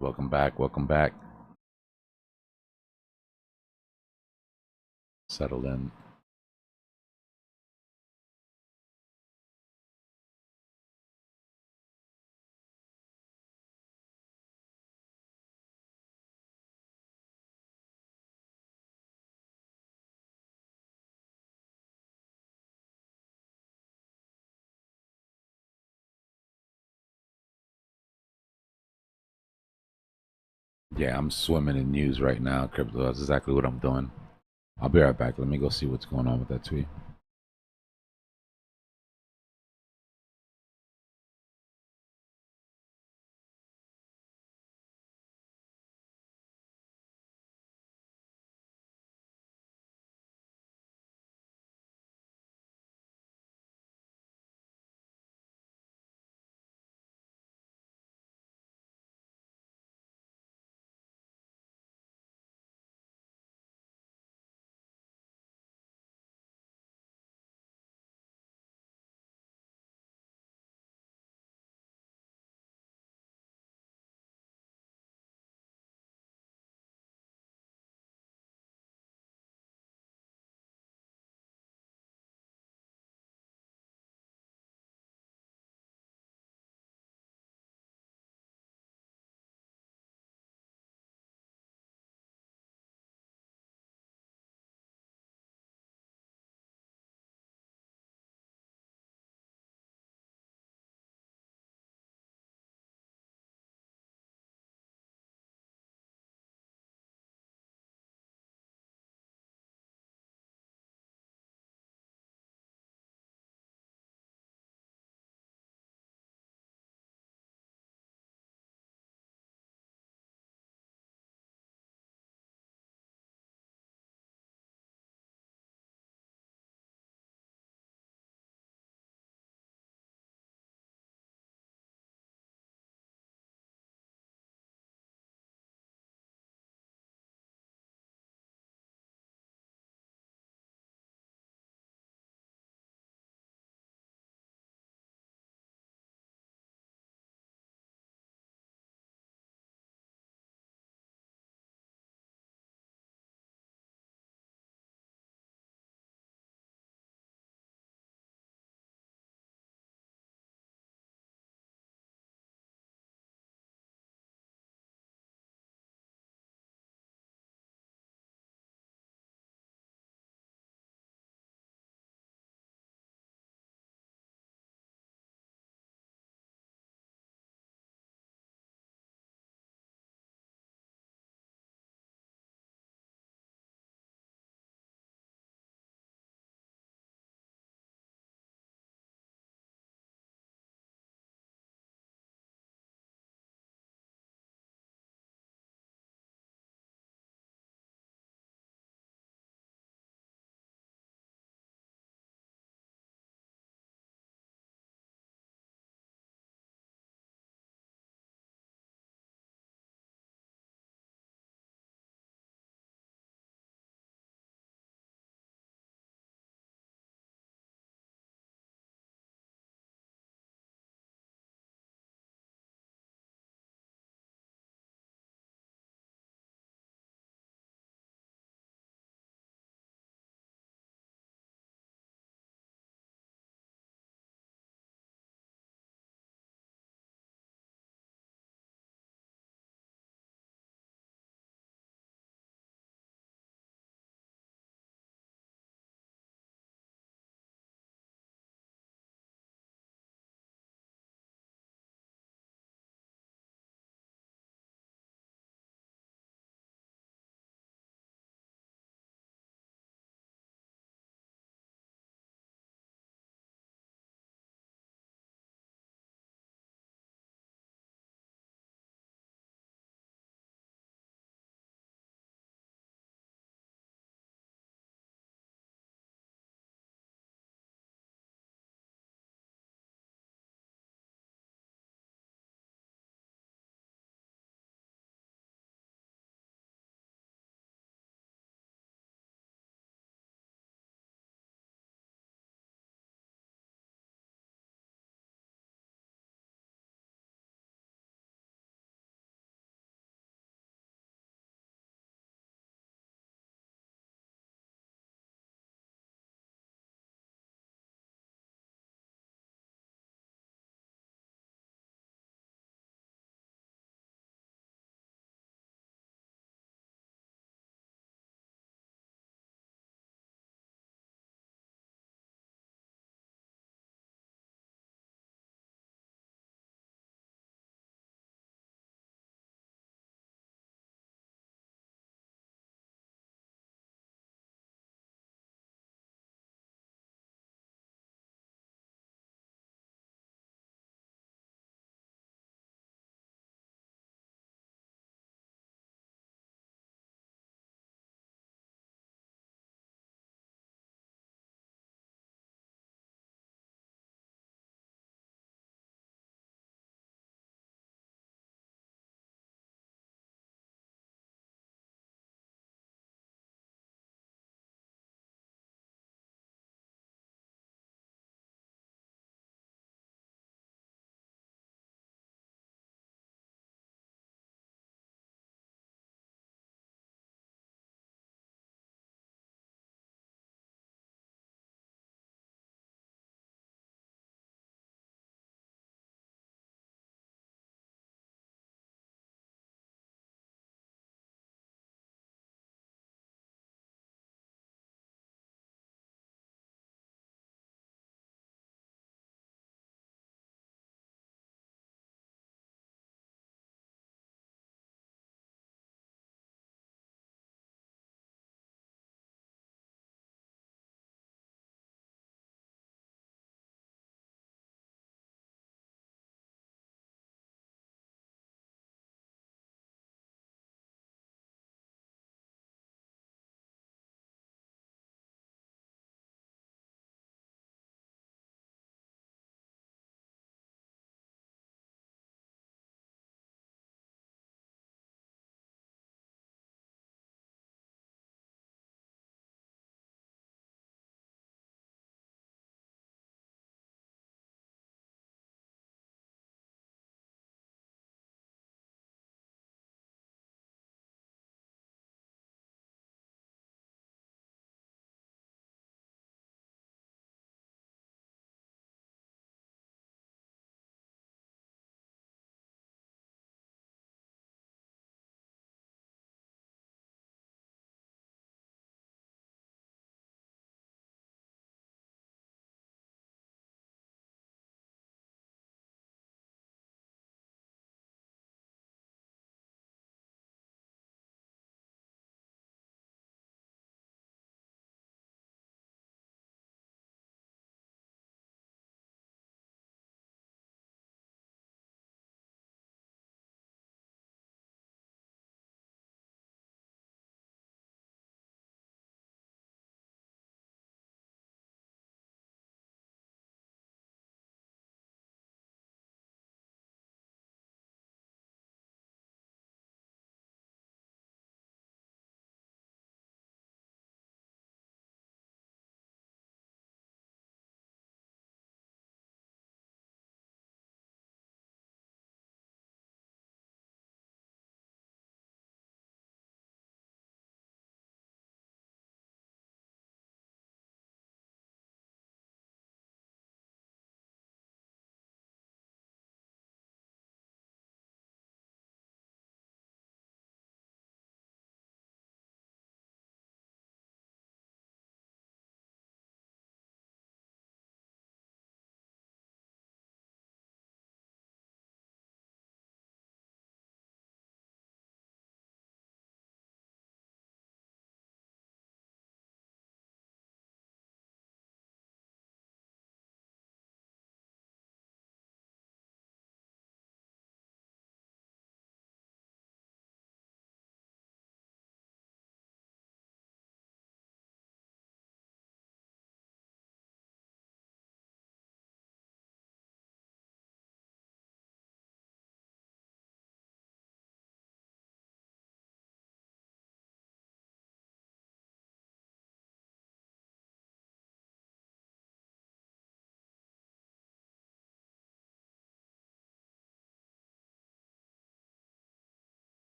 Welcome back. Welcome back. Settle in. Yeah, I'm swimming in news right now, crypto. That's exactly what I'm doing. I'll be right back. Let me go see what's going on with that tweet.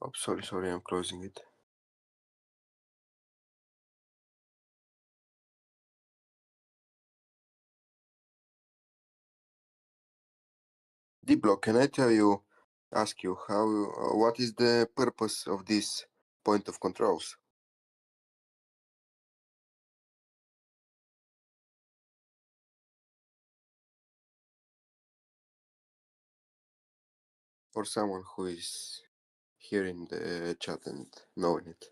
Oh, sorry, I'm closing it. Dbloc, can I ask you what is the purpose of this point of controls? For someone who is here in the chat and knowing it.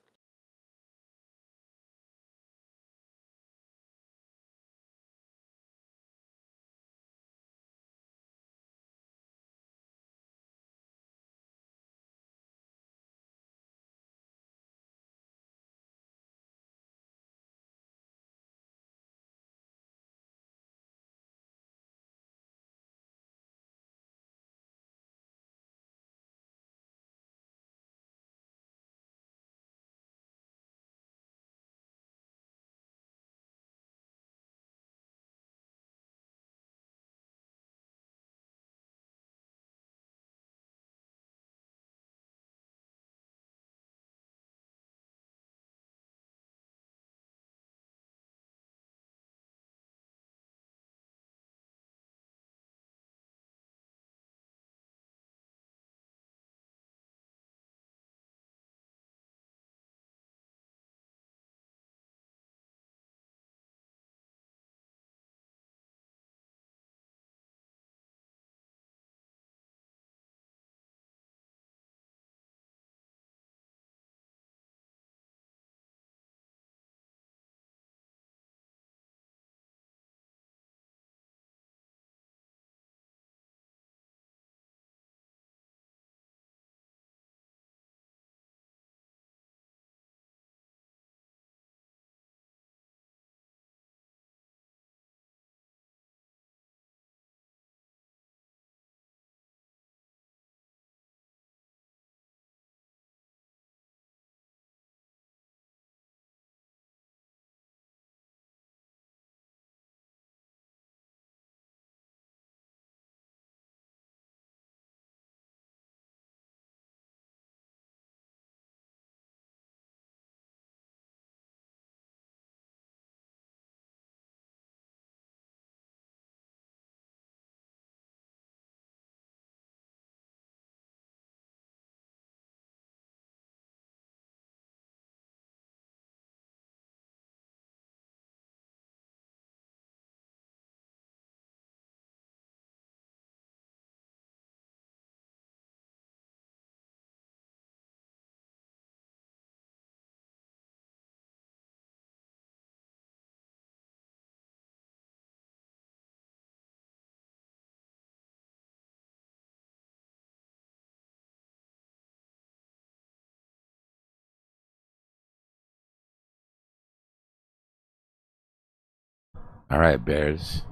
All right, Bears,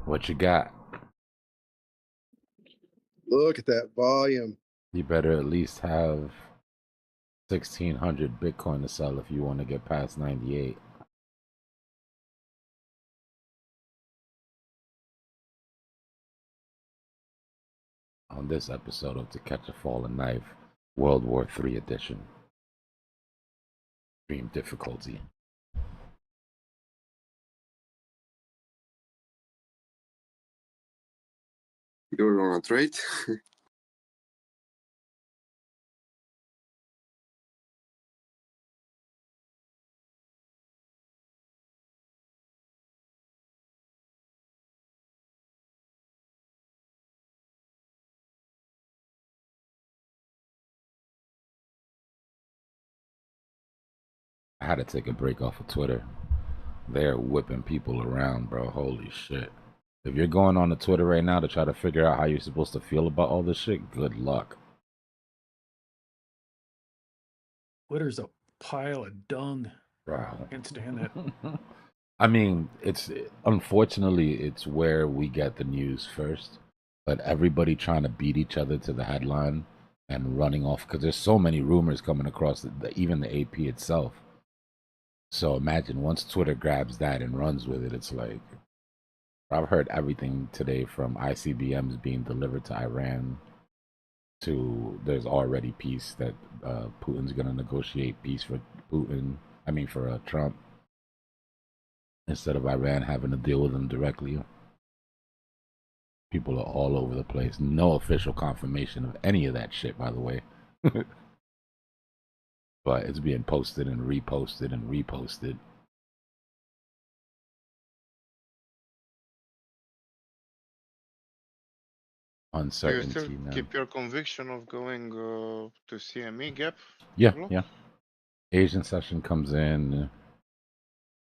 what you got? Look at that volume. You better at least have 1,600 Bitcoin to sell if you want to get past 98. On this episode of To Catch a Fallen Knife, World War III edition. Extreme difficulty. You're gonna trade? I had to take a break off of Twitter. They're whipping people around, bro. Holy shit. If you're going on the Twitter right now to try to figure out how you're supposed to feel about all this shit, good luck. Twitter's a pile of dung. Bro. I can't stand that. I mean, unfortunately it's where we get the news first, but everybody trying to beat each other to the headline and running off because there's so many rumors coming across even the AP itself. So imagine once Twitter grabs that and runs with it, it's like I've heard everything today from ICBMs being delivered to Iran there's already peace that Putin's going to negotiate peace for for Trump, instead of Iran having to deal with him directly. People are all over the place. No official confirmation of any of that shit, by the way. But it's being posted and reposted and reposted. Uncertainty. Do you still now. keep your conviction of going to CME gap? Yeah, block? yeah. Asian session comes in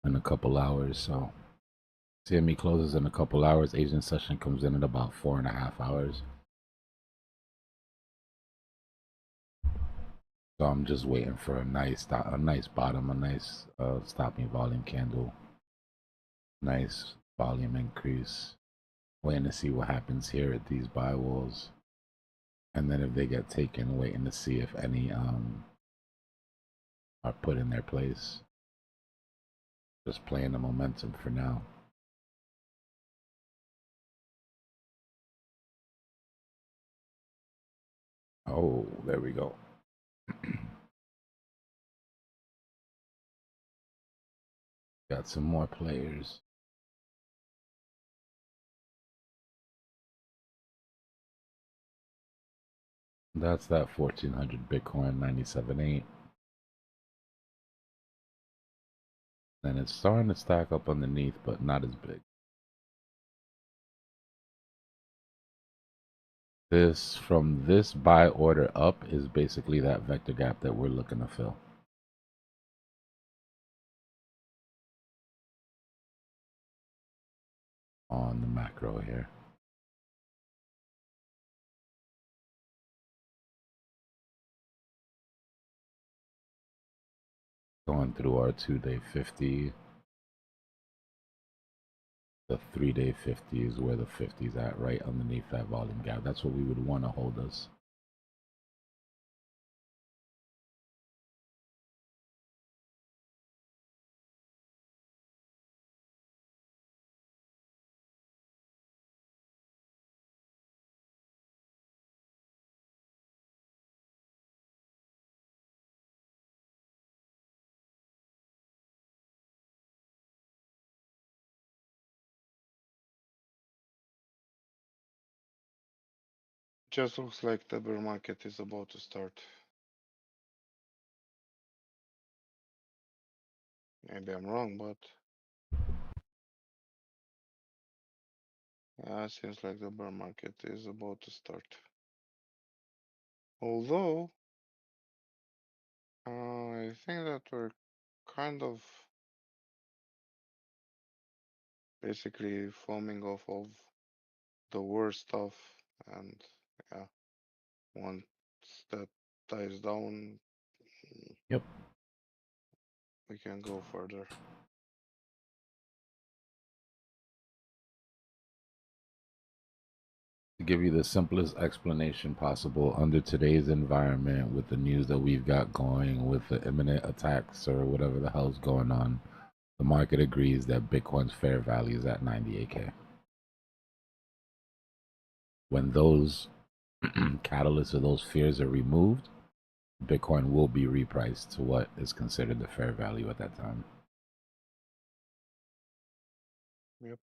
a couple hours, so CME closes in a couple hours. Asian session comes in about 4.5 hours. So I'm just waiting for a nice bottom, a nice stopping volume candle, nice volume increase. Waiting to see what happens here at these buy walls, and then if they get taken, waiting to see if any are put in their place. Just playing the momentum for now. Oh, there we go. Got some more players. That's that 1400 Bitcoin 97.8. And it's starting to stack up underneath, but not as big. This, from this buy order up, is basically that vector gap that we're looking to fill. On the macro here. Going through our 2-day 50. The 3-day 50 is where the 50 is at, right underneath that volume gap. That's what we would want to hold us. Just looks like the bear market is about to start. Maybe I'm wrong, but seems like the bear market is about to start. Although I think that we're kind of basically foaming off of the worst stuff, and yeah, once that dies down, Yep. we can go further. To give you the simplest explanation possible, under today's environment, with the news that we've got going, with the imminent attacks or whatever the hell's going on, the market agrees that Bitcoin's fair value is at 98K. When those catalysts or those fears are removed, Bitcoin will be repriced to what is considered the fair value at that time. Yep.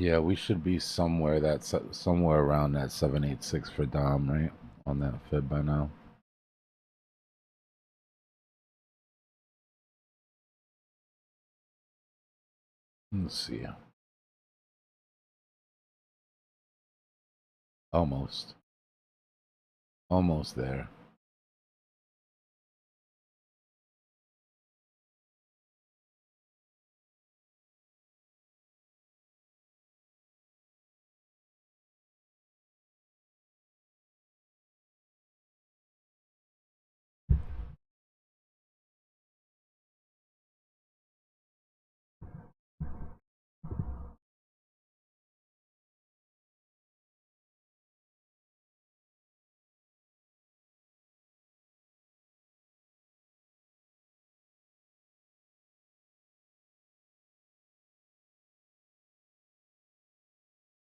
Yeah, we should be somewhere somewhere around that 786 for Dom, right? On that fib by now. Let's see. Almost there.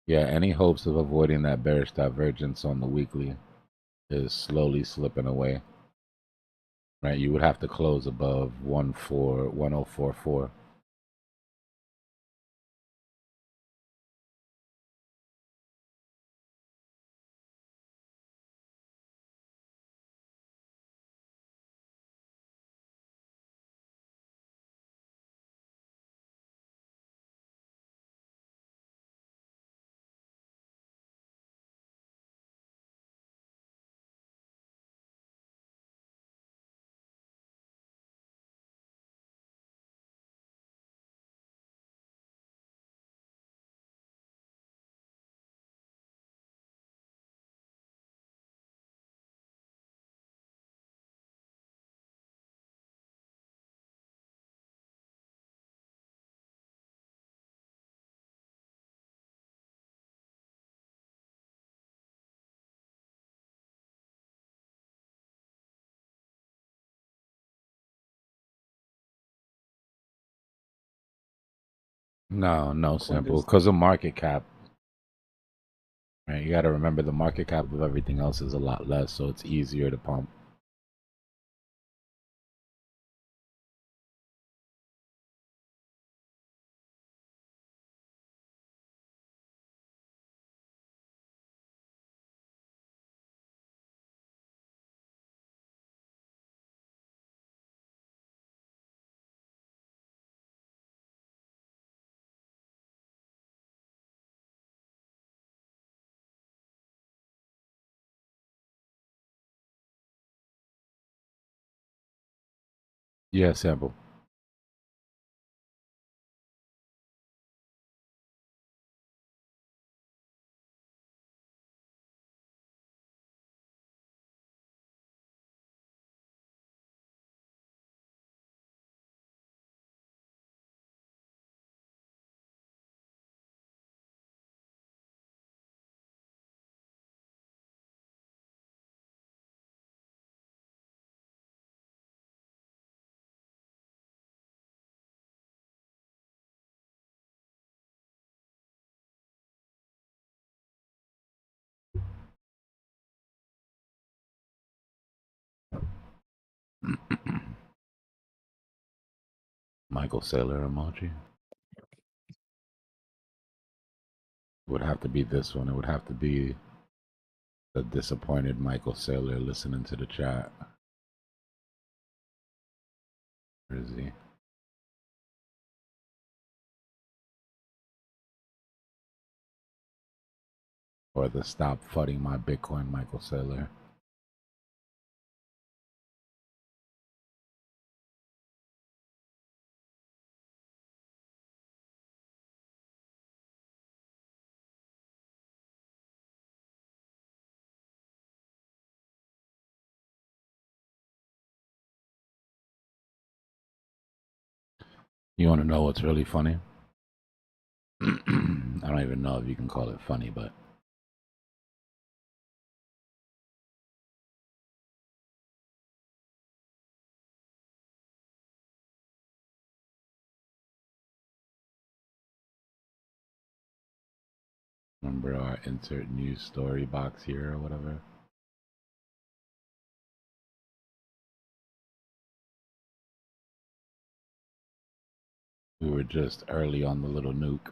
Yeah, any hopes of avoiding that bearish divergence on the weekly is slowly slipping away. Right, you would have to close above 1044. No, simple. Because of market cap. Right, you got to remember the market cap of everything else is a lot less, so it's easier to pump. Yeah, sample. Michael Saylor emoji. Would have to be this one. It would have to be the disappointed Michael Saylor listening to the chat. Where is he? Or the stop fudding my Bitcoin Michael Saylor. You want to know what's really funny? I don't even know if you can call it funny, but remember our insert news story box here or whatever? We were just early on the little nuke.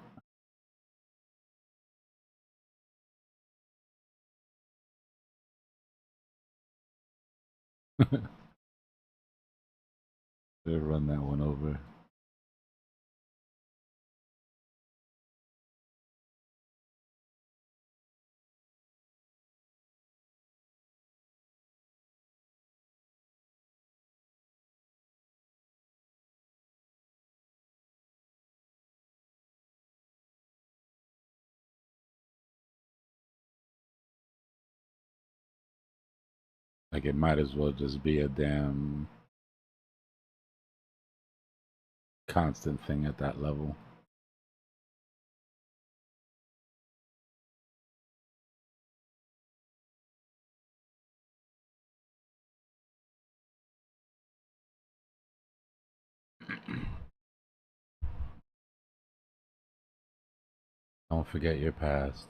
Should run that one over. Like it might as well just be a damn constant thing at that level. Don't forget your past.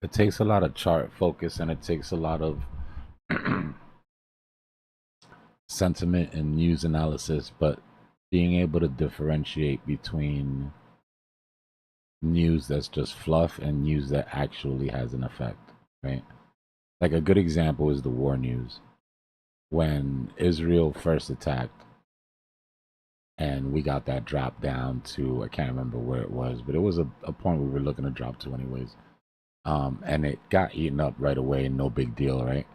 It takes a lot of chart focus and it takes a lot of sentiment and news analysis, but being able to differentiate between news that's just fluff and news that actually has an effect, right? Like a good example is the war news. When Israel first attacked and we got that drop down to, I can't remember where it was, but it was a point we were looking to drop to anyways. And it got eaten up right away, no big deal, right?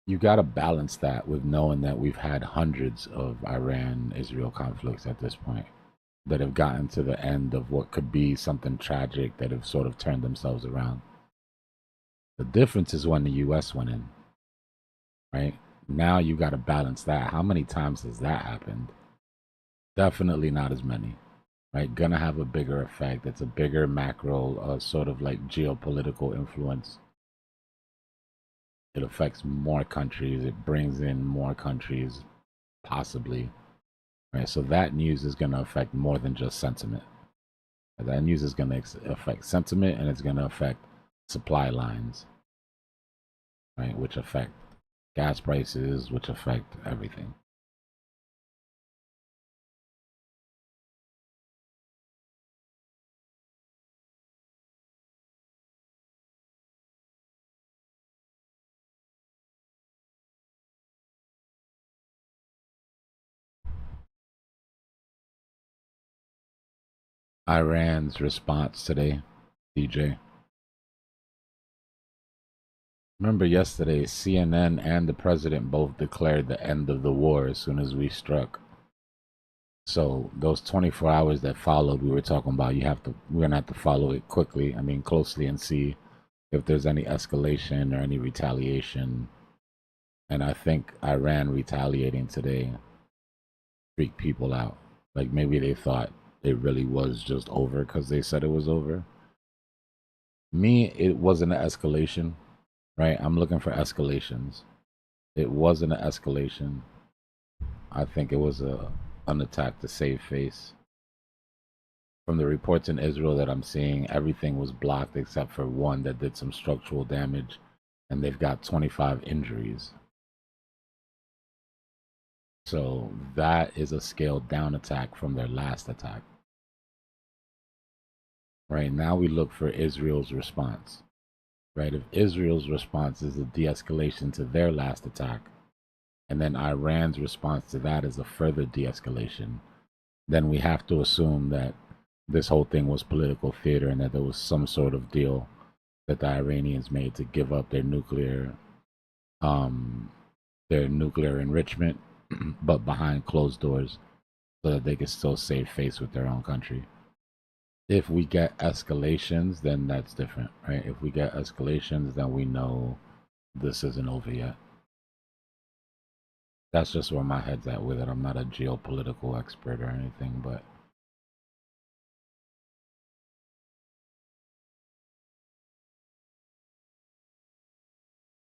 You got to balance that with knowing that we've had hundreds of Iran-Israel conflicts at this point that have gotten to the end of what could be something tragic that have sort of turned themselves around. The difference is when the U.S. went in, right? Now you got to balance that. How many times has that happened? Definitely not as many, right? Gonna have a bigger effect. It's a bigger macro, sort of like geopolitical influence. It affects more countries. It brings in more countries, possibly, right? So that news is gonna affect more than just sentiment. That news is gonna affect sentiment, and it's gonna affect supply lines, right? Which affect gas prices, which affect everything. Iran's response today, DJ. Remember yesterday, CNN and the president both declared the end of the war as soon as we struck. So those 24 hours that followed, we were talking about, we're gonna have to follow it quickly. I mean, closely, and see if there's any escalation or any retaliation. And I think Iran retaliating today freaked people out. Like maybe they thought it really was just over because they said it was over. Me, it wasn't an escalation, right? I'm looking for escalations. It wasn't an escalation. I think it was an attack to save face. From the reports in Israel that I'm seeing, everything was blocked except for one that did some structural damage, and they've got 25 injuries. So that is a scaled down attack from their last attack. Right now, we look for Israel's response. Right, if Israel's response is a de-escalation to their last attack, and then Iran's response to that is a further de-escalation, then we have to assume that this whole thing was political theater and that there was some sort of deal that the Iranians made to give up their nuclear enrichment, but behind closed doors, so that they could still save face with their own country. If we get escalations, then that's different, right? If we get escalations, then we know this isn't over yet. That's just where my head's at with it. I'm not a geopolitical expert or anything, but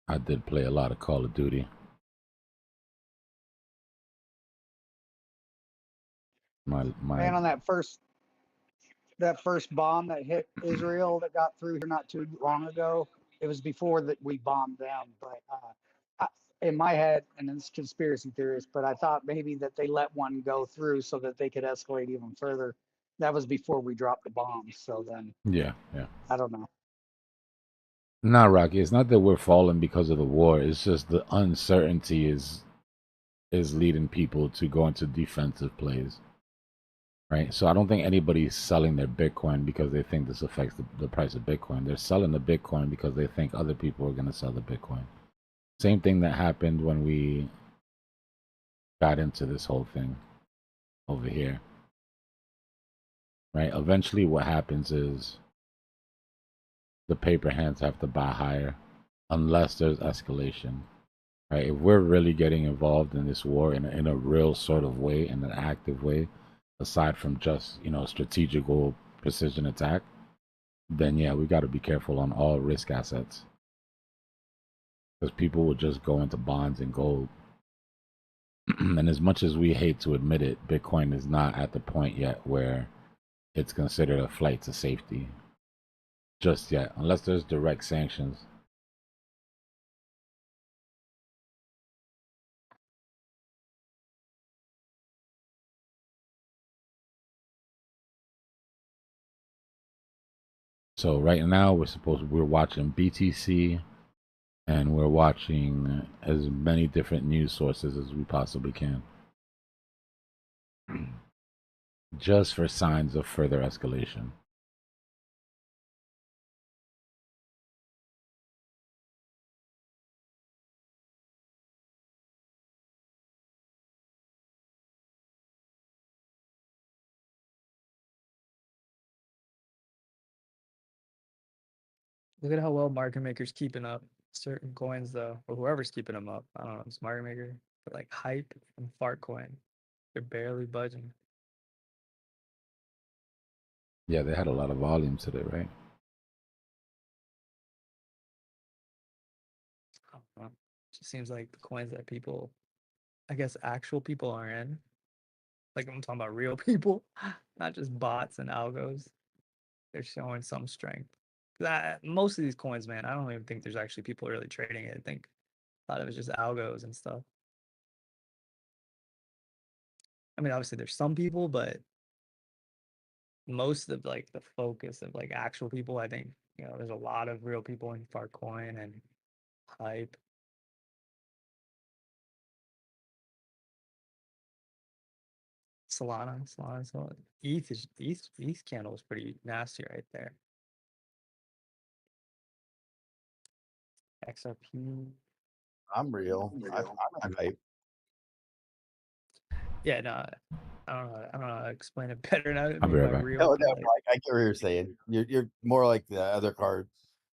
I did play a lot of Call of Duty. Man, on that first bomb that hit Israel that got through here not too long ago, it was before that we bombed them. But in my head, and it's conspiracy theorist, but I thought maybe that they let one go through so that they could escalate even further. that was before we dropped the bombs. So then Yeah. I don't know. Not Rocky. It's not that we're falling because of the war. It's just the uncertainty is leading people to go into defensive plays. Right. So I don't think anybody's selling their Bitcoin because they think this affects the price of Bitcoin. They're selling the Bitcoin because they think other people are going to sell the Bitcoin. Same thing that happened when we got into this whole thing over here. Right. Eventually what happens is the paper hands have to buy higher unless there's escalation. Right. If we're really getting involved in this war in a real sort of way, in an active way, aside from just, strategical precision attack, then yeah, we got to be careful on all risk assets. Because people will just go into bonds and gold. And as much as we hate to admit it, Bitcoin is not at the point yet where it's considered a flight to safety. Just yet, unless there's direct sanctions. So right now we're watching BTC, and we're watching as many different news sources as we possibly can. Just for signs of further escalation. Look at how well market makers keeping up certain coins though, or whoever's keeping them up. I don't know, it's market maker, but like Hype and Fartcoin, they're barely budging. Yeah, they had a lot of volume today, right? I don't know. It just seems like the coins that people, I guess, actual people are in. Like I'm talking about real people, not just bots and algos. They're showing some strength. Most of these coins, man, I don't even think there's actually people really trading it. I think a lot of it's just algos and stuff. I mean, obviously there's some people, but most of like the focus of like actual people, I think, there's a lot of real people in Fartcoin and Hype. Solana. ETH candle is pretty nasty right there. XRP. I'm real. I'm hype. Yeah, no, I don't know. I don't know how to explain it better now. I'll be right back. Real. No, Like, I get what you're saying. You're more like the other cards.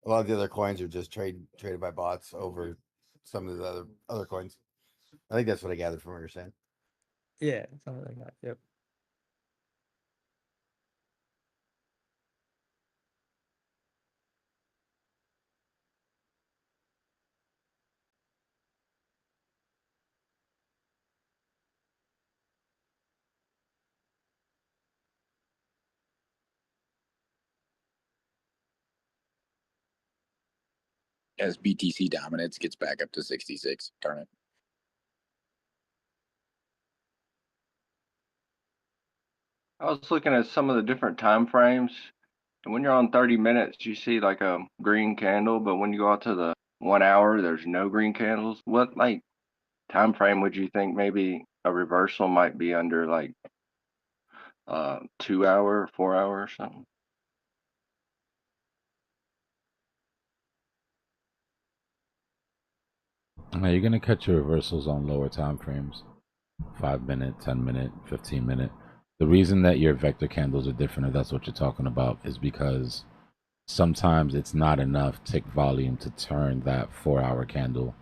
A lot of the other coins are just traded by bots over some of the other coins. I think that's what I gathered from what you're saying. yeah, something like that. Yep. As BTC dominance gets back up to 66, turn it. I was looking at some of the different time frames, and when you're on 30 minutes, you see like a green candle, but when you go out to the 1 hour, there's no green candles. What like time frame would you think maybe a reversal might be under, like 2 hour, 4 hour or something? Now you're gonna catch your reversals on lower time frames, 5 minute, 10 minute, 15 minute. The reason that your vector candles are different, if that's what you're talking about, is because sometimes it's not enough tick volume to turn that 4-hour candle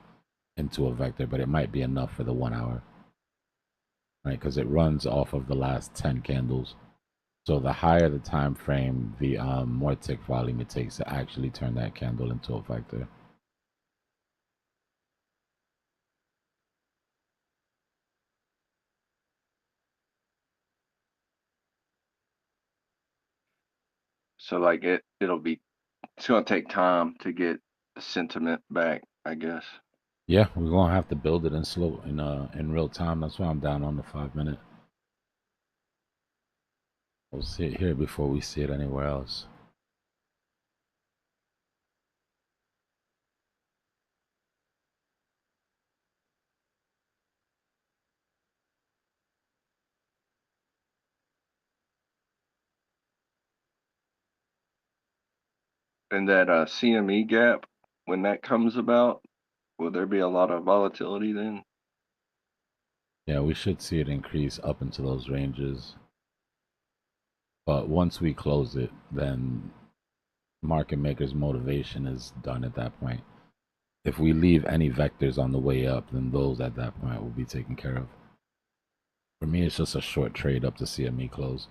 into a vector, but it might be enough for the 1 hour, right? Because it runs off of the last 10 candles. So the higher the time frame, the more tick volume it takes to actually turn that candle into a vector. So like it's gonna take time to get sentiment back, I guess. Yeah, we're gonna have to build it in real time. That's why I'm down on the 5 minute. We'll see it here before we see it anywhere else. And that CME gap, when that comes about, will there be a lot of volatility then? Yeah, we should see it increase up into those ranges. But once we close it, then market makers' motivation is done at that point. If we leave any vectors on the way up, then those at that point will be taken care of. For me, it's just a short trade up to CME close.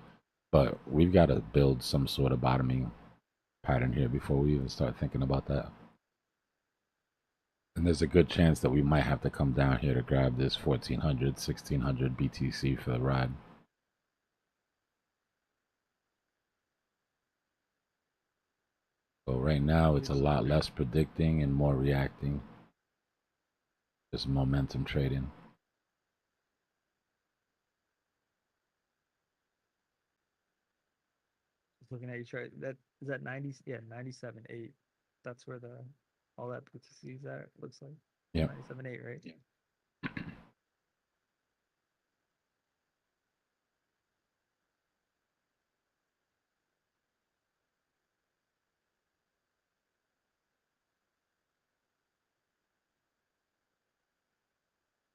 But we've got to build some sort of bottoming pattern here before we even start thinking about that. And there's a good chance that we might have to come down here to grab this 1400, 1600 BTC for the ride. So right now it's a lot less predicting and more reacting. Just momentum trading. Just looking at your chart, that is that 90, yeah, 97.8. That's where the all that BTC is at, it looks like. Yeah. 97.8, right? Yeah.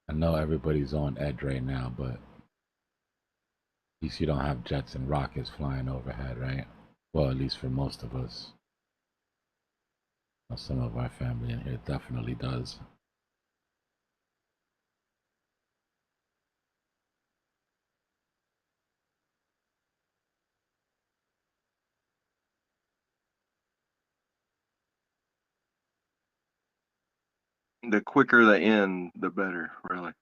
I know everybody's on edge right now, but at least you don't have jets and rockets flying overhead, right? Well, at least for most of us. Well, some of our family in here definitely does. The quicker the end, the better, really.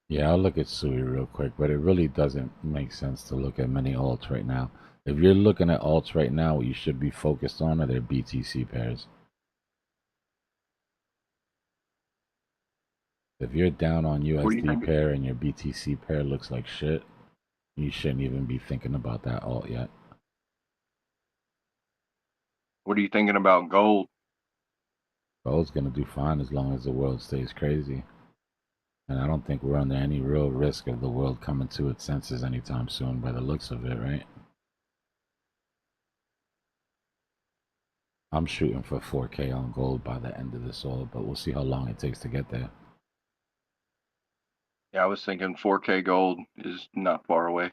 Yeah, I'll look at Sui real quick, but it really doesn't make sense to look at many alts right now. If you're looking at alts right now, what you should be focused on are their BTC pairs. If you're down on USD pair and your BTC pair looks like shit, you shouldn't even be thinking about that alt yet. What are you thinking about gold? Gold's gonna do fine as long as the world stays crazy. And I don't think we're under any real risk of the world coming to its senses anytime soon by the looks of it, right? I'm shooting for 4K on gold by the end of this all, but we'll see how long it takes to get there. Yeah, I was thinking 4K gold is not far away.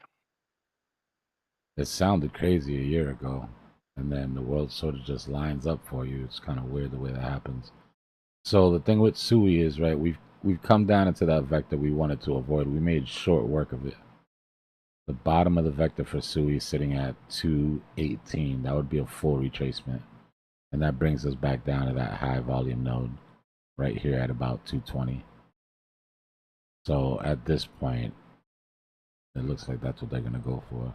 It sounded crazy a year ago, and then the world sort of just lines up for you. It's kind of weird the way that happens. So the thing with Sui is, right, we've come down into that vector we wanted to avoid. We made short work of it. The bottom of the vector for Sui is sitting at 218. That would be a full retracement. And that brings us back down to that high volume node right here at about 220. So at this point, it looks like that's what they're going to go for.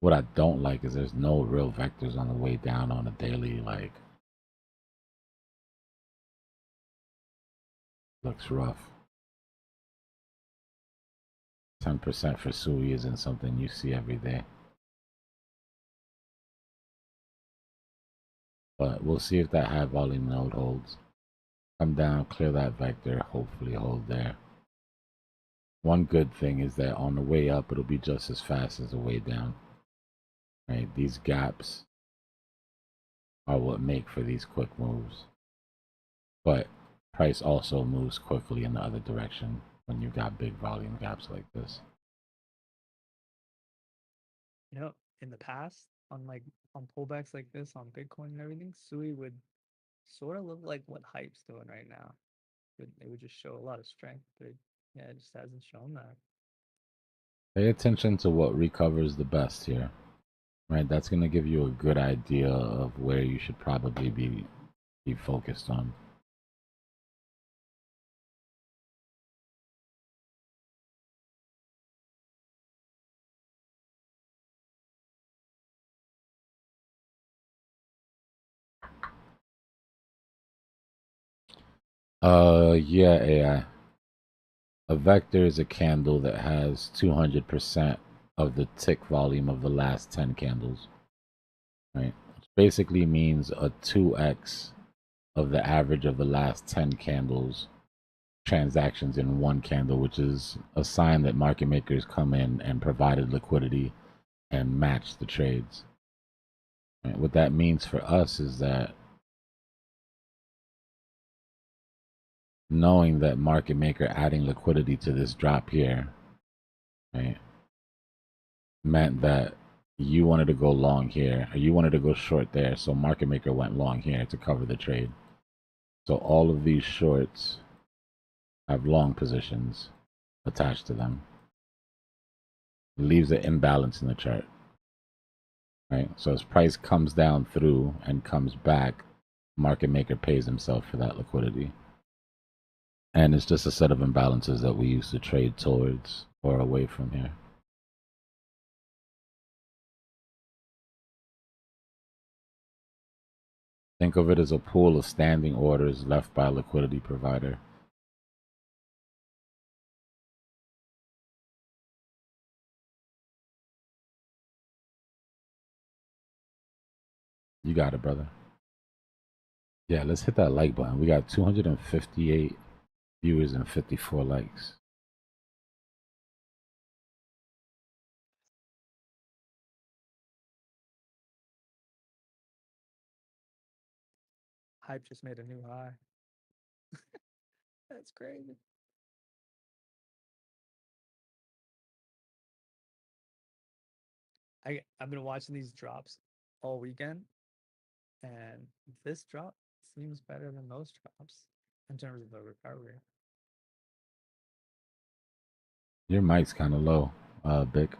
What I don't like is there's no real vectors on the way down on a daily, like, looks rough. 10% for Sui isn't something you see every day. But we'll see if that high volume node holds. Come down, clear that vector, hopefully hold there. One good thing is that on the way up, it'll be just as fast as the way down. Right? These gaps are what make for these quick moves. But price also moves quickly in the other direction when you've got big volume gaps like this. You know, in the past, on pullbacks like this on Bitcoin and everything, Sui would sort of look like what Hype's doing right now. It would just show a lot of strength, but yeah, it just hasn't shown that. Pay attention to what recovers the best here. Right, that's going to give you a good idea of where you should probably be focused on. Yeah, AI. A vector is a candle that has 200% of the tick volume of the last 10 candles, right? Which basically means a 2x of the average of the last 10 candles transactions in one candle, which is a sign that market makers come in and provided liquidity and matched the trades. Right? What that means for us is that knowing that market maker adding liquidity to this drop here, right, meant that you wanted to go long here, or you wanted to go short there, so market maker went long here to cover the trade. So all of these shorts have long positions attached to them. It leaves an imbalance in the chart, right? So as price comes down through and comes back, market maker pays himself for that liquidity. And it's just a set of imbalances that we use to trade towards or away from here. Think of it as a pool of standing orders left by a liquidity provider. You got it, brother. Yeah, let's hit that like button. We got 258 viewers and 54 likes. Hype just made a new high. That's crazy. I've been watching these drops all weekend, and this drop seems better than most drops in terms of the recovery. Your mic's kind of low, Bic.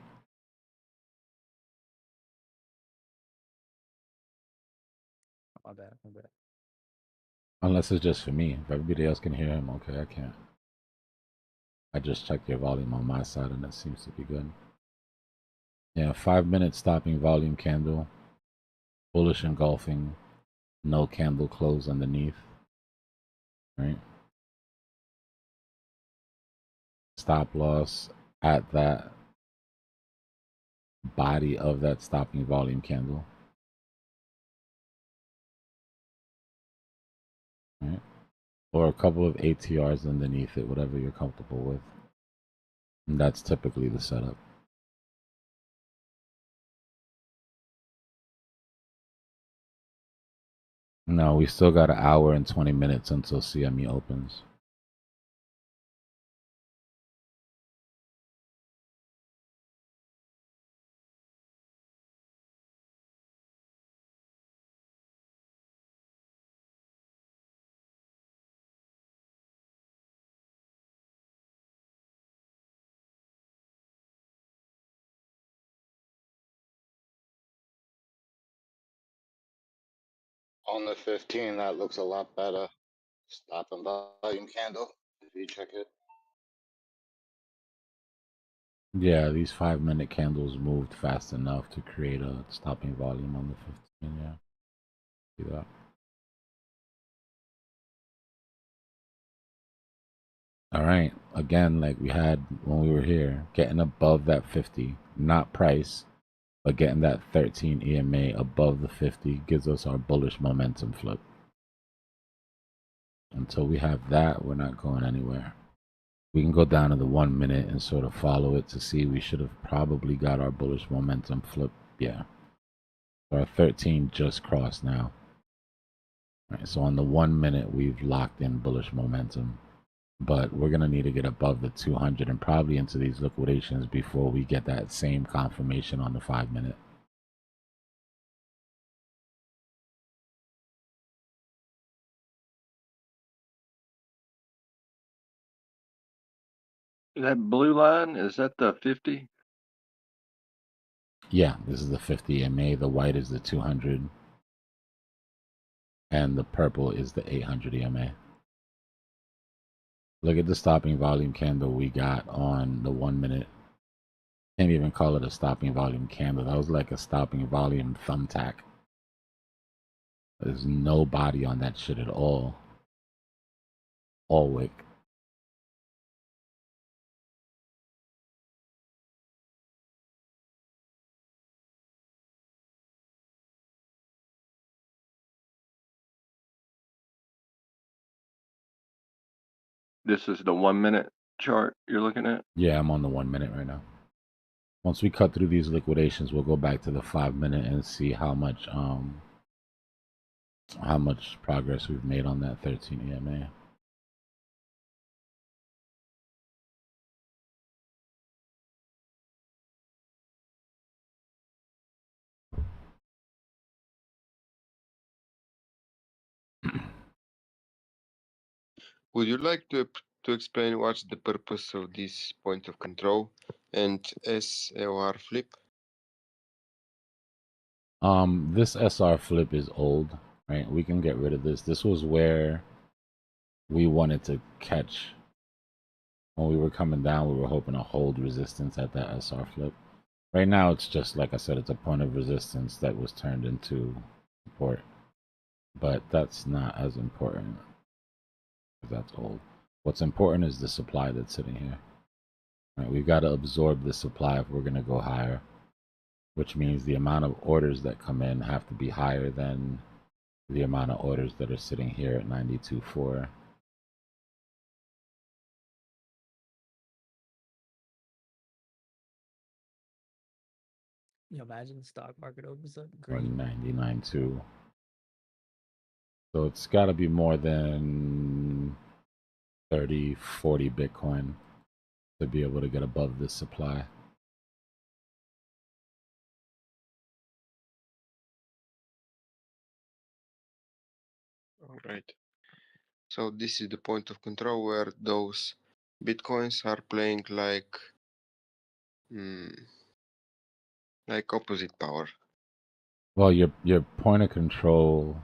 My bad, my bad. Unless it's just for me. If everybody else can hear him, okay, I can't. I just checked your volume on my side and it seems to be good. Yeah, 5-minute stopping volume candle. Bullish engulfing. No candle close underneath. Right? Stop loss at that body of that stopping volume candle. Right? Or a couple of ATRs underneath it, whatever you're comfortable with. And that's typically the setup. No, we still got an hour and 20 minutes until CME opens. On the 15, that looks a lot better. Stop and volume candle, if you check it. Yeah, these 5-minute candles moved fast enough to create a stopping volume on the 15, yeah. See that? All right, again, like we had when we were here, getting above that 50, not price, but getting that 13 EMA above the 50 gives us our bullish momentum flip. Until we have that, we're not going anywhere. We can go down to the 1 minute and sort of follow it to see we should have probably got our bullish momentum flip. Yeah. Our 13 just crossed now. All right, so on the 1 minute, we've locked in bullish momentum. But we're going to need to get above the 200 and probably into these liquidations before we get that same confirmation on the 5-minute. That blue line, is that the 50? Yeah, this is the 50 EMA. The white is the 200. And the purple is the 800 EMA. Look at the stopping volume candle we got on the 1 minute. Can't even call it a stopping volume candle. That was like a stopping volume thumbtack. There's no body on that shit at all. all wick. This is the 1 minute chart you're looking at? Yeah, I'm on the 1 minute right now. Once we cut through these liquidations, we'll go back to the 5 minute and see how much progress we've made on that 13 EMA. Would you like to explain what's the purpose of this point of control and SLR flip? This SR flip is old, right? We can get rid of this. This was where we wanted to catch. When we were coming down, we were hoping to hold resistance at that SR flip. Right now, it's just, like I said, it's a point of resistance that was turned into support. But that's not as important. That's old. What's important is the supply that's sitting here. Right? We've got to absorb the supply if we're going to go higher, which means the amount of orders that come in have to be higher than the amount of orders that are sitting here at 92.4. You imagine the stock market opens up Or green. 99.2. So it's got to be more than 30, 40 Bitcoin to be able to get above this supply. All right. So this is the point of control where those Bitcoins are playing like opposite power. Well, your point of control,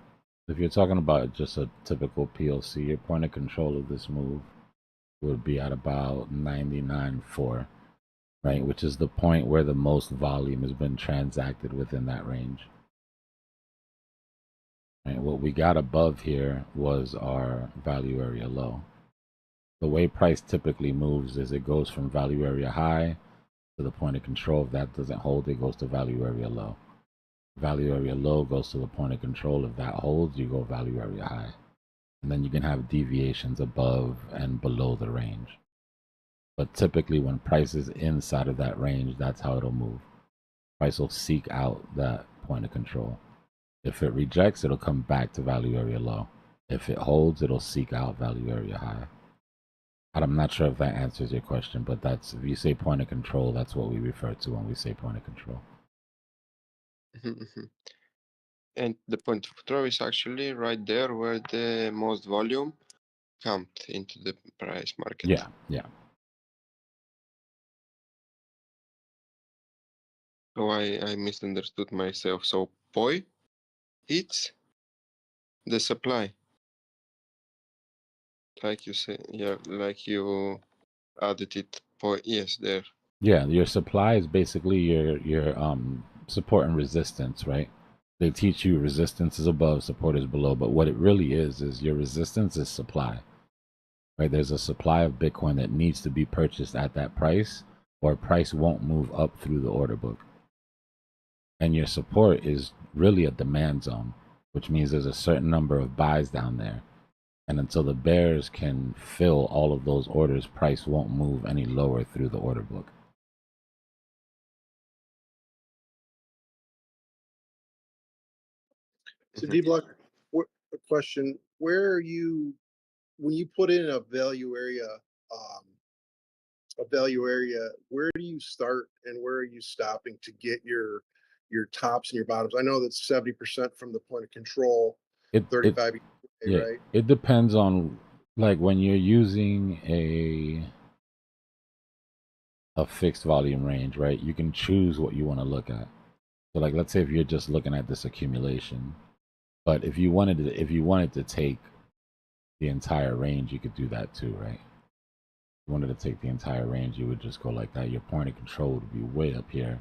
if you're talking about just a typical PLC, your point of control of this move would be at about 99.4, right? Which is the point where the most volume has been transacted within that range. And what we got above here was our value area low. The way price typically moves is it goes from value area high to the point of control. If that doesn't hold, it goes to value area low. Value area low goes to the point of control. If that holds, you go value area high. And then you can have deviations above and below the range. But typically when price is inside of that range, that's how it'll move. Price will seek out that point of control. If it rejects, it'll come back to value area low. If it holds, it'll seek out value area high. I'm not sure if that answers your question, but that's, if you say point of control, that's what we refer to when we say point of control. And the point of control is actually right there where the most volume comes into the price market. Yeah, yeah. So I misunderstood myself. So POI, it's the supply. Like you say, yeah, like you added it POI, yes, there. Yeah, your supply is basically your support and resistance, right? They teach you resistance is above, support is below, but what it really is your resistance is supply. Right? There's a supply of Bitcoin that needs to be purchased at that price, or price won't move up through the order book. And your support is really a demand zone, which means there's a certain number of buys down there. And until the bears can fill all of those orders, price won't move any lower through the order book. So Dbloc, a question: where are you when you put in a value area? Where do you start and where are you stopping to get your tops and your bottoms? I know that's 70% from the point of control, 35, yeah, right? It depends on, like, when you're using a fixed volume range, right? You can choose what you want to look at. So, like, let's say if you're just looking at this accumulation, but if you wanted to take the entire range, you could do that too, right? If you wanted to take the entire range, you would just go like that. Your point of control would be way up here.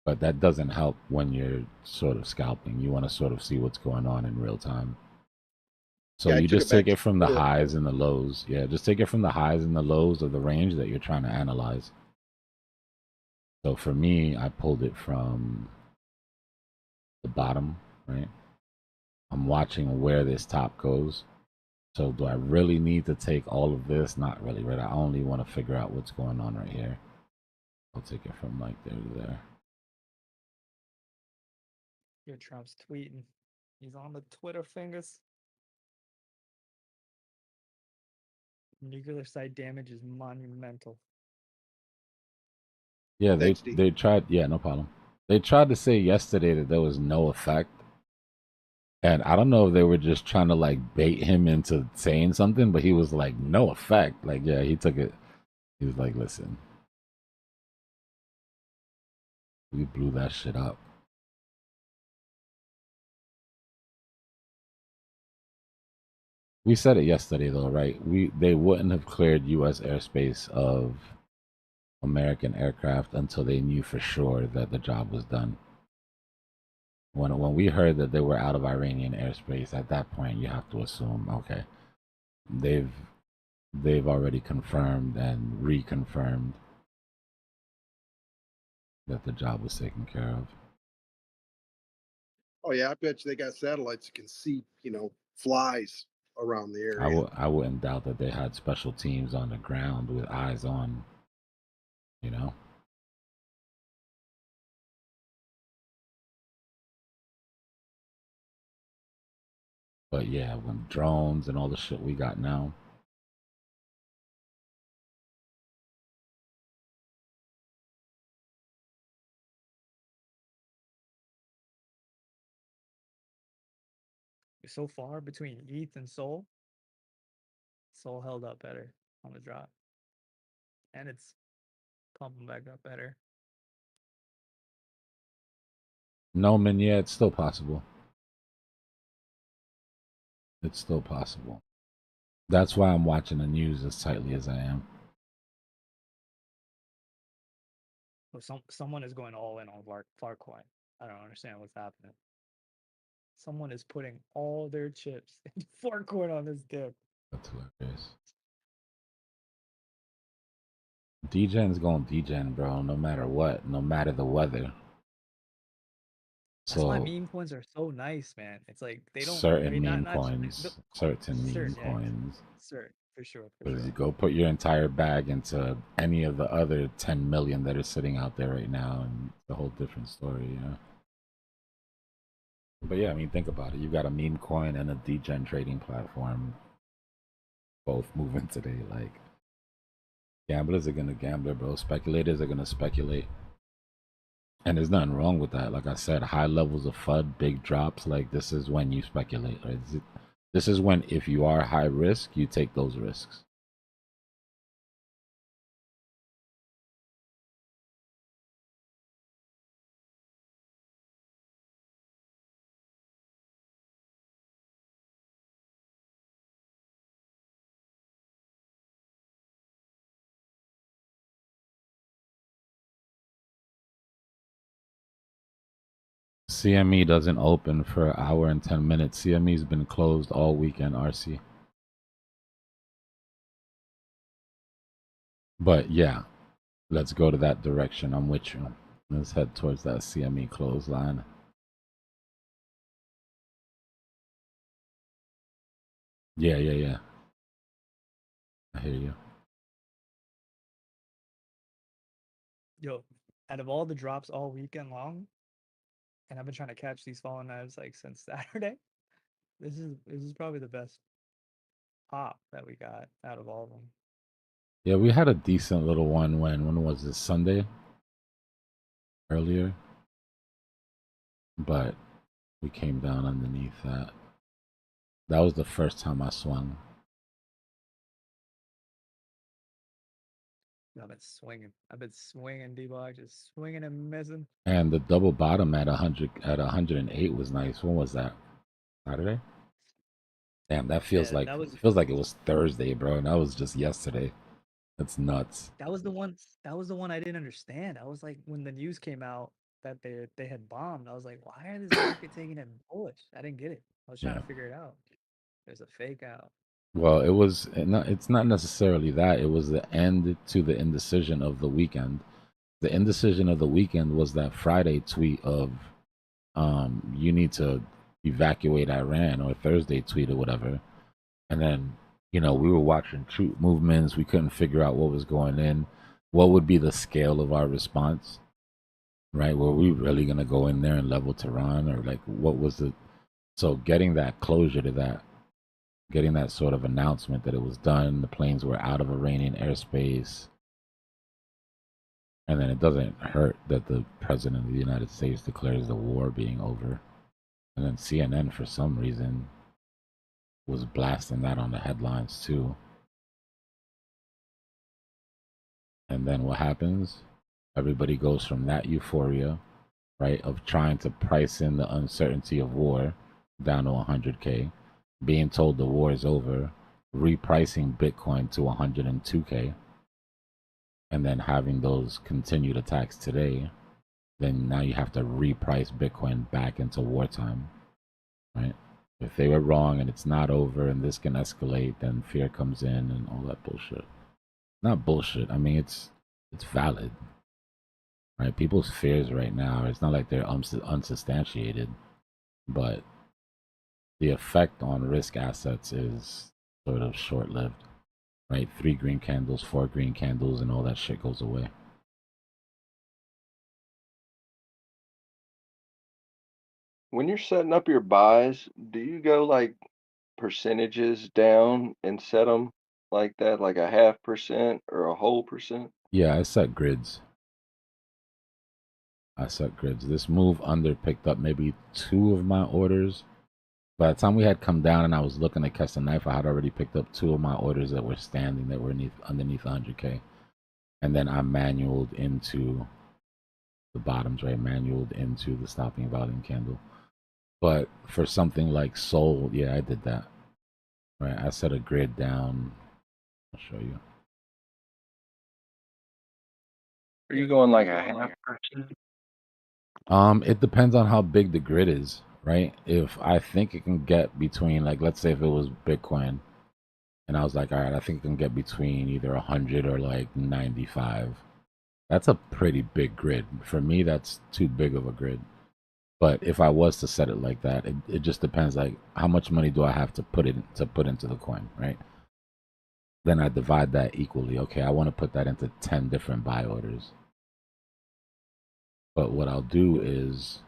But that doesn't help when you're sort of scalping. You want to sort of see what's going on in real time. So Yeah, I you took just it back take to it from the middle. highs and the lows. Yeah, just take it from the highs and the lows of the range that you're trying to analyze. So for me, I pulled it from the bottom, right? I'm watching where this top goes. So do I really need to take all of this? Not really, right? I only want to figure out what's going on right here. I'll take it from like there to there. Your Trump's tweeting. He's on the Twitter fingers. Nuclear site damage is monumental. Yeah, Thanks, D. they tried. Yeah, no problem. They tried to say yesterday that there was no effect, and I don't know if they were just trying to like bait him into saying something, but he was like, no effect. Like, yeah, he took it. He was like, listen, we blew that shit up. We said it yesterday though, right? They wouldn't have cleared US airspace of American aircraft until they knew for sure that the job was done. When we heard that they were out of Iranian airspace, at that point you have to assume, okay, they've already confirmed and reconfirmed that the job was taken care of. Oh yeah, I bet you they got satellites that can see, flies around the area. I wouldn't doubt that they had special teams on the ground with eyes on, you know. But yeah, when drones and all the shit we got now. So far between ETH and Sol, Sol held up better on the drop. And it's pumping back up better. No, man, yeah, it's still possible. It's still possible. That's why I'm watching the news as tightly as I am. So someone is going all in on Farcoin. I don't understand what's happening. Someone is putting all their chips into Farcoin on this dip. That's hilarious. DGen's going DGen, bro, no matter what, no matter the weather. That's why So meme coins are so nice, man. It's like they don't. I certain mean, meme not coins, certain meme coins. certain for sure. Because you go put your entire bag into any of the other 10 million that are sitting out there right now, and it's a whole different story, you know. But yeah, I mean, think about it. You got a meme coin and a degen trading platform, both moving today. Like, gamblers are gonna gamble, bro. Speculators are gonna speculate. And there's nothing wrong with that. Like I said, high levels of FUD, big drops. Like, this is when you speculate. Right? This is when, if you are high risk, you take those risks. CME doesn't open for an hour and 10 minutes. CME's been closed all weekend, RC. But yeah, let's go to that direction. I'm with you. Let's head towards that CME clothesline. Yeah. I hear you. Yo, out of all the drops all weekend long, and I've been trying to catch these falling knives like since Saturday. This is probably the best pop that we got out of all of them. Yeah, we had a decent little one when was this, Sunday? Earlier. But we came down underneath that. That was the first time I swung. I've been swinging. Dbloc, just swinging and missing. And the double bottom at 108 was nice. When was that? Saturday? Damn, that feels like it was Thursday, bro. And that was just yesterday. That's nuts. That was the one I didn't understand. I was like, when the news came out that they had bombed, I was like, why is this market taking it bullish? I didn't get it. I was trying to figure it out. there's a fake out. Well, it's not necessarily that. It was the end to the indecision of the weekend. The indecision of the weekend was that Friday tweet of you need to evacuate Iran, or Thursday tweet or whatever. And then, we were watching troop movements. We couldn't figure out what was going in. What would be the scale of our response, right? Were we really going to go in there and level Tehran, or like what was the... So getting that closure to that, getting that sort of announcement that it was done, the planes were out of Iranian airspace, and then it doesn't hurt that the president of the United States declares the war being over. And then CNN, for some reason, was blasting that on the headlines too. And then what happens? Everybody goes from that euphoria, right, of trying to price in the uncertainty of war down to 100K, being told the war is over, repricing Bitcoin to 102K, and then having those continued attacks today. Then now you have to reprice Bitcoin back into wartime, right? If they were wrong and it's not over and this can escalate, then fear comes in and all that bullshit. Not bullshit. I mean, it's valid, right? People's fears right now, it's not like they're unsubstantiated, but the effect on risk assets is sort of short-lived, right? 3 green candles, 4 green candles, and all that shit goes away. When you're setting up your buys, do you go like percentages down and set them like that, like a 0.5% or a whole percent? Yeah, I set grids. This move under picked up maybe 2 of my orders. By the time we had come down and I was looking to catch the knife, I had already picked up 2 of my orders that were standing, that were underneath 100K. And then I manualed into the bottoms, right? Manualed into the stopping volume candle. But for something like Sol, yeah, I did that. Right, I set a grid down. I'll show you. Are you going like a 0.5%? It depends on how big the grid is, right? If I think it can get between, like, let's say if it was Bitcoin, and I was like, all right, I think it can get between either 100 or like 95. That's a pretty big grid. For me, that's too big of a grid. But if I was to set it like that, it just depends, like, how much money do I have to put into the coin, right? Then I divide that equally. Okay, I want to put that into 10 different buy orders. But what I'll do is,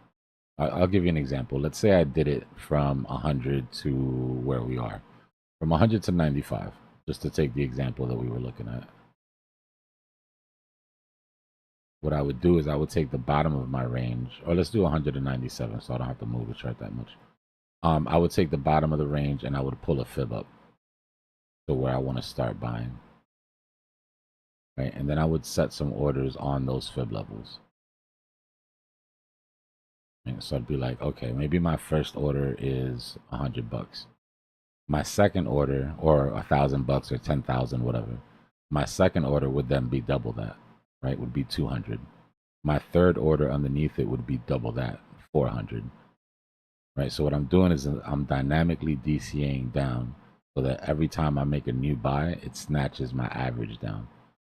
I'll give you an example. Let's say I did it from 100 to where we are. From 100 to 95, just to take the example that we were looking at. What I would do is I would take the bottom of my range, or let's do 197 so I don't have to move the chart that much. I would take the bottom of the range and I would pull a fib up to where I want to start buying. Right? And then I would set some orders on those fib levels. And so I'd be like, okay, maybe my first order is $100. My second order, or $1,000 or 10,000, whatever. My second order would then be double that, right? Would be 200. My third order underneath it would be double that, 400. Right? So what I'm doing is I'm dynamically DCAing down so that every time I make a new buy, it snatches my average down.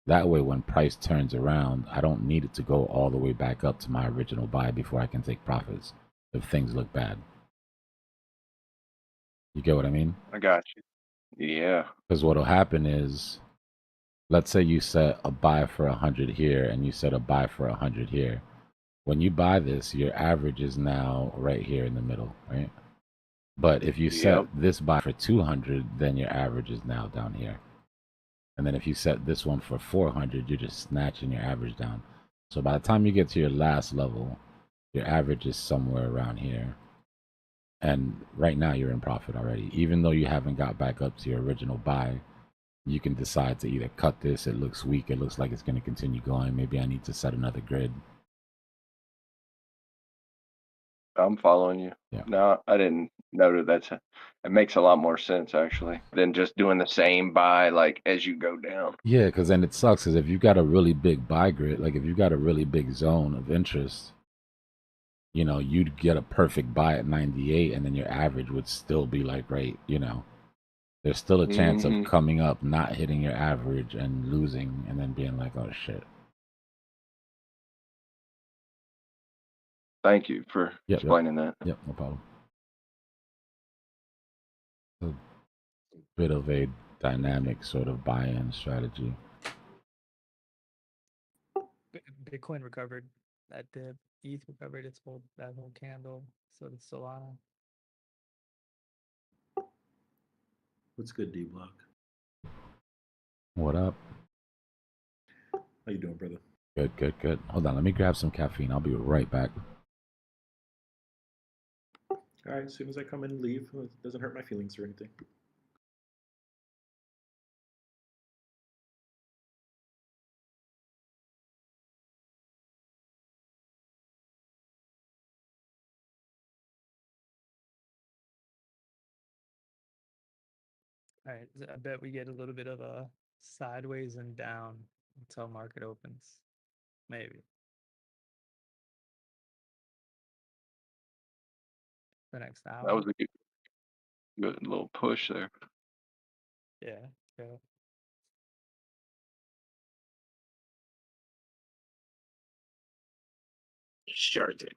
That way, when price turns around, I don't need it to go all the way back up to my original buy before I can take profits if things look bad. You get what I mean? I got you. Yeah. Because what'll happen is, let's say you set a buy for 100 here and you set a buy for 100 here. When you buy this, your average is now right here in the middle, right? But if you set this buy for 200, then your average is now down here. And then if you set this one for 400, you're just snatching your average down. So by the time you get to your last level, your average is somewhere around here. And right now you're in profit already. Even though you haven't got back up to your original buy, you can decide to either cut this. It looks weak. It looks like it's going to continue going. Maybe I need to set another grid. I'm following you. Yeah. No, I didn't know that. It makes a lot more sense actually than just doing the same buy like as you go down. Yeah, because then it sucks. Because if you've got a really big buy grid, like if you've got a really big zone of interest, you know, you'd get a perfect buy at 98 and then your average would still be like, right, you know, there's still a chance of coming up, not hitting your average and losing and then being like, oh shit. Thank you for explaining that. Yep, no problem. A bit of a dynamic sort of buy-in strategy. Bitcoin recovered that dip. ETH recovered its whole candle. So did Solana. What's good, Dbloc? What up? How you doing, brother? Good, good, good. Hold on, let me grab some caffeine. I'll be right back. All right, as soon as I come in and leave, it doesn't hurt my feelings or anything. All right, I bet we get a little bit of a sideways and down until market opens. Maybe. The next hour. That was a good little push there. Yeah, yeah. Short it.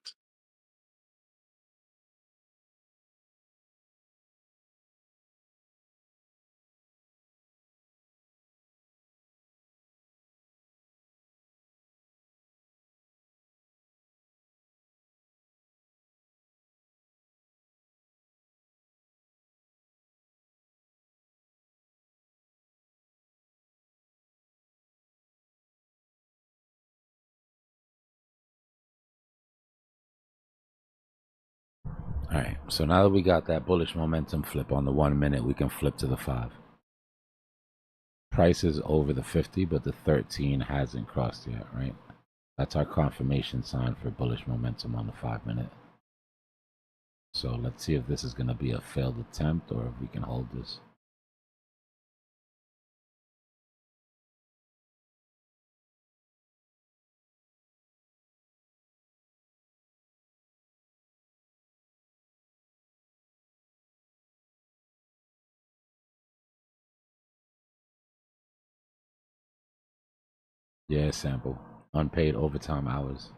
All right, so now that we got that bullish momentum flip on the 1 minute, we can flip to the 5. Price is over the 50, but the 13 hasn't crossed yet, right? That's our confirmation sign for bullish momentum on the 5 minute. So let's see if this is going to be a failed attempt or if we can hold this. Yeah, sample. Unpaid overtime hours.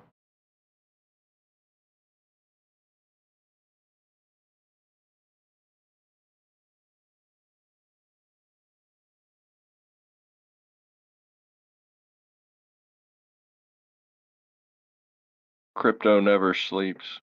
Crypto never sleeps.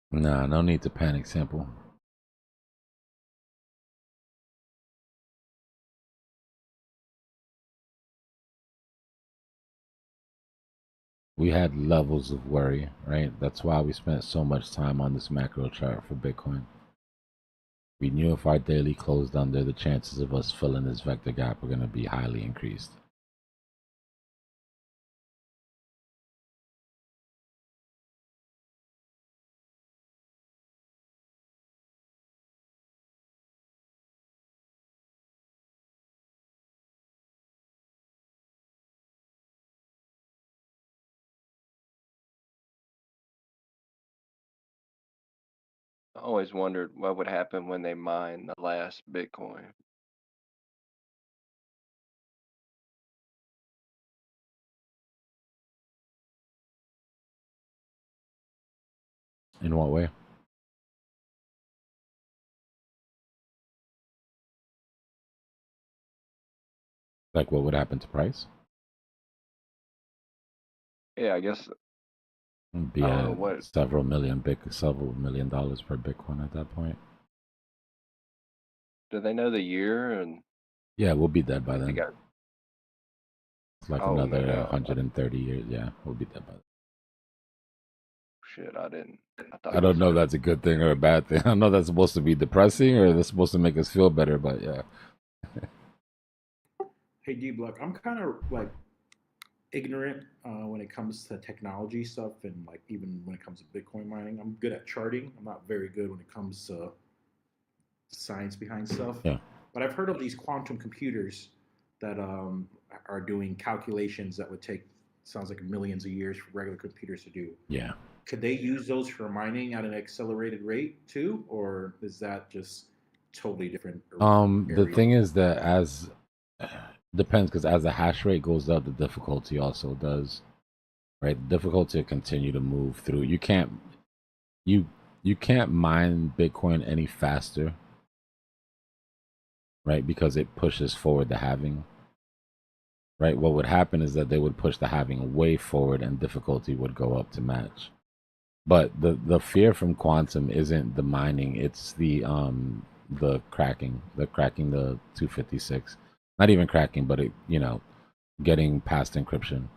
Nah, no need to panic, sample. We had levels of worry, right? That's why we spent so much time on this macro chart for Bitcoin. We knew if our daily closed under, the chances of us filling this vector gap were going to be highly increased. I always wondered what would happen when they mine the last Bitcoin. In what way? Like what would happen to price? Yeah, I guess It'd be I don't know at what. several million dollars per Bitcoin at that point. Do they know the year? And Yeah, we'll be dead I by mean, they then. got. It's like Oh no, another no. 130 years. Yeah, we'll be dead by then. Shit, I didn't. I thought I you don't know said. if that's a good thing or a bad thing. I know that's supposed to be depressing or that's supposed to make us feel better, but yeah. Hey, Dbloc, I'm kind of like ignorant when it comes to technology stuff, and like even when it comes to Bitcoin mining. I'm good at charting. I'm not very good when it comes to science behind stuff. Yeah. But I've heard of these quantum computers that are doing calculations that would take, sounds like millions of years for regular computers to do. Yeah. Could they use those for mining at an accelerated rate too, or is that just totally different? The thing is that as depends, because as the hash rate goes up, the difficulty also does. Right, the difficulty will continue to move through. You can't mine Bitcoin any faster, right? Because it pushes forward the halving. Right, what would happen is that they would push the halving way forward, and difficulty would go up to match. But the fear from quantum isn't the mining; it's the cracking the 256. Not even cracking, but it getting past encryption.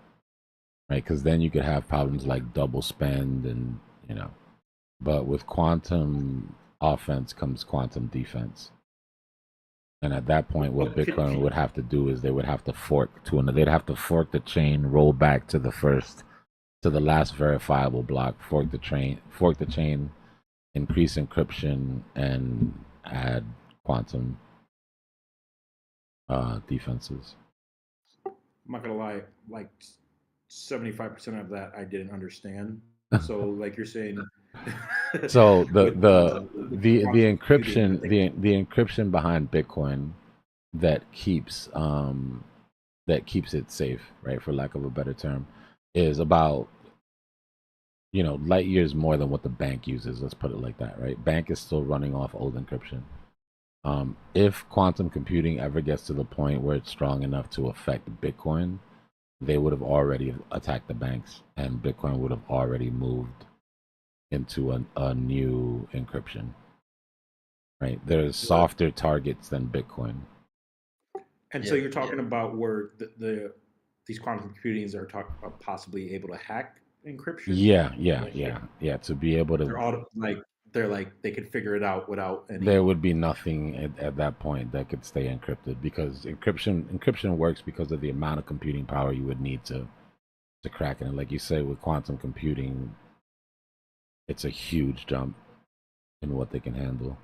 Right, because then you could have problems like double spend and but with quantum offense comes quantum defense. And at that point, what Bitcoin would have to do is they would have to fork to another. They'd have to fork the chain, roll back to the last verifiable block, fork the chain, increase encryption, and add quantum defenses. I'm not gonna lie, like 75% of that I didn't understand. So, like you're saying, so the encryption the encryption behind Bitcoin that keeps it safe, right, for lack of a better term, is about light years more than what the bank uses. Let's put it like that, right? Bank is still running off old encryption. If quantum computing ever gets to the point where it's strong enough to affect Bitcoin, they would have already attacked the banks, and Bitcoin would have already moved into a new encryption. Right? There's softer targets than Bitcoin. And so you're talking about where these quantum computings are talking about possibly able to hack encryption. Yeah. To be able to, they're like they could figure it out without any. There would be nothing at that point that could stay encrypted, because encryption works because of the amount of computing power you would need to crack it. And like you say, with quantum computing, it's a huge jump in what they can handle.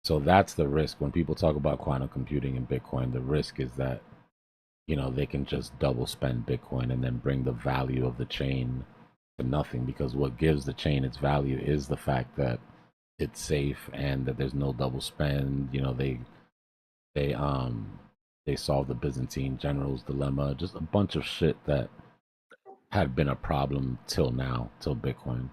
So that's the risk when people talk about quantum computing and Bitcoin. The risk is that they can just double spend Bitcoin and then bring the value of the chain to nothing, because what gives the chain its value is the fact that it's safe and that there's no double spend. They solved the Byzantine general's dilemma, just a bunch of shit that had been a problem till Bitcoin.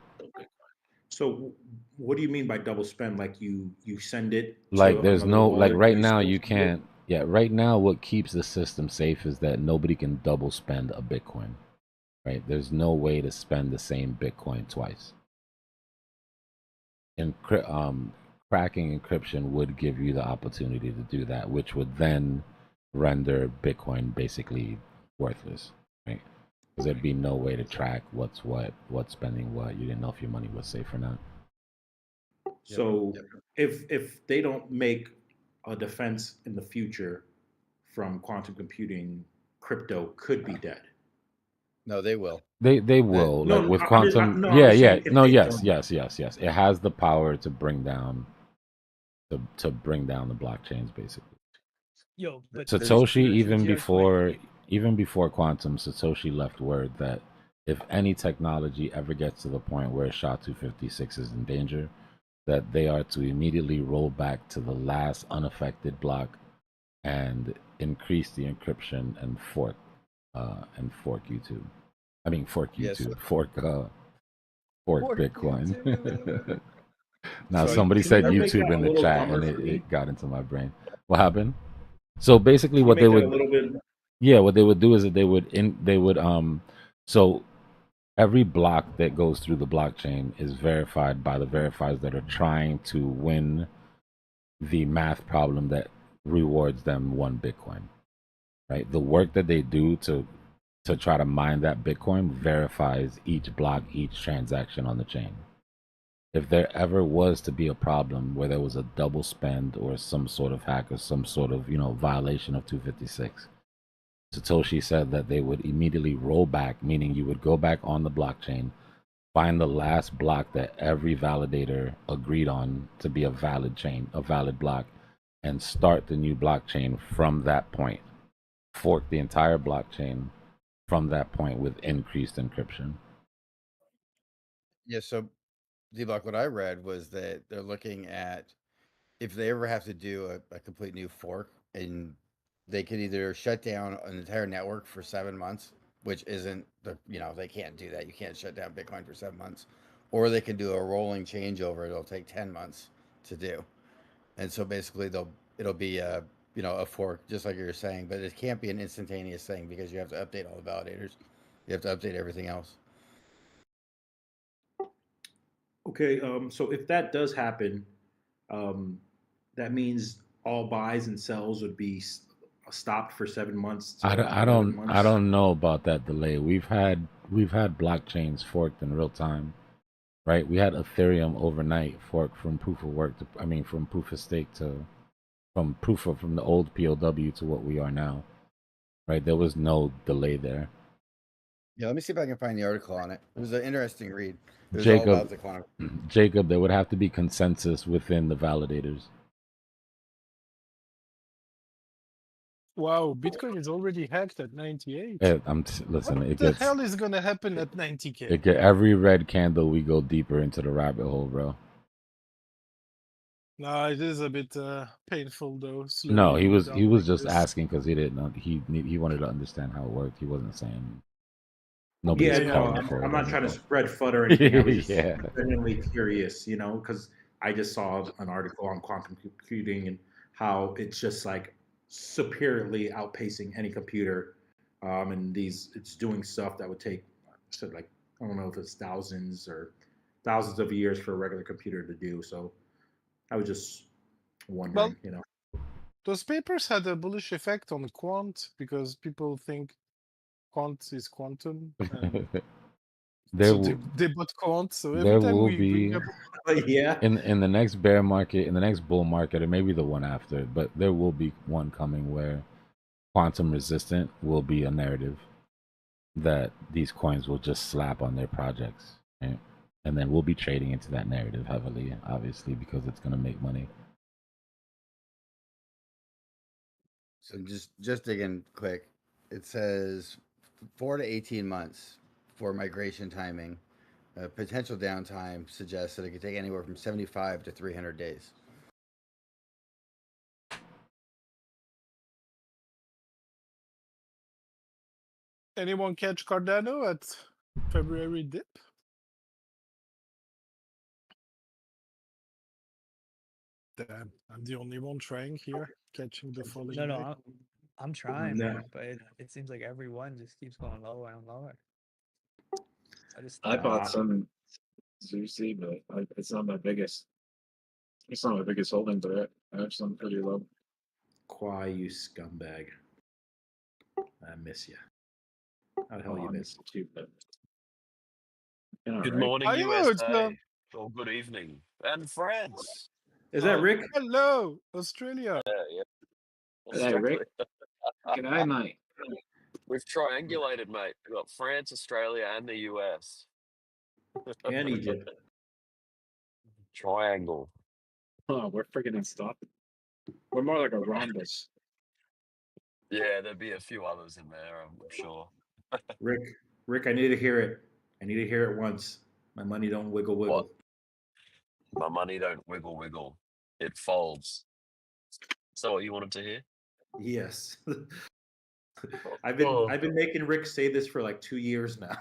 So what do you mean by double spend? Like you send it like there's no like right now you can't. Yeah, right now what keeps the system safe is that nobody can double spend a Bitcoin. Right? There's no way to spend the same Bitcoin twice. And cracking encryption would give you the opportunity to do that, which would then render Bitcoin basically worthless, right? Because there'd be no way to track what's spending what. You didn't know if your money was safe or not. So if they don't make a defense in the future from quantum computing, crypto could be dead. No, they will. They will. Like with quantum. Yes. It has the power to bring down to bring down the blockchains, basically. Yo, but Satoshi, even before quantum, Satoshi left word that if any technology ever gets to the point where SHA-256 is in danger, that they are to immediately roll back to the last unaffected block and increase the encryption and fork YouTube. I mean, fork YouTube. Fork Bitcoin. Now So somebody can you said guys make YouTube that in a the little chat, dumber and for me? it got into my brain. What happened? So basically, Can you what make they that would, a little bit? yeah, what they would do is that they would so every block that goes through the blockchain is verified by the verifiers that are trying to win the math problem that rewards them 1 Bitcoin. Right, the work that they do to try to mine that Bitcoin verifies each block, each transaction on the chain. If there ever was to be a problem where there was a double spend or some sort of hack or some sort of, violation of 256, Satoshi said that they would immediately roll back, meaning you would go back on the blockchain, find the last block that every validator agreed on to be a valid chain, a valid block, and start the new blockchain from that point. Fork the entire blockchain from that point with increased encryption. Yeah, so Dbloc, what I read was that they're looking at if they ever have to do a complete new fork, and they could either shut down an entire network for 7 months, which isn't they can't do that. You can't shut down Bitcoin for 7 months, or they can do a rolling changeover. It'll take 10 months to do, and so basically it'll be a fork, just like you're saying, but it can't be an instantaneous thing because you have to update all the validators. You have to update everything else. Okay, so if that does happen, that means all buys and sells would be stopped for 7 months to 11 months. I don't know about that delay. We've had blockchains forked in real time, right? We had Ethereum overnight fork from proof of work from proof of stake to from the old POW to what we are now, right? There was no delay there. Yeah, let me see if I can find the article on it. It was an interesting read. It was Jacob, all about the quantum. Jacob, there would have to be consensus within the validators. Wow, Bitcoin is already hacked at 98. Listen, What the hell is gonna happen at 90K? Every red candle, we go deeper into the rabbit hole, bro. No, it is a bit painful though. No, he slowly was like just this. asking because he didn't know. He wanted to understand how it worked. He wasn't saying nobody's calling for it. I'm not trying to spread FUD or anything. I was just Yeah. genuinely curious, because I just saw an article on quantum computing and how it's just like superiorly outpacing any computer, and it's doing stuff that would take, like, I don't know if it's thousands of years for a regular computer to do. So I was just wondering, Those papers had a bullish effect on quant because people think quant is quantum. And they bought quant. So every time we bring up, in the next bear market, in the next bull market, or maybe the one after, but there will be one coming where quantum resistant will be a narrative that these coins will just slap on their projects, right? And then we'll be trading into that narrative heavily, obviously, because it's going to make money. So just digging quick, it says 4 to 18 months for migration timing. Potential downtime suggests that it could take anywhere from 75 to 300 days. anyone catch Cardano at February dip? Damn, I'm the only one trying here, catching the falling. No, I'm trying, No. man, but it seems like every one just keeps going lower and lower. I bought some ZC, but it's not my biggest. It's not my biggest holding, but I have some pretty low. Quai, you scumbag. I miss you. How the hell you miss you? Good morning, USA. Or good evening. And France. Is that Rick? Hello, Australia. Yeah. Hey, Rick. Good night, mate. We've triangulated, mate. We've got France, Australia, and the US. And Egypt. Triangle. Oh, we're freaking unstoppable. We're more like a rhombus. Yeah, there'd be a few others in there, I'm sure. Rick, I need to hear it. I need to hear it once. My money don't wiggle. What? My money don't wiggle. It folds. Is that what you wanted to hear? Yes. I've been making Rick say this for like 2 years now.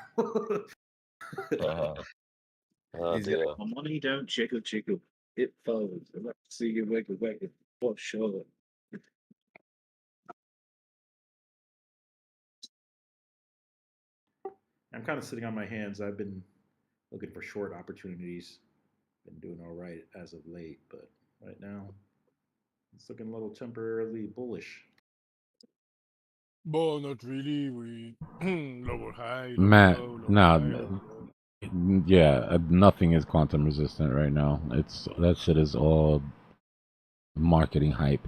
Oh dear. My money don't jiggle jiggle. It folds. I'd like to see you wiggle wiggle. For sure. I'm kind of sitting on my hands. I've been looking for short opportunities. Been doing all right as of late, but right now it's looking a little temporarily bullish. Well, not really. We lower high, lower Matt, low, lower nah, high, lower low. yeah, nothing is quantum resistant right now. It's that shit is all marketing hype.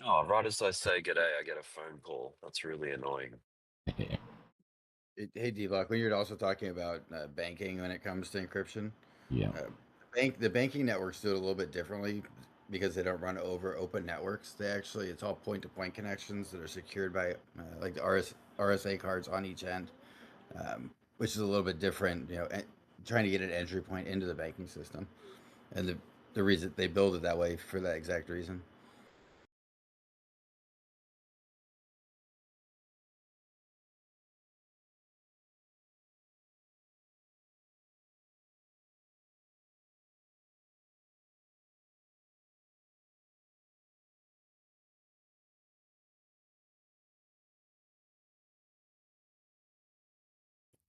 Oh, right as I say g'day, I get a phone call. That's really annoying. Hey, Dbloc, when you're also talking about banking when it comes to encryption, Yeah. The banking networks do it a little bit differently because they don't run over open networks. It's all point-to-point connections that are secured by like the RSA cards on each end, which is a little bit different. Trying to get an entry point into the banking system, and the reason they build it that way for that exact reason.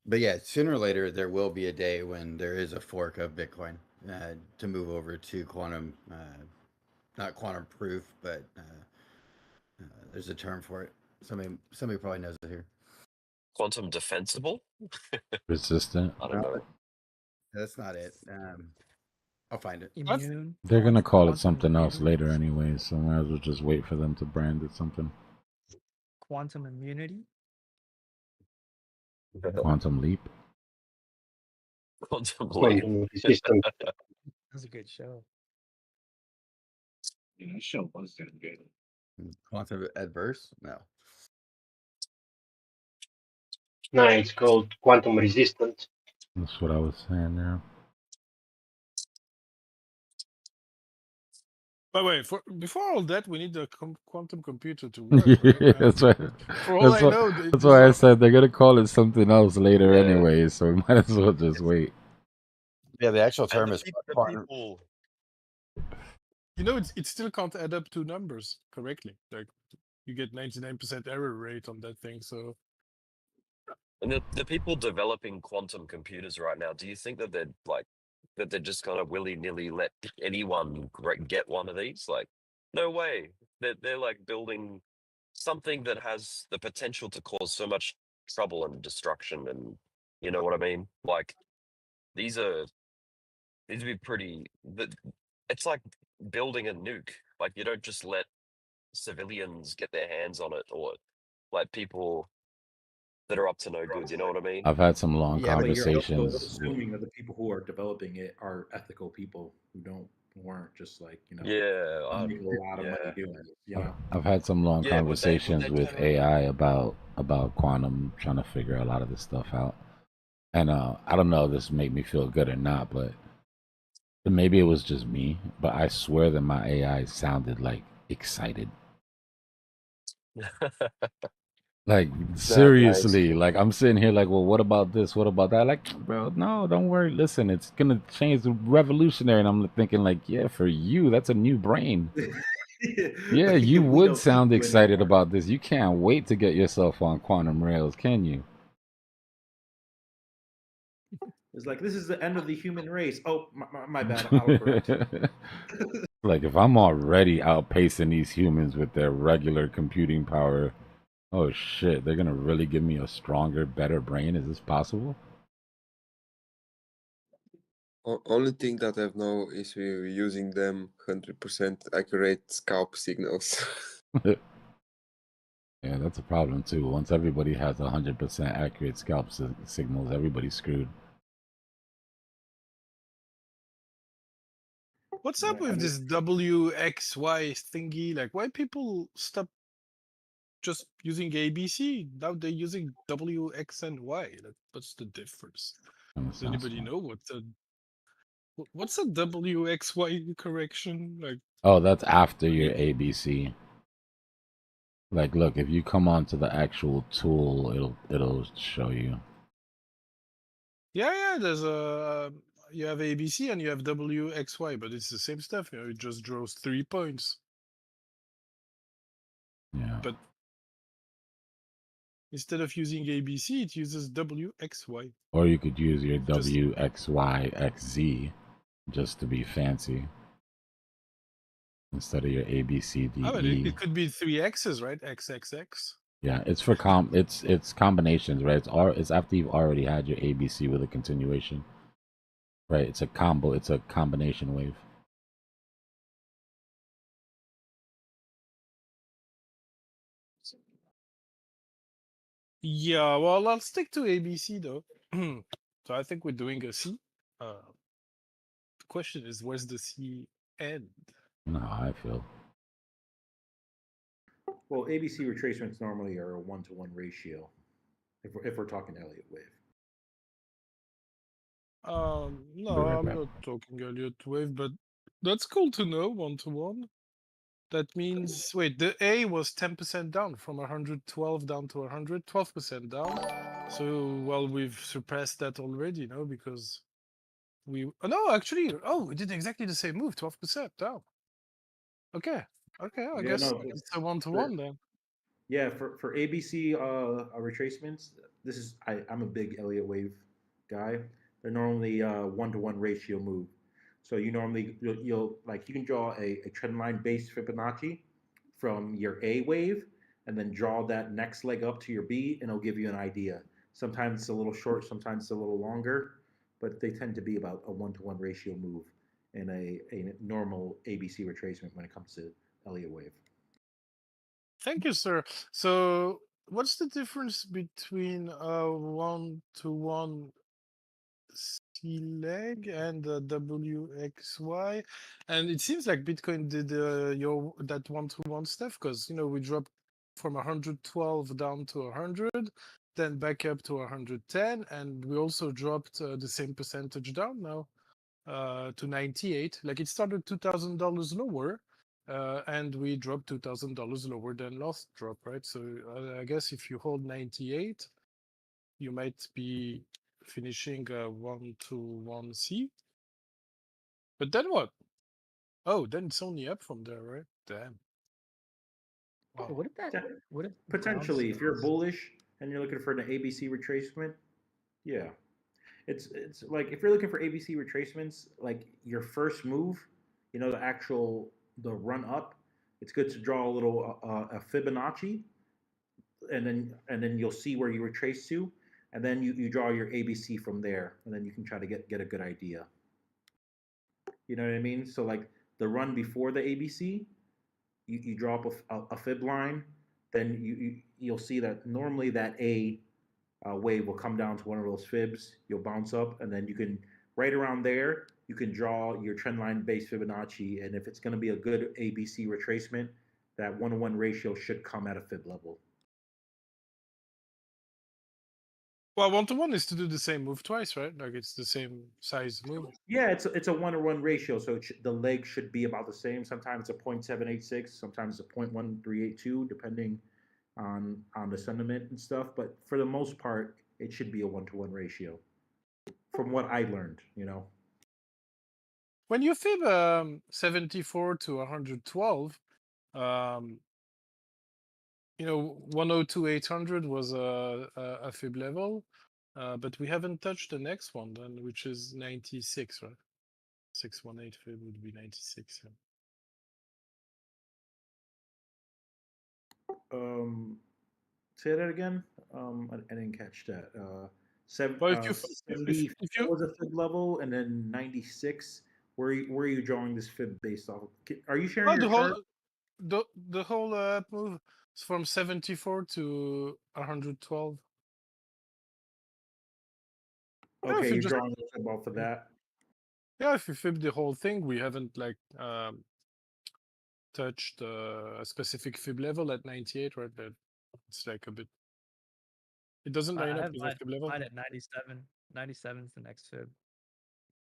But yeah, sooner or later there will be a day when there is a fork of Bitcoin to move over to quantum, not quantum proof, but there's a term for it. Somebody probably knows it here. Quantum defensible? Resistant. I don't know. That's not it. I'll find it. Immune. They're gonna call it Quantum something else immune. later anyway, so might as well just wait for them to brand it something. Quantum immunity. Quantum leap. Quantum leap. Resistant. That's a good show. Yeah, that show was damn good. Quantum adverse? No. No, it's called quantum resistant. That's what I was saying there. By the way, before all that, we need a quantum computer to work. Right? That's right. For all I know, that's why I said they're gonna call it something else later Yeah. anyway, so we might as well just wait. Yeah, the actual term And is the people. You know, it still can't add up two numbers correctly. Like you get 99% error rate on that thing. So, And the people developing quantum computers right now, do you think that they're just kind of willy-nilly let anyone get one of these? Like, no way. They're like building something that has the potential to cause so much trouble and destruction, and you know what I mean? Like, these would be pretty. It's like building a nuke. Like, you don't just let civilians get their hands on it, or like people that are up to no good. You know what I mean? I've had some long Yeah, but you're also conversations. assuming that the people who are developing it are ethical people who aren't just like make a lot of money doing it. You know, I've had some long Yeah, would they conversations with turn AI about quantum, trying to figure a lot of this stuff out. And I don't know if this made me feel good or not, but maybe it was just me. But I swear that my AI sounded like excited. Like seriously, like I'm sitting here like, well, what about this? What about that? Like, bro, no, don't worry. Listen, it's gonna change the revolutionary. And I'm thinking like, yeah, for you, that's a new brain. Yeah, you would sound excited about this. You can't wait to get yourself on quantum rails, can you? it's like this is the end of the human race. Oh, my bad. Autocorrect. Like if I'm already outpacing these humans with their regular computing power, oh shit, they're gonna really give me a stronger, better brain. Is this possible? Only thing that I know is we're using them 100% accurate scalp signals. Yeah, that's a problem too. Once everybody has 100% accurate scalp signals, everybody's screwed. what's up with this WXY thingy? Like, why people stop just using ABC? Now they're using W, X, and Y. Like, what's the difference? Does anybody know what's a WXY correction? Like, oh, that's after your ABC. Like, look, if you come onto the actual tool, it'll show you. Yeah, there's a you have ABC and you have WXY, but it's the same stuff. You know, it just draws 3 points. Yeah. But instead of using ABC, it uses WXY. Or you could use your WXYXZ just to be fancy instead of your ABCDE. Oh, but it could be 3 X's, right? XXX. Yeah, it's for it's combinations, right? It's after you've already had your ABC with a continuation. Right, it's a combo, it's a combination wave. Yeah, well, I'll stick to ABC though. So I think we're doing a C. The question is, where's the C end? You know how I feel. Well, ABC retracements normally are a 1-to-1 ratio, if we're talking Elliott wave. No, I'm not talking Elliott wave, but that's cool to know, 1-to-1. That means, wait, the A was 10% down from 112 down to 100, 12% down. So, well, we've surpassed that already, no? Because we, oh, no, actually, oh, we did exactly the same move, 12% down. Okay, I guess it's a 1-to-1 then. Yeah, for ABC retracements, this is I'm a big Elliott wave guy. They're normally 1-to-1 ratio move. So you normally you'll like you can draw a trend line based Fibonacci from your A wave and then draw that next leg up to your B and it'll give you an idea. Sometimes it's a little short, sometimes it's a little longer, but they tend to be about a 1-to-1 ratio move in a normal ABC retracement when it comes to Elliott wave. Thank you, sir. So, what's the difference between a 1-to-1 C leg and WXY? And it seems like Bitcoin did that 1-to-1 stuff because we dropped from 112 down to 100, then back up to 110, and we also dropped the same percentage down now to 98. Like it started $2,000 lower. And we dropped $2,000 lower than last drop, right? So I guess if you hold 98, you might be finishing a 1-to-1 C. But then what? Oh, then it's only up from there, right? Damn. Wow. What if that? What if potentially, if you're bullish and you're looking for an ABC retracement, yeah, it's like if you're looking for ABC retracements, like your first move, the run up, it's good to draw a little a Fibonacci, and then you'll see where you retrace to, and then you draw your ABC from there, and then you can try to get a good idea. You know what I mean? So like the run before the ABC, you draw up a fib line, then you'll see that normally that A wave will come down to one of those fibs. You'll bounce up, and then you can right around there you can draw your trend line based Fibonacci, and if it's going to be a good ABC retracement, that 1-to-1 ratio should come at a fib level. Well, 1-to-1 is to do the same move twice, right? Like it's the same size move. Yeah, it's a 1-to-1 ratio, so the leg should be about the same. Sometimes it's a 0.786, sometimes it's a 0.1382, depending on the sentiment and stuff. But for the most part, it should be a 1-to-1 ratio. From what I learned, When you fib 74 to 112, 102,800 was a fib level, but we haven't touched the next one then, which is 96, right? 618 fib would be 96. Yeah. Say that again. I didn't catch that. Well, 74 was a fib level, and then 96. Where are you drawing this fib based off? Are you sharing your chart? The whole move is from 74 to 112. Okay, you're drawing the fib off of that. Yeah, if you fib the whole thing, we haven't touched a specific fib level at 98, right? But it's like a bit. It doesn't line up with the fib level. Mine at 97. 97 is the next fib.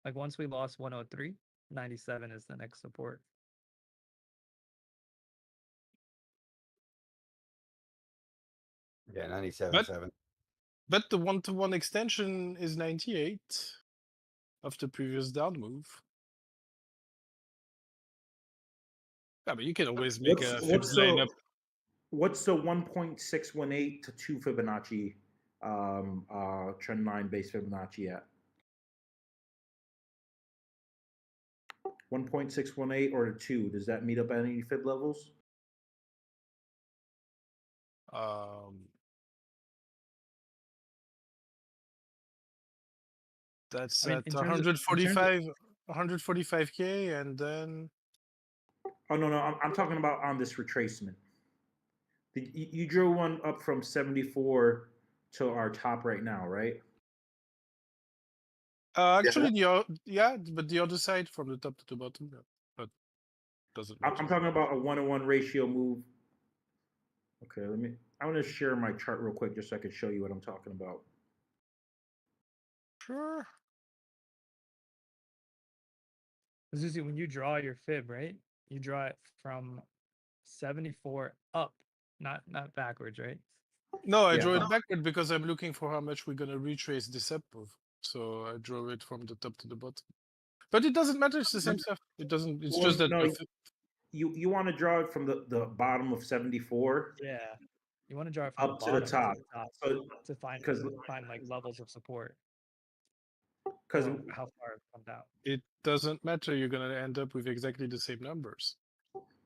Like once we lost 103, 97 is the next support. Yeah, 97.7. But the 1-to-1 extension is 98 of the previous down move. Yeah, but you can always make a Fibs lineup. What's the 1.618 to 2 Fibonacci trend line based Fibonacci at? 1.618 or the 2? Does that meet up at any Fib levels? That's I mean, at in terms of 145K, and then. Oh no, I'm talking about on this retracement. You drew one up from 74 to our top right now, right? Actually, but the other side from the top to the bottom, but doesn't matter. I'm talking about a 1-to-1 ratio move. Okay, I'm going to share my chart real quick just so I can show you what I'm talking about. Sure. Zuzi, when you draw your fib, right? You draw it from 74 up, not backwards, right? No, I draw it backward because I'm looking for how much we're gonna retrace this up move. So I draw it from the top to the bottom. But it doesn't matter. It's the same stuff. It doesn't. It's just that. No, you want to draw it from the bottom of 74. Yeah, you want to draw it from up to the top, to find like levels of support. Because how far it comes out. It doesn't matter. You're gonna end up with exactly the same numbers.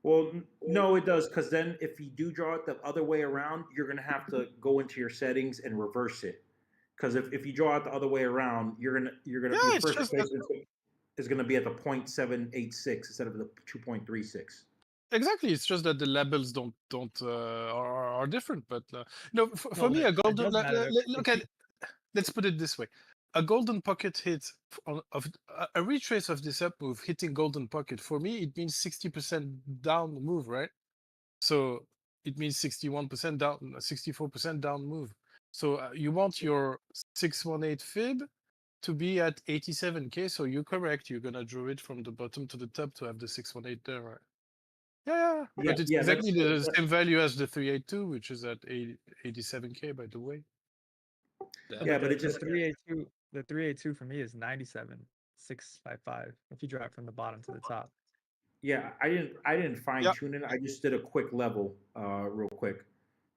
Well, no, it does, because then if you do draw it the other way around, you're gonna have to go into your settings and reverse it. Because if you draw it the other way around, you're gonna your first replacement is gonna be at the 0.786 instead of the 2.36. Exactly. It's just that the labels are different. But for me, a golden look at. Let's put it this way: a golden pocket hit of a retrace of this up move hitting golden pocket. For me, it means 60% down move, right? So it means 61% down, 64% down move. So you want your 618 fib to be at 87K. So you're correct. You're gonna draw it from the bottom to the top to have the 618 there, right? Yeah. But it's exactly the same value as the 382, which is at 87K, by the way. Yeah, but it just 382. The 382 for me is 97,655. If you draw it from the bottom to the top. Yeah, I didn't fine tune it. I just did a quick level, real quick.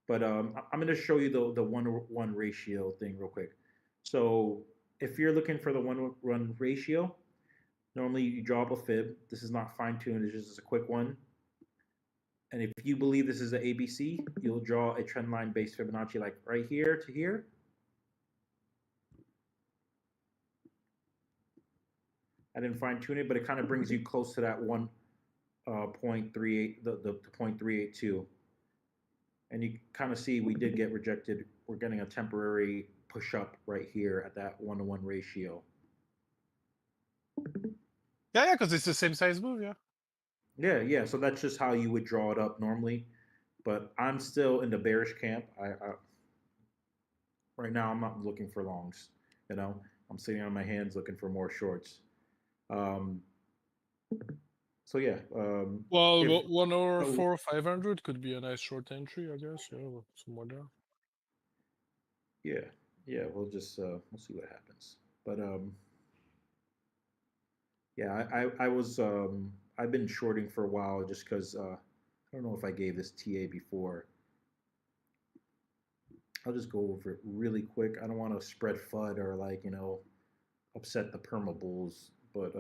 But I'm going to show you the 1-to-1 ratio thing real quick. So if you're looking for the 1-to-1 ratio, normally you draw up a fib. This is not fine tuned. It's just a quick one. And if you believe this is the ABC, you'll draw a trend line based Fibonacci like right here to here. I didn't fine tune it, but it kind of brings you close to that 1.38, the 0.382. And you kind of see we did get rejected. We're getting a temporary push up right here at that 1-to-1 ratio. Yeah, because it's the same size move, yeah. Yeah. So that's just how you would draw it up normally. But I'm still in the bearish camp. Right now, I'm not looking for longs. I'm sitting on my hands looking for more shorts. So yeah. Well, 104 500 could be a nice short entry, I guess. Yeah, somewhere there. Yeah. We'll just we'll see what happens. But yeah, I've been shorting for a while just because I don't know if I gave this TA before. I'll just go over it really quick. I don't want to spread FUD or upset the perma bulls, but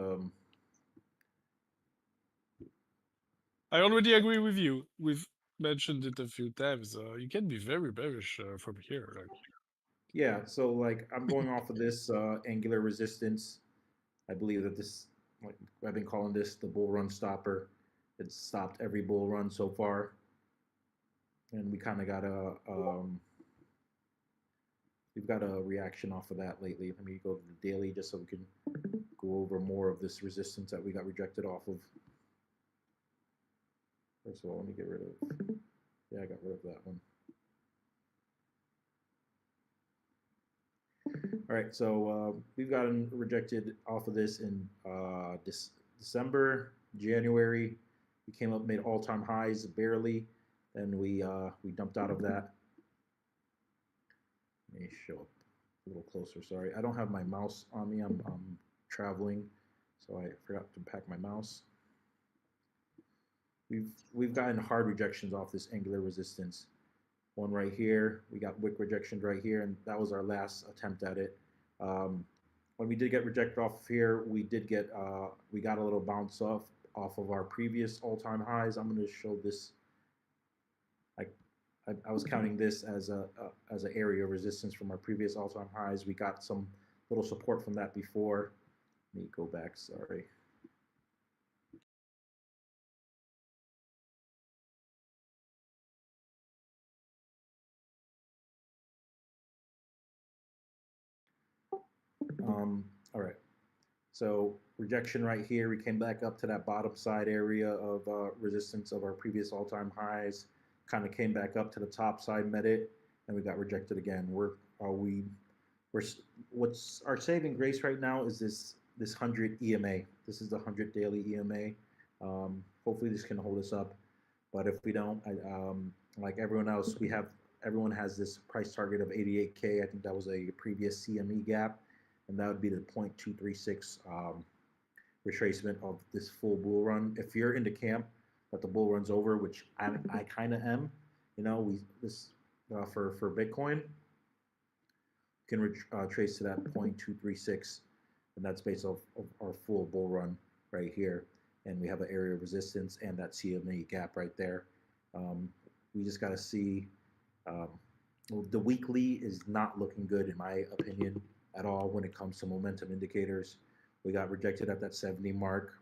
I already agree with you. We've mentioned it a few times. You can be very bearish from here. Yeah, so I'm going off of this angular resistance. I believe that this, I've been calling this the bull run stopper. It's stopped every bull run so far, and we kind of got we've got a reaction off of that lately. Let me go to the daily just so we can go over more of this resistance that we got rejected off of. First of all, let me get rid of. Yeah, I got rid of that one. All right, so we've gotten rejected off of this in December, January. We came up, made all-time highs barely, and we dumped out of that. Let me show up a little closer. Sorry, I don't have my mouse on me. I'm traveling, so I forgot to pack my mouse. We've gotten hard rejections off this angular resistance. One right here. We got wick rejection right here, and that was our last attempt at it. When we did get rejected off of here, we did get we got a little bounce off of our previous all-time highs. I'm going to show this. I was counting this as an area of resistance from our previous all-time highs. We got some little support from that before. Let me go back. Sorry. All right. So rejection right here. We came back up to that bottom side area of resistance of our previous all-time highs. Kind of came back up to the top side, met it, and we got rejected again. What's our saving grace right now is this 100 EMA. This is the 100 daily EMA. Hopefully this can hold us up, but if we don't, like everyone else, everyone has this price target of 88K. I think that was a previous CME gap, and that would be the 0.236 retracement of this full bull run. If you're in the camp that the bull run's over, which I kind of am, you know, for Bitcoin can trace to that 0.236, and that's based off of our full bull run right here. And we have an area of resistance and that CME gap right there. We just got to see. The weekly is not looking good, in my opinion, at all when it comes to momentum indicators. We got rejected at that 70 mark.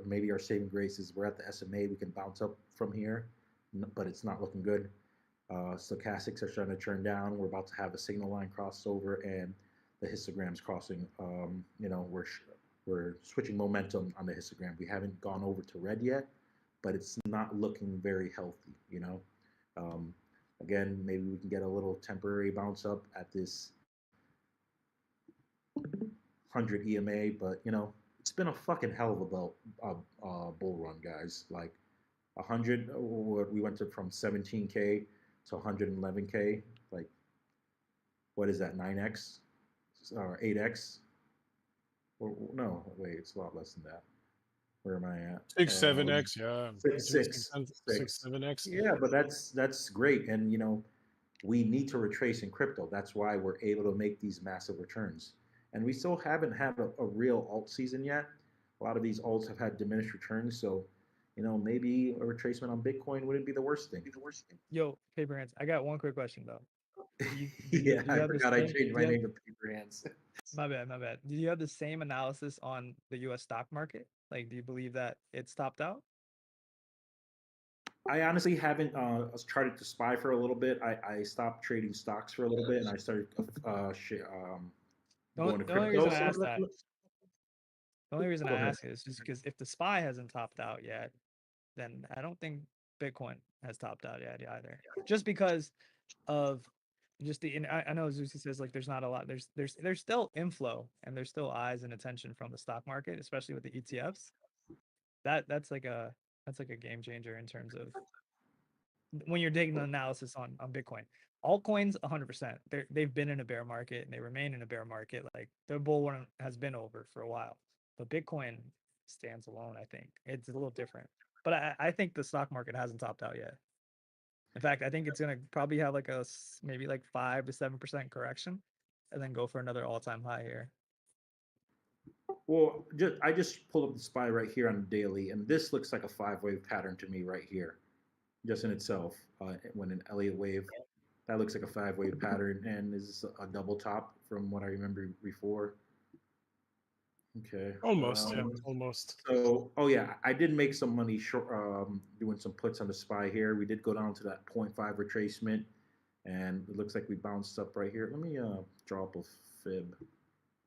Maybe our saving grace is we're at the SMA. We can bounce up from here, but it's not looking good. Stochastics are starting to turn down. We're about to have a signal line crossover, and the histogram's crossing. You know, we're switching momentum on the histogram. We haven't gone over to red yet, but it's not looking very healthy. You know, again, maybe we can get a little temporary bounce up at this 100 EMA, but you know, it's been a fucking hell of a bull run, guys. Like 100, we went from 17K to 111K. Like, what is that? 9x or 8x? Or, no, wait, it's a lot less than that. Where am I at? 6, 7x, yeah. 6, 7x. Yeah, but that's great, and you know, we need to retrace in crypto. That's why we're able to make these massive returns. And we still haven't had a real alt season yet. A lot of these alts have had diminished returns, so you know, maybe a retracement on Bitcoin wouldn't be the worst thing. Yo, Paper Hands, I got one quick question though. Yeah, I forgot I changed my name to Paper Hands. My bad. Do you have the same analysis on the U.S. stock market? Like, do you believe that it's topped out? I honestly haven't charted to SPY for a little bit. I stopped trading stocks for a little bit, and I started going to crypto. The only reason I ask it is just because if the SPY hasn't topped out yet, then I don't think Bitcoin has topped out yet either. Just because of just I know Zusi says like there's not a lot. There's still inflow and there's still eyes and attention from the stock market, especially with the ETFs. That's like a game changer in terms of when you're digging the analysis on Bitcoin. Altcoins, 100%. They've been in a bear market and they remain in a bear market. Like their bull run has been over for a while, but Bitcoin stands alone. I think it's a little different, but I think the stock market hasn't topped out yet. In fact, I think it's gonna probably have like maybe like 5 to 7% correction, and then go for another all-time high here. Well, I just pulled up the SPY right here on the daily, and this looks like a 5-wave pattern to me right here, just in itself. When an Elliott wave, that looks like a 5-wave pattern, and is a double top from what I remember before. Okay. Almost, yeah, almost. So, oh yeah, I did make some money short, doing some puts on the SPY here. We did go down to that 0.5 retracement, and it looks like we bounced up right here. Let me draw up a fib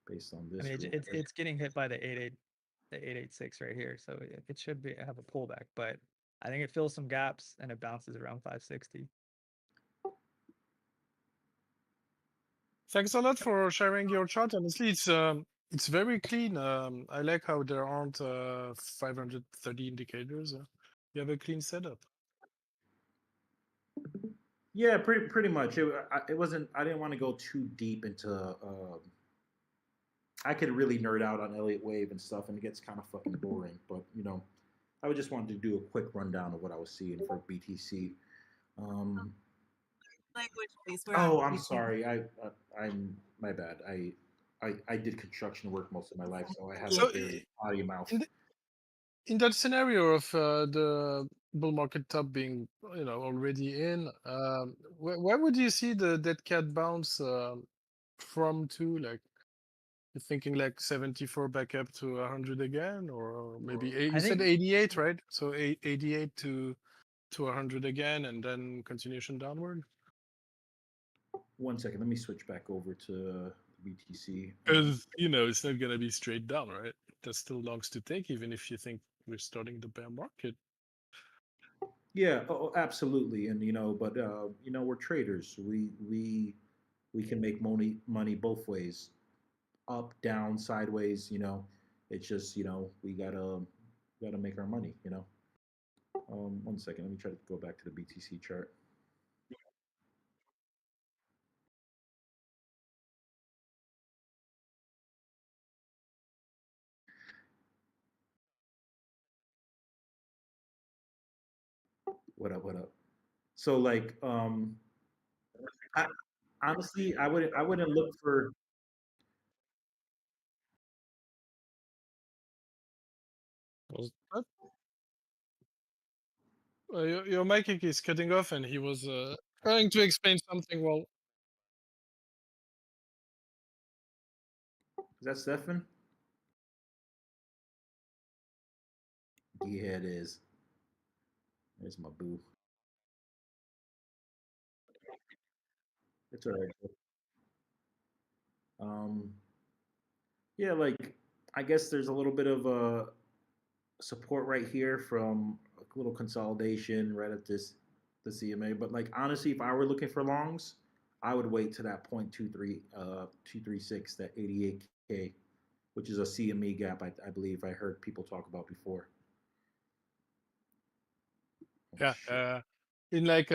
based on this. I mean, it's getting hit by the 886 right here, so it should have a pullback, but I think it fills some gaps and it bounces around 560. Thanks a lot for sharing your chart. Honestly, it's very clean. I like how there aren't 530 indicators. You have a clean setup. Yeah, pretty much. It wasn't. I didn't want to go too deep into. I could really nerd out on Elliott Wave and stuff, and it gets kind of fucking boring. But you know, I would just wanted to do a quick rundown of what I was seeing for BTC. Language, please. Oh, I'm sorry. I'm my bad. I did construction work most of my life, so I have So a very potty mouth. in that scenario of the bull market top being already in, where would you see the dead cat bounce from to? Like, you're thinking like 74 back up to 100 again, or maybe you said 88, right? So 88 to 100 again, and then continuation downward. 1 second, let me switch back over to BTC. Because it's not gonna be straight down, right? There's still longs to take, even if you think we're starting the bear market. Yeah, absolutely, and but we're traders. We can make money both ways, up, down, sideways. It's just we gotta make our money. 1 second, let me try to go back to the BTC chart. What up? So like, honestly, I wouldn't look for. Your mic is cutting off, and he was trying to explain something. Well, Is that Stefan? Yeah, it is. There's my boo. It's all right. Yeah, like I guess there's a little bit of support right here from a little consolidation right at the CMA. But like honestly, if I were looking for longs, I would wait to that 236, that 88K, which is a CME gap. I believe I heard people talk about before. yeah, in like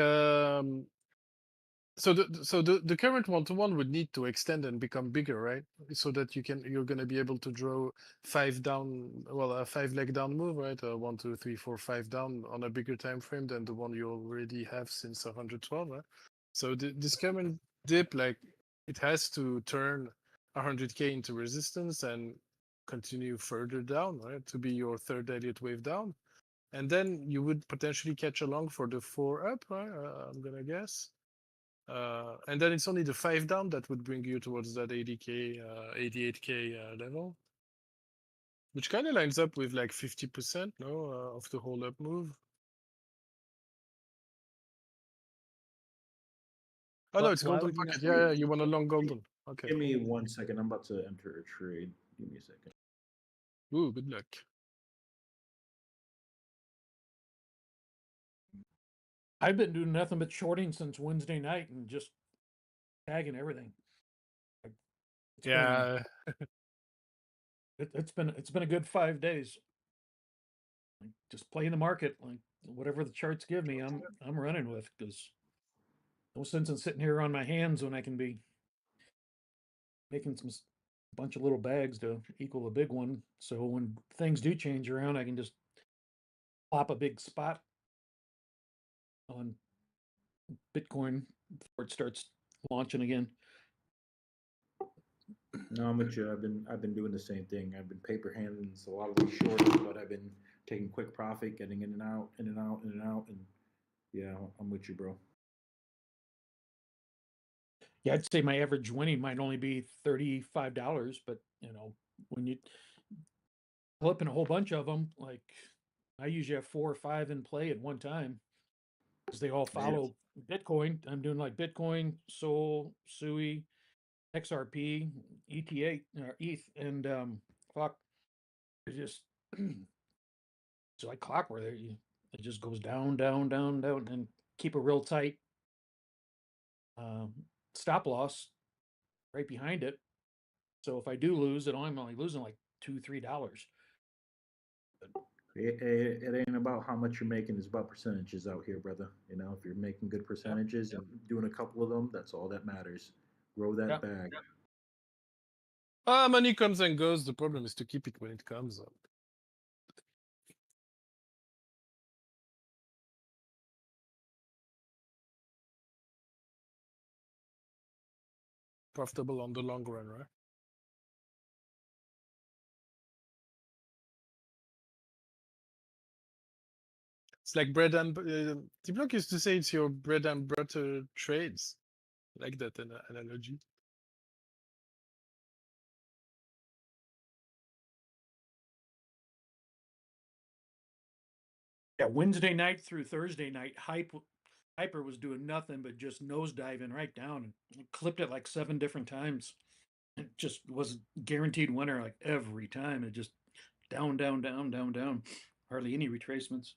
so the current 1-to-1 would need to extend and become bigger, right? So that you're gonna be able to draw 5 down, well, a 5-leg down move, right? 1, 2, 3, 4, 5 down on a bigger time frame than the one you already have since 112, right? So this current dip, like, it has to turn 100K into resistance and continue further down, right, to be your third Elliott wave down, and then you would potentially catch along for the 4 up, right? I'm gonna guess. And then it's only the 5 down that would bring you towards that 80K, 88K level, which kind of lines up with like 50%, of the whole up move. Oh no, it's golden pocket. Yeah, you want a long golden. Okay. Give me 1 second. I'm about to enter a trade. Give me a second. Ooh, good luck. I've been doing nothing but shorting since Wednesday night and just tagging everything. It's been a good 5 days. Like, just playing the market, like whatever the charts give me, I'm running with, because no sense in sitting here on my hands when I can be making bunch of little bags to equal a big one. So when things do change around, I can just pop a big spot on Bitcoin before it starts launching again. No, I'm with you. I've been doing the same thing. I've been paper handling a lot of these shorts, but I've been taking quick profit, getting in and out, and yeah, I'm with you, bro. Yeah, I'd say my average winning might only be $35, but when you flipping a whole bunch of them, like I usually have 4 or 5 in play at one time because they all follow Bitcoin. I'm doing like Bitcoin, Sol, SUI, XRP, ETH, ETH, and fuck, it's just it's like clockwork. It just goes down, down, down, down, and keep a real tight stop loss right behind it. So if I do lose, I'm only losing like $2-3. It ain't about how much you're making. It's about percentages out here, brother. You know, if you're making good percentages and doing a couple of them, that's all that matters. Grow that bag. Money comes and goes. The problem is to keep it when it comes up. Profitable on the long run, right? It's like bread and Dbloc used to say it's your bread and butter trades. I like that analogy. Yeah, Wednesday night through Thursday night, Hyper was doing nothing but just nosediving right down and clipped it like 7 different times. It just was guaranteed winner like every time. It just down, down, down, down, down. Hardly any retracements.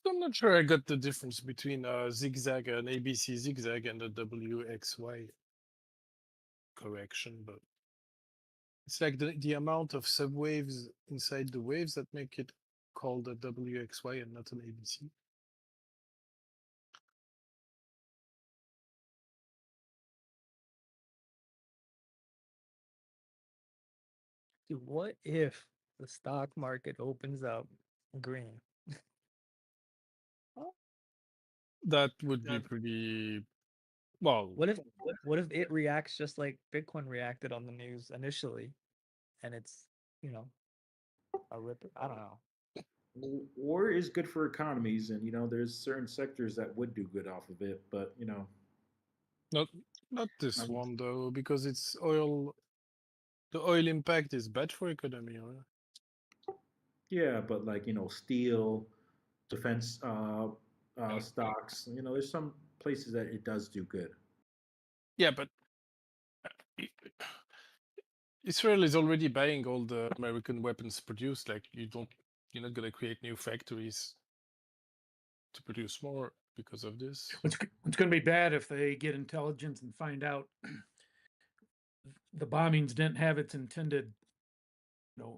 I'm not sure I got the difference between zigzag and ABC zigzag and the WXY correction, but it's like the amount of subwaves inside the waves that make it called a WXY and not an ABC. Dude, what if the stock market opens up green? That would be pretty well. What if it reacts just like Bitcoin reacted on the news initially, and it's a ripper? I don't know. War is good for economies, and there's certain sectors that would do good off of it, but not this one though, because it's oil. The oil impact is bad for economy, right? Yeah, but like steel, defense stocks. There's some places that it does do good. Yeah, but Israel is already buying all the American weapons produced. Like you're not gonna create new factories to produce more because of this. It's going to be bad if they get intelligence and find out the bombings didn't have its intended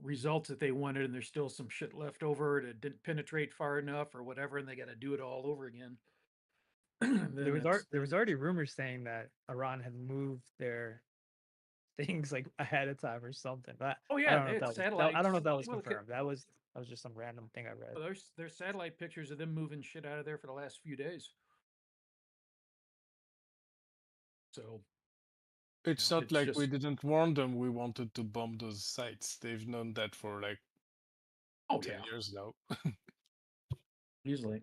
results that they wanted, and there's still some shit left over that didn't penetrate far enough or whatever, and they got to do it all over again. There was already rumors saying that Iran had moved their things like ahead of time or something. But oh I yeah, don't know if that was confirmed. That was just some random thing I read. Well, there's satellite pictures of them moving shit out of there for the last few days. So it's not like we didn't warn them we wanted to bomb those sites. They've known that for like Oh 10 yeah, years now. easily.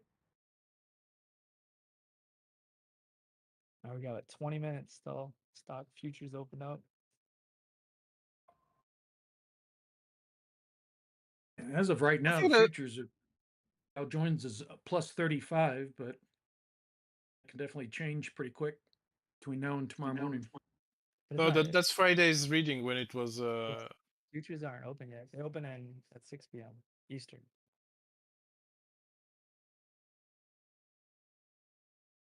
Now we got 20 minutes still. Stock futures open up. As of right now, the futures are Dow Jones is plus 35, but it can definitely change pretty quick between now and tomorrow morning. No, that's Friday's reading when it was. Futures aren't open yet. They open at 6 p.m. Eastern.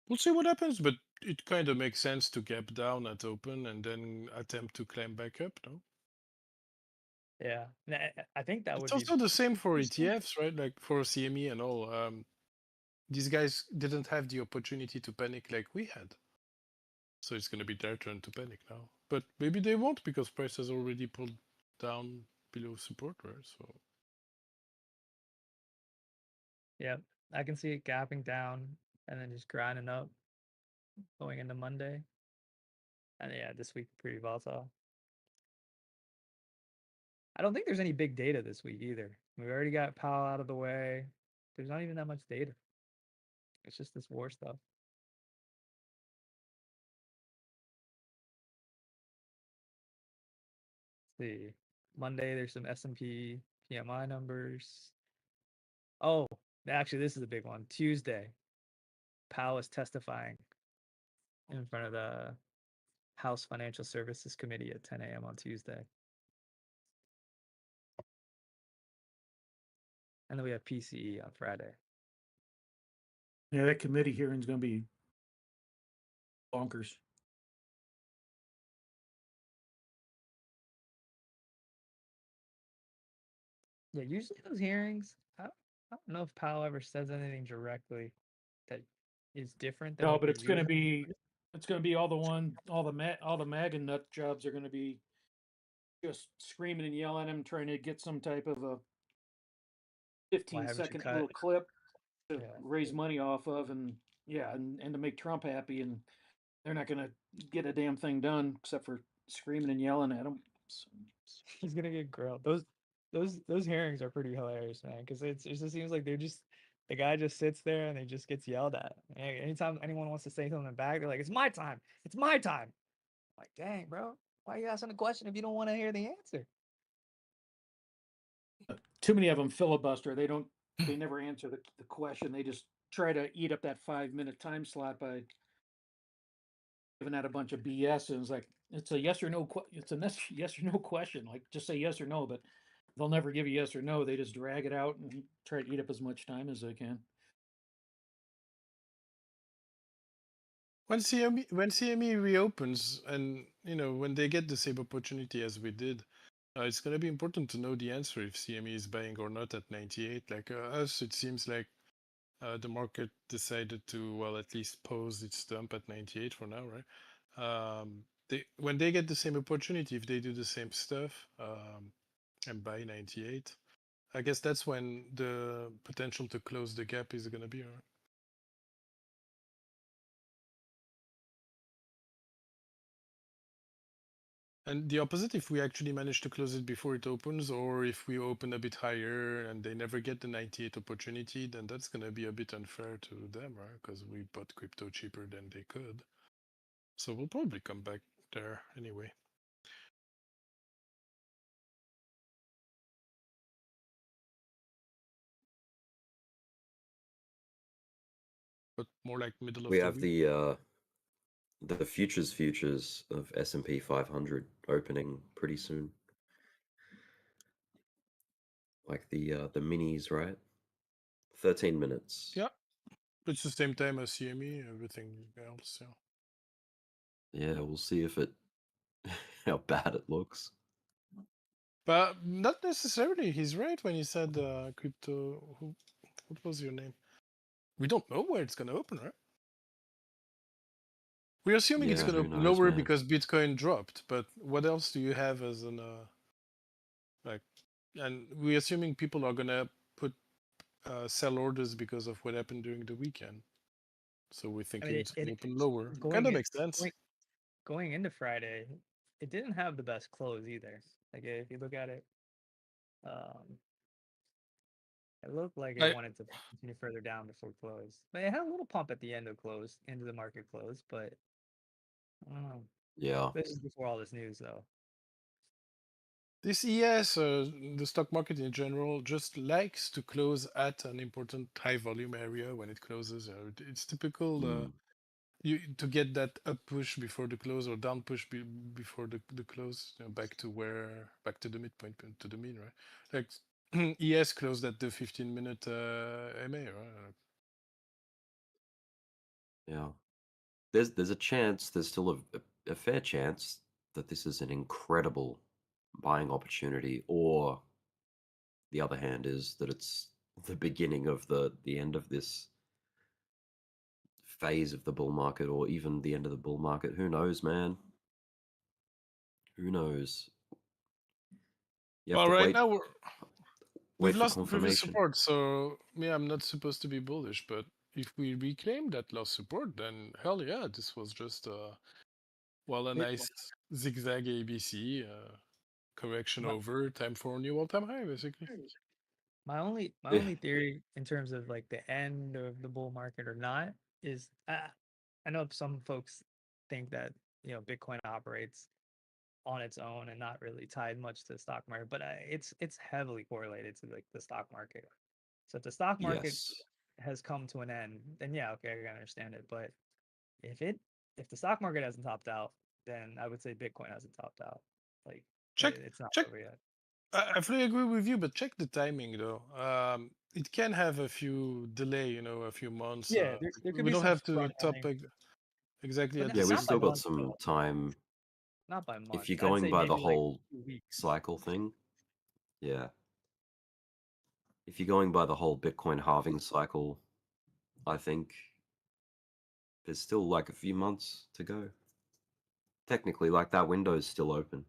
We'll see what happens, but it kind of makes sense to gap down at open and then attempt to climb back up, no? Yeah, I think that would It's be. also the same for ETFs, right? Like for CME and all. These guys didn't have the opportunity to panic like we had. So it's going to be their turn to panic now. But maybe they won't because price has already pulled down below support, right? So. Yeah, I can see it gapping down and then just grinding up going into Monday. And yeah, this week pretty volatile. I don't think there's any big data this week either. We already got Powell out of the way. There's not even that much data. It's just this war stuff. Let's see. Monday, there's some S&P PMI numbers. Oh, actually, this is a big one. Tuesday, Powell is testifying in front of the House Financial Services Committee at 10 a.m. on Tuesday. And then we have PCE on Friday. Yeah, that committee hearing is going to be bonkers. Yeah, usually those hearings, I don't know if Powell ever says anything directly that is different than No, what but he's it's going to usually. be all the MAGA nut jobs are going to be just screaming and yelling at him, trying to get some type of a 15-second little clip to raise money off of, and and to make Trump happy, and they're not going to get a damn thing done except for screaming and yelling at him. So, he's gonna get grilled. Those hearings are pretty hilarious, man, because it just seems like the guy just sits there and he just gets yelled at. Anytime anyone wants to say something back, they're like, "It's my time. It's my time." I'm like, dang, bro, why are you asking a question if you don't want to hear the answer? Too many of them filibuster. They never answer the question. They just try to eat up that 5-minute time slot by giving out a bunch of BS. And it's like, it's a yes or no. It's a yes or no question. Like, just say yes or no, but they'll never give you yes or no. They just drag it out and try to eat up as much time as they can. When CME reopens, and when they get the same opportunity as we did, it's going to be important to know the answer if CME is buying or not at 98. Like us, it seems like the market decided to at least pause its dump at 98 for now, right? When they get the same opportunity, if they do the same stuff and buy 98, I guess that's when the potential to close the gap is going to be, right? And the opposite, if we actually manage to close it before it opens, or if we open a bit higher and they never get the 98 opportunity, then that's going to be a bit unfair to them, right? Because we bought crypto cheaper than they could. So we'll probably come back there anyway. But more like middle of we the have week. The futures of S&P 500 opening pretty soon. Like the minis, right? 13 minutes. Yeah, it's the same time as CME, everything else. Yeah, we'll see if how bad it looks. But not necessarily. He's right when he said crypto. What was your name? We don't know where it's gonna open, right? We're assuming it's gonna open lower because Bitcoin dropped. But what else do you have as an And we're assuming people are gonna put sell orders because of what happened during the weekend. So we're thinking it's gonna open lower. Kind of makes sense. Going into Friday, it didn't have the best close either. Like if you look at it, It looked like it wanted to continue further down before close. But it had a little pump at the end of close, into the market close, but I don't know. Yeah. This is before all this news, though. This ES, the stock market in general, just likes to close at an important high volume area when it closes. It's typical to get that up push before the close or down push before the close, back to the midpoint, to the mean, right? Like ES closed at the 15-minute MA, right? Yeah. There's a chance, there's still a fair chance that this is an incredible buying opportunity, or the other hand is that it's the beginning of the end of this phase of the bull market, or even the end of the bull market. Who knows, man? Who knows? You have Well, to right wait. now we've for lost the previous confirmation. support, so yeah, I'm not supposed to be bullish, but if we reclaim that lost support, then hell yeah, this was just a nice zigzag ABC correction over, time for a new all-time high, basically. My only theory in terms of like the end of the bull market or not is I know some folks think that Bitcoin operates on its own and not really tied much to the stock market, but it's heavily correlated to like the stock market. So if the stock market has come to an end, then yeah, okay, I can understand it. But if the stock market hasn't topped out, then I would say Bitcoin hasn't topped out. Like it's not over yet. I fully agree with you, but check the timing though. It can have a few delay, a few months. Yeah, there could we be don't some have to top exactly at the Yeah, we've not by still got months, some though. time. Not by months. If you're I'd going say by the maybe like whole 2 weeks. cycle thing, yeah. If you're going by the whole Bitcoin halving cycle, I think there's still like a few months to go. Technically, like that window is still open.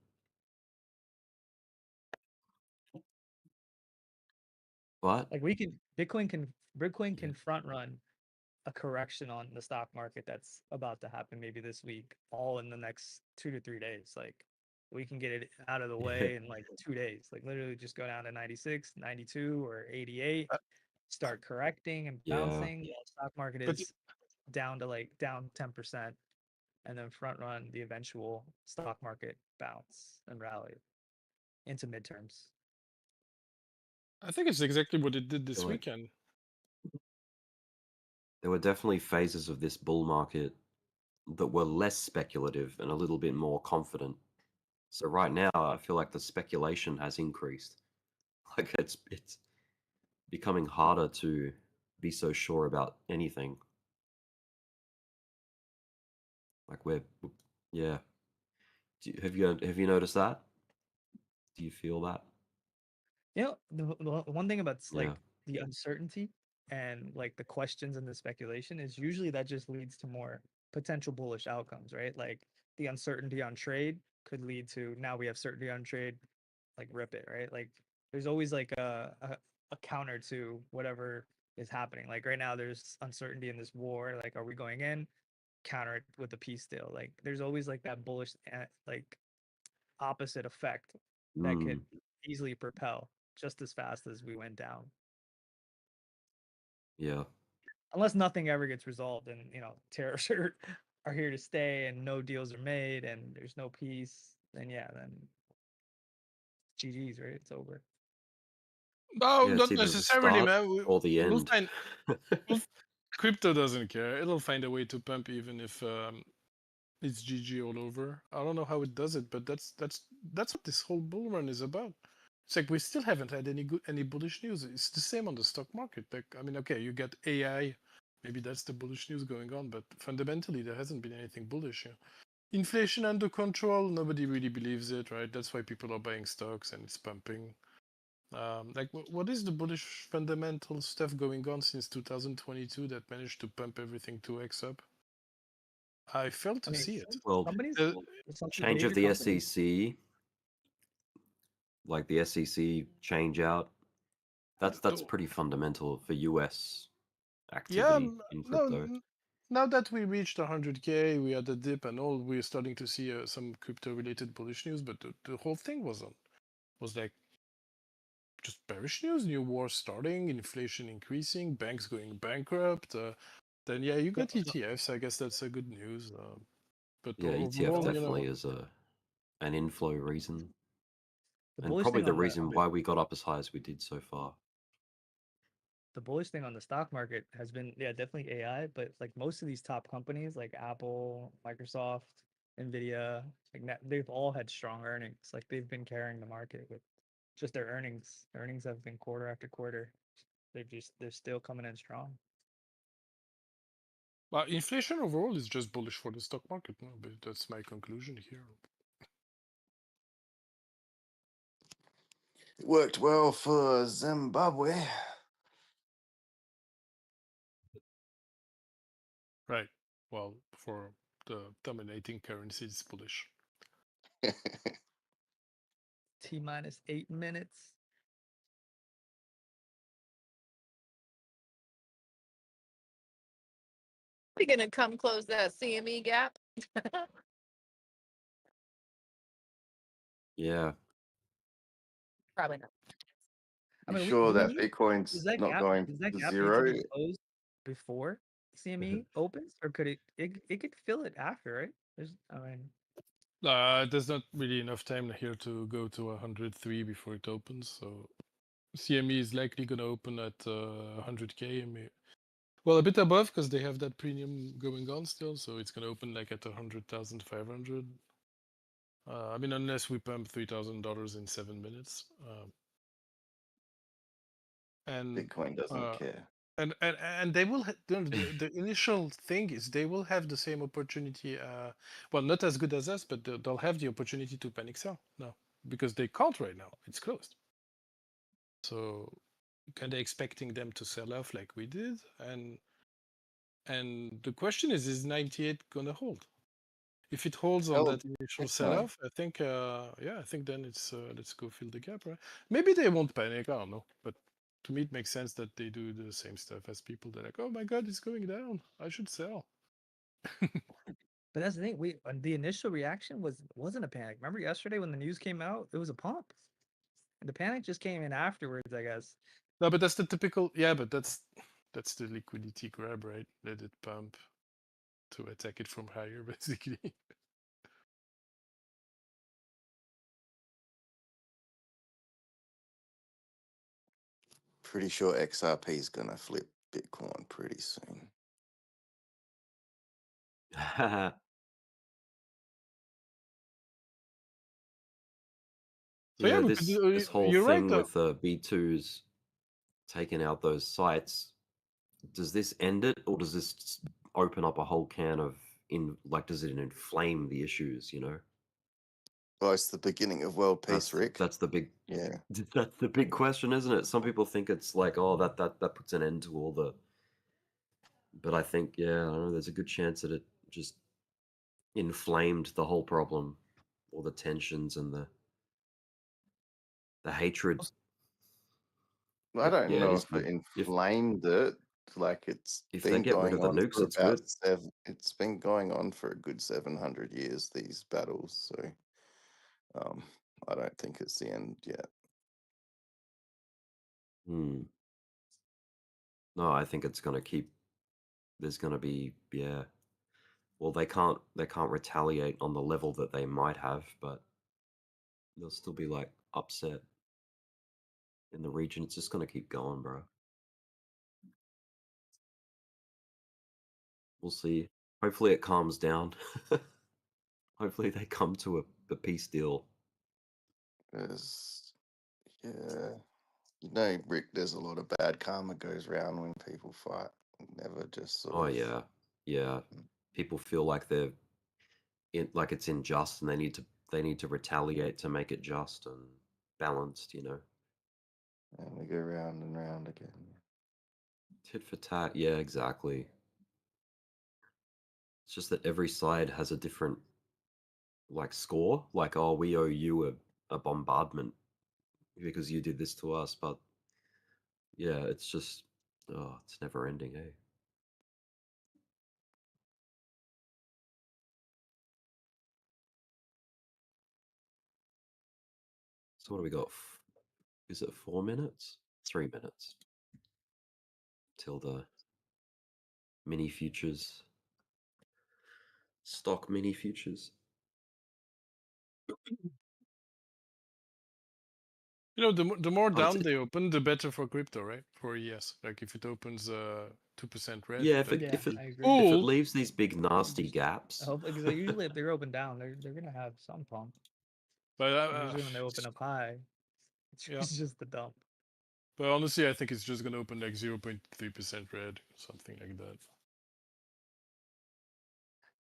What? Like Bitcoin can front run a correction on the stock market that's about to happen maybe this week, all in the next 2 to 3 days. Like we can get it out of the way in like 2 days. Like literally just go down to 96, 92, or 88, start correcting and bouncing. The stock market is down to down 10%, and then front run the eventual stock market bounce and rally into midterms. I think it's exactly what it did this weekend. There were definitely phases of this bull market that were less speculative and a little bit more confident. So right now, I feel like the speculation has increased. Like it's becoming harder to be so sure about anything. Like yeah. Have you noticed that? Do you feel that? The one thing about like the uncertainty and like the questions and the speculation is usually that just leads to more potential bullish outcomes, right? Like the uncertainty on trade could lead to now we have certainty on trade, like rip it, right? Like there's always like a counter to whatever is happening. Like right now there's uncertainty in this war. Like are we going in? Counter it with a peace deal. Like there's always like that bullish like opposite effect that could easily propel just as fast as we went down. Yeah. Unless nothing ever gets resolved and, tariffs are here to stay and no deals are made and there's no peace, then yeah, then GG's, right? It's over. No, not necessarily, man. Or the end. Crypto doesn't care. It'll find a way to pump even if it's GG all over. I don't know how it does it, but that's what this whole bull run is about. It's like we still haven't had any bullish news. It's the same on the stock market. Like, I mean, okay, you get AI, maybe that's the bullish news going on, but fundamentally there hasn't been anything bullish here. Inflation under control, nobody really believes it, right? That's why people are buying stocks and it's pumping. Like, what is the bullish fundamental stuff going on since 2022 that managed to pump everything 2x up? I failed to see it. Well, change of the SEC, like the SEC change out, that's pretty fundamental for US activity in crypto. Now that we reached 100K, we had a dip and all, we're starting to see some crypto-related bullish news, but the whole thing was like just bearish news, new war starting, inflation increasing, banks going bankrupt, then yeah, you got ETFs. I guess that's a good news. But Yeah, ETF overall, you definitely know, is an inflow reason, The and bullish probably thing the on the reason why we got up as high as we did so far. the bullish thing on the stock market has been, yeah, definitely AI, but like most of these top companies like Apple, Microsoft, Nvidia, like they've all had strong earnings. Like they've been carrying the market with just their earnings. Earnings have been quarter after quarter. They're still coming in strong. well, inflation overall is just bullish for the stock market. No, but that's my conclusion here. It worked well for Zimbabwe. Right. Well, for the dominating currency, it's bullish. T-minus 8 minutes. We gonna come close that CME gap? Yeah. Probably not. I You mean, sure we that need Bitcoin's not going does that to gap need to zero? be closed before CME opens, or could it could fill it after, right? I mean, There's not really enough time here to go to 103 before it opens, so CME is likely going to open at 100K. Well, a bit above because they have that premium going on still, so it's going to open like at 100,500. I mean, unless we pump $3,000 in 7 minutes. And Bitcoin doesn't care. And they will the initial thing is they will have the same opportunity. Well, not as good as us, but they'll have the opportunity to panic sell now because they can't right now. It's closed. So kind of expecting them to sell off like we did, and the question is 98 gonna hold? If it holds on that initial sell-off, I think yeah, I think then it's let's go fill the gap, right? Maybe they won't panic, I don't know, but to me it makes sense that they do the same stuff as people. They're like, oh my god, it's going down, I should sell. but that's the thing. The initial reaction wasn't a panic. Remember yesterday when the news came out, it was a pump, and the panic just came in afterwards, I guess. No, but that's the typical. Yeah, but that's the liquidity grab, right? Let it pump to attack it from higher, basically. Pretty sure XRP is gonna flip Bitcoin pretty soon. So yeah, this whole you're right thing though. with B2s taking out those sites, does this end it, or does this open up a whole can of does it inflame the issues, you know? Well, it's the beginning of world peace, Rick. That's the big Yeah. That's the big question, isn't it? Some people think it's like, oh, that puts an end to all the. But I think, yeah, I don't know. There's a good chance that it just inflamed the whole problem, all the tensions and the hatred. I don't Yeah, it know is if it good. inflamed it. Like it's If they been get rid going of the on nukes, for it's about good. It's been going on for a good 700 years. These battles, so I don't think it's the end yet. Hmm. No, I think it's going to keep. There's going to be, yeah. Well, they can't retaliate on the level that they might have, but they'll still be like upset in the region. It's just going to keep going, bro. We'll see. Hopefully it calms down. Hopefully they come to a peace deal. Yeah, you know, Rick, there's a lot of bad karma goes around when people fight. Never just sort of. Oh yeah. People feel like they're like it's unjust, and they need to retaliate to make it just and balanced, you know. And we go round and round again. Tit for tat, yeah, exactly. It's just that every side has a different like score. Like, oh, we owe you a bombardment because you did this to us, but yeah, it's just it's never ending, eh? So what do we got? Is it 4 minutes? 3 minutes. Till the mini futures. Stock mini futures. You know, the more I'd down say- they open, the better for crypto, right? For ES, like if it opens 2% red. Yeah, like, if I it agree. leaves these big nasty gaps. I hope because usually if they're open down, they're gonna have some pump. But Usually when they open up high, it's yeah. just the dump. But honestly, I think it's just gonna open like 0.3% red, something like that.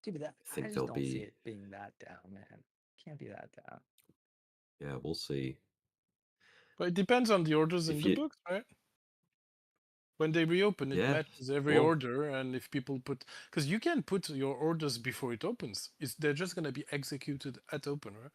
Dude, but that I think just there'll don't be- see it being that down, man. Can't be that down. Yeah, we'll see. But it depends on the orders in If the you- books, right? When they reopen, it Yeah, matches every well- order, and if people put, because you can put your orders before it opens, they're just gonna be executed at open, right?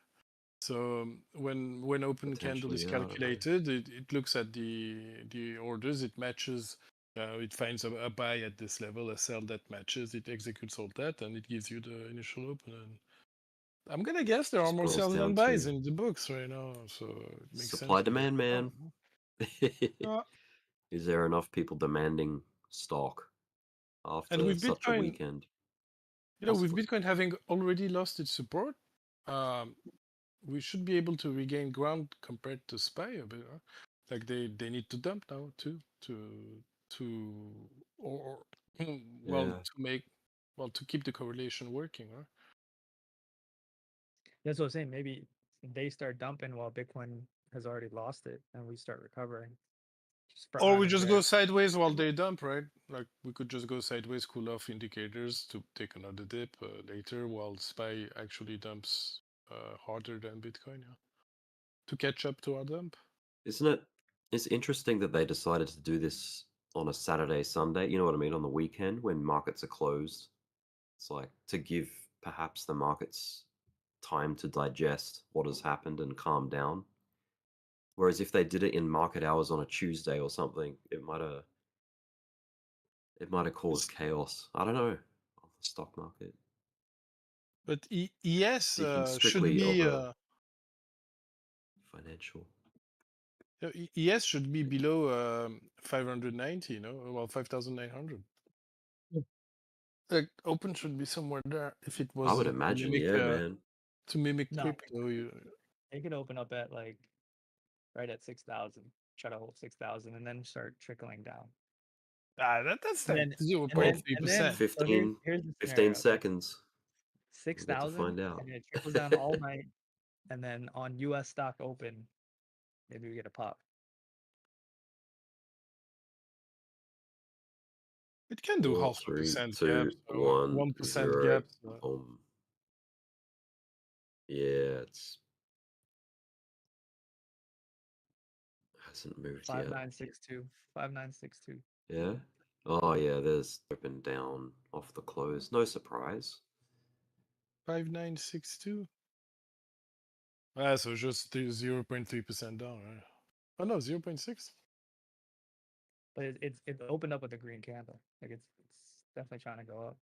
So when open candle is Potentially, yeah, I don't know. calculated, it looks at the orders, it matches, it finds a buy at this level, a sell that matches, it executes all that, and it gives you the initial open. And I'm gonna guess there are Just more boils sells than down buys to in the books right now, so it makes supply sense. demand, man. Yeah. Is there enough people demanding stock after And with such a Bitcoin, weekend? you know, with Possibly. Bitcoin having already lost its support, we should be able to regain ground compared to SPY a bit. Huh? Like they need to dump now too or well Yeah. to keep the correlation working. Huh? That's what I'm saying. Maybe they start dumping while Bitcoin has already lost it, and we start recovering. Or we just go sideways while they dump, right? Like we could just go sideways, cool off indicators to take another dip later, while SPY actually dumps harder than Bitcoin, yeah, to catch up to our dump. Isn't it? It's interesting that they decided to do this on a Saturday, Sunday. You know what I mean? On the weekend when markets are closed. It's like to give perhaps the markets time to digest what has happened and calm down. Whereas if they did it in market hours on a Tuesday or something, it might have caused chaos. I don't know on the stock market. But ES Speaking should strictly be of financial. ES should be below 590, no? Well, 5,900. Like open should be somewhere there. If it was I would imagine, yeah, man. To mimic No, crypto, they could open up at like right at 6,000, try to hold 6,000, and then start trickling down. That's like 0.3%. 15, here's the 15 scenario. seconds. 6,000, find out. and it trickles down all night, and then on U.S. stock open, maybe we get a pop. It can do 4, half a 3, percent 2, gaps, 1, 1% 0. gaps. Yeah, it's hasn't moved yet. 5962, 5962. Yeah. Oh yeah, there's open down off the close. No surprise. 5962. So just 0.3% down, right? Oh no, 0.6. But it opened up with a green candle. Like it's definitely trying to go up.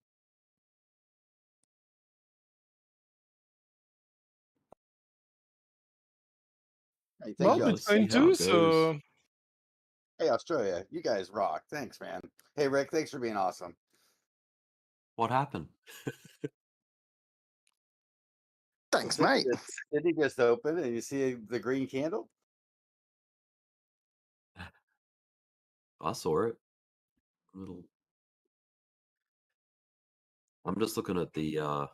Hey, Well, thank you. Bitcoin too, so Hey, Australia, you guys rock. Thanks, man. Hey, Rick, thanks for being awesome. What happened? Thanks, mate. Did he just open and you see the green candle? I saw it. Little. I'm just looking at the. I'll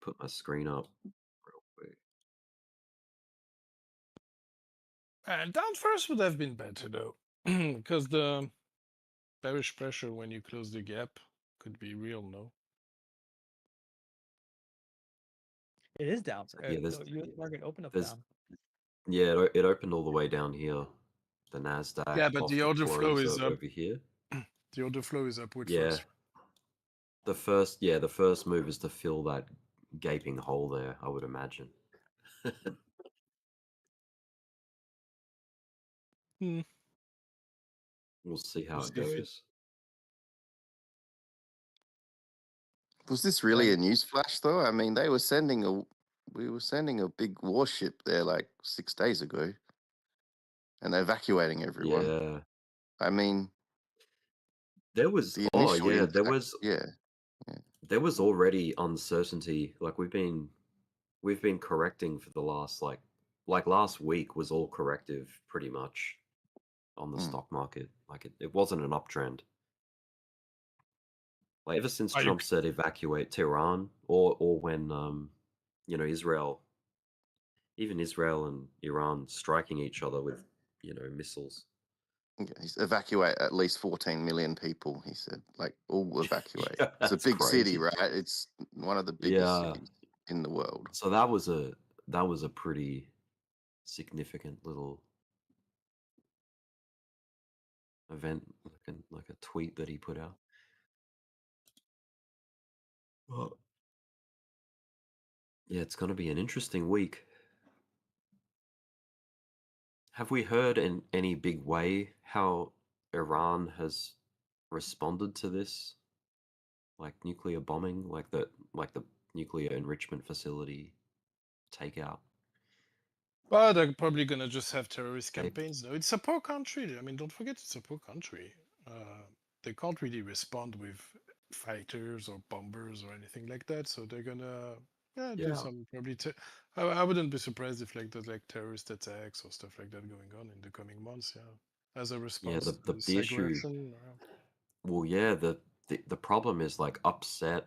put my screen up real quick. down first would have been better though, because the bearish pressure when you close the gap could be real, no? It is down. Yeah, The US market opened up there's. down. Yeah, it opened all the way down here. The Nasdaq. Yeah, but off the order flow close is up. over here. The order flow is upward Yeah. first. The first move is to fill that gaping hole there, I would imagine. We'll see how it goes. Was this really a news flash though? I mean, we were sending a big warship there like 6 days ago. and evacuating everyone. Yeah. I mean, there was the oh initial yeah, there impact, was yeah. there was already uncertainty. Like we've been correcting for the last like last week was all corrective pretty much on the stock market. Like it wasn't an uptrend. Like ever since Trump said evacuate Tehran, or when you know, Israel and Iran striking each other with, you know, missiles. Yeah, he's evacuate at least 14 million people, he said. Like, all evacuate. Yeah, it's a that's big city, crazy. right? It's one of the biggest Yeah. cities in the world. So that was a pretty significant little event, like a tweet that he put out. Well, yeah, it's going to be an interesting week. Have we heard in any big way how Iran has responded to this? Like nuclear bombing, like the nuclear enrichment facility takeout? But they're probably gonna just have terrorist campaigns, though. It's a poor country. I mean, don't forget it's a poor country. They can't really respond with fighters or bombers or anything like that. So they're gonna do some probably. I wouldn't be surprised if like there's like terrorist attacks or stuff like that going on in the coming months. Yeah, as a response to this issue. aggression. Well, yeah, the problem is like upset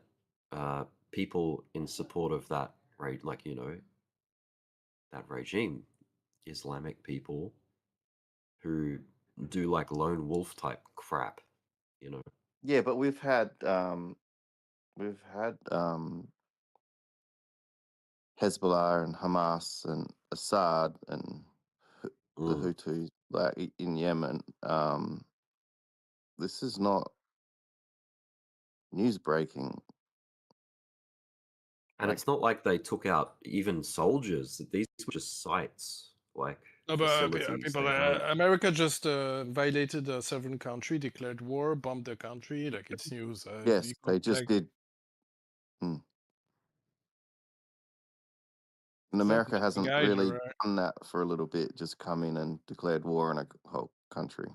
people in support of that, right? Like, you know, that regime, Islamic people who do like lone wolf type crap, you know. Yeah, but we've had Hezbollah and Hamas and Assad and the Houthis, like in Yemen. This is not news breaking. And it's not like they took out even soldiers. These were just sites, like No, but facilities. people, They weren't... America just violated a sovereign country, declared war, bombed the country. Like, it's news. Yes, they just did. And America hasn't really done that for a little bit, just come in and declared war on a whole country.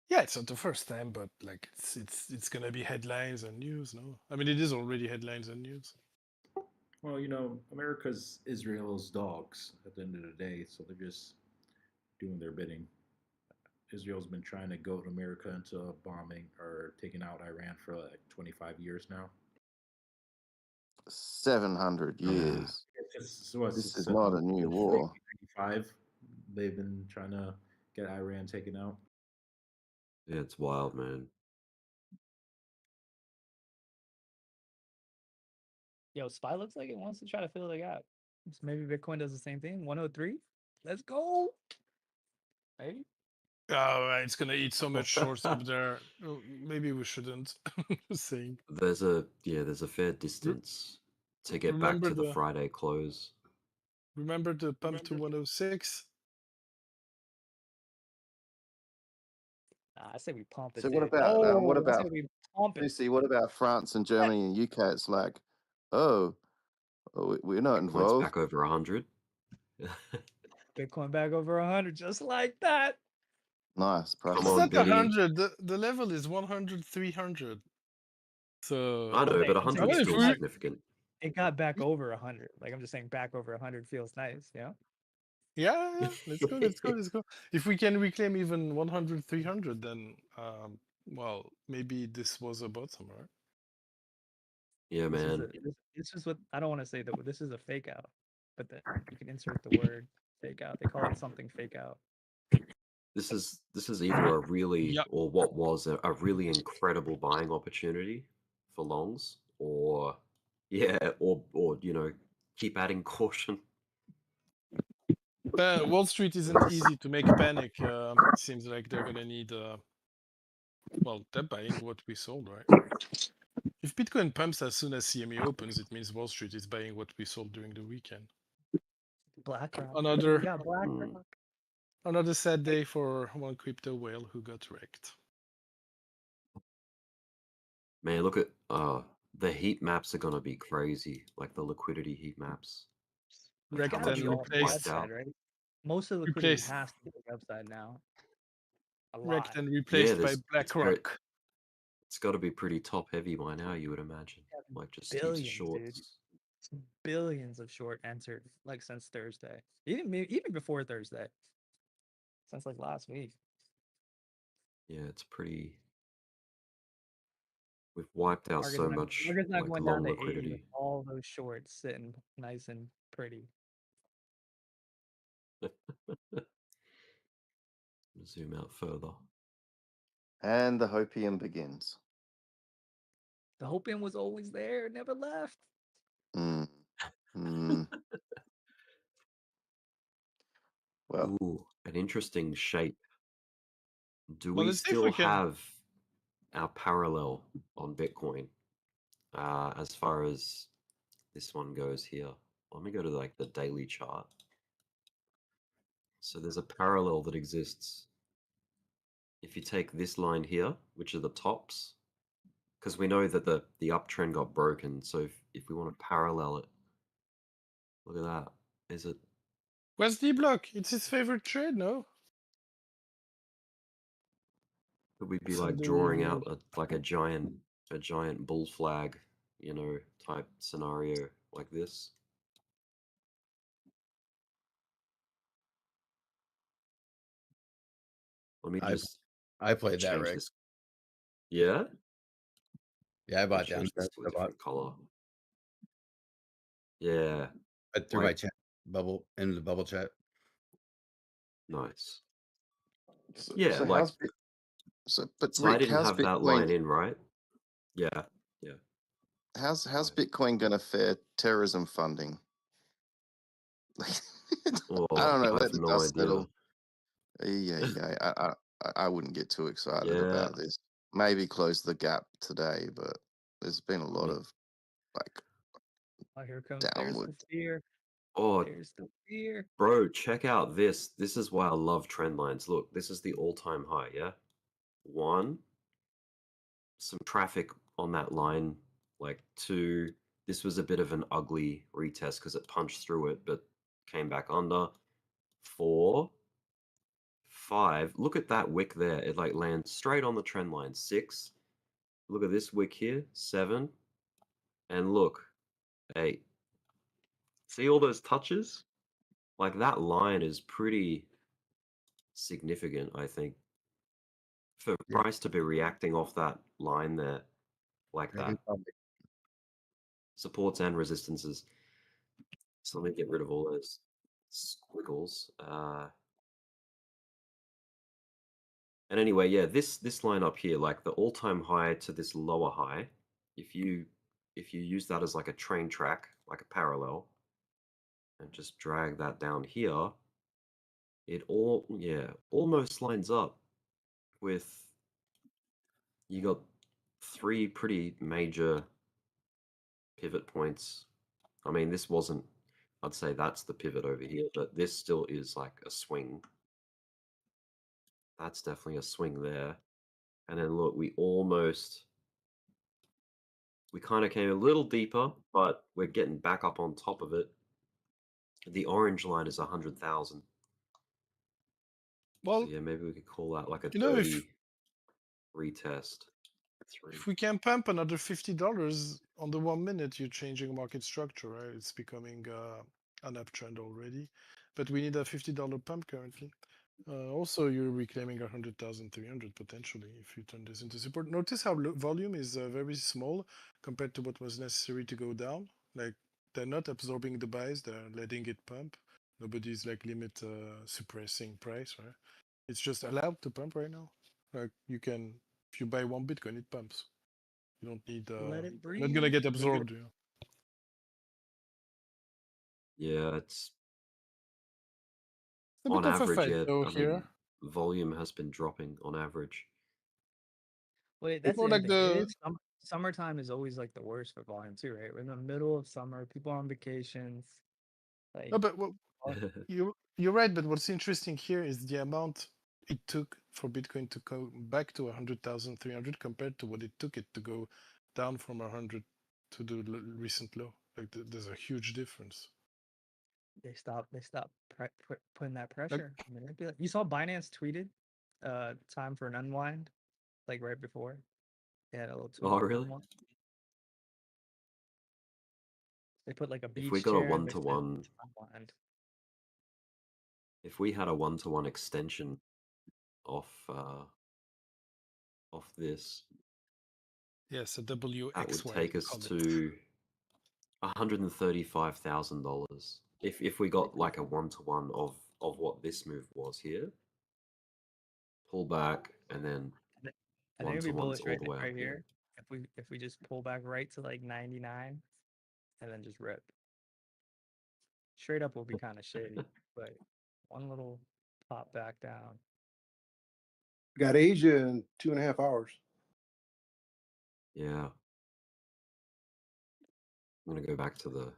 Yeah, it's not the first time, but like it's gonna be headlines and news, no? I mean, it is already headlines and news. Well, you know, America's Israel's dogs at the end of the day, so they're just doing their bidding. Israel's been trying to goat America into bombing or taking out Iran for like 25 years now. 700 years. This is not a new war. 1995, they've been trying to get Iran taken out. Yeah, it's wild, man. Yo, SPY looks like it wants to try to fill the gap. So maybe Bitcoin does the same thing. 103. Let's go. Hey. Oh, it's gonna eat so much shorts up there. Maybe we shouldn't. Saying there's a fair distance to get back to the Friday close. Remember the pump to 106? I say we pump it. So what about Lucy? What about France and Germany and UK? It's like, oh we're not involved. Back over 100. Bitcoin back over 100, just like that. Nice. It's not 100. The level is 100, 300. So I know, but 100 is still significant. It got back over 100. Like, I'm just saying, back over 100 feels nice. Yeah. Yeah. Let's go. If we can reclaim even 100, 300, then well, maybe this was a bottom, right? Yeah, man. This is what I don't want to say that this is a fake out, but that you can insert the word fake out. They call it something fake out. This is either a really or what was a really incredible buying opportunity for longs, or or you know, keep adding caution. Wall Street isn't easy to make panic. Seems like they're gonna need well, they're buying what we sold, right? If Bitcoin pumps as soon as CME opens, it means Wall Street is buying what we sold during the weekend. BlackRock. Another sad day for one crypto whale who got wrecked. Man, look at the heat maps are gonna be crazy, like the liquidity heat maps. Wrecked and replaced. Right? Most of the liquidity Replaced. has to be upside now. A Wrecked lot. and replaced by it's BlackRock. It's got to be pretty top heavy by now, you would imagine. Like just heaps of Billions, dude. shorts. Billions of short entered like since Thursday. Even before Thursday. Since like last week. Yeah, it's pretty. We've wiped out so much Market's not like going long down to 80 with liquidity. all those shorts sitting nice and pretty. Zoom out further. And the hopium begins. The hopium was always there, never left. Mm. Mm. Well, ooh, an interesting shape. Do Well, we let's see if still we can- have our parallel on Bitcoin as far as this one goes here? Let me go to like the daily chart. So there's a parallel that exists. If you take this line here, which are the tops, because we know that the uptrend got broken. So if we want to parallel it, look at that. Is it? Where's Dbloc? It's his favorite trade, no? Could we be Sunday like drawing evening. out like a giant bull flag, you know, type scenario like this? Let me just. I played that, change Rick. this. Yeah. Yeah, I bought change down. this to a different color. Yeah. I threw my chat bubble into the bubble chat. Nice. So, yeah, so like. how's but So Rick, I didn't how's have Bitcoin, that line in, right? Yeah. Yeah. How's Bitcoin going to fare terrorism funding? Oh, I don't know. I Let have the no dust idea. settle. Yeah. I wouldn't get too excited Yeah. about this. Maybe close the gap today, but there's been a lot of like Oh, here comes downward. There's the fear. Oh, There's the fear. bro, check out this. This is why I love trend lines. Look, this is the all-time high, yeah? One, some traffic on that line. Like two, this was a bit of an ugly retest because it punched through it, but came back under. 4, 5, look at that wick there. It like lands straight on the trend line. 6, look at this wick here. 7, and look, 8. See all those touches? Like that line is pretty significant, I think, for price to be reacting off that line there like that. Supports and resistances. So let me get rid of all those squiggles. And anyway, yeah, this line up here, like the all-time high to this lower high, if you use that as like a train track, like a parallel, and just drag that down here, it almost lines up with, you got 3 pretty major pivot points. I mean, this wasn't, I'd say that's the pivot over here, but this still is like a swing. That's definitely a swing there. And then look, we kind of came a little deeper, but we're getting back up on top of it. The orange line is 100,000. Well, so yeah, maybe we could call that like a you know, dirty retest. If we can pump another $50 on the 1 minute, you're changing market structure, right? It's becoming an uptrend already, but we need a $50 pump currently. Also, you're reclaiming 100,300 potentially if you turn this into support. Notice how volume is very small compared to what was necessary to go down. Like they're not absorbing the buys; they're letting it pump. Nobody's like limit suppressing price, right? It's just allowed to pump right now. Like you can, if you buy 1 Bitcoin, it pumps. You don't need. Let it breathe. Not gonna get absorbed. Yeah, it's a on bit of a average. fight, Yeah, though, I here. mean, volume has been dropping on average. Wait, that's more the like other thing. It is summertime is always like the worst for volume too, right? We're in the middle of summer, people are on vacations. Like, No, but you're right. But what's interesting here is the amount it took for Bitcoin to go back to 100,300 compared to what it took it to go down from 100 to the recent low. Like there's a huge difference. They stopped putting that pressure. You saw Binance tweeted time for an unwind, like right before. They had a little tweet. Oh, really? Unwind. They put like a beach If we got a chair. They said one-to-one, unwind. if we had a one-to-one extension off this, yes, a WX1. that would take us to $135,000. If we got like a one-to-one of what this move was here, pull back and then I think it'd be one-to-ones bullish all the way right up here. If we just pull back right to like 99 and then just rip. Straight up will be kind of shady, but one little pop back down. Got Asia in 2.5 hours. Yeah. I'm gonna go back to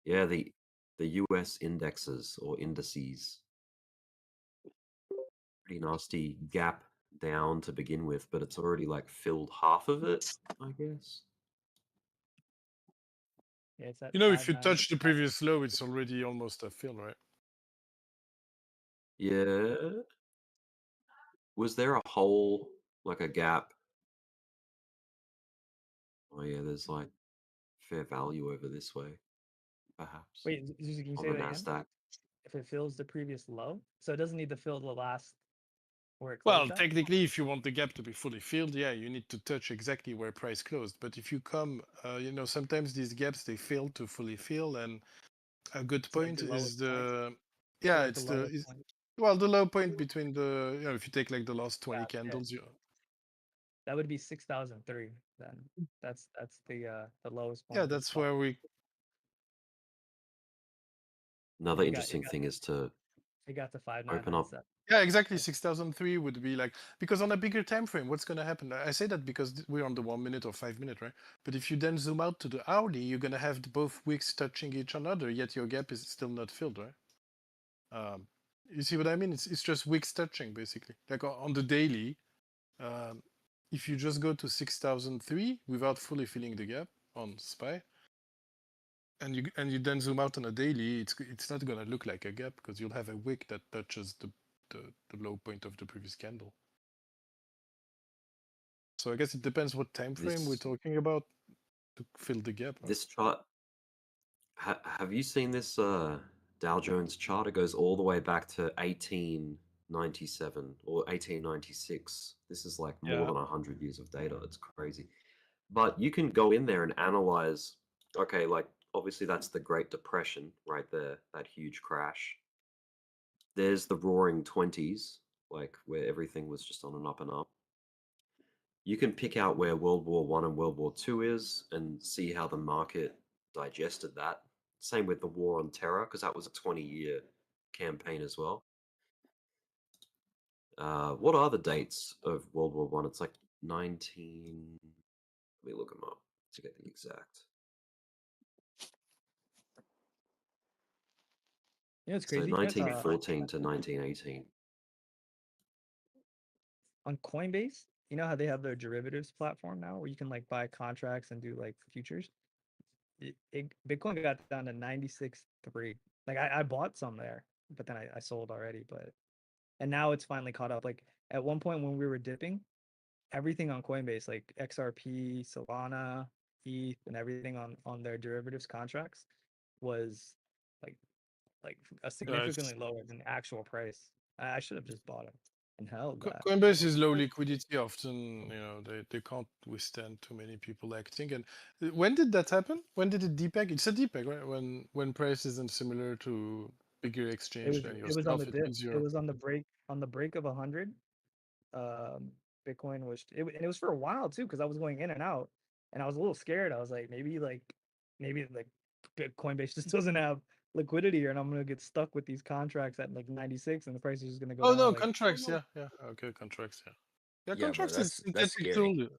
the US indexes or indices. Pretty nasty gap down to begin with, but it's already like filled half of it, I guess. Yeah, it's at You know, if you touch the previous low, it's already almost a fill, right? Yeah. Was there a hole, like a gap? Oh yeah, there's like fair value over this way, perhaps. Wait, can you say on the that NASDAQ. again? If it fills the previous low, so it doesn't need to fill the last where it Well, closed at? technically, if you want the gap to be fully filled, yeah, you need to touch exactly where price closed. But if you come, you know, sometimes these gaps, they fail to fully fill. And a good So, like, point the is lowest point? the, yeah, Like it's the lowest the, point? well, the low point between the, you know, if you take like the last 20 Gotcha. candles, you That would be 6,003 then. That's the lowest point. yeah, of the that's spot. where we, Another It interesting thing is to got to open up. 5,997. yeah, exactly. 6,003 would be like, because on a bigger time frame, what's going to happen? I say that because we're on the 1 minute or 5 minute, right? But if you then zoom out to the hourly, you're going to have both wicks touching each another, yet your gap is still not filled, right? You see what I mean? It's just wicks touching, basically. Like on the daily, if you just go to 6,003 without fully filling the gap on SPY, and you then zoom out on a daily, it's not going to look like a gap because you'll have a wick that touches the low point of the previous candle. So I guess it depends what time frame we're talking about to fill the gap. This chart, have you seen this Dow Jones chart? It goes all the way back to 1897 or 1896. This is like more than 100 years of data. It's crazy. But you can go in there and analyze, okay, like obviously that's the Great Depression right there, that huge crash. There's the roaring 20s, like where everything was just on an up and up. You can pick out where World War I and World War II is and see how the market digested that. Same with the War on Terror, because that was a 20-year campaign as well. What are the dates of World War I? It's like 19... Let me look them up to get the exact. Yeah, it's So crazy. 1914 to 1918. On Coinbase, you know how they have their derivatives platform now where you can like buy contracts and do like futures? Bitcoin got down to 96.3. Like I bought some there, but then I sold already. And now it's finally caught up. Like at one point when we were dipping, everything on Coinbase, like XRP, Solana, ETH, and everything on their derivatives contracts was like a significantly lower than the actual price. I should have just bought it and held that. Coinbase is low liquidity. Often, you know, they can't withstand too many people acting. And when did that happen? When did it depeg? It's a depeg, right? When price isn't similar to bigger exchange than yourself. It was on the dip. Means It was on the break of 100. Bitcoin was and it was for a while too because I was going in and out and I was a little scared. I was like maybe Coinbase just doesn't have liquidity and I'm gonna get stuck with these contracts at like 96 and the price is just gonna go down. Oh no, like, contracts, yeah. Okay, contracts, yeah. Yeah, contracts is synthetic tool. You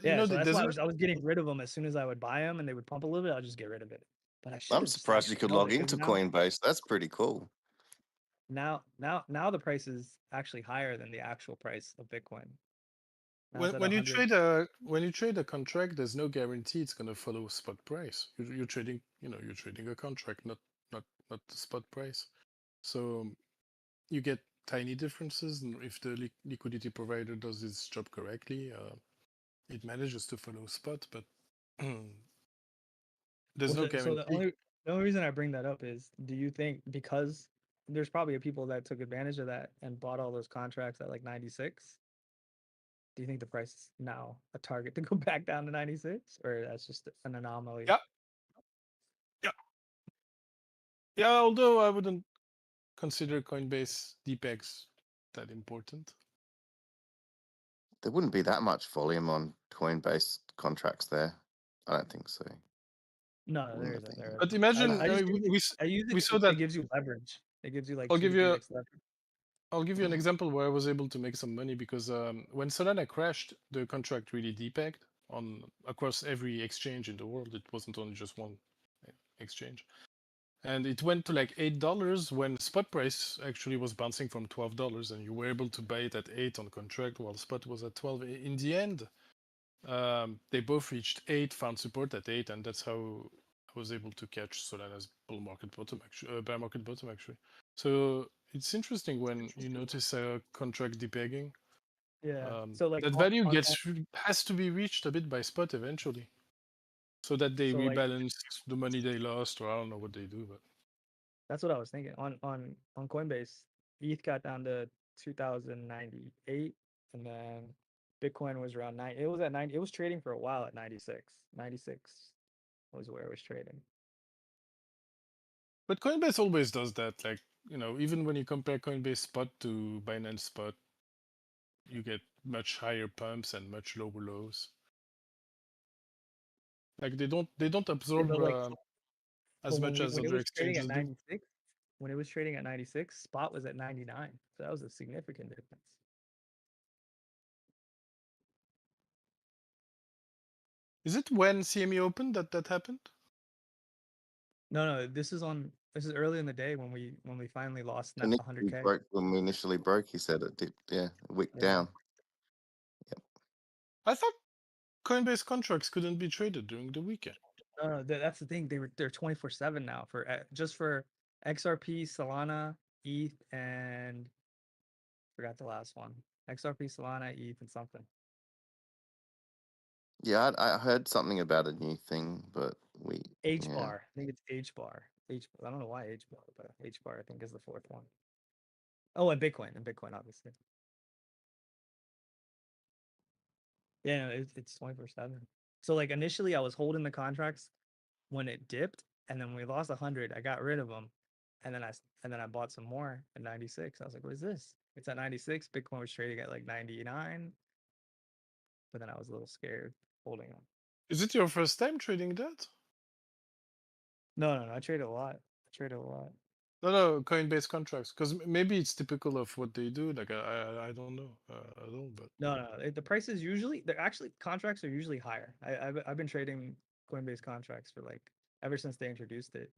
know, so that's why I was getting rid of them as soon as I would buy them and they would pump a little bit. I'll just get rid of it. But I should. I'm surprised you could log into Coinbase. That's pretty cool. Now the price is actually higher than the actual price of Bitcoin. Now it's at when you 100. trade a contract, there's no guarantee it's going to follow spot price. You're trading, you're trading a contract, not the spot price. So you get tiny differences, and if the liquidity provider does its job correctly, it manages to follow spot. But there's no So guarantee. the only reason I bring that up is, do you think because there's probably people that took advantage of that and bought all those contracts at like 96? Do you think the price is now a target to go back down to 96, or that's just an anomaly? Yeah. Yeah, although I wouldn't consider Coinbase DPEGs that important. There wouldn't be that much volume on Coinbase contracts there. I don't think so. No, there isn't. But imagine we saw that it gives you leverage. It gives you like I'll 2 give to you 3x leverage. I'll give you an example where I was able to make some money because when Solana crashed, the contract really depegged across every exchange in the world. It wasn't only just one exchange. And it went to like $8 when spot price actually was bouncing from $12, and you were able to buy it at 8 on contract while spot was at 12. In the end, they both reached 8, found support at 8, and that's how I was able to catch Solana's bear market bottom actually. So it's interesting when you notice a contract depegging. Yeah. So like that value has to be reached a bit by spot eventually, so that they rebalance the money they lost, or I don't know what they do, but that's what I was thinking. On Coinbase, ETH got down to 2098, and then Bitcoin was around 9. It was at 90. It was trading for a while at 96. 96 was where it was trading. But Coinbase always does that. Like, even when you compare Coinbase spot to Binance spot, you get much higher pumps and much lower lows. Like they don't absorb as much as other exchanges do. When it was trading at 96, spot was at 99. So that was a significant difference. Is it when CME opened that happened? No, this is early in the day when we finally lost 100K. When we initially broke, he said it dipped, a wick down. Yep. I thought Coinbase contracts couldn't be traded during the weekend. No, that's the thing. They're 24/7 now for just for XRP, Solana, ETH, and forgot the last one. XRP, Solana, ETH, and something. Yeah, I heard something about a new thing, but H bar. I think it's H bar. I don't know why H bar, but H bar I think is the fourth one. Oh, and Bitcoin, obviously. Yeah, it's 24/7. So like initially I was holding the contracts when it dipped, and then when we lost 100, I got rid of them, and then I bought some more at 96. I was like, what is this? It's at 96. Bitcoin was trading at like 99, but then I was a little scared holding them. Is it your first time trading that? No, I traded a lot. No, Coinbase contracts, because maybe it's typical of what they do. Like I don't know at all, but no. The prices contracts are usually higher. I've been trading Coinbase contracts for like ever since they introduced it.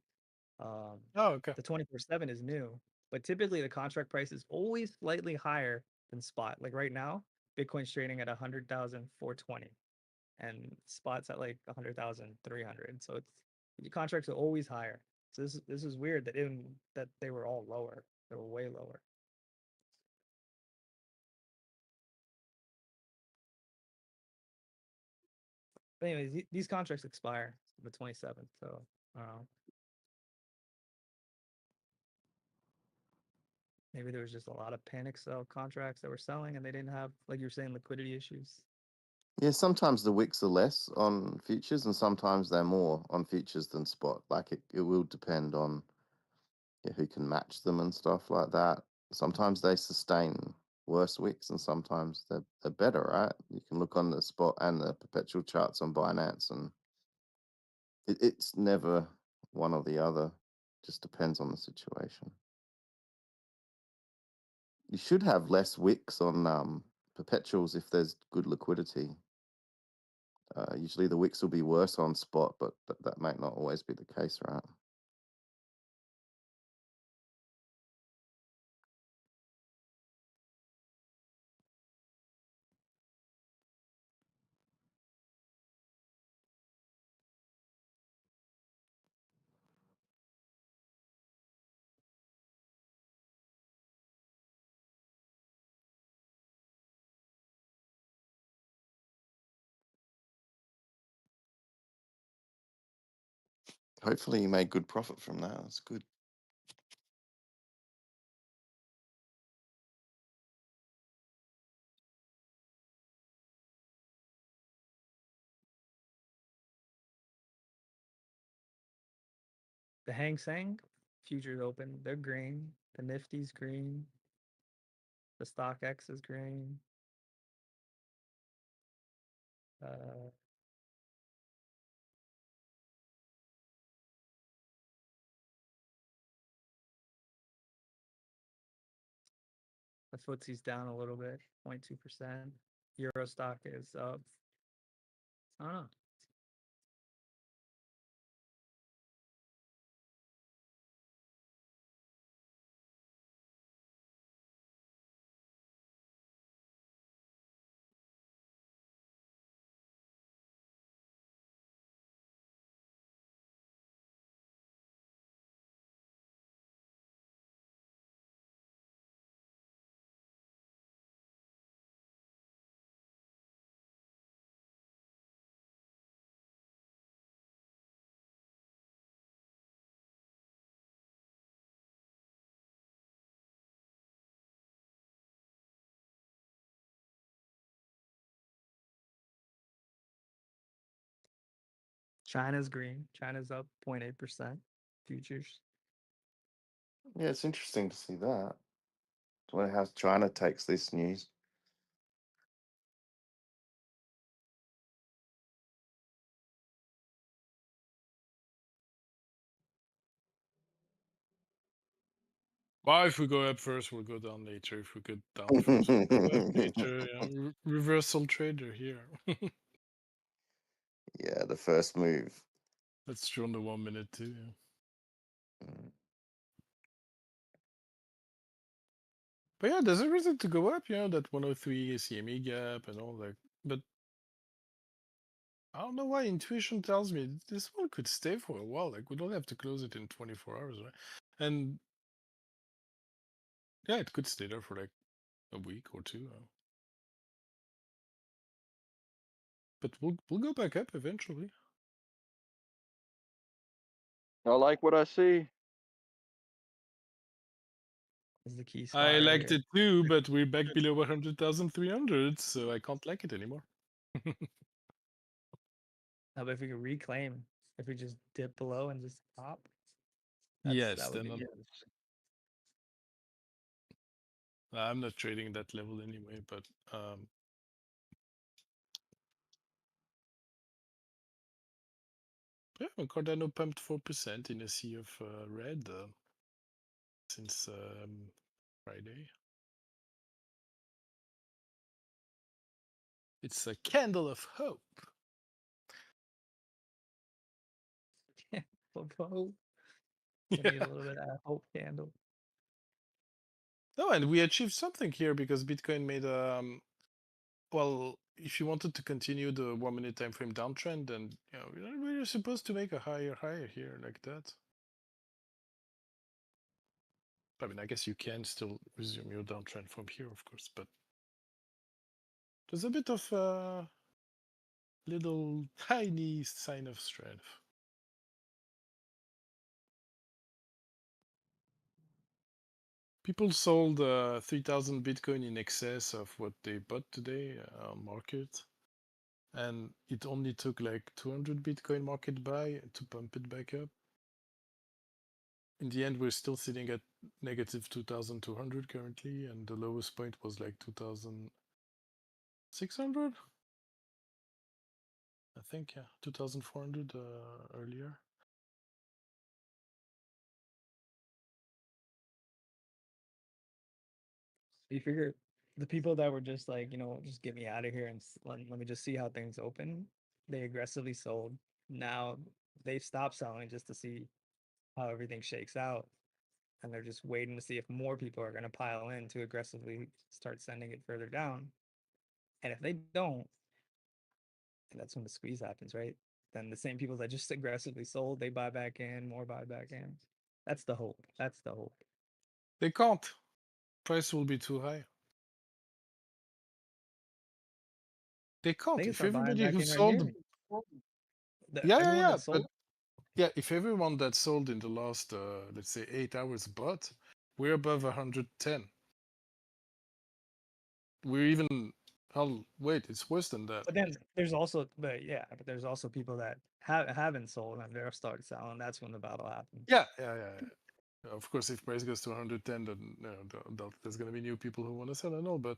Okay. The 24/7 is new, but typically the contract price is always slightly higher than spot. Like right now, Bitcoin's trading at 100,420, and spot's at like 100,300. So the contracts are always higher. So this is weird that they were all lower. They were way lower. But anyways, these contracts expire the 27th. So I don't know. Maybe there was just a lot of panic sell contracts that were selling, and they didn't have, like you were saying, liquidity issues. Yeah, sometimes the wicks are less on futures, and sometimes they're more on futures than spot. Like it will depend on who can match them and stuff like that. Sometimes they sustain worse wicks, and sometimes they're better, right? You can look on the spot and the perpetual charts on Binance, and it's never one or the other. Just depends on the situation. You should have less wicks on perpetuals if there's good liquidity. Usually the wicks will be worse on spot, but that might not always be the case, right? hopefully you made good profit from that. That's good. The Hang Seng futures open. They're green. The Nifty's green. The StockX is green. The FTSE's down a little bit, 0.2%. Euro stock is up. I don't know. China's green. China's up 0.8%. Futures. Yeah, it's interesting to see that. I wonder how China takes this news. Well, if we go up first, we'll go down later. If we go down first, we'll go up later. Reversal trader here. Yeah, the first move. That's true on the 1 minute too. But yeah, there's a reason to go up, that 103 CME gap and all that. But I don't know why intuition tells me this one could stay for a while. Like, we don't have to close it in 24 hours, right? And yeah, it could stay there for like a week or two. But we'll go back up eventually. I like what I see. Is the key spot I right liked here. it too, but we're back below 100,300, so I can't like it anymore. How about if we could reclaim? If we just dip below and just pop? Yes, that would then be good. I'm not trading that level anyway, but yeah, Cardano pumped 4% in a sea of red since Friday. It's a candle of hope. Hope. We need a little bit of that hope candle. No, and we achieved something here because Bitcoin made well, if you wanted to continue the 1 minute time frame downtrend, then we're supposed to make a higher here like that. I mean, I guess you can still resume your downtrend from here, of course, but there's a bit of little tiny sign of strength. People sold 3,000 Bitcoin in excess of what they bought today on market. And it only took like 200 Bitcoin market buy to pump it back up. In the end, we're still sitting at negative 2,200 currently, and the lowest point was like 2,600. I think, yeah, 2,400 earlier. You figure the people that were just like, just get me out of here and let me just see how things open, they aggressively sold. Now they've stopped selling just to see how everything shakes out. And they're just waiting to see if more people are going to pile in to aggressively start sending it further down. And if they don't, and that's when the squeeze happens, right? Then the same people that just aggressively sold, they buy back in, more buy back in. That's the hope. That's the hope. They can't. Price will be too high. They can't. They can If start buying everybody back who in right sold, here. yeah, Everyone that but sold, Yeah, if everyone that sold in the last, let's say 8 hours bought, we're above 110. We're even, wait, it's worse than that. But then there's also, but there's also people that haven't sold and they're started selling. That's when the battle happens. Yeah. Of course, if price goes to 110, then there's gonna be new people who want to sell and all. But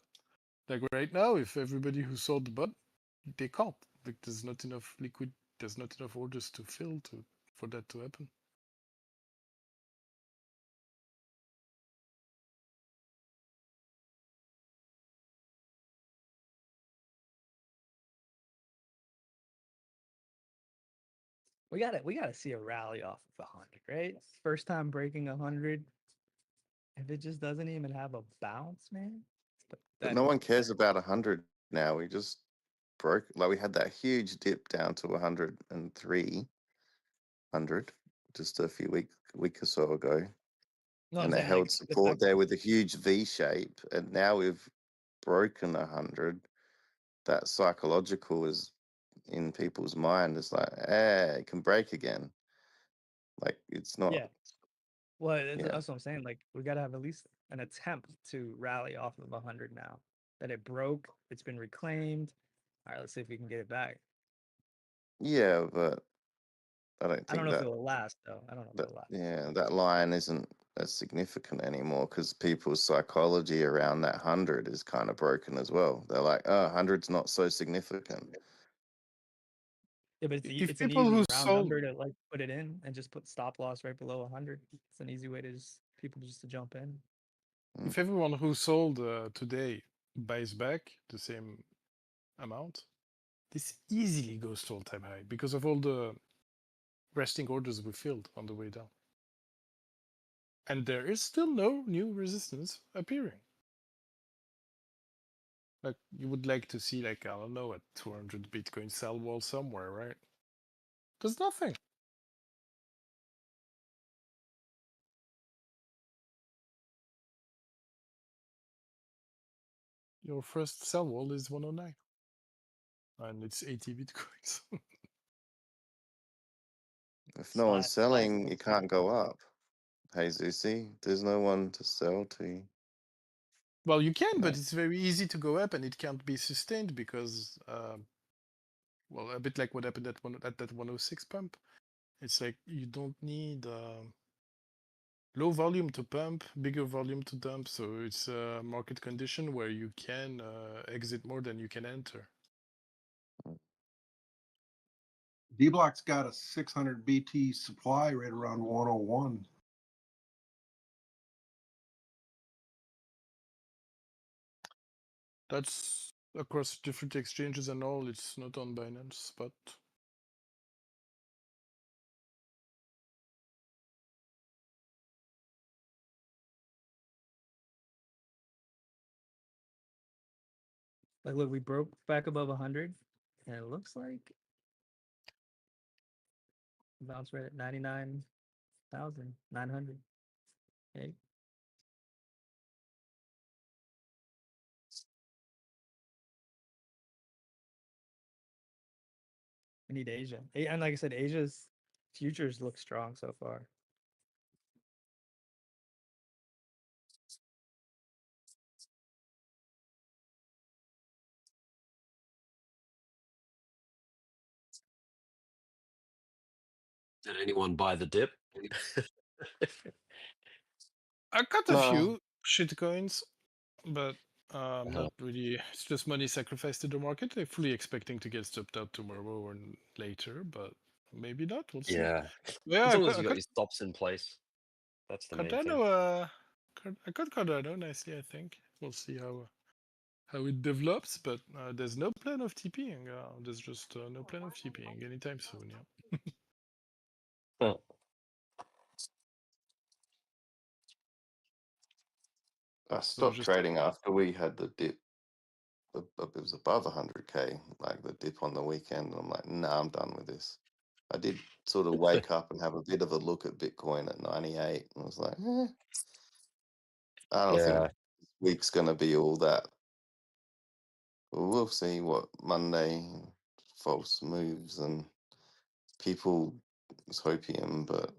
like right now, if everybody who sold the bot, they can't. Like there's not enough liquid. There's not enough orders to fill for that to happen. We gotta see a rally off of 100, right? First time breaking 100. If it just doesn't even have a bounce, man. But no one cares about 100 now. We just broke, like we had that huge dip down to 103 just a week or so ago. No, and it held support there with a huge V shape, and now we've broken 100. That psychological is in people's mind. It's like, it can break again. Like it's not. Yeah. Well, that's what I'm saying. Like we gotta have at least an attempt to rally off of 100 now. That it broke, it's been reclaimed. All right, let's see if we can get it back. Yeah, but I don't think I don't know if it will last though. I don't know if it will last. Yeah, that line isn't as significant anymore because people's psychology around that 100 is kind of broken as well. They're like, oh, 100's not so significant. Yeah, but If it's an people easy who round sold, number to like put it in and just put stop loss right below 100. It's an easy way to just people just to jump in. if everyone who sold today buys back the same amount, this easily goes to all-time high because of all the resting orders we filled on the way down. And there is still no new resistance appearing. Like you would like to see, like, I don't know, a 200 Bitcoin sell wall somewhere, right? There's nothing. Your first sell wall is 109. And it's 80 Bitcoins. If no one's selling, you can't go up. Hey, Zusi, there's no one to sell to. Well, you can, but it's very easy to go up and it can't be sustained because, well, a bit like what happened at that 106 pump. It's like you don't need low volume to pump, bigger volume to dump. So it's a market condition where you can exit more than you can enter. Dbloc's got a 600 BT supply right around 101. That's across different exchanges and all. It's not on Binance, but like look, we broke back above 100, and it looks like bounce rate at 99,900. Okay. We need Asia. And like I said, Asia's futures look strong so far. Did anyone buy the dip? I got a few shitcoins, but not really. It's just money sacrificed to the market. I'm fully expecting to get stopped out tomorrow or later, but maybe not. We'll see. Yeah. Yeah, As long as you got your stops in place. That's the main thing. Cardano, I got Cardano nicely, I think. We'll see how it develops, but there's no plan of TPing. There's just no plan of TPing anytime soon, yeah. I stopped trading after we had the dip. It was above 100K, like the dip on the weekend. I'm like, nah, I'm done with this. I did sort of wake up and have a bit of a look at Bitcoin at 98, and I was like, I don't think this week's going to be all that. We'll see what Monday false moves and people was hopium, but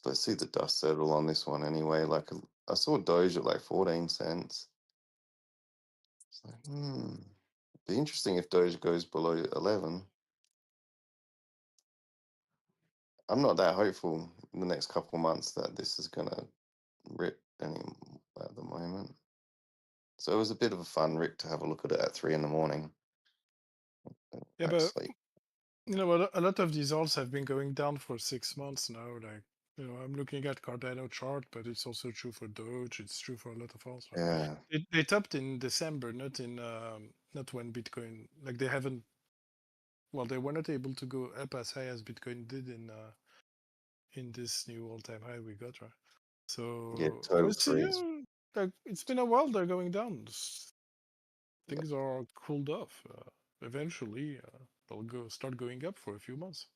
let's see the dust settle on this one anyway. Like I saw Doge at like 14 cents. It's like, be interesting if Doge goes below 11. I'm not that hopeful in the next couple of months that this is gonna rip any at the moment. So it was a bit of a fun rip to have a look at it at 3 in the morning. Yeah, but you know what? A lot of these alts have been going down for 6 months now. Like, you know, I'm looking at Cardano chart, but it's also true for Doge. It's true for a lot of alts. Right? Yeah. They topped in December, not when Bitcoin. Like they haven't. Well, they were not able to go up as high as Bitcoin did in this new all-time high we got, right? So Yeah, total we'll see. freeze. Like it's been a while. They're going down. Things are cooled off. Eventually, they'll start going up for a few months.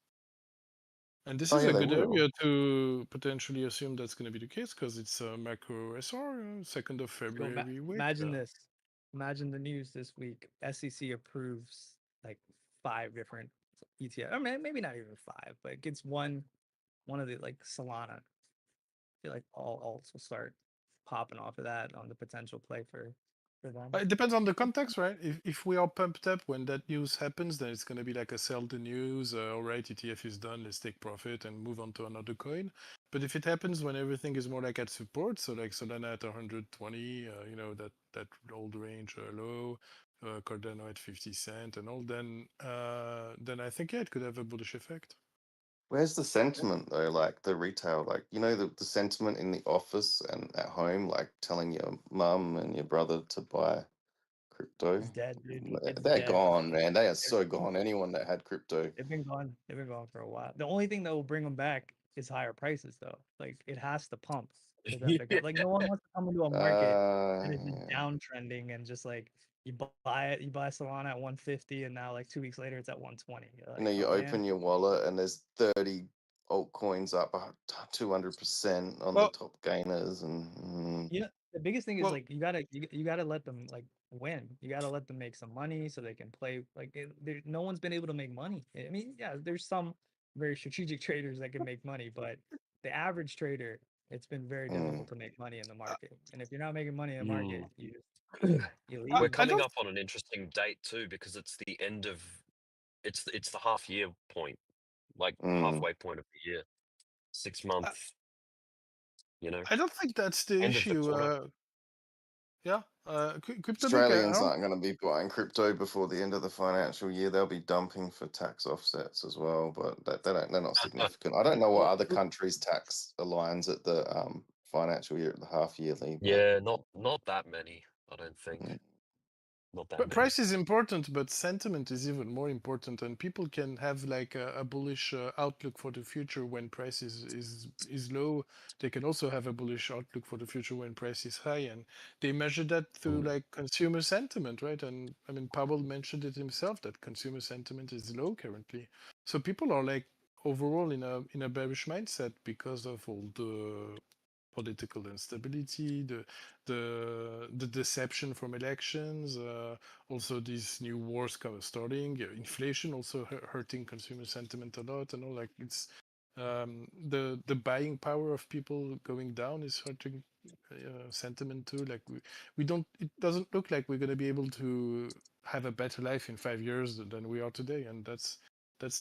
And this is yeah, a they good will. area to potentially assume that's going to be the case because it's a macro SR, 2nd of February week. Imagine this. Imagine the news this week. SEC approves like 5 different ETF. I mean, maybe not even 5, but it gets one of the like Solana. I feel like all alts will start popping off of that on the potential play for them. It depends on the context, right? If we are pumped up when that news happens, then it's going to be like a sell the news. All right, ETF is done. Let's take profit and move on to another coin. But if it happens when everything is more like at support, so like Solana at 120, you know, that old range low, Cardano at 50 cent and all, then I think, yeah, it could have a bullish effect. Where's the sentiment though? Like the retail, like, you know, the sentiment in the office and at home, like telling your mum and your brother to buy crypto. It's dead, dude. It's They're dead. gone, man. They are so gone. Anyone that had crypto. They've been gone. They've been gone for a while. The only thing that will bring them back is higher prices, though. Like it has to pump for them to go. Like no one wants to come into a market that is just downtrending and just like you buy Solana at 150 and now like 2 weeks later it's at 120. You're like, You know, you oh, open man. your wallet and there's 30 altcoins up 200% on the top gainers, and You know, the biggest thing is like you gotta let them like win. You gotta let them make some money so they can play. Like no one's been able to make money. I mean, yeah, there's some very strategic traders that can make money, but the average trader, it's been very difficult to make money in the market. And if you're not making money in the market, you leave. We're coming up on an interesting date too because it's the end of it's the half year point, like halfway point of the year, 6 months. You know, I don't think that's the end of the issue. quarter. Yeah, crypto. Australians aren't going to be buying crypto before the end of the financial year. They'll be dumping for tax offsets as well, but they're not significant. I don't know what other countries' tax aligns at the financial year, at the half yearly. Yeah, not that many. I don't think. Not that But many. price is important, but sentiment is even more important, and people can have like a bullish outlook for the future when price is low. They can also have a bullish outlook for the future when price is high, and they measure that through like consumer sentiment, right? And I mean, Pavel mentioned it himself that consumer sentiment is low currently, so people are like overall in a bearish mindset because of all the political instability, the deception from elections, also these new wars starting, inflation also hurting consumer sentiment a lot, and all. Like it's the buying power of people going down is hurting sentiment too. Like we don't. It doesn't look like we're going to be able to have a better life in 5 years than we are today, and that's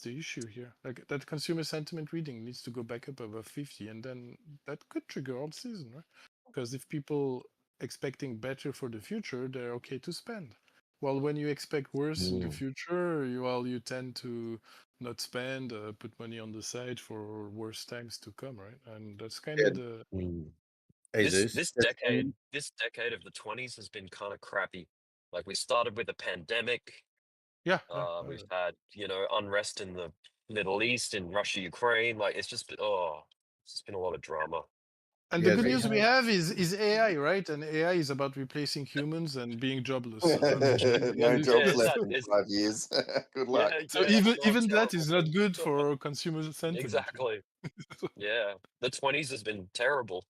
the issue here. Like that consumer sentiment reading needs to go back up above 50, and then that could trigger all season, right? Because if people expecting better for the future, they're okay to spend. Well, when you expect worse in the future, you tend to not spend, put money on the side for worse times to come, right? And that's kind of the. This decade of the 20s has been kind of crappy. Like we started with a pandemic. Yeah. We've had, unrest in the Middle East, in Russia, Ukraine. Like it's just been a lot of drama. And the good news we have is AI, right? And AI is about replacing humans and being jobless. No jobs left in 5 years. Good luck. So even that is not good for consumer sentiment. Exactly. Yeah, the 20s has been terrible.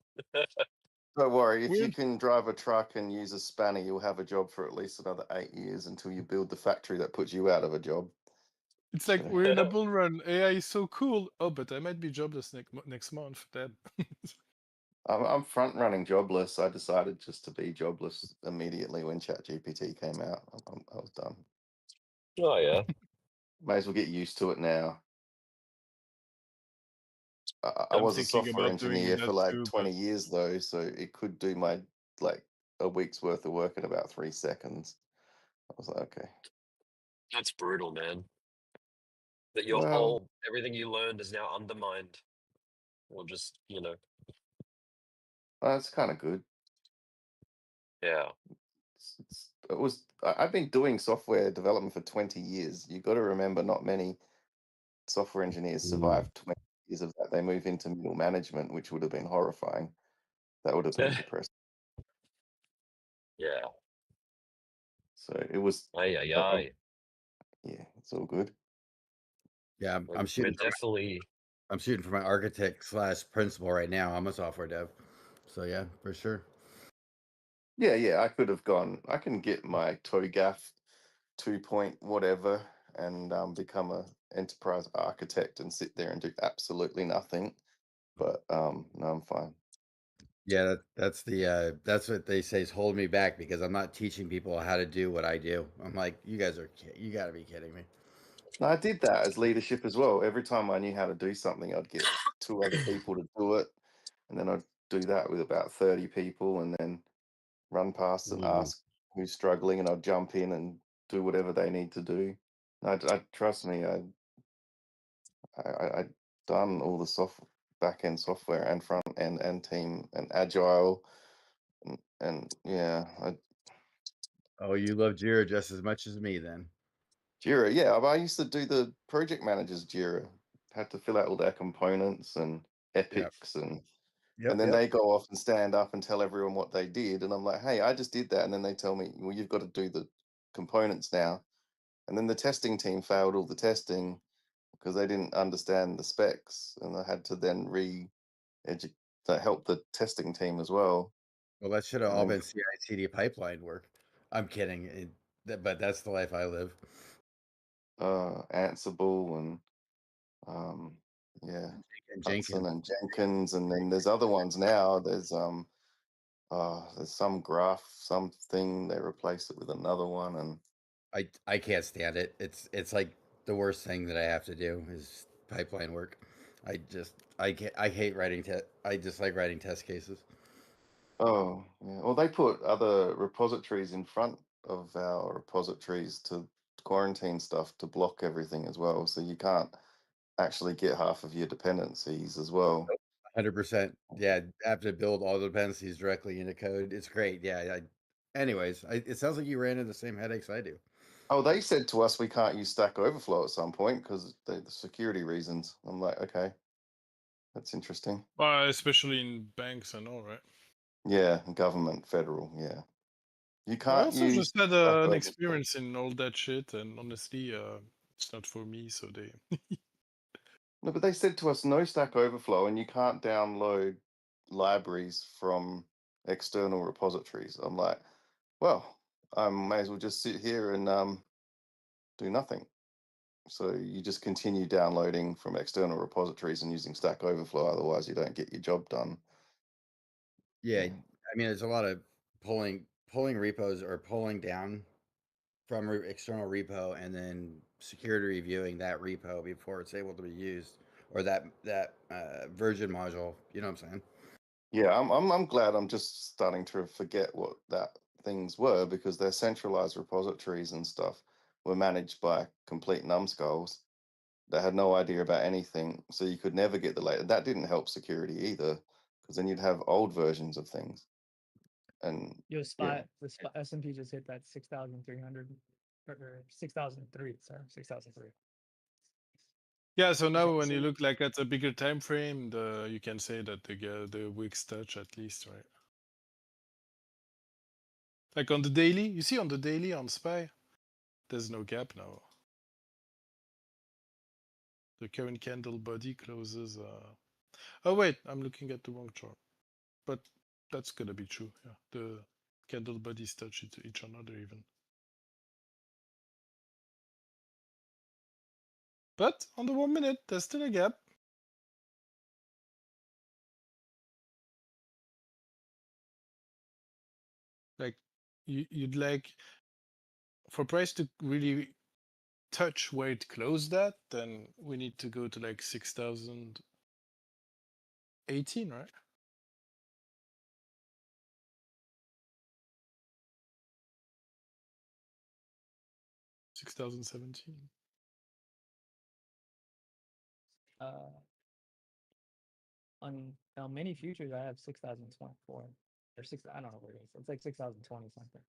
Don't worry, if you can drive a truck and use a spanner, you'll have a job for at least another 8 years until you build the factory that puts you out of a job. It's like we're in a bull run. AI is so cool. Oh, but I might be jobless next month. Then. I'm front running jobless. I decided just to be jobless immediately when ChatGPT came out. I was done. Oh yeah. May as well get used to it now. I I'm was a thinking software about doing engineer that for like too, 20 but years though, so it could do my like a week's worth of work in about 3 seconds. I was like, okay. That's brutal, man. That your Well, whole everything you learned is now undermined, or just that's kind of good. Yeah. I've been doing software development for 20 years. You got to remember, not many software engineers survive 20 years of that. They move into middle management, which would have been horrifying. That would have been depressing. Yeah. So it was. Aye, aye, aye. Yeah, it's all good. Yeah, We're I'm shooting. definitely. I'm shooting for my architect / principal right now. I'm a software dev, so yeah, for sure. Yeah, I could have gone. I can get my TOGAF 2 point whatever and become a enterprise architect and sit there and do absolutely nothing. But no, I'm fine. Yeah, that's that's what they say is holding me back because I'm not teaching people how to do what I do. I'm like, you got to be kidding me. No, I did that as leadership as well. Every time I knew how to do something, I'd get 2 other people to do it, and then I'd do that with about 30 people, and then run past and ask who's struggling, and I'd jump in and do whatever they need to do. I trust me, I'd done all the back end software and front end and team and agile, and yeah, Oh, you love Jira just as much as me, then. Jira, yeah. I used to do the project managers Jira. Had to fill out all their components and epics, and then they go off and stand up and tell everyone what they did. And I'm like, hey, I just did that. And then they tell me, well, you've got to do the components now. And then the testing team failed all the testing because they didn't understand the specs, and I had to then help the testing team as well. Well, that should have all And been CI/CD pipeline work. I'm kidding, but that's the life I live. Ansible and yeah, Jenkins. Hudson and Jenkins, and then there's other ones now. There's some graph something, they replace it with another one, and I can't stand it. It's like the worst thing that I have to do is pipeline work. I hate writing I just like writing test cases. oh yeah. Well, they put other repositories in front of our repositories to quarantine stuff to block everything as well, so you can't actually get half of your dependencies as well. 100%. Yeah, I have to build all the dependencies directly into code. It's great. Yeah. Anyways, it sounds like you ran into the same headaches I do. Oh, they said to us we can't use Stack Overflow at some point because the security reasons. I'm like, okay, that's interesting. Especially in banks and all, right? Yeah, government, federal, yeah. You I can't also use just had Stack an Overflow. experience in all that shit, and honestly, it's not for me. So they. No, but they said to us no Stack Overflow, and you can't download libraries from external repositories. I'm like, well, I may as well just sit here and do nothing. So you just continue downloading from external repositories and using Stack Overflow. Otherwise, you don't get your job done. Yeah, I mean, there's a lot of pulling repos or pulling down from external repo and then security reviewing that repo before it's able to be used, or that version module. You know what I'm saying? Yeah, I'm glad I'm just starting to forget what that things were, because their centralized repositories and stuff were managed by complete numbskulls that had no idea about anything. So you could never get the latest. That didn't help security either, because then you'd have old versions of things. And Yo, yeah, the spot S&P just hit that 6,300 or 6,003. Sorry, 6,003. Yeah, so now when you look like at a bigger time frame, you can say that the wicks touch at least, right? Like on the daily, you see on the daily on SPY, there's no gap now. The current candle body closes. Oh wait, I'm looking at the wrong chart, but that's gonna be true. Yeah, the candle bodies touch each other even. But on the 1 minute, there's still a gap. Like you'd like for price to really touch where it closed at, then we need to go to like 6,018, right? $6,017. On many futures, I have 6,024 or 6. I don't know what it is. It's like 6,020 something.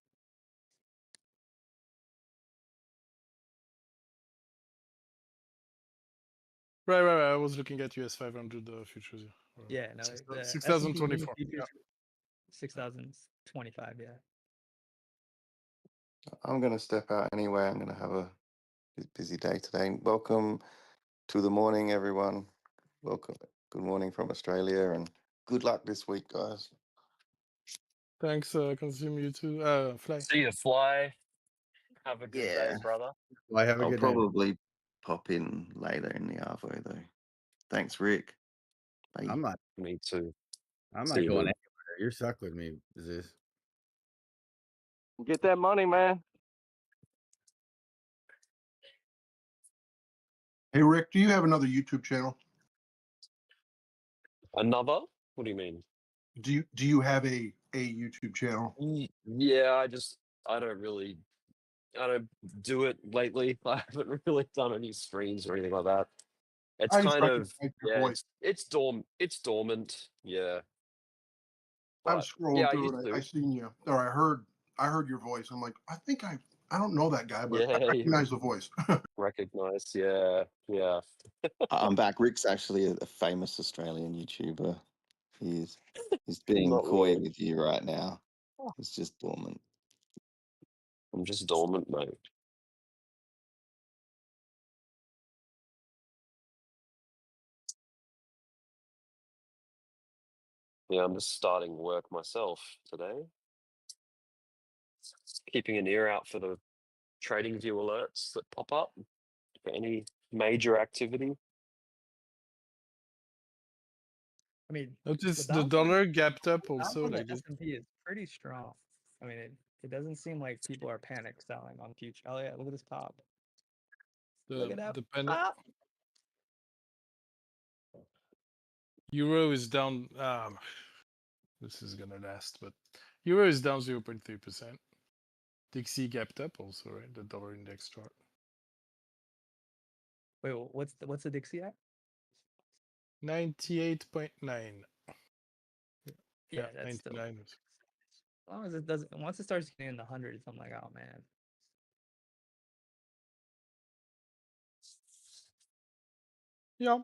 Right. I was looking at US 500 futures. Yeah, no, 6,024. Yeah. 6,025. Yeah. I'm going to step out anyway. I'm going to have a busy day today. Welcome to the morning, everyone. Welcome. Good morning from Australia, and good luck this week, guys. Thanks, Consume you too. Fly. See you, Fly. Have a good day, brother. Well, have a I'll good probably pop in later in the Arvo, though. Thanks, Rick. Bye. I'm not. Me too. I'm See not you, going dude. anywhere. You're stuck with me. Is this? Get that money, man. Hey, Rick, do you have another YouTube channel? Another? What do you mean? Do you have a YouTube channel? Yeah, I don't do it lately. I haven't really done any streams or anything like that. It's I just kind of recognize your yeah, voice. it's dormant. Yeah. I was But scrolling yeah, I through used and I to. seen you, or I heard your voice. I'm like, I think I don't know that guy, but I Yeah, recognize the voice. recognize. Yeah. I'm back. Rick's actually a famous Australian YouTuber. He's being Not coy really. with you right now. He's just dormant. I'm just dormant, mate. Yeah, I'm just starting work myself today. Keeping an ear out for the trading view alerts that pop up for any major activity. I mean, Notice the dollar gapped up also the like this. S&P is pretty strong. I mean, it doesn't seem like people are panic selling on future. Oh yeah, look at this pop. Look at that pop. Euro is down. This is gonna last, but Euro is down 0.3%. Dixie gapped up also, right? The dollar index chart. Wait, what's the Dixie at? 98.9. Yeah, that's 99. Still. As long as it doesn't, once it starts getting in the hundreds, I'm like, oh man. Yeah.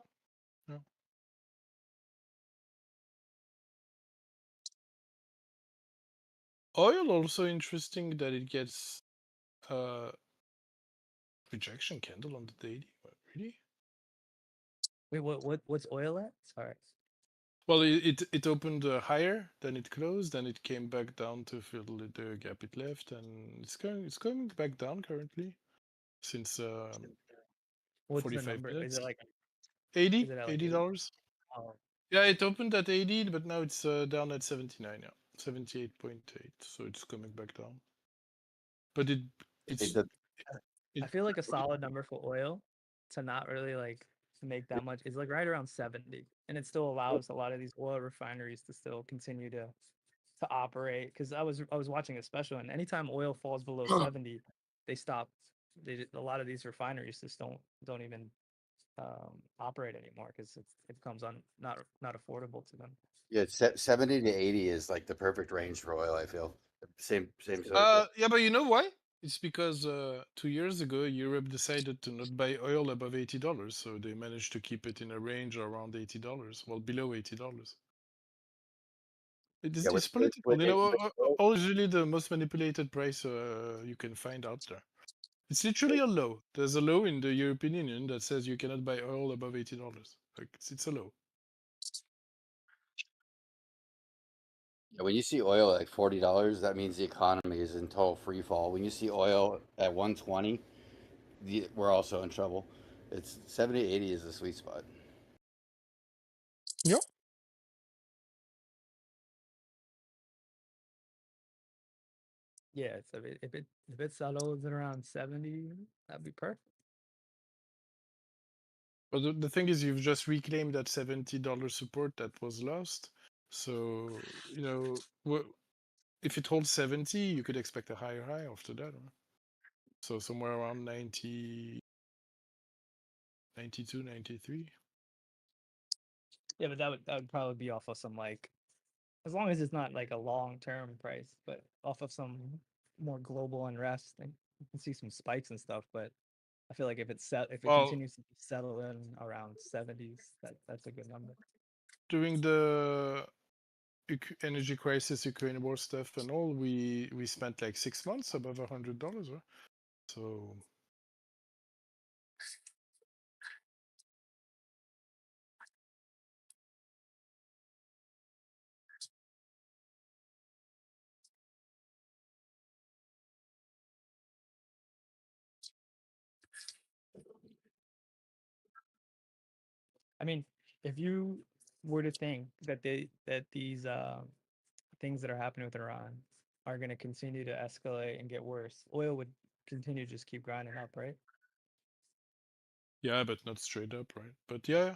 Oil also interesting that it gets rejection candle on the daily. What, really? Wait, what's oil at? Sorry. Well, it opened higher, then it closed, then it came back down to fill the gap it left, and it's going back down currently since What's 45 the number? minutes. Is it like 80? Is it at like $80? Oh. Yeah, it opened at 80, but now it's down at 79. Yeah, 78.8. So it's coming back down. But I feel like a solid number for oil to not really like to make that much is like right around 70, and it still allows a lot of these oil refineries to still continue to operate. Because I was watching a special, and anytime oil falls below 70, they stop. A lot of these refineries just don't even operate anymore because it becomes not affordable to them. Yeah, 70 to 80 is like the perfect range for oil. I feel same. Yeah, but you know why? It's because 2 years ago Europe decided to not buy oil above $80, so they managed to keep it in a range around $80. Well, below $80. It's political. You know, oil is usually the most manipulated price you can find out there. It's literally a low. There's a law in the European Union that says you cannot buy oil above $80. Like it's a law. Yeah, when you see oil at like $40, that means the economy is in total free fall. When you see oil at 120, we're also in trouble. It's 70, 80 is the sweet spot. Yep. Yeah, so if it settles at around 70, that'd be perfect. But the thing is, you've just reclaimed that $70 support that was lost. So, you know, if it holds 70, you could expect a higher high after that. Right? So somewhere around 90, 92, 93. Yeah, but that would probably be off of some like, as long as it's not like a long-term price, but off of some more global unrest, and you can see some spikes and stuff. But I feel like if it continues to settle in around 70s, that's a good number. During the energy crisis, Ukraine war stuff and all, we spent like 6 months above $100, right? So I mean, if you were to think that these things that are happening with Iran are going to continue to escalate and get worse, oil would continue to just keep grinding up, right? yeah, but not straight up, right? But yeah.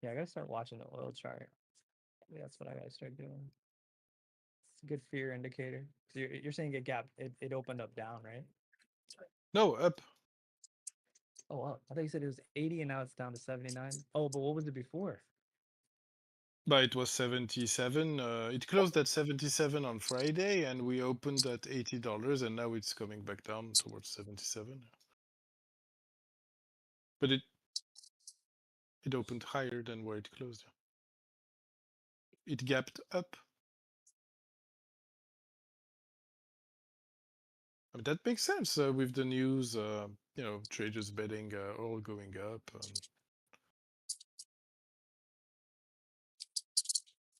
Yeah, I gotta start watching the oil chart. Yeah, that's what I gotta start doing. It's a good fear indicator. So you're saying it gapped, it opened up down, right? No, up. Oh wow, I thought you said it was 80 and now it's down to 79. Oh, but what was it before? But it was 77. It closed at 77 on Friday, and we opened at $80, and now it's coming back down towards 77. But it opened higher than where it closed. It gapped up. I mean, that makes sense with the news. You know, traders betting oil going up.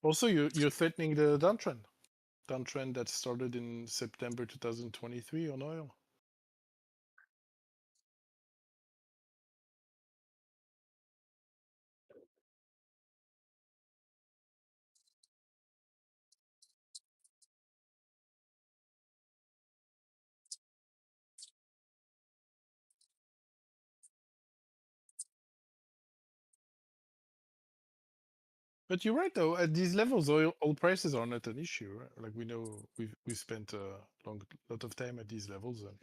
Also, you're threatening the downtrend that started in September 2023 on oil. But you're right, though. At these levels, oil prices are not an issue. Right? Like we know, we spent a lot of time at these levels, and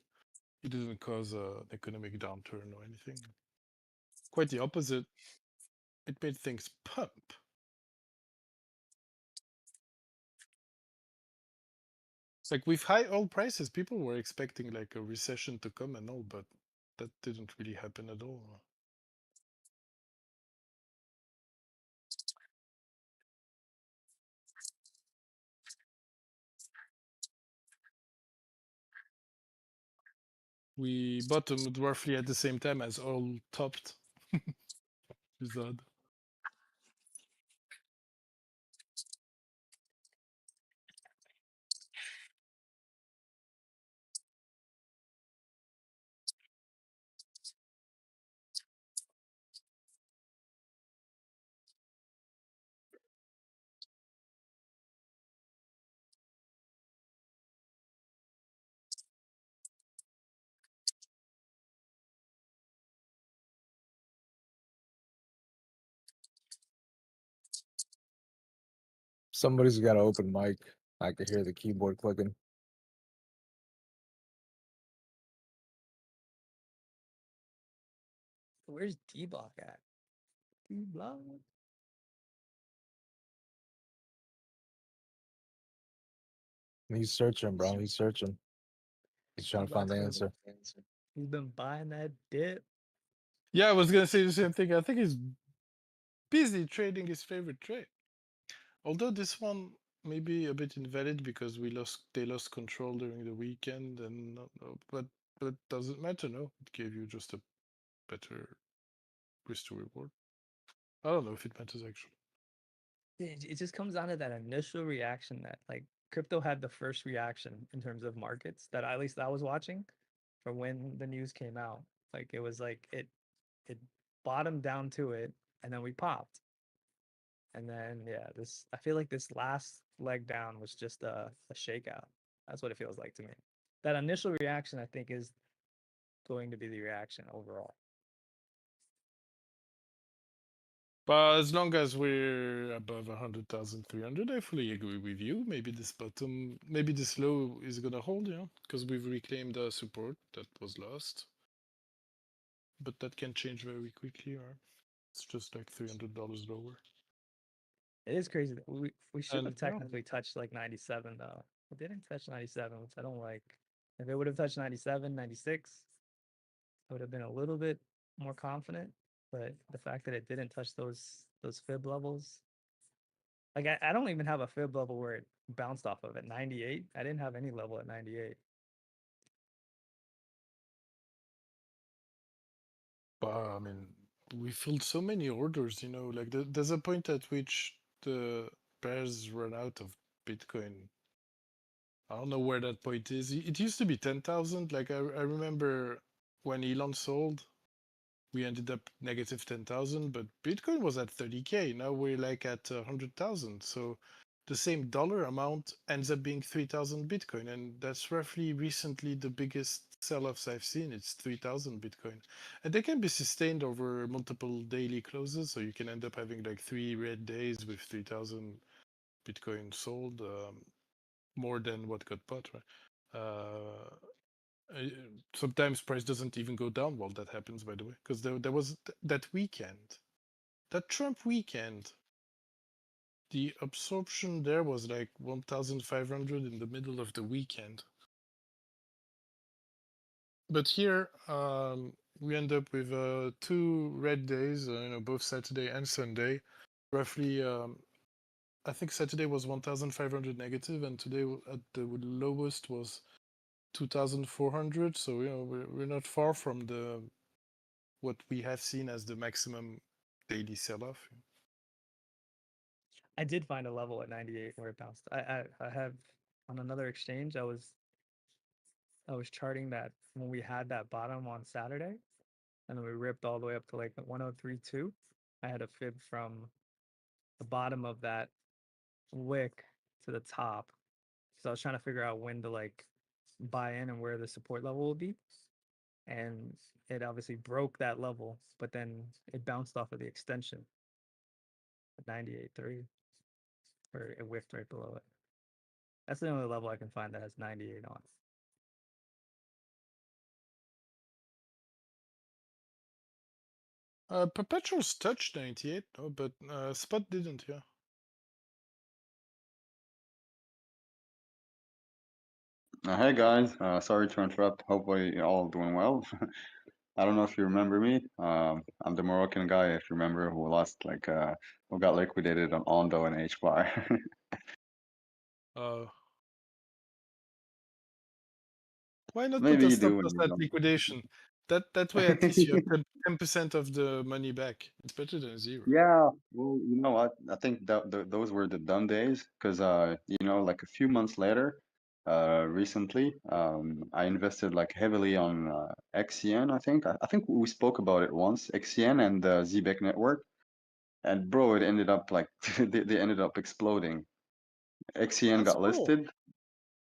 it didn't cause an economic downturn or anything. Quite the opposite. It made things pump. Like with high oil prices, people were expecting like a recession to come and all, but that didn't really happen at all. We bottomed roughly at the same time as oil topped. It's odd. Somebody's got an open mic. I could hear the keyboard clicking. Where's Dbloc at? Dbloc? He's searching, bro. He's searching. He's trying to find the answer. He's been buying that dip. Yeah, I was gonna say the same thing. I think he's busy trading his favorite trade. Although this one may be a bit invalid because they lost control during the weekend, and but doesn't matter. No, it gave you just a better risk to reward. I don't know if it matters actually. It just comes down to that initial reaction that like crypto had the first reaction in terms of markets that at least I was watching from when the news came out. Like it was like it bottomed down to it, and then we popped. And then yeah, I feel like this last leg down was just a shakeout. That's what it feels like to me. That initial reaction, I think, is going to be the reaction overall. But as long as we're above 100,300, I fully agree with you. Maybe this bottom, maybe this low is gonna hold, you know, because we've reclaimed the support that was lost. But that can change very quickly, or it's just like $300 lower. It is crazy. We should have technically touched like 97 though. It didn't touch 97, which I don't like. If it would have touched 97, 96, I would have been a little bit more confident. But the fact that it didn't touch those fib levels, like I don't even have a fib level where it bounced off of at 98. I didn't have any level at 98. I mean, we filled so many orders, you know, like there's a point at which the bears run out of Bitcoin. I don't know where that point is. It used to be 10,000. Like I remember when Elon sold, we ended up negative 10,000, but Bitcoin was at 30K. Now we're like at 100,000. So the same dollar amount ends up being 3,000 Bitcoin. And that's roughly recently the biggest sell-offs I've seen. It's 3,000 Bitcoin. And they can be sustained over multiple daily closes. So you can end up having like 3 red days with 3,000 Bitcoin sold, more than what got bought, right? Sometimes price doesn't even go down while that happens, by the way, because there was that weekend, that Trump weekend, the absorption there was like 1,500 in the middle of the weekend. But here we end up with 2 red days, you know, both Saturday and Sunday. Roughly, I think Saturday was 1,500 negative, and today at the lowest was 2,400. So you know we're not far from what we have seen as the maximum daily sell-off. I did find a level at 98 where it bounced. I have on another exchange. I was charting that when we had that bottom on Saturday, and then we ripped all the way up to like 103.2. I had a fib from the bottom of that wick to the top, so I was trying to figure out when to like buy in and where the support level will be. And it obviously broke that level, but then it bounced off of the extension at 98.3, or it whiffed right below it. That's the only level I can find that has 98 on. Perpetuals touched 98, no, but spot didn't. Yeah. Hey guys, sorry to interrupt. Hopefully you're all doing well. I don't know if you remember me. I'm the Moroccan guy, if you remember, who lost like who got liquidated on Ondo and H-bar. Why not Maybe put a you stop do. loss And you at don't. liquidation? That way at least you have 10% of the money back. It's better than zero. Yeah, well, you know what? I think that those were the done days, because you know, like a few months later, recently, I invested like heavily on XCN. I think we spoke about it once, XCN and the ZBEC network, and bro, it ended up like they ended up exploding. XCN That's got cool. listed.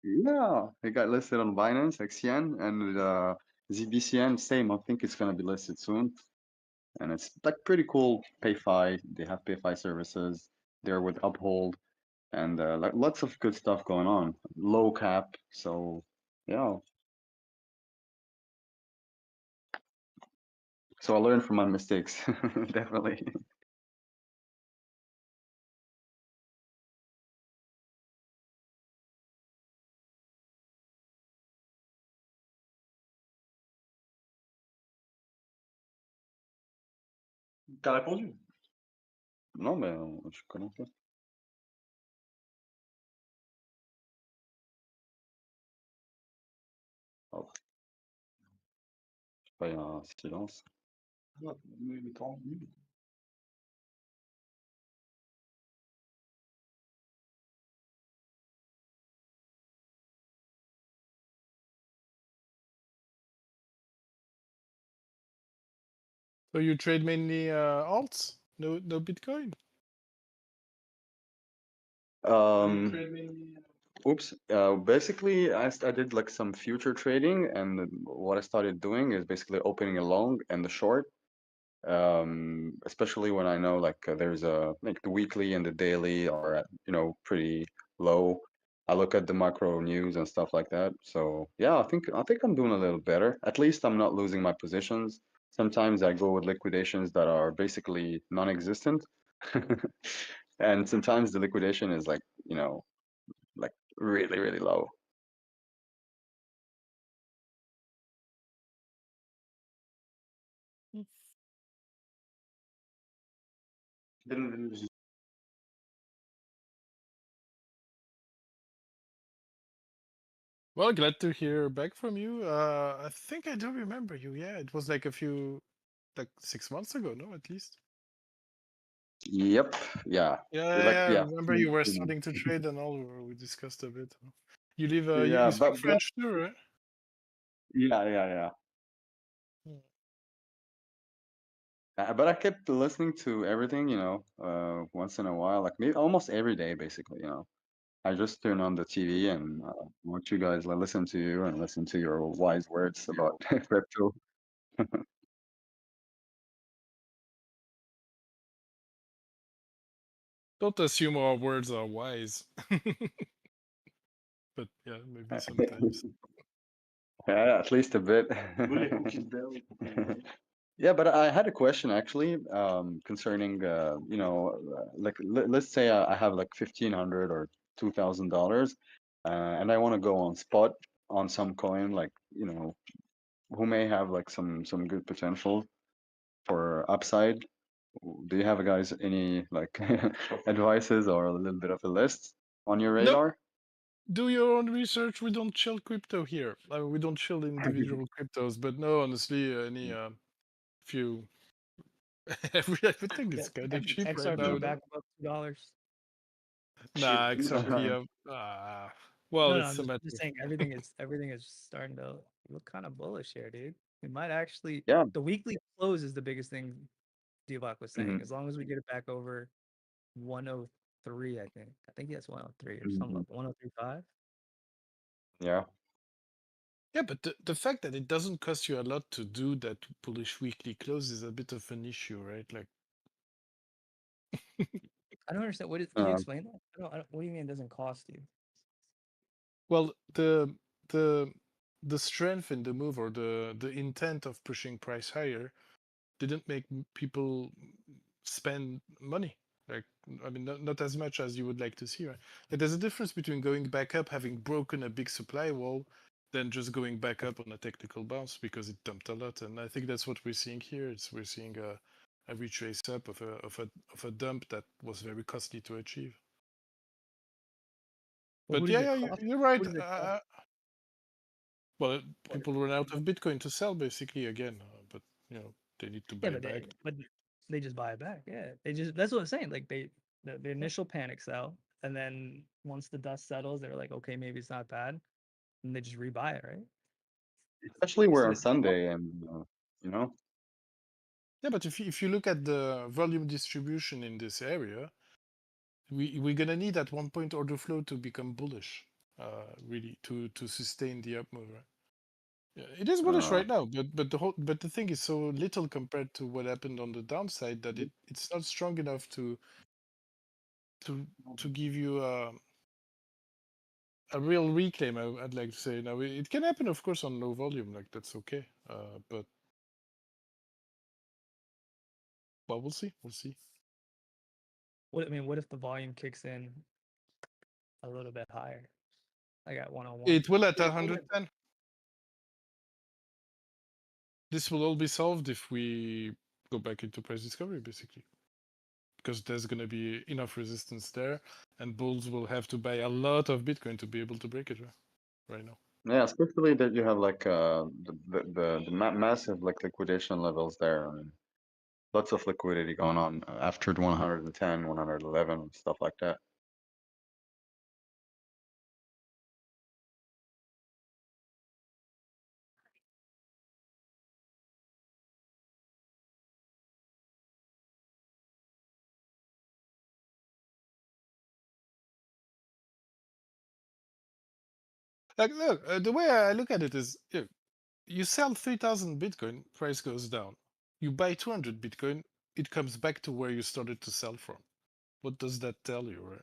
Yeah, it got listed on Binance, XCN, and ZBCN, same. I think it's gonna be listed soon. And it's like pretty cool. PayFi, they have PayFi services. They're with Uphold, and like lots of good stuff going on. Low cap, so yeah. So I learned from my mistakes, definitely. T'as répondu? Non, mais je connais pas. Oh. Je sais pas, il y a un silence. Ah, mais 30 minutes. So you trade mainly alts, no Bitcoin. Oops. Basically, I did like some future trading, and what I started doing is basically opening a long and the short. Especially when I know like there's a like the weekly and the daily are at, pretty low. I look at the macro news and stuff like that. So yeah, I think I'm doing a little better. At least I'm not losing my positions. Sometimes I go with liquidations that are basically non-existent. And sometimes the liquidation is like, like really, really low. Well, glad to hear back from you. I think I do remember you. Yeah, it was like like 6 months ago, no, at least. Yep. Yeah. Like Yeah. I yeah. remember you were starting to trade and all. We discussed a bit. You live. Yeah, You speak but French too, right? yeah. But I kept listening to everything, once in a while, like maybe almost every day, basically. I just turn on the TV and watch you guys listen to you and listen to your wise words about crypto. Don't assume our words are wise. But yeah, maybe sometimes. Yeah, at least a bit. Yeah, but I had a question actually, concerning, like let's say I have like $1,500 or $2,000, and I want to go on spot on some coin, like, who may have like some good potential for upside. Do you have guys any like advices or a little bit of a list on your Nope. radar? Do your own research. We don't chill crypto here. We don't chill individual cryptos. But no, honestly, any few everything is kind of cheap right now. XRP back above $2. Nah, XRP. Well, No, it's I'm a matter. just saying everything is starting to look kind of bullish here, dude. We might actually. Yeah. The weekly close is the biggest thing. Dbloc was saying, Mhm. as long as we get it back over 103, I think that's 103 or something Mhm. like 103.5. Yeah. Yeah, but the fact that it doesn't cost you a lot to do that bullish weekly close is a bit of an issue, right? Like, I don't understand. Can you explain that? I don't. What do you mean it doesn't cost you? well, the strength in the move or the intent of pushing price higher didn't make people spend money. Like, I mean, not as much as you would like to see, right? Like, there's a difference between going back up, having broken a big supply wall, than just going back up on a technical bounce because it dumped a lot. And I think that's what we're seeing here. We're seeing a retrace up of a dump that was very costly to achieve. Well, But yeah, you're right. Well, people run out of Bitcoin to sell basically again, but they need to buy back. But they just buy it back. Yeah, that's what I'm saying. Like the initial panic sell, and then once the dust settles, they're like, okay, maybe it's not bad, and they just rebuy it, right? Especially we're on Sunday, and Yeah, but if you look at the volume distribution in this area, we're gonna need at one point order flow to become bullish, really to sustain the up move. Right? Yeah, it is bullish right now, but the thing is so little compared to what happened on the downside that it's not strong enough to give you a real reclaim. I'd like to say now it can happen, of course, on low volume, like that's okay, but well, we'll see. We'll see. What if the volume kicks in a little bit higher? I got 101. It will at 110. This will all be solved if we go back into price discovery, basically. Because there's going to be enough resistance there, and bulls will have to buy a lot of Bitcoin to be able to break it right now. Yeah, especially that you have like the massive like liquidation levels there. I mean, lots of liquidity going on after 110, 111, stuff like that. Like, look, the way I look at it is, you sell 3,000 Bitcoin, price goes down. You buy 200 Bitcoin, it comes back to where you started to sell from. What does that tell you, right?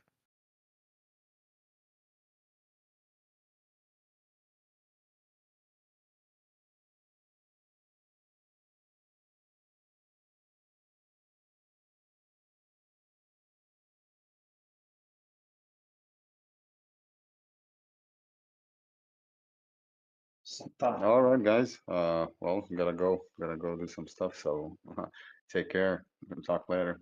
All right, guys. Well, gotta go do some stuff. So take care. We'll talk later.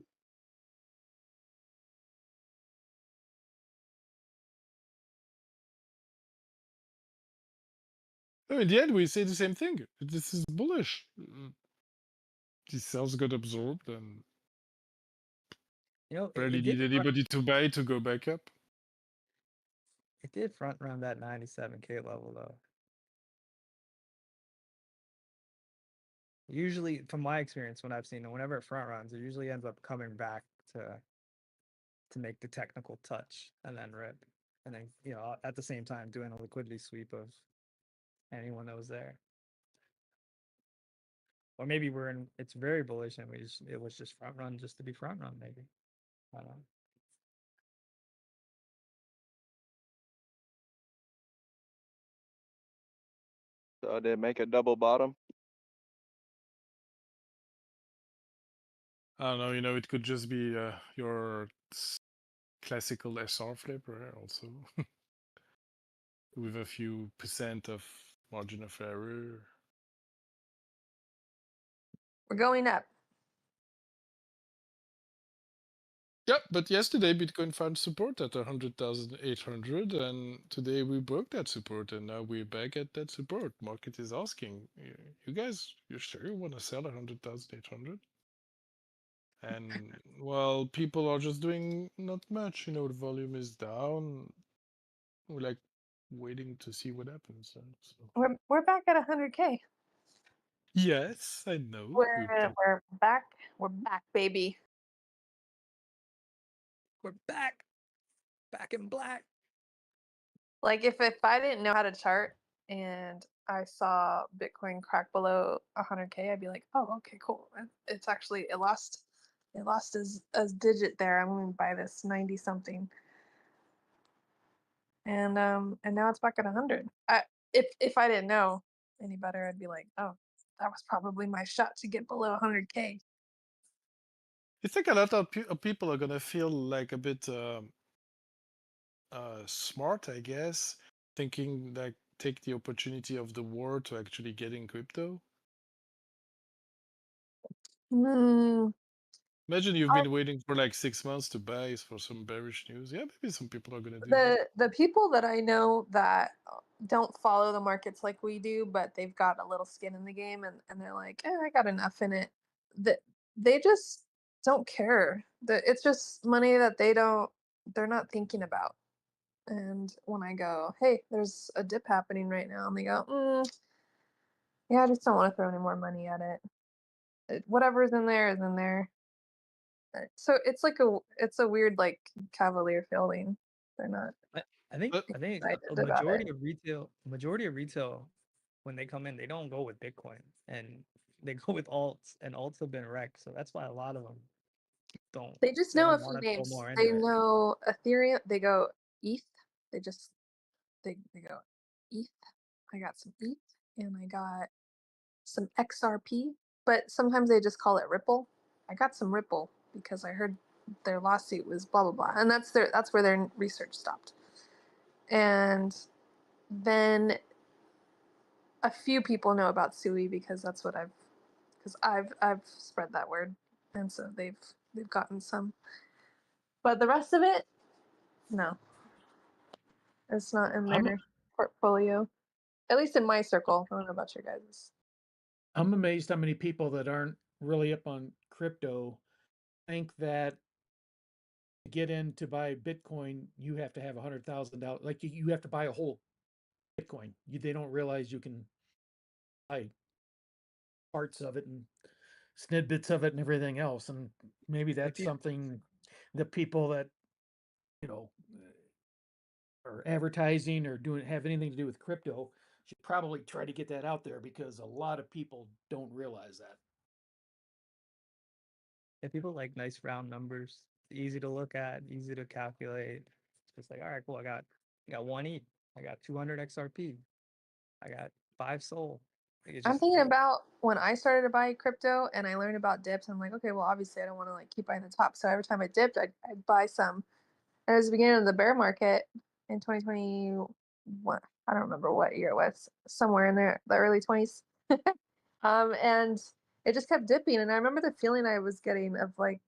No, in the end, we say the same thing. This is bullish. These cells got absorbed and barely need anybody to buy to go back up. It did front run that 97K level though. Usually, from my experience, when I've seen it, whenever it front runs, it usually ends up coming back to make the technical touch and then rip, and then at the same time doing a liquidity sweep of anyone that was there. Or maybe it's very bullish and it was just front run just to be front run, maybe. I don't know. So did it make a double bottom? I don't know, it could just be your classical SR flip, right? Also, with a few % of margin of error. We're going up. Yep, but yesterday Bitcoin found support at 100,800, and today we broke that support, and now we're back at that support. Market is asking, you guys, you sure you want to sell 100,800? And well, people are just doing not much. The volume is down. We're like waiting to see what happens. So. We're back at 100K. Yes, I know. We're back. We're back, baby. We're back. Back in black. Like if I didn't know how to chart and I saw Bitcoin crack below 100K, I'd be like, oh, okay, cool. It's actually it lost as digit there. I'm going to buy this 90 something. And now it's back at 100. If I didn't know any better, I'd be like, oh, that was probably my shot to get below 100K. I think a lot of people are gonna feel like a bit smart, I guess, thinking like take the opportunity of the war to actually get in crypto. Imagine you've been waiting for like 6 months to buy for some bearish news. Yeah, maybe some people are gonna do that. The people that I know that don't follow the markets like we do, but they've got a little skin in the game, and they're like, I got enough in it. That they just don't care. It's just money that they're not thinking about. And when I go, hey, there's a dip happening right now, and they go, yeah, I just don't want to throw any more money at it. Whatever's in there is in there. So it's a weird like cavalier feeling. They're not. I think a majority of retail when they come in, they don't go with Bitcoin and they go with alts, and alts have been wrecked. So that's why a lot of them don't. They just know a few names. They know Ethereum. They go ETH. They go ETH. I got some ETH and I got some XRP, but sometimes they just call it Ripple. I got some Ripple because I heard their lawsuit was blah blah blah, and that's where their research stopped. And then a few people know about Sui because that's what I've spread that word, and so they've gotten some. But the rest of it, no, it's not in their portfolio. At least in my circle. I don't know about your guys'. I'm amazed how many people that aren't really up on crypto think that to get in to buy Bitcoin, you have to have $100,000. Like you have to buy a whole Bitcoin. They don't realize you can buy parts of it and snippets of it and everything else. And maybe that's something that people that, or advertising or have anything to do with crypto should probably try to get that out there, because a lot of people don't realize that. Yeah, people like nice round numbers. It's easy to look at, easy to calculate. It's just like, all right, cool. I got 1 ETH. I got 200 XRP. I got 5 SOL. Like, I'm thinking about when I started to buy crypto and I learned about dips. I'm like, okay, well, obviously I don't want to like keep buying the top. So every time I dipped, I'd buy some. And it was the beginning of the bear market in 2021. I don't remember what year it was. Somewhere in there, the early 20s. And it just kept dipping. And I remember the feeling I was getting of like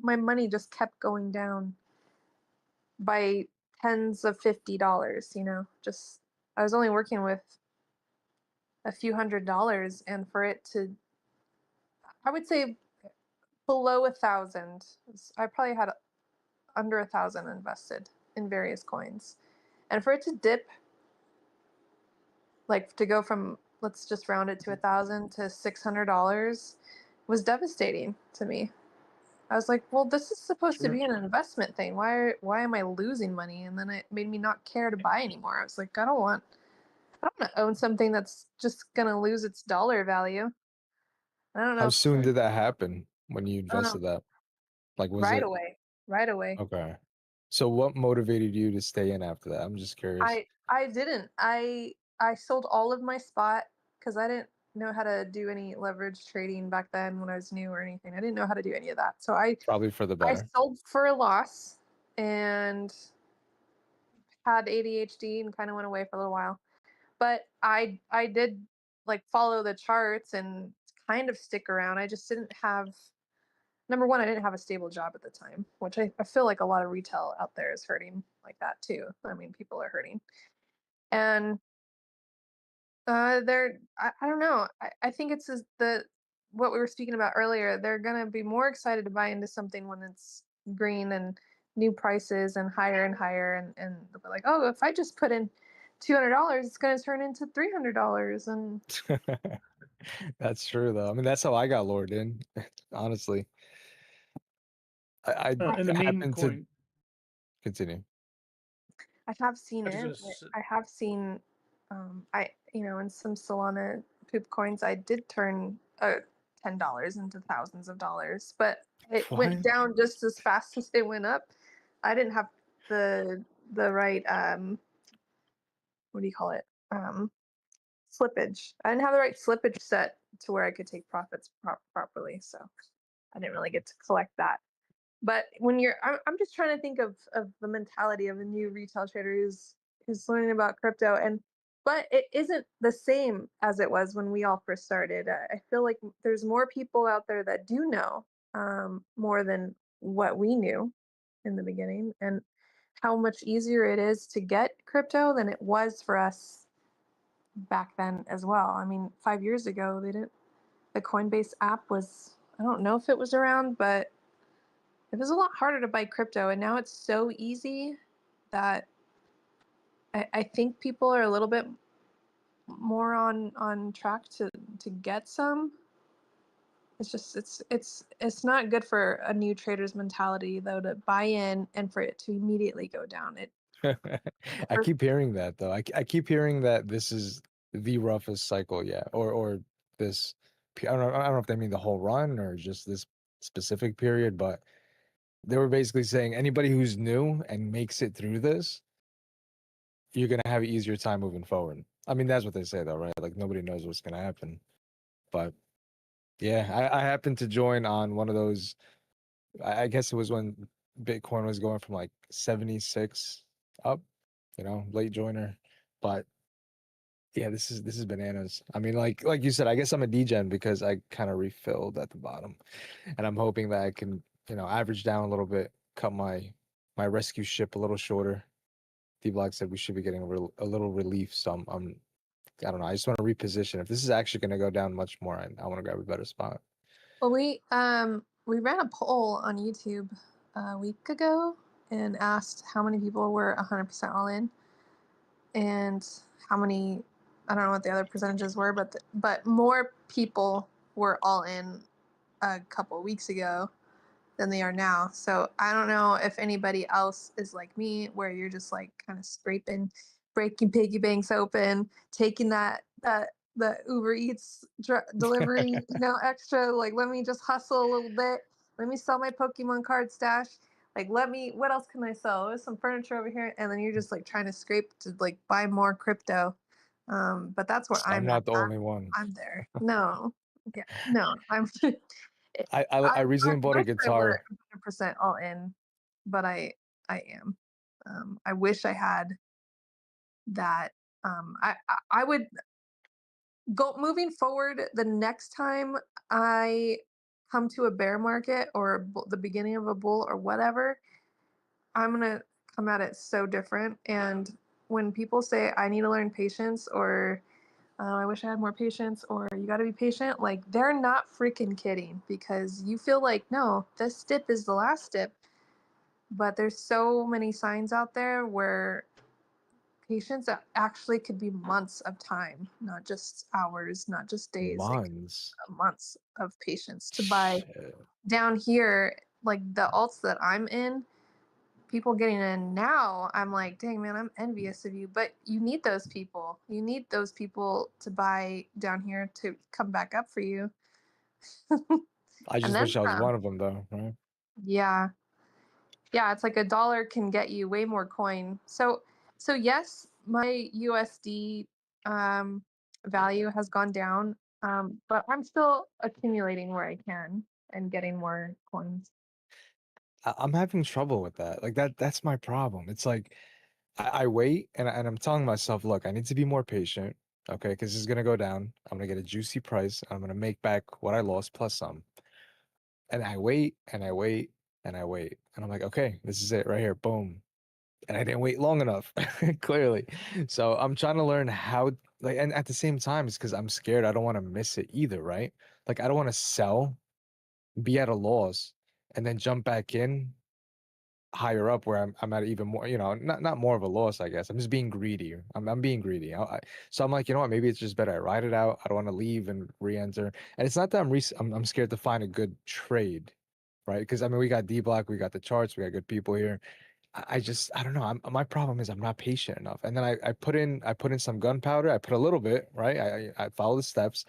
my money just kept going down by tens of $50. You know, just I was only working with a few $100s, and for it to, I would say below 1,000. I probably had under 1,000 invested in various coins, and for it to dip, like to go from, let's just round it to 1,000 to $600, was devastating to me. I was like, well, this is supposed to be an investment thing. Why am I losing money? And then it made me not care to buy anymore. I was like, I don't want to own something that's just gonna lose its dollar value. I don't know. How soon did that happen when you I don't know. invested that? Like, was Right it away. Right away. okay? So what motivated you to stay in after that? I'm just curious. I didn't. I sold all of my spot because I didn't know how to do any leverage trading back then when I was new or anything. I didn't know how to do any of that. So Probably for the I better. sold for a loss and had ADHD and kind of went away for a little while. But I did like follow the charts and kind of stick around. I just didn't have, number one, I didn't have a stable job at the time, which I feel like a lot of retail out there is hurting like that too. I mean, people are hurting. And I don't know. I think it's what we were speaking about earlier. They're gonna be more excited to buy into something when it's green and new prices and higher, and they'll be like, oh, if I just put in $200, it's gonna turn into $300. And That's true, though. I mean, that's how I got lured in, honestly. I And the meme happened to coin. continue. I have seen I was it. gonna s- I have seen, in some Solana poop coins, I did turn $10 into thousands of dollars, but it went What? down just as fast as it went up. I didn't have the right what do you call it? Slippage. I didn't have the right slippage set to where I could take profits properly, so I didn't really get to collect that. But when I'm just trying to think of the mentality of a new retail trader who's learning about crypto, but it isn't the same as it was when we all first started. I feel like there's more people out there that do know more than what we knew in the beginning, and how much easier it is to get crypto than it was for us back then as well. I mean, 5 years ago, the Coinbase app was, I don't know if it was around, but it was a lot harder to buy crypto, and now it's so easy that I think people are a little bit more on track to get some. It's just it's not good for a new trader's mentality though, to buy in and for it to immediately go down. I keep hearing that, though. I keep hearing that this is the roughest cycle yet, or this. I don't know if they mean the whole run or just this specific period, but they were basically saying anybody who's new and makes it through this, you're gonna have an easier time moving forward. I mean, that's what they say, though, right? Like nobody knows what's gonna happen, but yeah, I happened to join on one of those. I guess it was when Bitcoin was going from like 76 up, late joiner. But yeah, this is bananas. I mean, like you said, I guess I'm a degen because I kind of refilled at the bottom, and I'm hoping that I can, average down a little bit, cut my rescue ship a little shorter. Dbloc said we should be getting a little relief, so I don't know. I just want to reposition. If this is actually going to go down much more, I want to grab a better spot. Well, we ran a poll on YouTube a week ago and asked how many people were 100% all in, and how many, I don't know what the other percentages were, but more people were all in a couple weeks ago than they are now. So I don't know if anybody else is like me, where you're just like kind of scraping, breaking piggy banks open, taking the Uber Eats delivery, extra. Like, let me just hustle a little bit. Let me sell my Pokemon card stash. Like, what else can I sell? There's some furniture over here, and then you're just like trying to scrape to like buy more crypto. But that's where I'm I'm not at. the only one. I'm there. No, yeah, no, I'm. I recently bought a wish I guitar. were 100% all in, but I am. I wish I had that. I would go moving forward. The next time I come to a bear market or the beginning of a bull or whatever, I'm gonna come at it so different. And when people say I need to learn patience, or I wish I had more patience, or you got to be patient, like, they're not freaking kidding, because you feel like, no, this dip is the last dip. But there's so many signs out there where patience actually could be months of time, not just hours, not just days. Months. Months of patience to buy down here, like the alts that I'm in. People getting in now, I'm like, dang, man, I'm envious of you. But you need those people. You need those people to buy down here to come back up for you. I just wish I was one of them, though. Right? Yeah. Yeah, it's like $1 can get you way more coin. So yes, my USD value has gone down, but I'm still accumulating where I can and getting more coins. I'm having trouble with that. Like that's my problem. It's like I wait and I'm telling myself, look, I need to be more patient, okay? Because this is gonna go down. I'm gonna get a juicy price. I'm gonna make back what I lost plus some. And I wait and I wait and I wait, and I'm like, okay, this is it right here, boom. And I didn't wait long enough, clearly. So I'm trying to learn how, like, and at the same time, it's because I'm scared. I don't want to miss it either, right? Like, I don't want to sell, be at a loss, and then jump back in higher up where I'm at even more, not more of a loss, I guess. I'm just being greedy. I'm being greedy. So I'm like, you know what? Maybe it's just better I ride it out. I don't want to leave and re-enter. And it's not that I'm scared to find a good trade, right? Because I mean, we got Dbloc, we got the charts, we got good people here. I don't know. My problem is I'm not patient enough. And then I put in some gunpowder. I put a little bit, right? I follow the steps,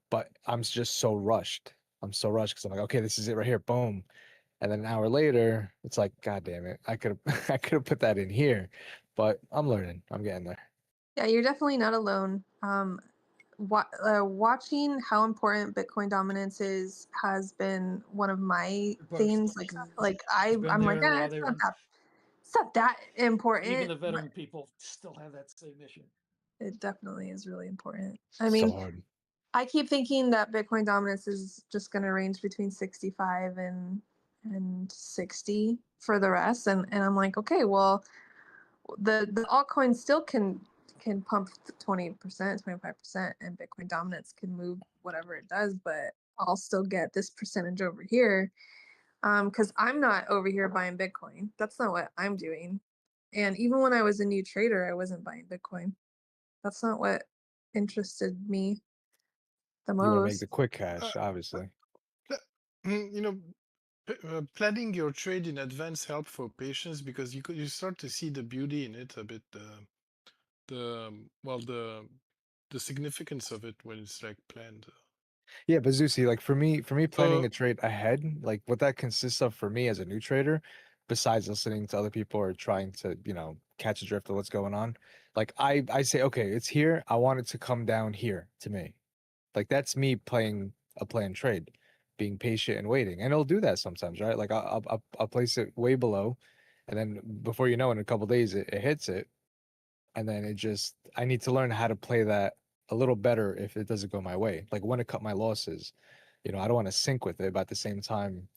but I'm just so rushed. I'm so rushed because I'm like, okay, this is it right here. Boom. And then an hour later, it's like, God damn it. I could have I could have put that in here. But I'm learning. I'm getting there. Yeah, you're definitely not alone. Watching how important Bitcoin dominance is has been one of my things. I'm like, it's not that important. Even the veteran people still have that same issue. It definitely is really important. I mean, I keep thinking that Bitcoin dominance is just going to range between 65 and 60 for the rest, and I'm like, okay, well, the altcoins still can pump 20%, 25%, and Bitcoin dominance can move whatever it does, but I'll still get this percentage over here, because I'm not over here buying Bitcoin. That's not what I'm doing. And even when I was a new trader, I wasn't buying Bitcoin. That's not what interested me the most. You want to make the quick cash, obviously. Planning your trade in advance help for patience, because you start to see the beauty in it a bit. The significance of it when it's like planned. Yeah, but Zusi, like for me planning a trade ahead, like what that consists of for me as a new trader, besides listening to other people or trying to, catch a drift of what's going on, like I say, okay, it's here. I want it to come down here to me. Like that's me playing a planned trade, being patient and waiting. And it'll do that sometimes, right? Like I'll place it way below, and then before you know, in a couple days it hits it, and then I need to learn how to play that a little better if it doesn't go my way. Like when to cut my losses. I don't want to sink with it, but at the same time,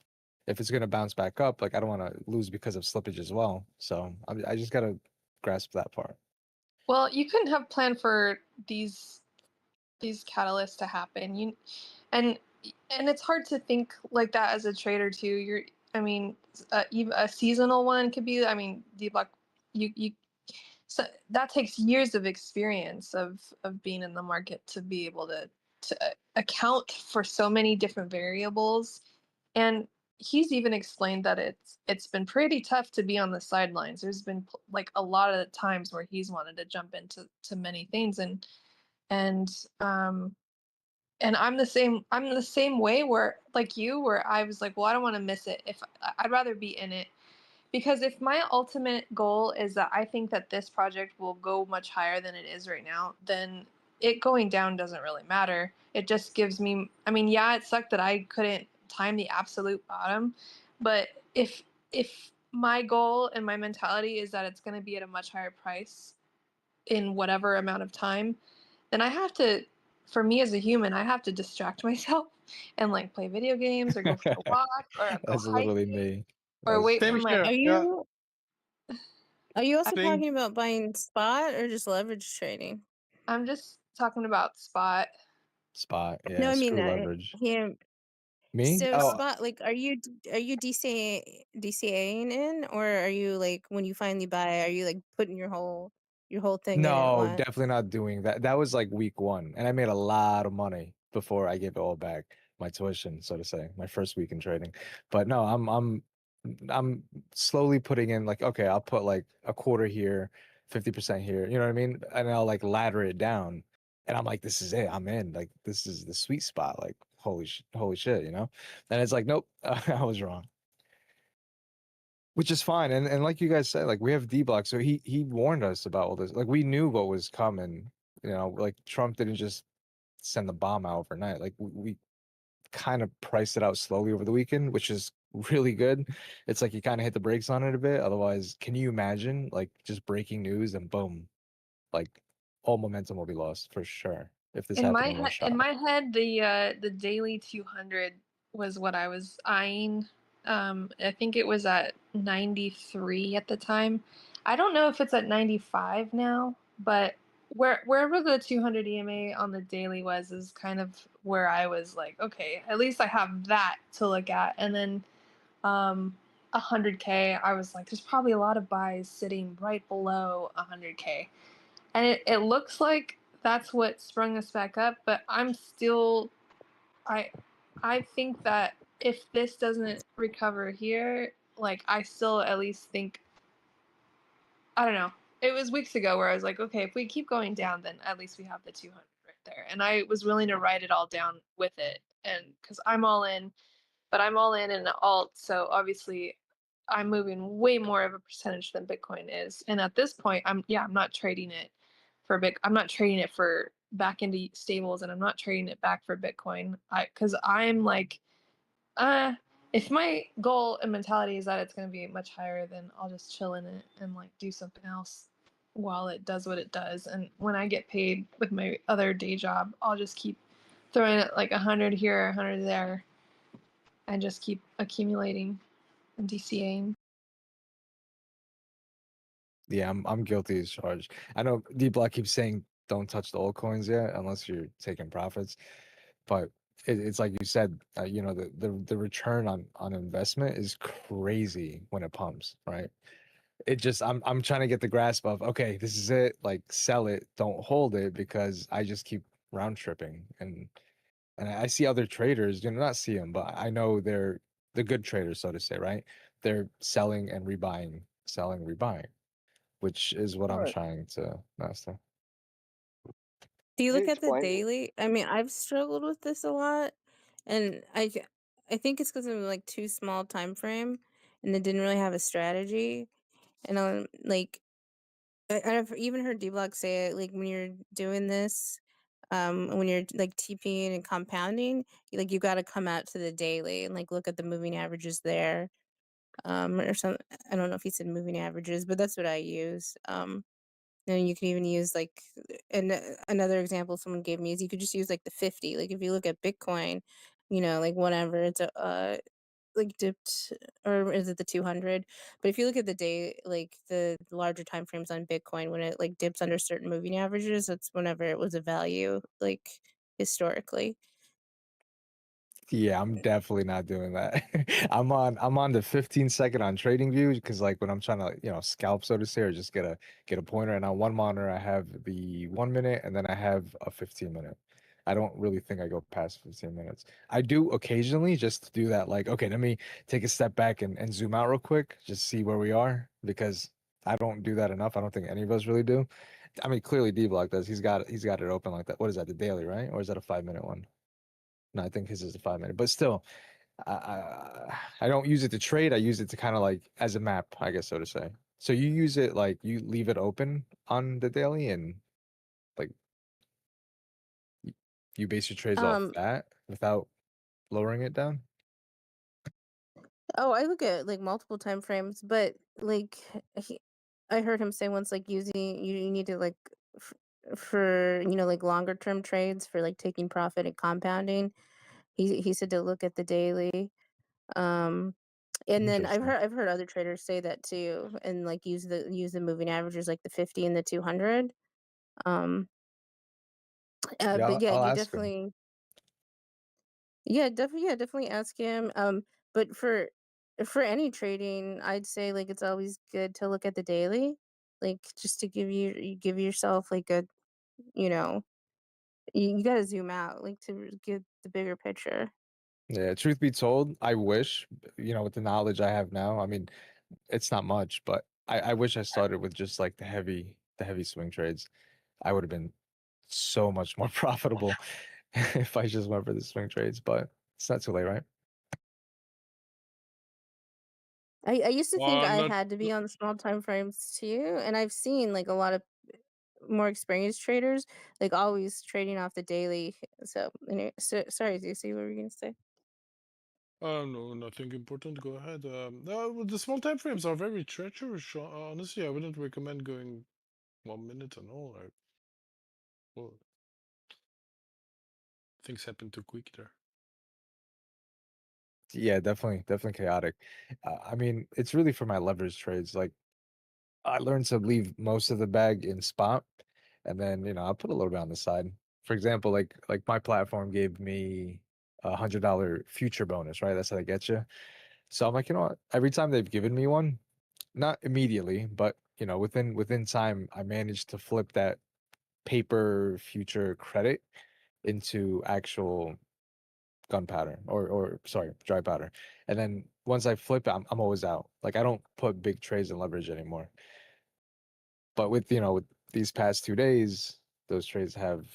if it's going to bounce back up, like I don't want to lose because of slippage as well. So I just got to grasp that part. Well, you couldn't have planned for these catalysts to happen. And it's hard to think like that as a trader too. Even a seasonal one could be. I mean, Dbloc, so that takes years of experience of being in the market to be able to account for so many different variables. And he's even explained that it's been pretty tough to be on the sidelines. There's been like a lot of times where he's wanted to jump into many things, and I'm the same way, where like you, where I was like, well, I don't want to miss it. If I'd rather be in it, because if my ultimate goal is that I think that this project will go much higher than it is right now, then it going down doesn't really matter. It just gives me, I mean, yeah, it sucked that I couldn't time the absolute bottom, but if my goal and my mentality is that it's going to be at a much higher price in whatever amount of time, then I have to, for me as a human, I have to distract myself and like play video games or go for a walk or go That's literally hiking me. or wait for Same my. here. Are Yeah. you also Same. talking about buying spot or just leverage trading? I'm just talking about spot. Spot, No, yeah. I mean Screw leverage. him. Me? So Oh, spot, like, are you DCAing in, or are you like when you finally buy, are you like putting your whole thing in at no, once? definitely not doing that. That was like week 1, and I made a lot of money before I gave it all back, my tuition, so to say, my first week in trading. But no, I'm slowly putting in like, okay, I'll put like a quarter here, 50% here, you know what I mean? And I'll like ladder it down. And I'm like, this is it. I'm in. Like, this is the sweet spot. Like, holy shit, you know? And it's like, nope, I was wrong. Which is fine. And like you guys said, like we have Dbloc, so he warned us about all this. Like we knew what was coming. You know, like Trump didn't just send the bomb out overnight. Like we kind of priced it out slowly over the weekend, which is really good. It's like you kind of hit the brakes on it a bit. Otherwise, can you imagine like just breaking news and boom, like all momentum will be lost for sure if this happened in one shot. In my head, the daily 200 was what I was eyeing. I think it was at 93 at the time. I don't know if it's at 95 now, but wherever the 200 EMA on the daily was is kind of where I was like, okay, at least I have that to look at. And then 100K, I was like, there's probably a lot of buys sitting right below 100K. And it looks like that's what sprung us back up, but I'm still, I think that if this doesn't recover here, like I still at least think, I don't know. It was weeks ago where I was like, okay, if we keep going down, then at least we have the 200 right there. And I was willing to write it all down with it. And because I'm all in, but I'm all in an alt. So obviously I'm moving way more of a percentage than Bitcoin is. And at this point, I'm not trading it for I'm not trading it for back into stables, and I'm not trading it back for Bitcoin. Because I'm like, if my goal and mentality is that it's going to be much higher, then I'll just chill in it and like do something else while it does what it does. And when I get paid with my other day job, I'll just keep throwing it like 100 here, 100 there, and just keep accumulating and DCAing. Yeah, I'm guilty as charged. I know Dbloc keeps saying don't touch the altcoins yet unless you're taking profits, but it's like you said, you know, the return on investment is crazy when it pumps, right? It just I'm trying to get the grasp of, okay, this is it, like sell it, don't hold it, because I just keep round tripping, and I see other traders, you know, not see them, but I know they're the good traders, so to say, right? They're selling and rebuying, selling, rebuying, which is what I'm Alright. trying to master. Do you Can you look at the explain daily? I mean, I've struggled with this a lot, and I think it's because I'm like too small time frame, and it didn't really have a strategy. And like I've even heard Dbloc say it, like when you're doing this, when you're like TPing and compounding, like you got to come out to the daily and like look at the moving averages there, or some. I don't know if he said moving averages, but that's what I use. And you can even use like, and another example someone gave me is you could just use like the 50. Like if you look at Bitcoin, you know, like whatever, it's like dipped, or is it the 200? But if you look at the day, like the larger time frames on Bitcoin, when it like dips under certain moving averages, that's whenever it was a value, like historically. Yeah, I'm definitely not doing that. I'm on the 15-second on trading view, because like when I'm trying to, you know, scalp, so to say, or just get a pointer, and on one monitor I have the 1 minute and then I have a 15 minute. I don't really think I go past 15 minutes. I do occasionally just to do that. Like, okay, let me take a step back and zoom out real quick, just see where we are, because I don't do that enough. I don't think any of us really do. I mean, clearly Dbloc does. He's got it open like that. What is that? The daily, right? Or is that a 5-minute one? No, I think his is a 5-minute. But still, I don't use it to trade. I use it to kind of like as a map, I guess, so to say. So you use it like you leave it open on the daily and like you base your trades off that without lowering it down? Oh, I look at like multiple time frames, but like I heard him say once, like using you need to like for like longer term trades for like taking profit and compounding. He said to look at the daily. And then I've heard other traders say that too, and like use the moving averages like the 50 and the 200. But yeah, I'll you ask him. definitely. Yeah, definitely ask him. But for any trading, I'd say like it's always good to look at the daily, like just to give yourself like a, you know, you got to zoom out like to get the bigger picture. Yeah, truth be told, I wish, with the knowledge I have now, I mean, it's not much, but I wish I started with just like the heavy swing trades. I would have been so much more profitable if I just went for the swing trades, but it's not too late, right? I used to think Well, I not had to be on the small time frames too, and I've seen like a lot of more experienced traders like always trading off the daily. So, anyway, sorry, do you see what were you gonna say? no, nothing important. Go ahead. No, the small time frames are very treacherous. Honestly, I wouldn't recommend going 1 minute and all. Well, things happen too quick there. Yeah, definitely chaotic. I mean, it's really for my leverage trades. Like, I learned to leave most of the bag in spot, and then I'll put a little bit on the side. For example, like my platform gave me $100 future bonus, right? That's how they get you. So I'm like, what? Every time they've given me one, not immediately, but within time, I managed to flip that paper future credit into actual gunpowder or sorry, dry powder. And then once I flip it, I'm always out. Like I don't put big trades in leverage anymore. But with these past 2 days, those trades have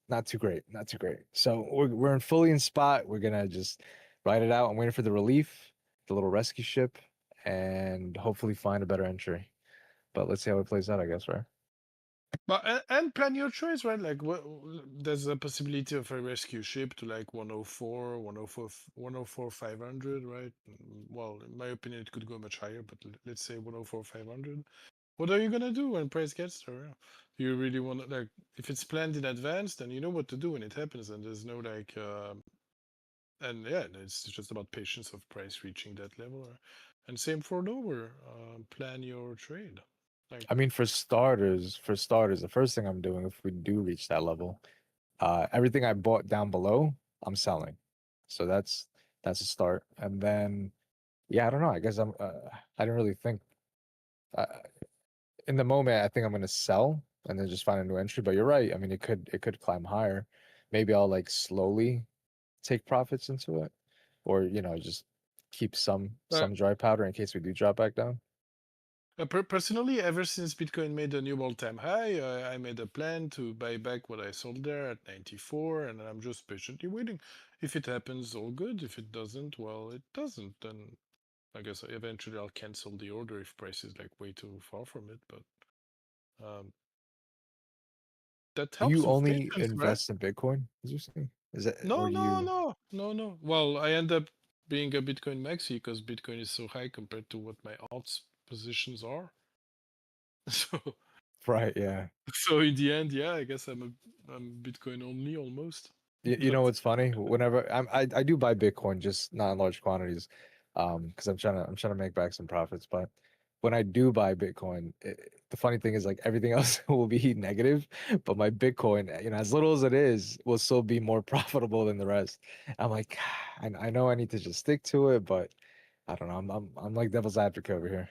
not too great, not too great. So we're fully in spot. We're gonna just ride it out. I'm waiting for the relief, the little rescue ship, and hopefully find a better entry. But let's see how it plays out, I guess, right? But and plan your choice, right? Like there's a possibility of a rescue ship to like 104, 104, 500, right? Well, in my opinion, it could go much higher, but let's say 104, 500. What are you gonna do when price gets there? Do you really want to like if it's planned in advance, then you know what to do when it happens, and there's no like and yeah, it's just about patience of price reaching that level. And same for lower. Plan your trade. Like, I mean, for starters, the first thing I'm doing if we do reach that level, everything I bought down below, I'm selling. So that's a start. And then, yeah, I don't know. I guess I don't really think. In the moment, I think I'm gonna sell and then just find a new entry. But you're right. I mean, it could climb higher. Maybe I'll like slowly take profits into it, or just keep some dry powder in case we do drop back down. Personally, ever since Bitcoin made a new all-time high, I made a plan to buy back what I sold there at 94, and I'm just patiently waiting. If it happens, all good. If it doesn't, well, it doesn't. Then I guess eventually I'll cancel the order if price is like way too far from it. But that Do helps you with only patience, right? invest in Bitcoin? Is you saying? Is that No, or do no, you? no, no, no. Well, I end up being a Bitcoin maxi because Bitcoin is so high compared to what my alts positions are. So, Right, yeah. so in the end, yeah, I guess I'm Bitcoin only almost. You know But what's funny? Whenever I do buy Bitcoin, just not in large quantities, because I'm trying to make back some profits. But when I do buy Bitcoin, the funny thing is like everything else will be negative, but my Bitcoin, as little as it is, will still be more profitable than the rest. I'm like, I know I need to just stick to it, but I don't know. I'm like devil's advocate over here.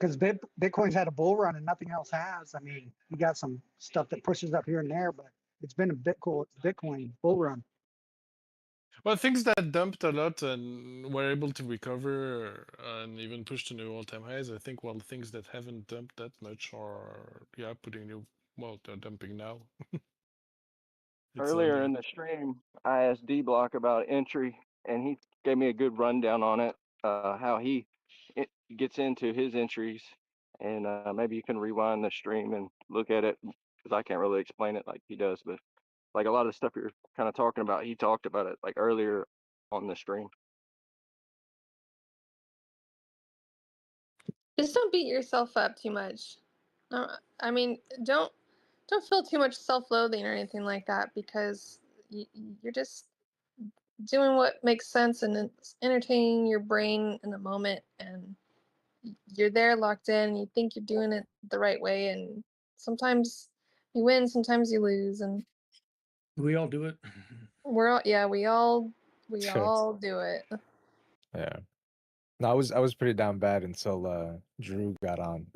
Because Bitcoin's had a bull run and nothing else has. I mean, you got some stuff that pushes up here and there, but it's been a Bitcoin bull run. Well, things that dumped a lot and were able to recover and even push to new all-time highs, I think, while things that haven't dumped that much are, yeah, putting new, well, they're dumping now. Earlier in the stream, I asked Dbloc about entry, and he gave me a good rundown on it, how he gets into his entries, and maybe you can rewind the stream and look at it, because I can't really explain it like he does, but like a lot of the stuff you're kind of talking about, he talked about it like earlier on the stream. Just don't beat yourself up too much. I mean, don't feel too much self-loathing or anything like that, because you're just doing what makes sense and it's entertaining your brain in the moment, and you're there locked in and you think you're doing it the right way, and sometimes you win, sometimes you lose, and we all do it. we all do it. Yeah. No, I was pretty down bad until Drew got on.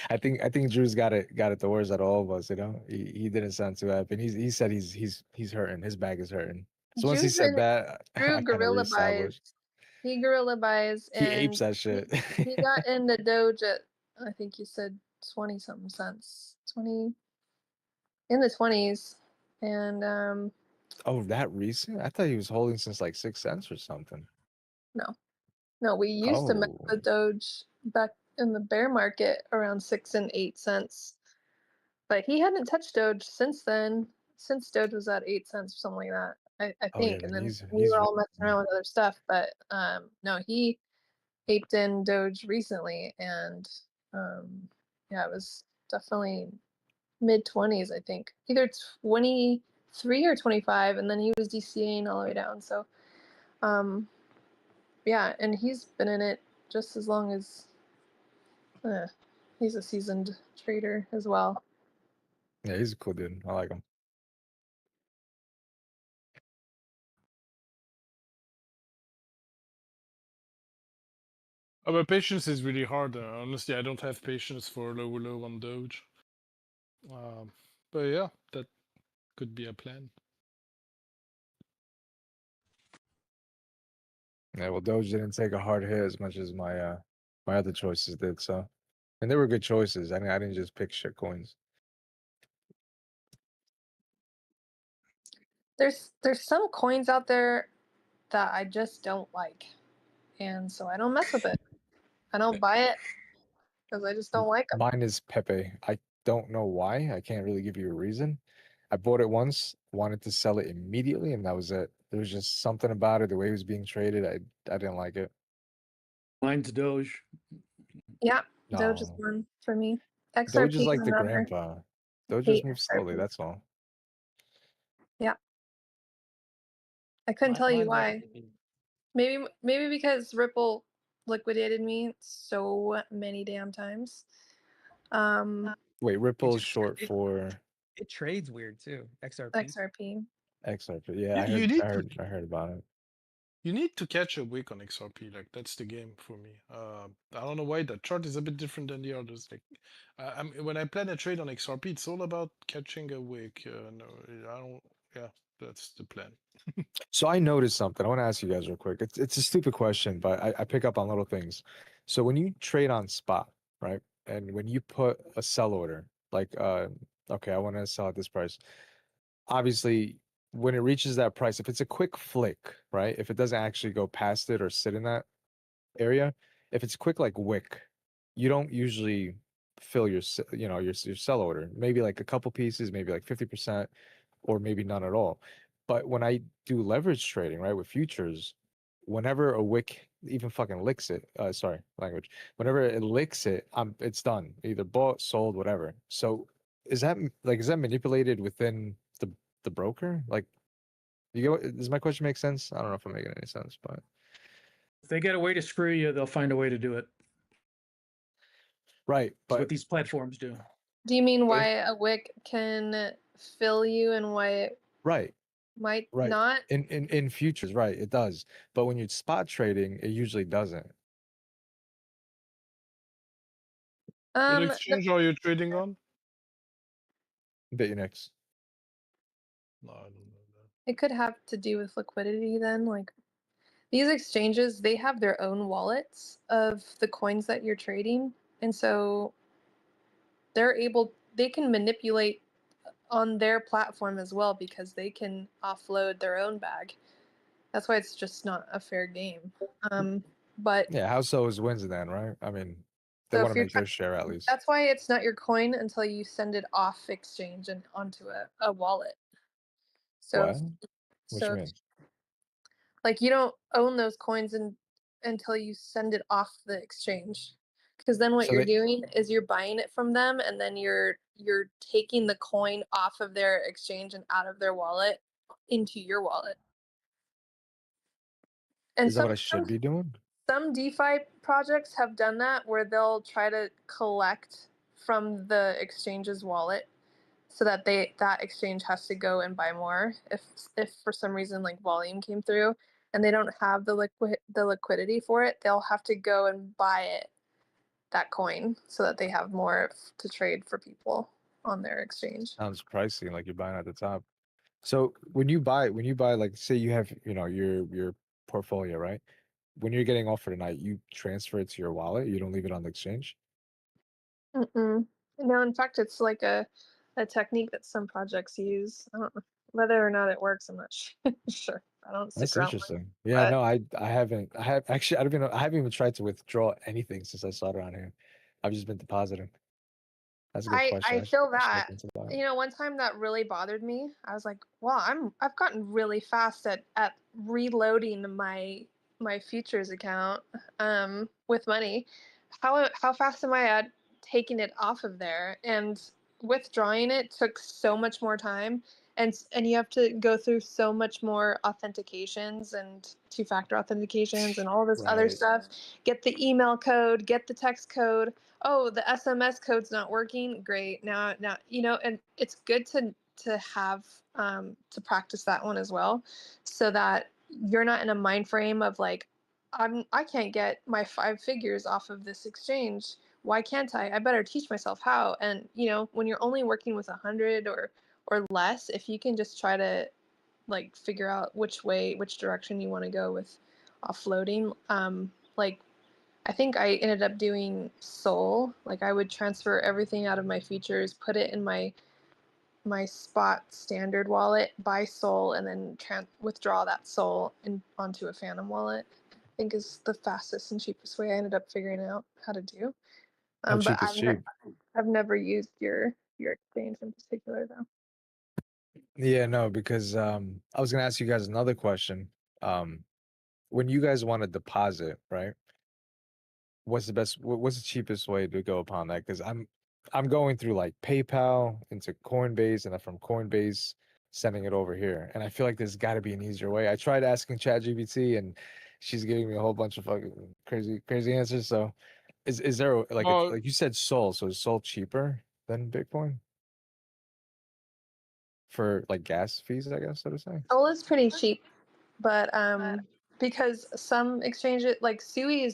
I think Drew's got it the worst out of all of us. You know, he didn't sound too happy. He said he's hurting. His bag is hurting. So once he said that, Drew I kind of gorilla buys. reestablished. He gorilla buys, He and apes that shit. he got into Doge at, I think you said 20 something cents, 20 in the 20s, and Oh, that recent? I thought he was holding since like 6 cents or something. no, we used to mess Oh, with Doge back in the bear market around 6 and 8 cents, but he hadn't touched Doge since then, since Doge was at 8 cents or something like that. I oh yeah, think, and then then we he's were all messing around with other stuff, but no, he aped in Doge recently, and yeah, it was definitely mid 20s, I think, either 23 or 25, and then he was DCAing all the way down. So yeah, and he's been in it just as long as he's a seasoned trader as well. yeah, he's a cool dude. I like him. But patience is really hard. Honestly, I don't have patience for low on Doge. But yeah, that could be a plan. Yeah, well, Doge didn't take a hard hit as much as my my other choices did. So, and they were good choices. I mean, I didn't just pick shit coins. There's some coins out there that I just don't like, and so I don't mess with it. I don't buy it because I just don't like them. Mine is Pepe. I don't know why. I can't really give you a reason. I bought it once, wanted to sell it immediately, and that was it. There was just something about it, the way it was being traded. I didn't like it. Mine's Doge. Yeah, Doge is one for me. XRP Doge is like is the another. grandpa. Doge just moves slowly. XRP. That's all. Yeah. I couldn't tell you why. Maybe because Ripple liquidated me so many damn times. Wait, Ripple is short for It trades weird too. XRP. XRP. Yeah, I heard about it. You need to catch a wick on XRP. Like, that's the game for me. I don't know why that chart is a bit different than the others. Like, when I plan a trade on XRP, it's all about catching a wick. No, I don't. Yeah, that's the plan. So I noticed something. I want to ask you guys real quick. It's a stupid question, but I pick up on little things. So when you trade on spot, right, and when you put a sell order, like okay, I want to sell at this price. Obviously, when it reaches that price, if it's a quick flick, right, if it doesn't actually go past it or sit in that area, if it's quick like wick, you don't usually fill your your sell order. Maybe like a couple pieces, maybe like 50%, or maybe none at all. But when I do leverage trading, right, with futures, whenever a wick even fucking licks it, sorry, language. Whenever it licks it, it's done. Either bought, sold, whatever. So is that manipulated within the broker? Like, does my question make sense? I don't know if I'm making any sense, but if they get a way to screw you, they'll find a way to do it. Right, but that's what these platforms do. Do you mean why a wick can fill you and why it might not? In futures, right, it does. But when you're spot trading, it usually doesn't. What exchange are you trading on? BitUnix. No, I don't know that. It could have to do with liquidity then. Like these exchanges, they have their own wallets of the coins that you're trading. And so they can manipulate on their platform as well because they can offload their own bag. That's why it's just not a fair game. But yeah, house always wins then, right? I mean, they so want if to you're make their share at least. that's why it's not your coin until you send it off exchange and onto a wallet. So What? What you mean? like you don't own those coins until you send it off the exchange. Because then what So you're they doing is you're buying it from them and then you're taking the coin off of their exchange and out of their wallet into your wallet. And is that what I should be doing? some DeFi projects have done that where they'll try to collect from the exchange's wallet so that that exchange has to go and buy more if for some reason like volume came through and they don't have the liquidity for it, they'll have to go and buy that coin so that they have more to trade for people on their exchange. Sounds pricey, like you're buying at the top. So when you buy, like say you have, your portfolio, right? When you're getting offered tonight, you transfer it to your wallet. You don't leave it on the exchange. No, in fact, it's like a technique that some projects use. I don't know whether or not it works. I'm not sure. I don't stick That's around. interesting. Yeah, no, I haven't. I have actually. I don't even know. I haven't even tried to withdraw anything since I started on here. I've just been depositing. That's a good question. I feel I should that. look into that. You know, one time that really bothered me. I was like, "Wow, I've gotten really fast at reloading my futures account with money. How fast am I at taking it off of there?" And withdrawing it took so much more time, and you have to go through so much more authentications and two-factor authentications and all this other Right. stuff. Get the email code, get the text code. Oh, the SMS code's not working. Great. Now, and it's good to have to practice that one as well, so that you're not in a mind frame of like, I can't get my 5 figures off of this exchange. Why can't I? I better teach myself how. And when you're only working with 100 or less, if you can just try to like figure out which direction you want to go with offloading, like I think I ended up doing Sol. Like I would transfer everything out of my futures, put it in my spot standard wallet, buy Sol, and then withdraw that Sol onto a Phantom wallet. I think is the fastest and cheapest way I ended up figuring out how to do. How But cheap is cheap? I've never used your exchange in particular though. Yeah, no, because I was gonna ask you guys another question. When you guys want to deposit, right? What's the cheapest way to go upon that? Because I'm going through like PayPal into Coinbase, and then from Coinbase sending it over here. And I feel like there's got to be an easier way. I tried asking ChatGPT, and she's giving me a whole bunch of fucking crazy answers. So, is there like like you said, Sol? So is Sol cheaper than Bitcoin for like gas fees? I guess so to say. Sol is pretty cheap, but because some exchanges like Sui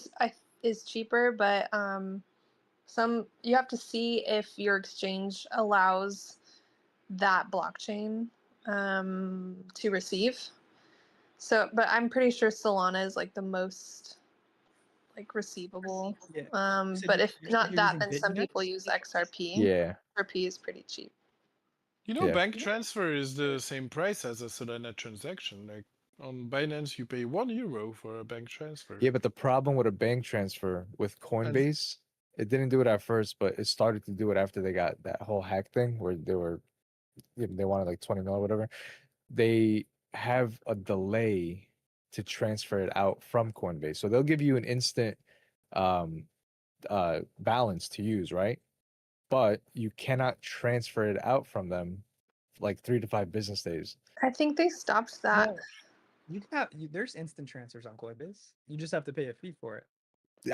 is cheaper, but some you have to see if your exchange allows that blockchain to receive. So, but I'm pretty sure Solana is like the most like receivable. Yeah. But if not that, using then some people BitMEX? use XRP. Yeah. XRP is pretty cheap. Yeah. Bank transfer is the same price as a Solana transaction. Like on Binance, you pay €1 for a bank transfer. Yeah, but the problem with a bank transfer with Coinbase, it didn't do it at first, but it started to do it after they got that whole hack thing where they wanted like 20 mil or whatever. They have a delay to transfer it out from Coinbase. So they'll give you an instant balance to use, right? But you cannot transfer it out from them like 3 to 5 business days. I think they stopped that. No, you can have there's instant transfers on Coinbase. You just have to pay a fee for it.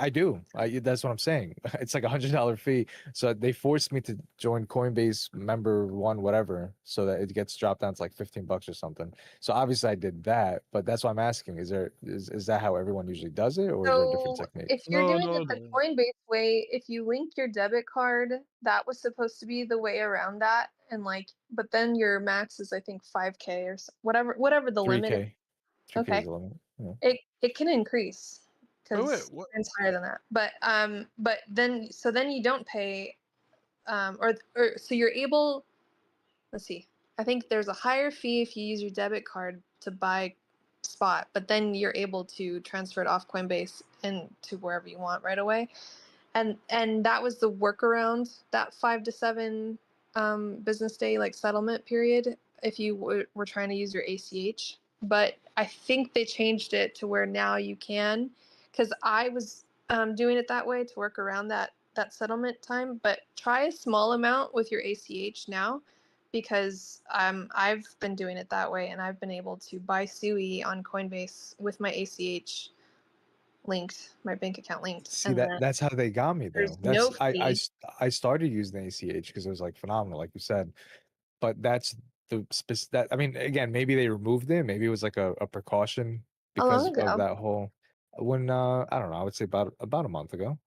I do. That's what I'm saying. It's like $100 fee. So they forced me to join Coinbase member one, whatever, so that it gets dropped down to like $15 or something. So obviously I did that, but that's why I'm asking. Is that how everyone usually does it, or is there a different So technique? if you're No, doing no, it the no. Coinbase way, if you link your debit card, that was supposed to be the way around that. And like, but then your max is I think 5K or whatever the limit is. 3K. 3K is Okay. the limit. Yeah. It can increase Wait, because what? it's higher than that. But then you don't pay or so you're able, let's see. I think there's a higher fee if you use your debit card to buy spot, but then you're able to transfer it off Coinbase and to wherever you want right away. And that was the workaround, that 5 to 7 business day like settlement period if you were trying to use your ACH. But I think they changed it to where now you can, because I was doing it that way to work around that settlement time. But try a small amount with your ACH now, because I've been doing it that way and I've been able to buy SUI on Coinbase with my ACH linked, my bank account linked. See, And then that's how they got me there's though. no That's fee. I started using the ACH because it was like phenomenal, like you said. But that's that. I mean, again, maybe they removed it. Maybe it was like a precaution How long because of ago? that whole. When I don't know, I would say about a month ago.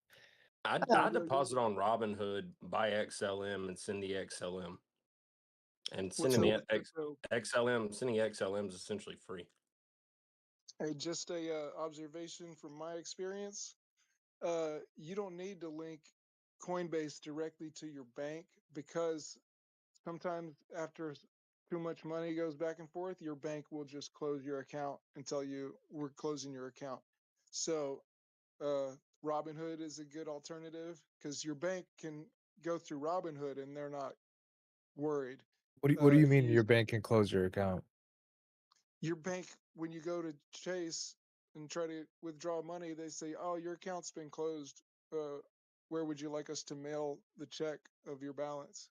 I deposit on Robinhood, buy XLM, and send the XLM. And sending the XLM, sending XLM is essentially free. Hey, just a observation from my experience. You don't need to link Coinbase directly to your bank, because sometimes after too much money goes back and forth, your bank will just close your account and tell you we're closing your account. So Robinhood is a good alternative because your bank can go through Robinhood and they're not worried. What do you If mean you your bank can close your account? Your bank, when you go to Chase and try to withdraw money, they say, "Oh, your account's been closed. Where would you like us to mail the check of your balance?"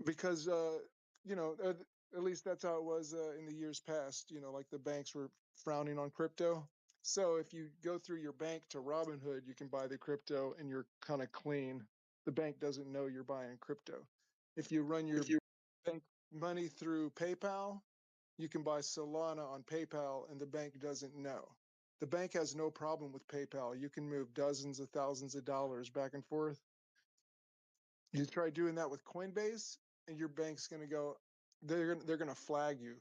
Because at least that's how it was in the years past. Like the banks were frowning on crypto. So if you go through your bank to Robinhood, you can buy the crypto and you're kind of clean. The bank doesn't know you're buying crypto. If you run your bank money through PayPal, you can buy Solana on PayPal and the bank doesn't know. The bank has no problem with PayPal. You can move dozens of thousands of dollars back and forth. You try doing that with Coinbase and your bank's going to go, they're going to flag you.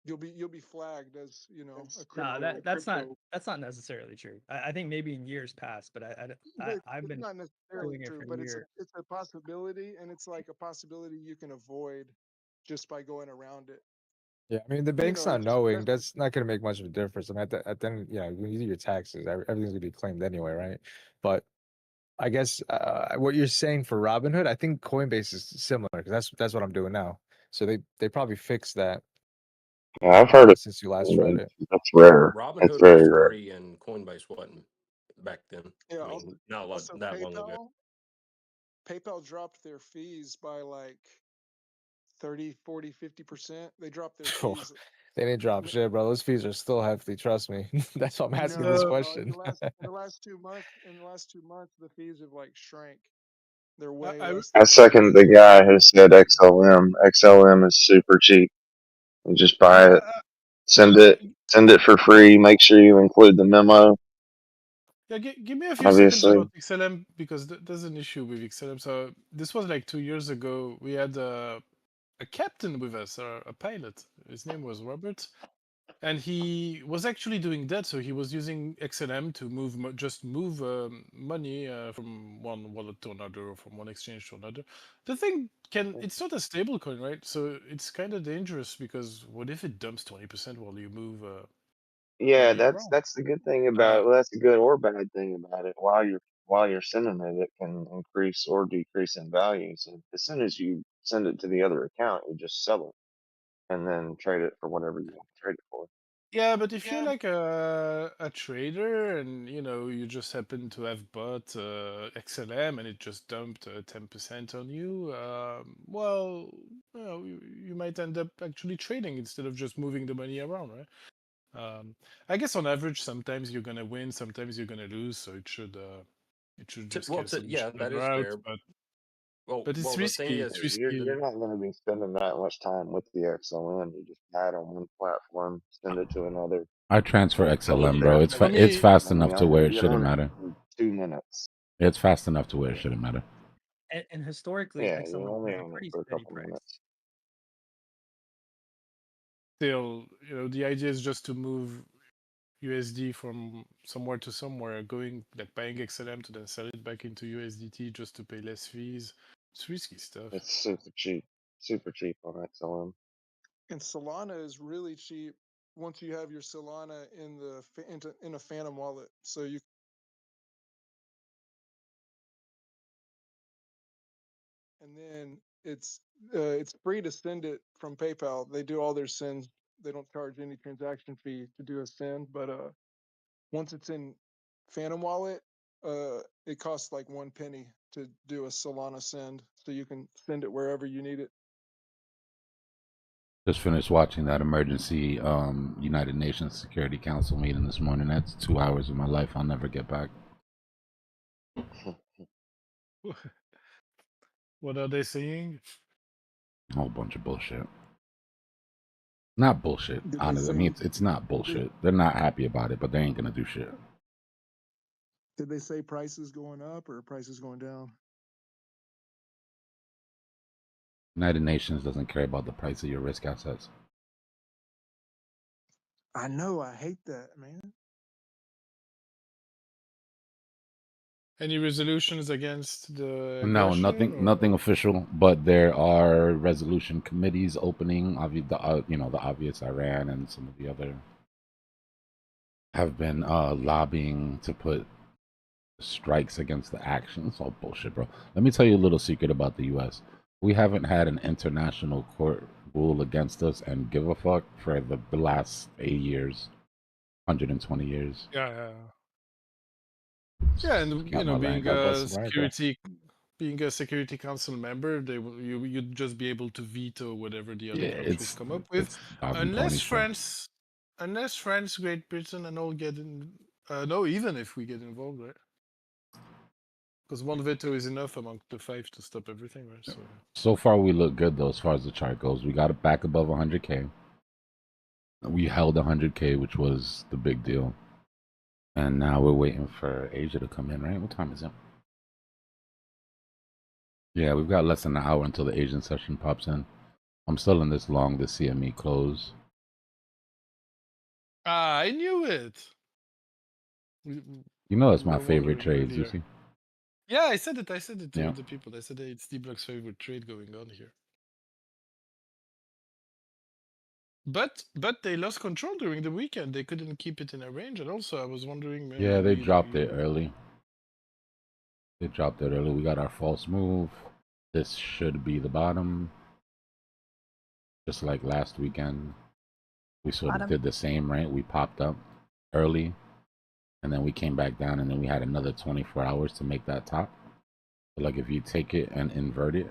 You'll be flagged as, a crypto. No, that's not necessarily true. I think maybe in years past, but I've It's been not necessarily doing it true, for but years. it's a possibility, and it's like a possibility you can avoid just by going around it. Yeah, I mean the bank's not knowing. That's not going to make much of a difference. I mean, at the end, when you do your taxes, everything's going to be claimed anyway, right? But I guess what you're saying for Robinhood, I think Coinbase is similar because that's what I'm doing now. So they probably fixed that. Yeah, I've heard of since you last tried it. That's rare. Robinhood It's very was rare. free and Coinbase wasn't back then. Yeah, I mean, not also that long ago. PayPal dropped their fees by like 30, 40, 50%. They dropped their fees. They didn't drop shit, bro. Those fees are still hefty. Trust me. That's why I'm asking this question. In the last 2 months, the fees have like shrank. They're way less. I second the guy who said XLM. XLM is super cheap. You just buy it, send it for free. Make sure you include the memo. Yeah, give me a few seconds Obviously. about XLM because there's an issue with XLM. So this was like 2 years ago. We had a captain with us, a pilot. His name was Robert, and he was actually doing that. So he was using XLM to move money from one wallet to another, or from one exchange to another. The thing it's not a stable coin, right? So it's kind of dangerous because what if it dumps 20% while you move Yeah, money that's around? the good thing about it. Well, that's a good or bad thing about it. While you're sending it, it can increase or decrease in value. So as soon as you send it to the other account, you just sell it and then trade it for whatever you want to trade it for. Yeah, but if you're like a trader and you just happen to have bought XLM and it just dumped 10% on you, well, you might end up actually trading instead of just moving the money around, right? I guess on average, sometimes you're gonna win, sometimes you're gonna lose. So it should just cancel each that other is out. fair. Well, But it's the thing risky. is, It's You're risky. not going to be spending that much time with the XLM. You just add on one platform, send it to another. I transfer Boom, boom, XLM, bro. boom, It's boom. it's fast I mean, enough to where it you're shouldn't on it matter. in 2 minutes. It's fast enough to where it shouldn't matter. And historically, Yeah, you're XLM only has a on it pretty for a steady couple price. minutes. Still, the idea is just to move USD from somewhere to somewhere, going like buying XLM to then sell it back into USDT just to pay less fees. It's risky stuff. It's super cheap on XLM. And Solana is really cheap once you have your Solana in the in a Phantom wallet. So you and then it's free to send it from PayPal. They do all their sends. They don't charge any transaction fee to do a send, but once it's in Phantom wallet, it costs like 1 penny to do a Solana send, so you can send it wherever you need it. Just finished watching that emergency United Nations Security Council meeting this morning. That's 2 hours of my life I'll never get back. What are they saying? A whole bunch of bullshit. Not bullshit, Did they honestly. I say mean, it's not bullshit. They're not happy about it, but they ain't gonna do shit. did they say prices going up or prices going down? United Nations doesn't care about the price of your risk assets. I know, I hate that, man. Any resolutions against the No, aggression? nothing official, but there are resolution committees opening. The obvious Iran and some of the other have been lobbying to put strikes against the action. It's all bullshit, bro. Let me tell you a little secret about the U.S. We haven't had an international court rule against us and give a fuck for the last 8 years, 120 years. Yeah. Yeah, and Count my being rank. a security council member, you'd just be able to veto whatever the other countries come up with, unless France, Great Britain, and all get in. No, even if we get involved, right? Because one veto is enough among the 5 to stop everything, right? So far, we look good though as far as the chart goes. We got it back above 100K. We held 100K, which was the big deal. And now we're waiting for Asia to come in, right? What time is it? Yeah, we've got less than an hour until the Asian session pops in. I'm still in this long, the CME close. I knew it. You know that's my favorite trade, Zusi. Yeah, I said it to the people. I said it's Dbloc's favorite trade going on here. But they lost control during the weekend. They couldn't keep it in a range, and also I was wondering. Yeah, they dropped it early. We got our false move. This should be the bottom. Just like last weekend, we sort of did the same, right? We popped up early, and then we came back down, and then we had another 24 hours to make that top. So like if you take it and invert it,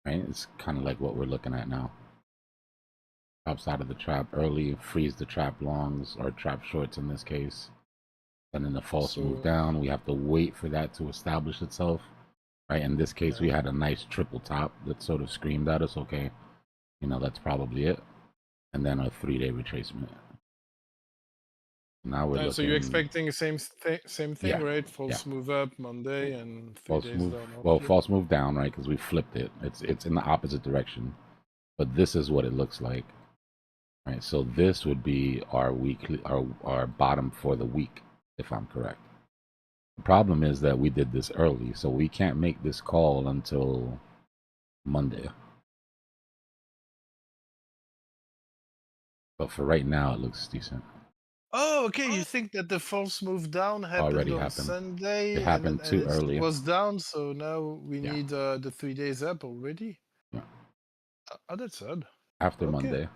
right? It's kind of like what we're looking at now. Pops out of the trap early, freeze the trap longs or trap shorts in this case. And then the false move down, we have to wait for that to establish itself, right? In this case, we had a nice triple top that sort of screamed at us, okay, that's probably it. And then a 3-day retracement. Now we're looking. So you're expecting the same thing, right? False move up Monday and 3 days down. Well, false move down, right? Because we flipped it. It's in the opposite direction. But this is what it looks like. Right, so this would be our weekly, our bottom for the week, if I'm correct. The problem is that we did this early, so we can't make this call until Monday. But for right now, it looks decent. Oh, okay. You think that the false move down happened on Sunday? It happened too early. It was down, so now we need the 3 days up already. Yeah. Oh, that's odd. After Monday.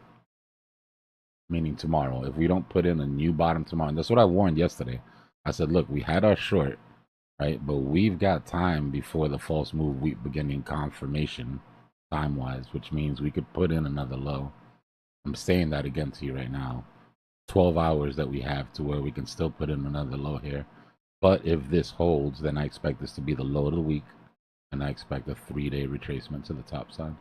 Meaning tomorrow. If we don't put in a new bottom tomorrow, and that's what I warned yesterday. I said, look, we had our short, right? But we've got time before the false move week beginning confirmation, time-wise, which means we could put in another low. I'm saying that again to you right now. 12 hours that we have to where we can still put in another low here. But if this holds, then I expect this to be the low of the week, and I expect a 3-day retracement to the top side.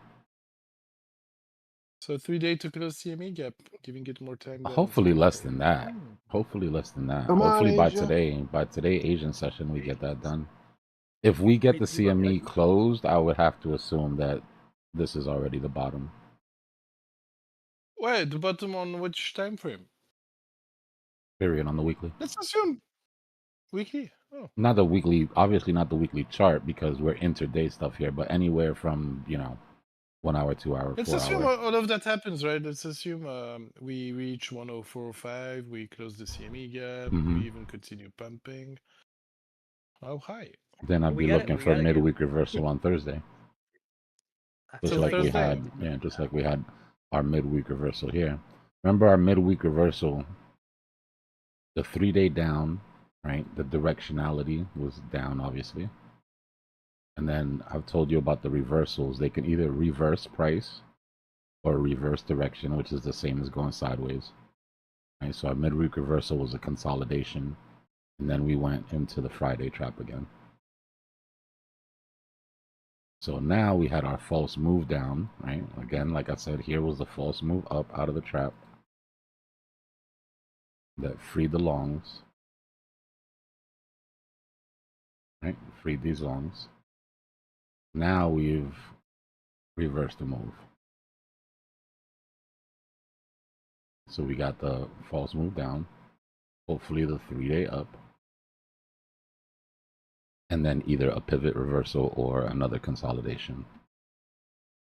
So 3-day to close CME gap, giving it more time. Hopefully less than that. Hopefully less than that. Come on, Hopefully by Asia. today Asian session we get that done. If we get the CME closed, I would have to assume that this is already the bottom. Wait, the bottom on which time frame? Period on the weekly. Let's assume weekly. Oh. Not the weekly, obviously not the weekly chart because we're intraday stuff here, but anywhere from, 1 hour, 2 hour, Let's 4 assume hour. all of that happens, right? Let's assume we reach 104.5, we close the CME gap, we even continue pumping. How high? Then I'd be looking for a midweek reversal on Thursday. Just like we had, just like we had our midweek reversal here. Remember our midweek reversal, the 3-day down, right? The directionality was down, obviously. And then I've told you about the reversals. They can either reverse price or reverse direction, which is the same as going sideways. Right? So our midweek reversal was a consolidation. And then we went into the Friday trap again. So now we had our false move down, right? Again, like I said, here was the false move up out of the trap that freed the longs, right? Freed these longs. Now we've reversed the move. So we got the false move down, hopefully the 3-day up, and then either a pivot reversal or another consolidation.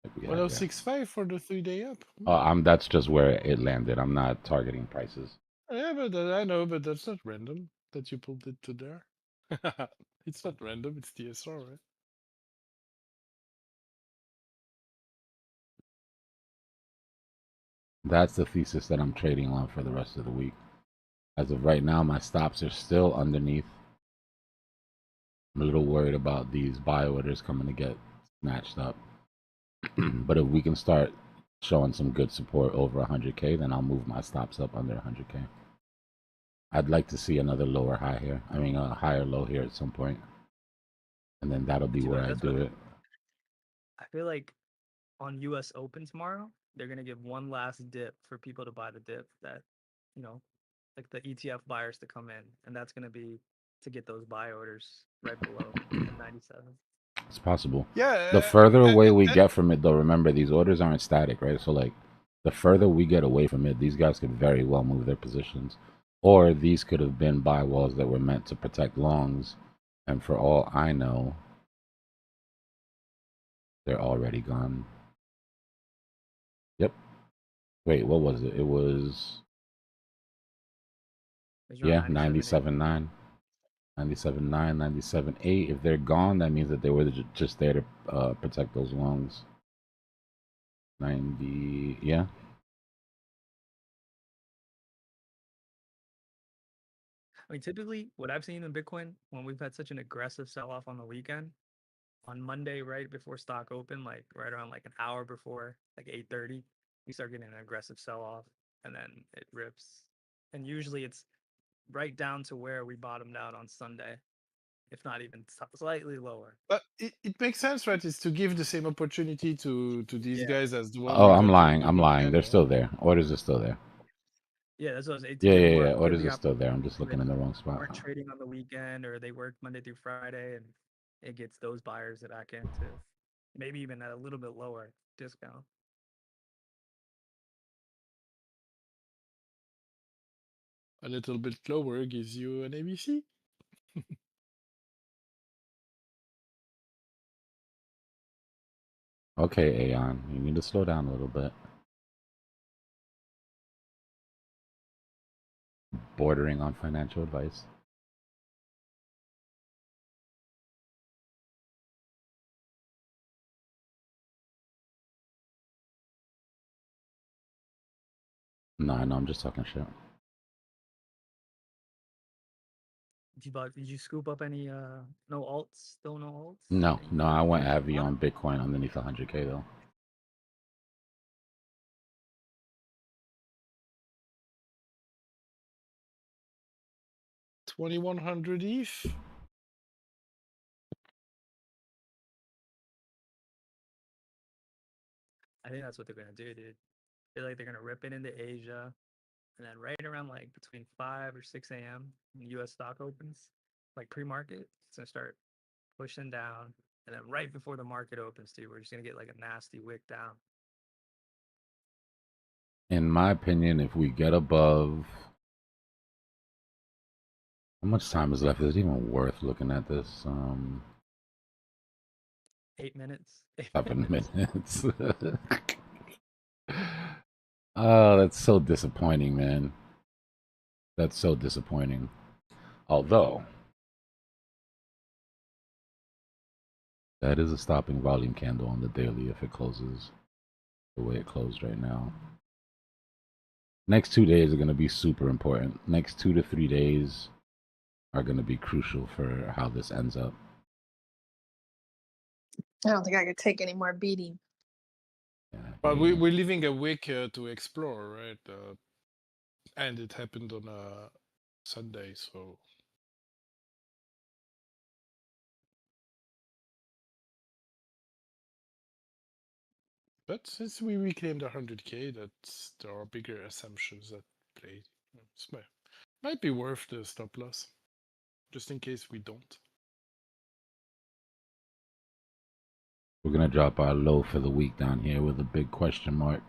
Like 106.5 for the 3-day up. That's just where it landed. I'm not targeting prices. Yeah, but I know, but that's not random that you pulled it to there. It's not random, it's TSR, right? That's the thesis that I'm trading on for the rest of the week. As of right now, my stops are still underneath. I'm a little worried about these buy orders coming to get snatched up. But if we can start showing some good support over 100K, then I'll move my stops up under 100K. I'd like to see another lower high here. I mean, a higher low here at some point. And then that'll be where I do it. I feel like on US Open tomorrow, they're going to give one last dip for people to buy the dip that, like the ETF buyers to come in. And that's going to be to get those buy orders right below at 97. It's possible. Yeah. The further away we get from it, though, remember, these orders aren't static, right? So, like, the further we get away from it, these guys could very well move their positions. Or these could have been buy walls that were meant to protect longs. And for all I know, they're already gone. Yep. Wait, what was it? It was... Yeah, 97.9. 97.9, 97.8. If they're gone, that means that they were just there to protect those longs. 90, yeah. I mean, typically, what I've seen in Bitcoin, when we've had such an aggressive sell-off on the weekend, on Monday, right before stock open, like right around like an hour before, like 8:30, we start getting an aggressive sell-off, and then it rips. And usually it's right down to where we bottomed out on Sunday, if not even slightly lower. But it makes sense, right? It's to give the same opportunity to these guys as the one. Oh, I'm lying. I'm lying. They're still there. Orders are still there. Yeah, that's what I was saying. Yeah. Orders are still there. I'm just looking in the wrong spot. We're trading on the weekend, or they work Monday through Friday, and it gets those buyers back into maybe even at a little bit lower discount. A little bit lower gives you an ABC. Okay, Aeon, you need to slow down a little bit. Bordering on financial advice. No, I'm just talking shit. Did you scoop up any no alts? Still no alts? No, I went heavy on Bitcoin underneath 100K though. 2100 ETH. I think that's what they're gonna do, dude. I feel like they're gonna rip it into Asia, and then right around like between 5 or 6 a.m. when U.S. stock opens, like pre-market, it's gonna start pushing down, and then right before the market opens, dude, we're just gonna get like a nasty wick down. In my opinion, if we get above, how much time is left? Is it even worth looking at this? 8 minutes. 7 minutes. Oh, that's so disappointing, man. That's so disappointing. Although, that is a stopping volume candle on the daily if it closes the way it closed right now. Next 2 days are going to be super important. Next 2 to 3 days are going to be crucial for how this ends up. I don't think I could take any more beating. Yeah, but we're leaving a week to explore, right? And it happened on a Sunday, so. But since we reclaimed 100K, there are bigger assumptions that play. It might be worth the stop loss, just in case we don't. We're going to drop our low for the week down here with a big question mark.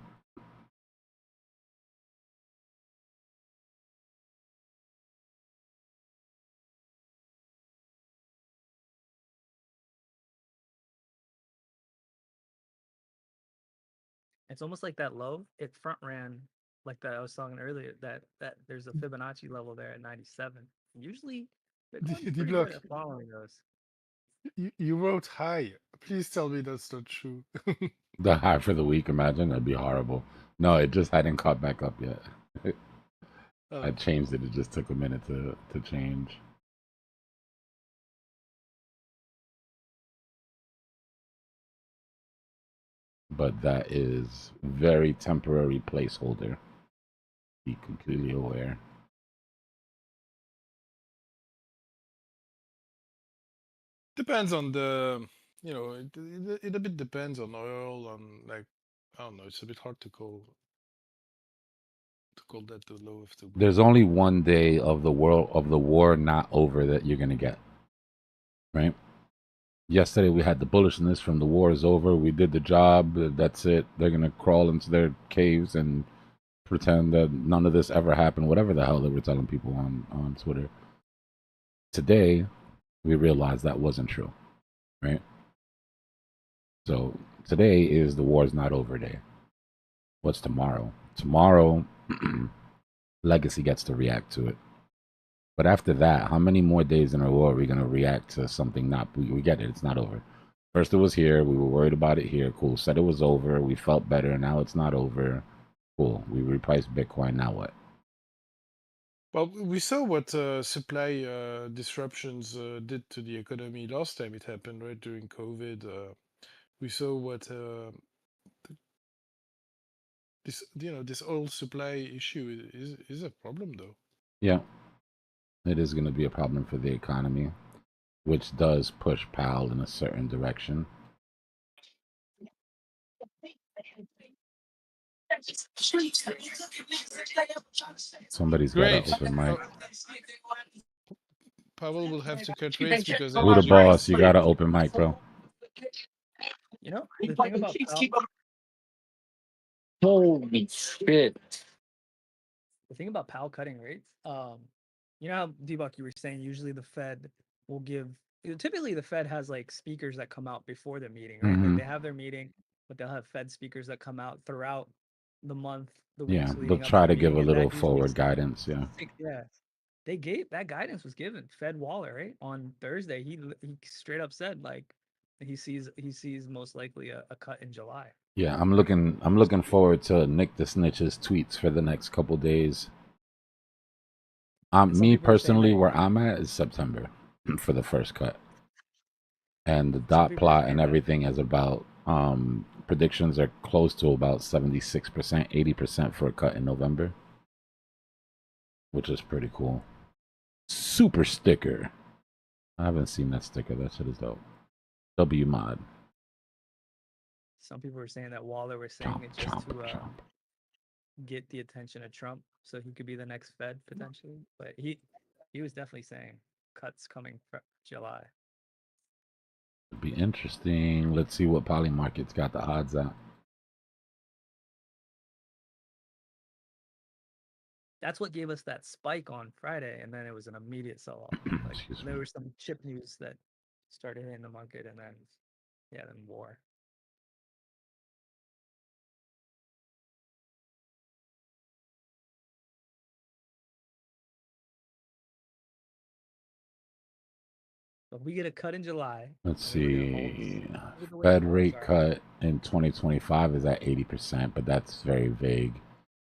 It's almost like that low. It front ran like that. I was talking earlier that there's a Fibonacci level there at 97. Usually, Bitcoin's pretty good at following those. You wrote high. Please tell me that's not true. The high for the week, imagine? That'd be horrible. No, it just hadn't caught back up yet. I changed it. It just took a minute to change. But that is very temporary placeholder. Be completely aware. Depends on the, it a bit depends on oil, on like, I don't know, it's a bit hard to call that the low of the week. There's only one day of the war not over that you're gonna get, right? Yesterday we had the bullishness from the war is over. We did the job. That's it. They're gonna crawl into their caves and pretend that none of this ever happened. Whatever the hell they were telling people on Twitter. Today, we realized that wasn't true, right? So today is the war's not over day. What's tomorrow? Tomorrow, Legacy gets to react to it. But after that, how many more days in a row are we going to react to something not... We get it. It's not over. First it was here. We were worried about it here. Cool. Said it was over. We felt better. Now it's not over. Cool. We repriced Bitcoin. Now what? Well, we saw what supply disruptions did to the economy last time it happened, right? During COVID. We saw what this oil supply issue is a problem, though. Yeah. It is going to be a problem for the economy, which does push Powell in a certain direction. Somebody's got an open mic. Powell will have to cut rates because... Who the boss? You got an open mic, bro. You know, the thing about Powell... Holy shit. The thing about Powell cutting rates, you know how, Dbloc, you were saying usually the Fed will give... Typically, the Fed has like speakers that come out before the meeting, right? Like they have their meeting, but they'll have Fed speakers that come out throughout the month, the weeks leading they'll up try to to the give a meeting, and little that usually forward guidance, yeah. Yeah. They gave that guidance was given. Fed Waller, right? On Thursday, he straight up said like he sees most likely a cut in July. Yeah, I'm looking forward to Nick the Snitch's tweets for the next couple days. Me personally, where I'm at is September for the first cut. And the dot plot and everything is about predictions are close to about 76%, 80% for a cut in November, which is pretty cool. super sticker. I haven't seen that sticker. That shit is dope. W mod. Some people were saying that Waller was saying it just to get the attention of Trump, so he could be the next Fed potentially. But he was definitely saying cuts coming for July. It'd be interesting. Let's see what Polymarket's got the odds at. That's what gave us that spike on Friday, and then it was an immediate sell-off. Like there was some chip news that started hitting the market, and then then war. But we get a cut in July. Let's see. Fed rate cut in 2025 is at 80%, but that's very vague.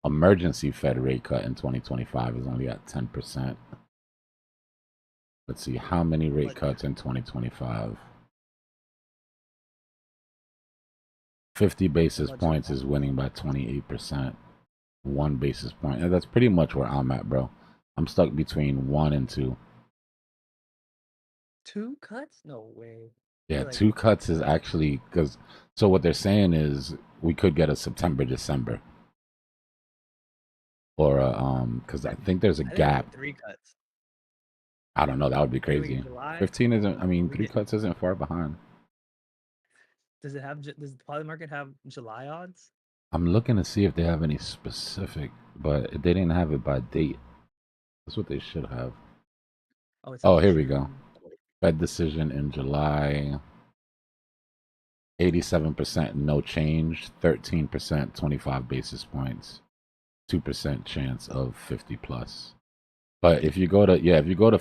Emergency Fed rate cut in 2025 is only at 10%. Let's see how many rate cuts in 2025. 50 basis points is winning by 28%. 1 basis point. And that's pretty much where I'm at, bro. I'm stuck between 1 and 2. 2 cuts? No way. Yeah, 2 cuts is actually because. So what they're saying is we could get a September, December. Or because I think there's a gap. 3 cuts. I don't know. That would be crazy. 15 isn't. I mean, 3 cuts isn't far behind. Does the Polymarket have July odds? I'm looking to see if they have any specific, but they didn't have it by date. That's what they should have. Oh, here we go. Fed decision in July. 87% no change. 13% 25 basis points. 2% chance of 50 plus. But if you go to FedWatch, if you go to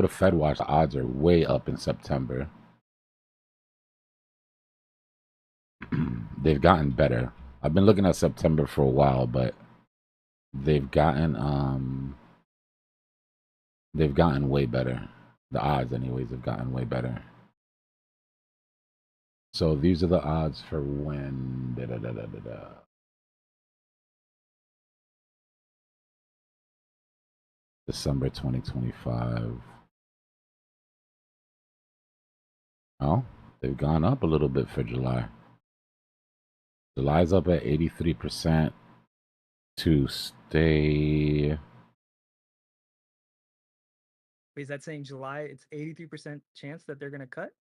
FedWatch, the odds are way up in September. They've gotten better. I've been looking at September for a while, but they've gotten way better. The odds, anyways, have gotten way better. So these are the odds for when December 2025. Oh, they've gone up a little bit for July. July's up at 83% to stay. Wait, is that saying July? It's 83% chance that they're gonna cut?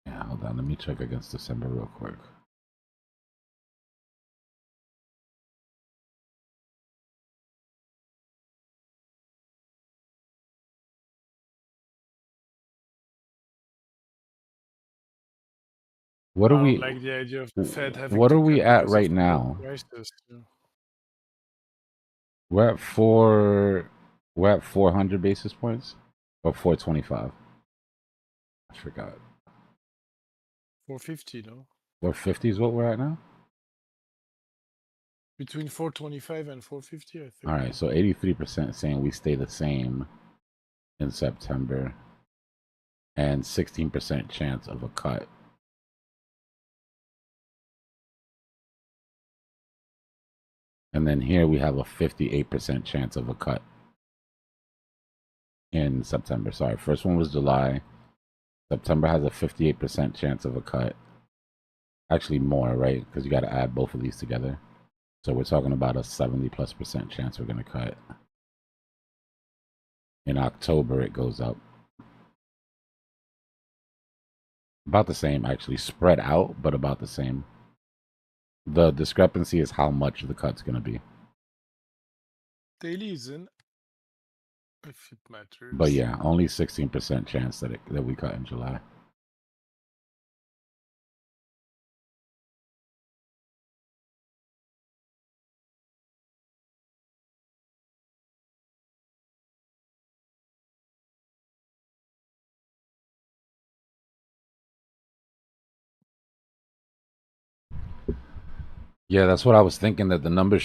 Yeah, hold on. Let me check against December real quick. What are we? Like the idea of the Fed having what to are we cut at because right of now? prices, yeah. We're at 400 basis points, or 425. I forgot. 450, no? 450 is what we're at now. Between 425 and 450, I think. All right, so 83% saying we stay the same in September, and 16% chance of a cut. And then here we have a 58% chance of a cut in September. Sorry, first one was July. September has a 58% chance of a cut. Actually more, right? Because you got to add both of these together. So we're talking about a 70+% chance we're going to cut. In October, it goes up. About the same, actually. Spread out, but about the same. The discrepancy is how much the cut's going to be. Daily isn't, if it matters. But yeah, only 16% chance that we cut in July. Yeah, that's what I was thinking, that the numbers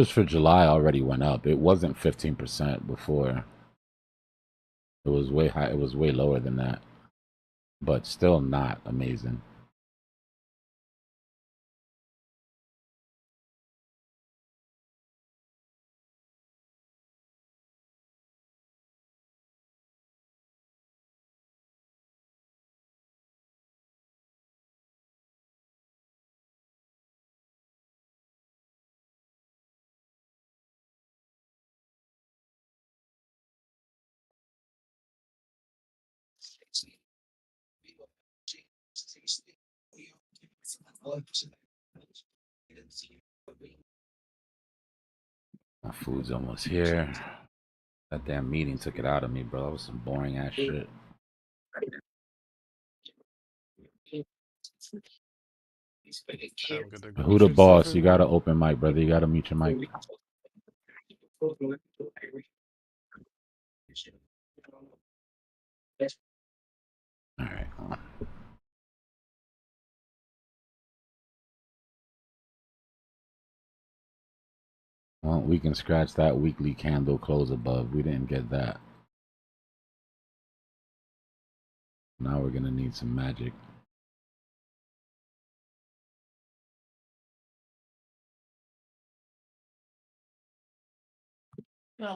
for July already went up. It wasn't 15% before. It was way high. It was way lower than that, but still not amazing. My food's almost here. That damn meeting took it out of me, bro. That was some boring ass shit. Who the boss? You gotta open mic, brother. You gotta mute your mic. All right, hold on. Well, we can scratch that weekly candle close above. We didn't get that. Now we're gonna need some magic.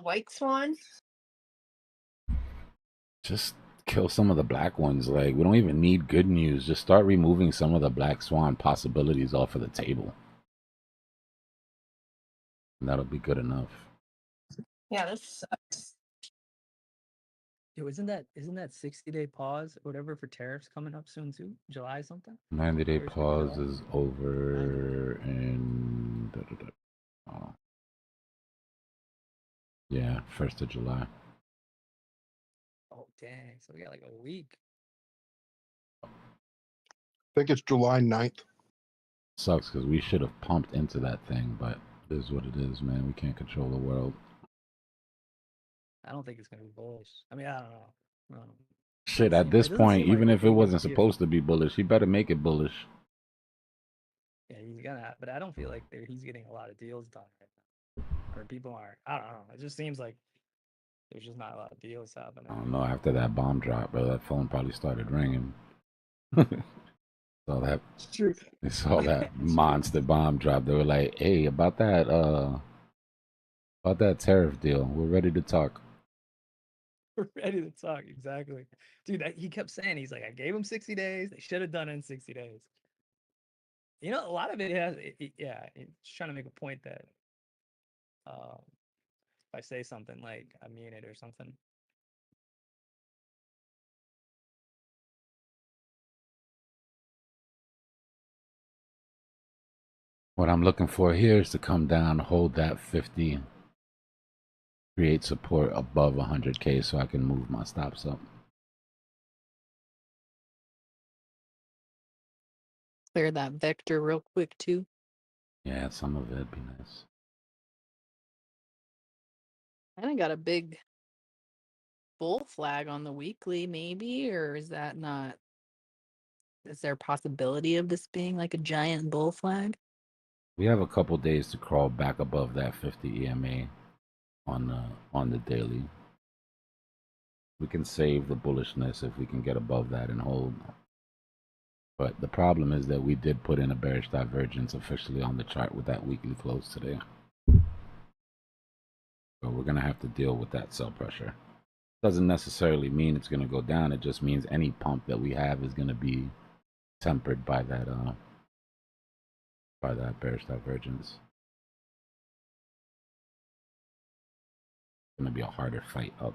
White swan. Just kill some of the black ones. Like, we don't even need good news. Just start removing some of the black swan possibilities off of the table. And that'll be good enough. Yeah, this sucks. Yo, isn't that 60-day pause or whatever for tariffs coming up soon too? July something? 90-day pause is over in oh. Yeah, 1st of July. Oh dang! So we got like a week. I think it's July 9th. Sucks because we should have pumped into that thing, but it is what it is, man. We can't control the world. I don't think it's gonna be bullish. I mean, I don't know. Shit, at this point, even if it wasn't supposed to be bullish, he better make it bullish. Yeah, he's gonna. But I don't feel like he's getting a lot of deals done right now, or people aren't. I don't know. It just seems like there's just not a lot of deals happening. I don't know. After that bomb drop, bro, that phone probably started ringing. Saw that. It's true. They saw that monster bomb drop. They were like, "Hey, about that tariff deal, we're ready to talk." We're ready to talk. Exactly, dude. He kept saying, he's like, I gave him 60 days. They should have done it in 60 days. You know, a lot of it has. Yeah, it's trying to make a point that if I say something like I mean it or something. What I'm looking for here is to come down, hold that 50, create support above 100K so I can move my stops up. Clear that vector real quick too. Yeah, some of it'd be nice. I think got a big bull flag on the weekly, maybe, or is that not? Is there a possibility of this being like a giant bull flag? We have a couple days to crawl back above that 50 EMA on the daily. We can save the bullishness if we can get above that and hold. But the problem is that we did put in a bearish divergence officially on the chart with that weekly close today. So we're going to have to deal with that sell pressure. Doesn't necessarily mean it's going to go down. It just means any pump that we have is going to be tempered by that bearish divergence. It's going to be a harder fight up.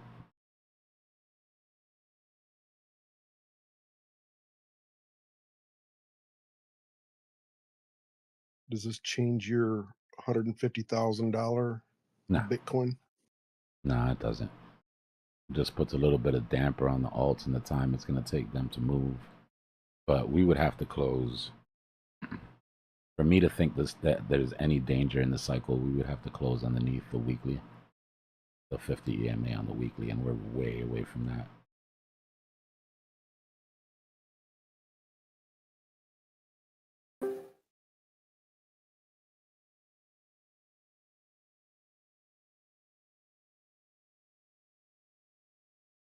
Does this change your $150,000 Bitcoin? No, it doesn't. It just puts a little bit of damper on the alts and the time it's going to take them to move. But we would have to close. For me to think that there's any danger in the cycle, we would have to close underneath the weekly, the 50 EMA on the weekly, and we're way away from that.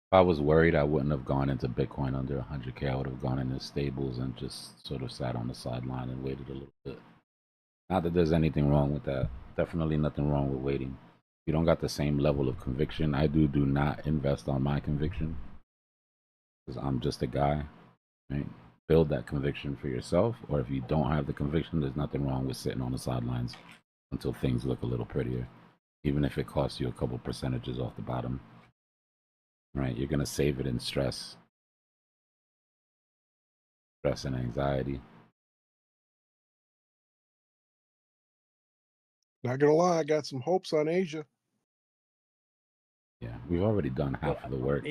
If I was worried, I wouldn't have gone into Bitcoin under 100K. I would have gone into stables and just sort of sat on the sideline and waited a little bit. Not that there's anything wrong with that. Definitely nothing wrong with waiting. If you don't got the same level of conviction, I do not invest on my conviction. Because I'm just a guy. Right? Build that conviction for yourself. Or if you don't have the conviction, there's nothing wrong with sitting on the sidelines until things look a little prettier. Even if it costs you a couple percentages off the bottom. Right, you're going to save it in stress. stress and anxiety. Not gonna lie, I got some hopes on Asia. Yeah, we've already done half of the work.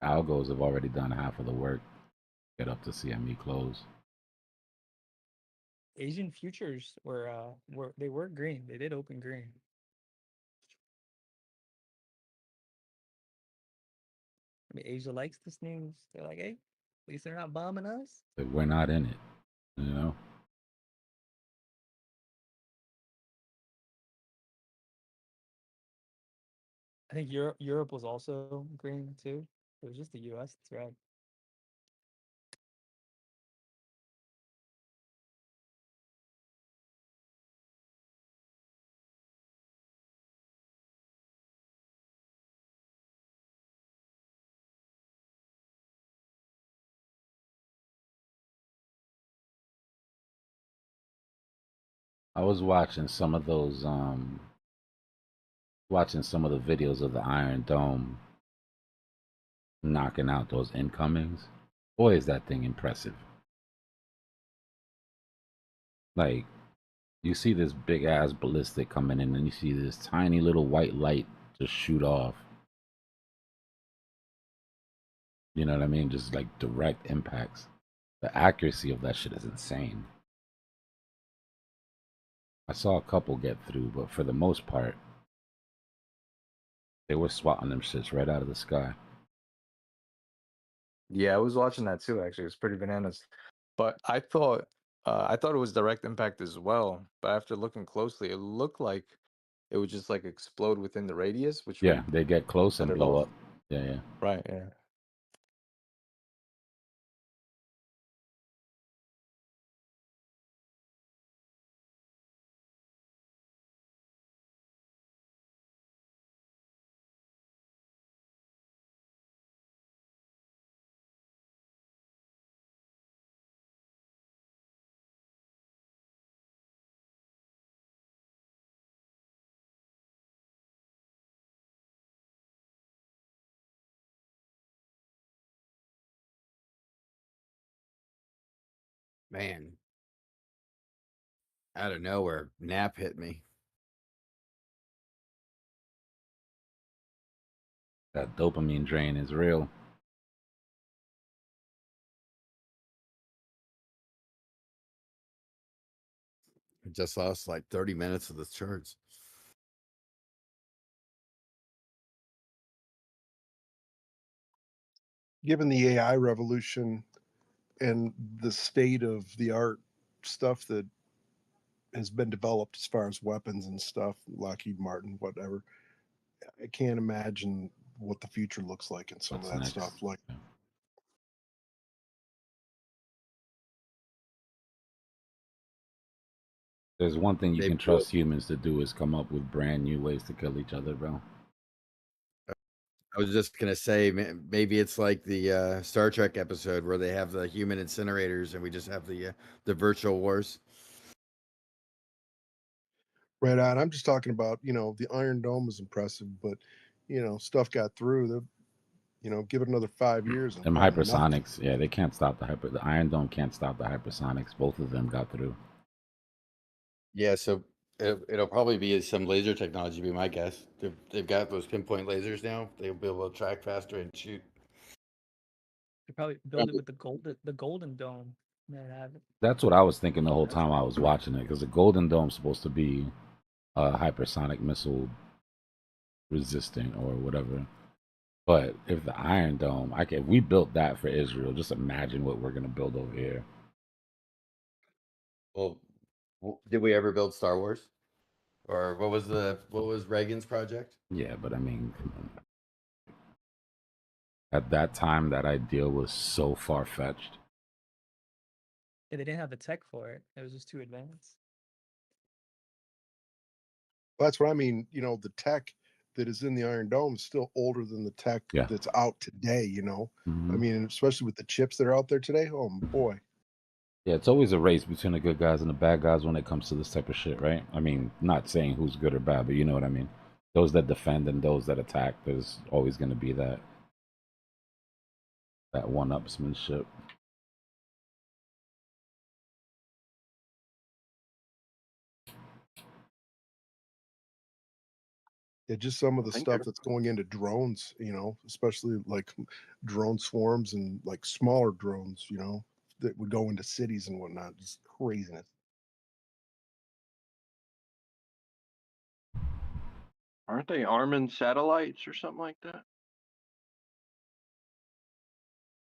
Algos have already done half of the work. Get up to CME close. Asian futures were green. They did open green. I mean, Asia likes this news. They're like, hey, at least they're not bombing us. But we're not in it, you know? I think Europe was also green too. It was just the US that's red. I was watching some of those, watching some of the videos of the Iron Dome knocking out those incomings. Boy, is that thing impressive. Like, you see this big ass ballistic coming in, and you see this tiny little white light just shoot off. You know what I mean? Just like direct impacts. The accuracy of that shit is insane. I saw a couple get through, but for the most part, they were swatting them shits right out of the sky. Yeah, I was watching that too. Actually, it was pretty bananas. But I thought it was direct impact as well. But after looking closely, it looked like it would just like explode within the radius, which Yeah, would they get close set and it blow off. up. Yeah, yeah. Right. Yeah. Man, out of nowhere, nap hit me. That dopamine drain is real. It just lost like 30 minutes of the charts. Given the AI revolution and the state of the art stuff that has been developed as far as weapons and stuff, Lockheed Martin, whatever, I can't imagine what the future looks like in some of that stuff. Like, There's one thing you can trust humans to do is come up with brand new ways to kill each other, bro. I was just gonna say maybe it's like the Star Trek episode where they have the human incinerators and we just have the virtual wars. right on. I'm just talking about, the Iron Dome was impressive, but stuff got through. Give it another 5 years. Them hypersonics, yeah, they can't stop the Iron Dome can't stop the hypersonics. Both of them got through. Yeah, so it'll probably be some laser technology, be my guess. They've got those pinpoint lasers now. They'll be able to track faster and shoot. They probably build it with the golden dome that have it. That's what I was thinking the whole time I was watching it, because the Golden Dome's supposed to be hypersonic missile resistant or whatever. But if the Iron Dome, if we built that for Israel, just imagine what we're gonna build over here. Well, did we ever build Star Wars? Or what was Reagan's project? Yeah, but I mean, at that time, that idea was so far fetched. Yeah, they didn't have the tech for it. It was just too advanced. Well, that's what I mean. The tech that is in the Iron Dome is still older than the tech that's out today. I mean, especially with the chips that are out there today. Oh boy. Yeah, it's always a race between the good guys and the bad guys when it comes to this type of shit, right? I mean, not saying who's good or bad, but you know what I mean. Those that defend and those that attack, there's always going to be that one-upsmanship. Yeah, just some of I the think stuff they're that's going into drones, especially like drone swarms and like smaller drones, that would go into cities and whatnot. Just craziness. aren't they arming satellites or something like that?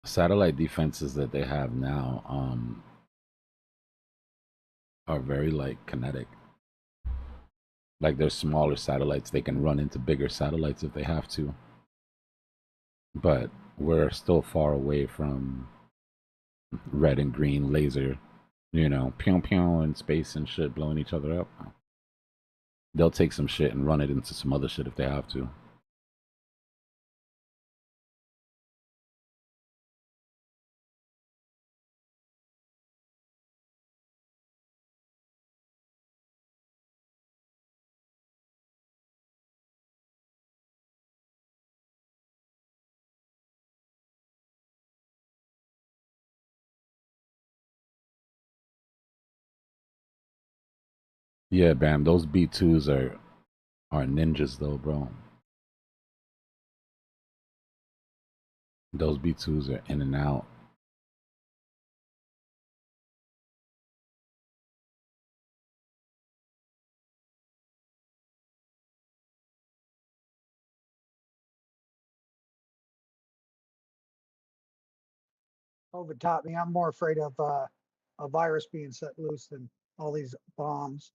Satellite defenses that they have now are very like kinetic. Like they're smaller satellites. They can run into bigger satellites if they have to. But we're still far away from red and green laser, pew pew in space and shit blowing each other up. They'll take some shit and run it into some other shit if they have to. Yeah, Bam, those B2s are ninjas though, bro. Those B2s are in and out. COVID taught me I'm more afraid of a virus being set loose than all these bombs.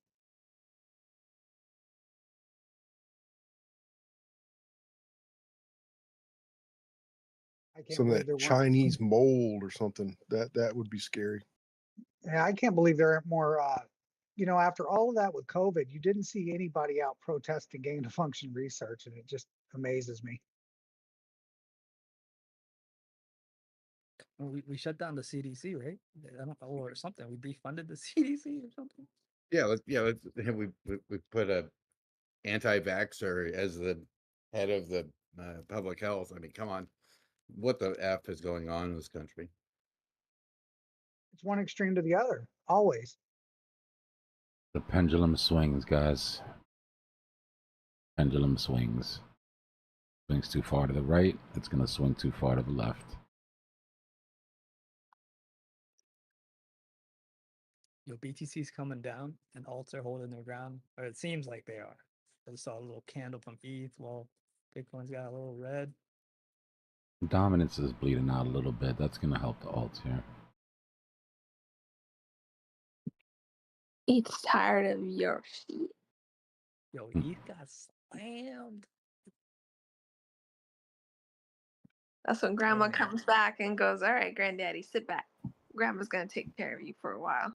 I can't Some of believe that there weren't. Chinese mold or something. That would be scary. Yeah, I can't believe there aren't more. After all of that with COVID, you didn't see anybody out protesting gain of function research, and it just amazes me. Well, we shut down the CDC, right? I don't know, or something. We defunded the CDC or something. We put a anti-vaxxer as the head of the public health. I mean, come on, what the F is going on in this country? It's one extreme to the other, always. The pendulum swings, guys. Pendulum swings. Swings too far to the right, it's going to swing too far to the left. BTC's coming down and alts are holding their ground, or it seems like they are. I just saw a little candle from ETH. Well, Bitcoin's got a little red. Dominance is bleeding out a little bit. That's going to help the alts here. It's tired of your shit. Yo, ETH got slammed. That's when grandma comes back and goes, all right, granddaddy, sit back. Grandma's going to take care of you for a while.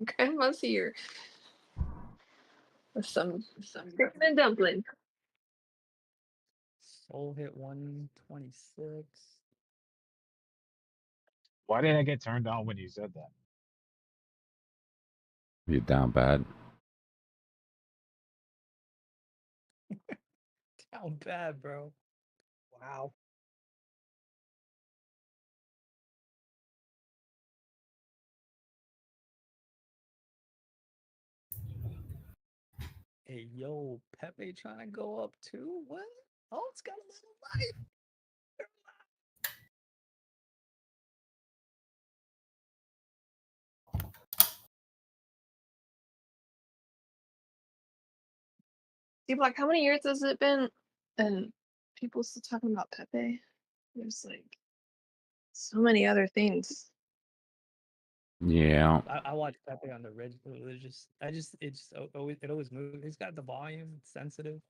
Grandma's here. With some chicken and dumpling. Soul hit 126. Why did I get turned on when you said that? You down bad? Down bad, bro. Wow. Hey, yo, Pepe trying to go up too? What? Oh, it's got a little life. Dbloc, how many years has it been? And people still talking about Pepe? There's like so many other things. Yeah. I watch Pepe on the red. It always moves. He's got the volume. It's sensitive.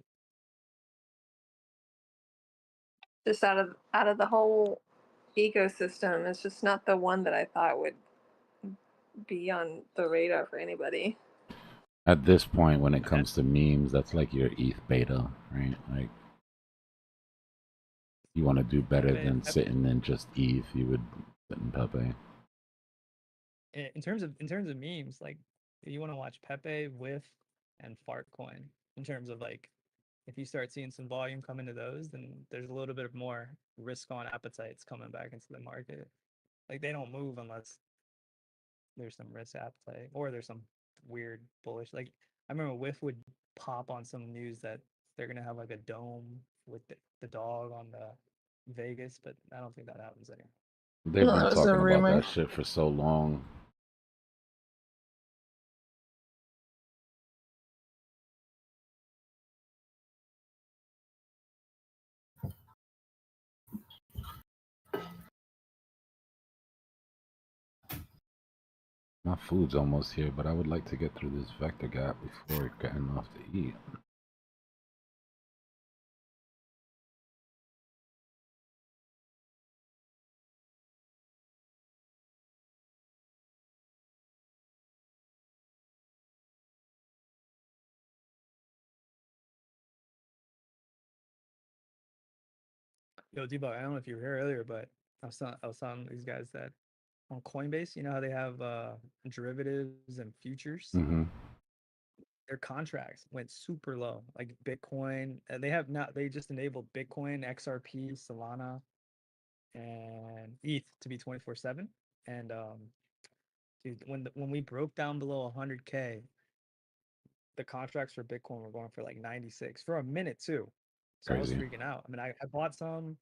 Just out of the whole ecosystem, it's just not the one that I thought would be on the radar for anybody. At this point, when it comes to memes, that's like your ETH beta, right? Like, you want to do better than sitting in just ETH, you would sit in Pepe. In terms of memes, like you want to watch Pepe, Whiff, and Fartcoin. In terms of like, if you start seeing some volume come into those, then there's a little bit of more risk on appetites coming back into the market. Like they don't move unless there's some risk appetite or there's some weird bullish. Like I remember Whiff would pop on some news that they're gonna have like a dome with the dog on the Vegas, but I don't think that happens anymore. They've been talking about that shit for so long. My food's almost here, but I would like to get through this vector gap before getting off to eat. Yo, Dbloc, I don't know if you were here earlier, but I was telling these guys that on Coinbase, you know how they have derivatives and futures? Mm-hmm. Their contracts went super low. Like Bitcoin, they just enabled Bitcoin, XRP, Solana, and ETH to be 24/7. And dude, when we broke down below 100K, the contracts for Bitcoin were going for like 96 for a minute too. So I was Crazy. freaking out. I mean, I bought some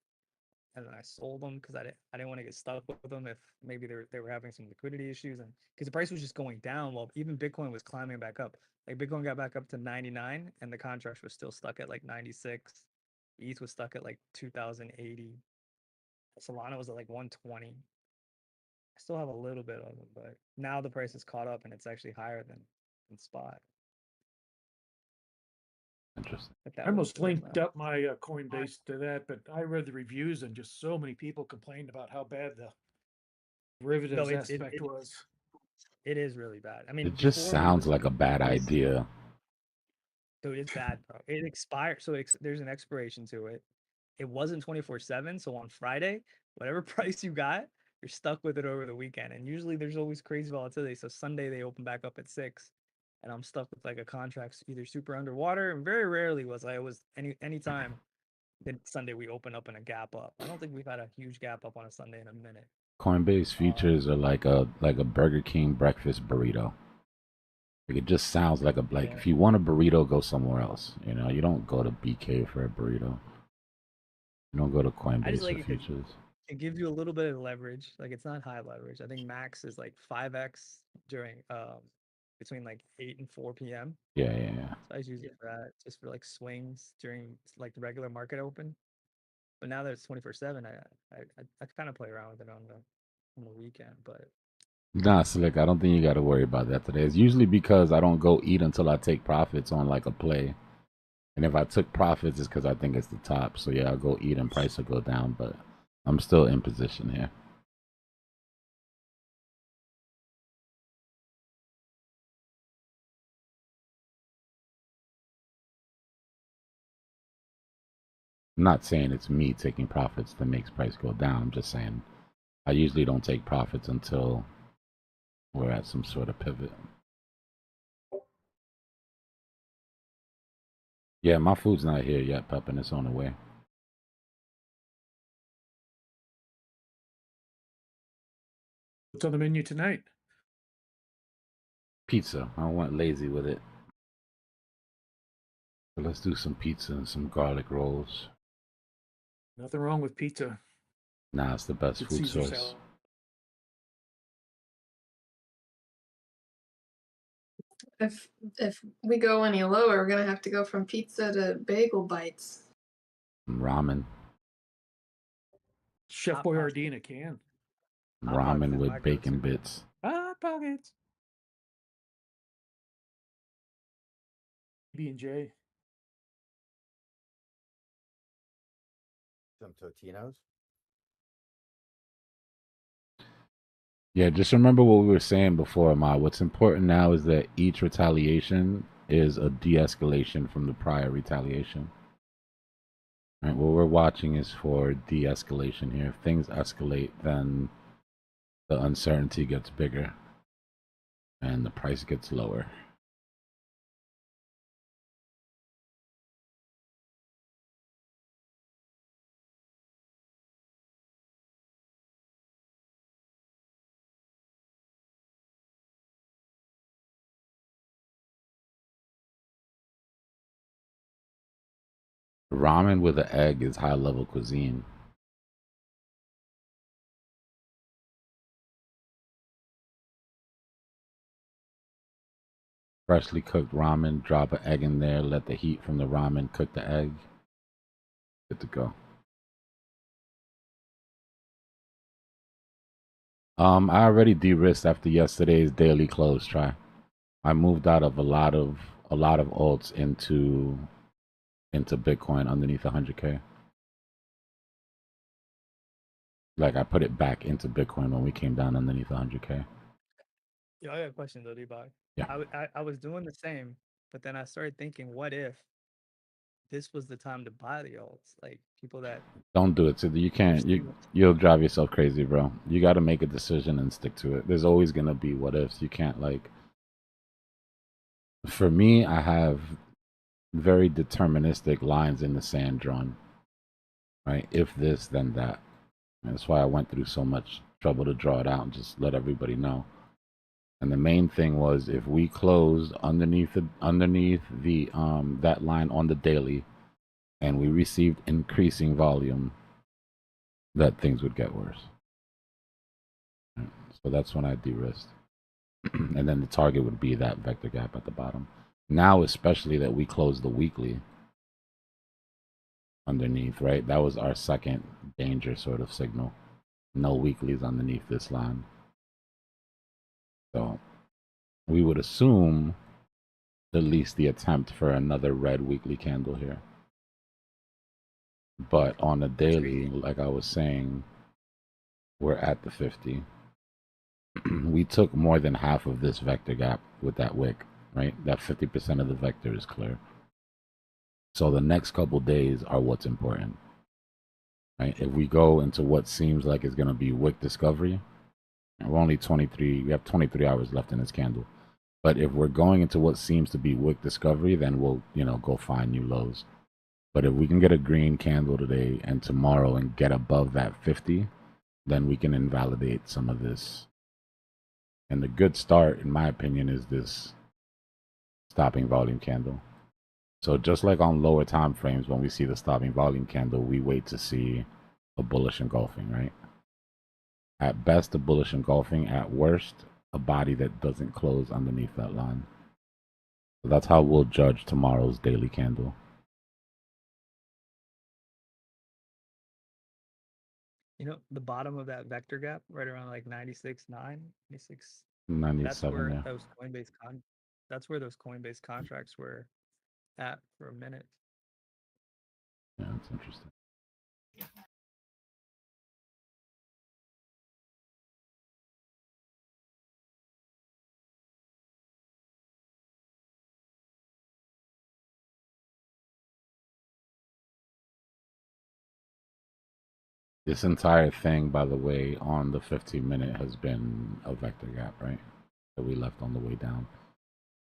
and then I sold them because I didn't want to get stuck with them if maybe they were having some liquidity issues, and because the price was just going down while even Bitcoin was climbing back up. Like Bitcoin got back up to 99 and the contracts were still stuck at like 96. ETH was stuck at like 2080. Solana was at like 120. I still have a little bit of them, but now the price is caught up and it's actually higher than spot. Interesting. I almost linked up my Coinbase to that, but I read the reviews and just so many people complained about how bad the derivatives aspect was. It is really bad. I mean, it just sounds like a bad idea. Dude, it's bad, bro. It expired, so there's an expiration to it. It wasn't 24/7, so on Friday, whatever price you got, you're stuck with it over the weekend. And usually there's always crazy volatility. So Sunday they open back up at 6, and I'm stuck with like a contract either super underwater, and very rarely was any time that Sunday we open up in a gap up. I don't think we've had a huge gap up on a Sunday in a minute. Coinbase futures are like a Burger King breakfast burrito. Like it just sounds like if you want a burrito, go somewhere else. You know, you don't go to BK for a burrito. You don't go to Coinbase for futures. It gives you a little bit of leverage. Like it's not high leverage. I think max is like 5x during between like 8 and 4 p.m. Yeah. So I just use it for that, just for like swings during like the regular market open. But now that it's 24/7, I kind of play around with it on the weekend. But Nah, Slick, I don't think you got to worry about that today. It's usually because I don't go eat until I take profits on like a play. And if I took profits, it's because I think it's the top. So yeah, I'll go eat and price will go down, but I'm still in position here. I'm not saying it's me taking profits that makes price go down. I'm just saying I usually don't take profits until we're at some sort of pivot. Yeah, my food's not here yet, Pep, and it's on the way. What's on the menu tonight? Pizza. I went lazy with it. So let's do some pizza and some garlic rolls. Nothing wrong with pizza. Nah, it's the best Good food Caesar source. salad. If we go any lower, we're gonna have to go from pizza to bagel bites. Ramen. Chef Boyardee in a can. Ramen with bacon bits. Hot pockets. B&J. Some Totinos. Yeah, just remember what we were saying before, Ma. What's important now is that each retaliation is a de-escalation from the prior retaliation. Right, what we're watching is for de-escalation here. If things escalate, then the uncertainty gets bigger and the price gets lower. Ramen with an egg is high level cuisine. Freshly cooked ramen, drop an egg in there, let the heat from the ramen cook the egg. Good to go. I already de-risked after yesterday's daily close try. I moved out of a lot of alts into Bitcoin underneath 100K. Like I put it back into Bitcoin when we came down underneath 100K. Yo, I got a question though, Dbloc. Yeah. I was doing the same, but then I started thinking, what if this was the time to buy the alts? Like people that Don't do it. So you can't. You'll drive yourself crazy, bro. You got to make a decision and stick to it. There's always gonna be what ifs. You can't like. For me, I have very deterministic lines in the sand drawn. Right? If this, then that. And that's why I went through so much trouble to draw it out and just let everybody know. And the main thing was if we closed underneath the that line on the daily, and we received increasing volume, that things would get worse. So that's when I de-risked. And then the target would be that vector gap at the bottom. Now, especially that we closed the weekly underneath, right? That was our second danger sort of signal. No weeklies underneath this line. So we would assume at least the attempt for another red weekly candle here. But on the daily, like I was saying, we're at the 50. We took more than half of this vector gap with that wick, right? That 50% of the vector is clear. So the next couple days are what's important, right? If we go into what seems like it's going to be wick discovery, and we're only 23, we have 23 hours left in this candle. But if we're going into what seems to be wick discovery, then we'll, go find new lows. But if we can get a green candle today and tomorrow and get above that 50, then we can invalidate some of this. And the good start, in my opinion, is this stopping volume candle. So just like on lower time frames, when we see the stopping volume candle, we wait to see a bullish engulfing, right? At best, a bullish engulfing. At worst, a body that doesn't close underneath that line. So that's how we'll judge tomorrow's daily candle. The bottom of that vector gap, right around like 96.9, 96. 97, that's where yeah. That's where those Coinbase contracts were at for a minute. Yeah, that's interesting. This entire thing, by the way, on the 15-minute has been a vector gap, right? That we left on the way down.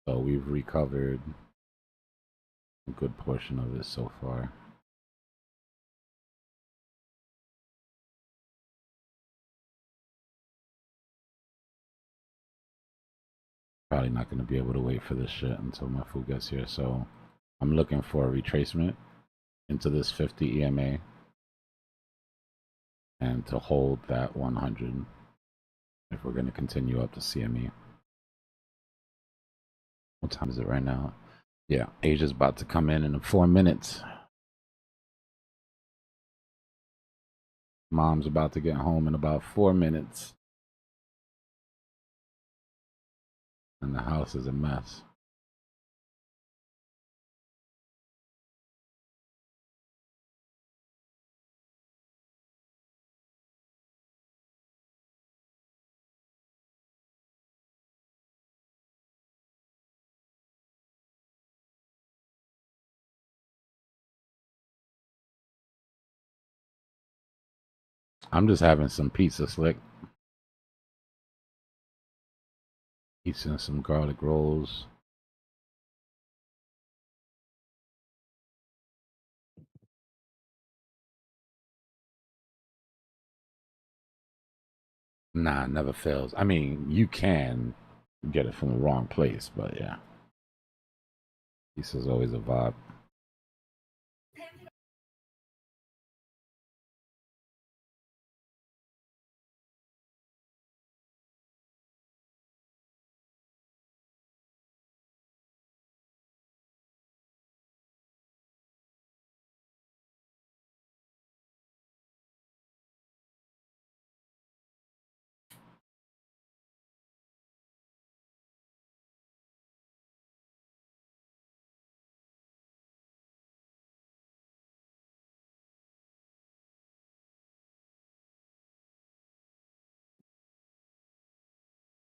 So we've recovered a good portion of it so far. Probably not going to be able to wait for this shit until my food gets here. So I'm looking for a retracement into this 50 EMA and to hold that 100 if we're going to continue up to CME. What time is it right now? Yeah, Asia's about to come in 4 minutes. Mom's about to get home in about 4 minutes. And the house is a mess. I'm just having some pizza slick. Pizza and some garlic rolls. Nah, never fails. I mean, you can get it from the wrong place, but yeah. Pizza's always a vibe.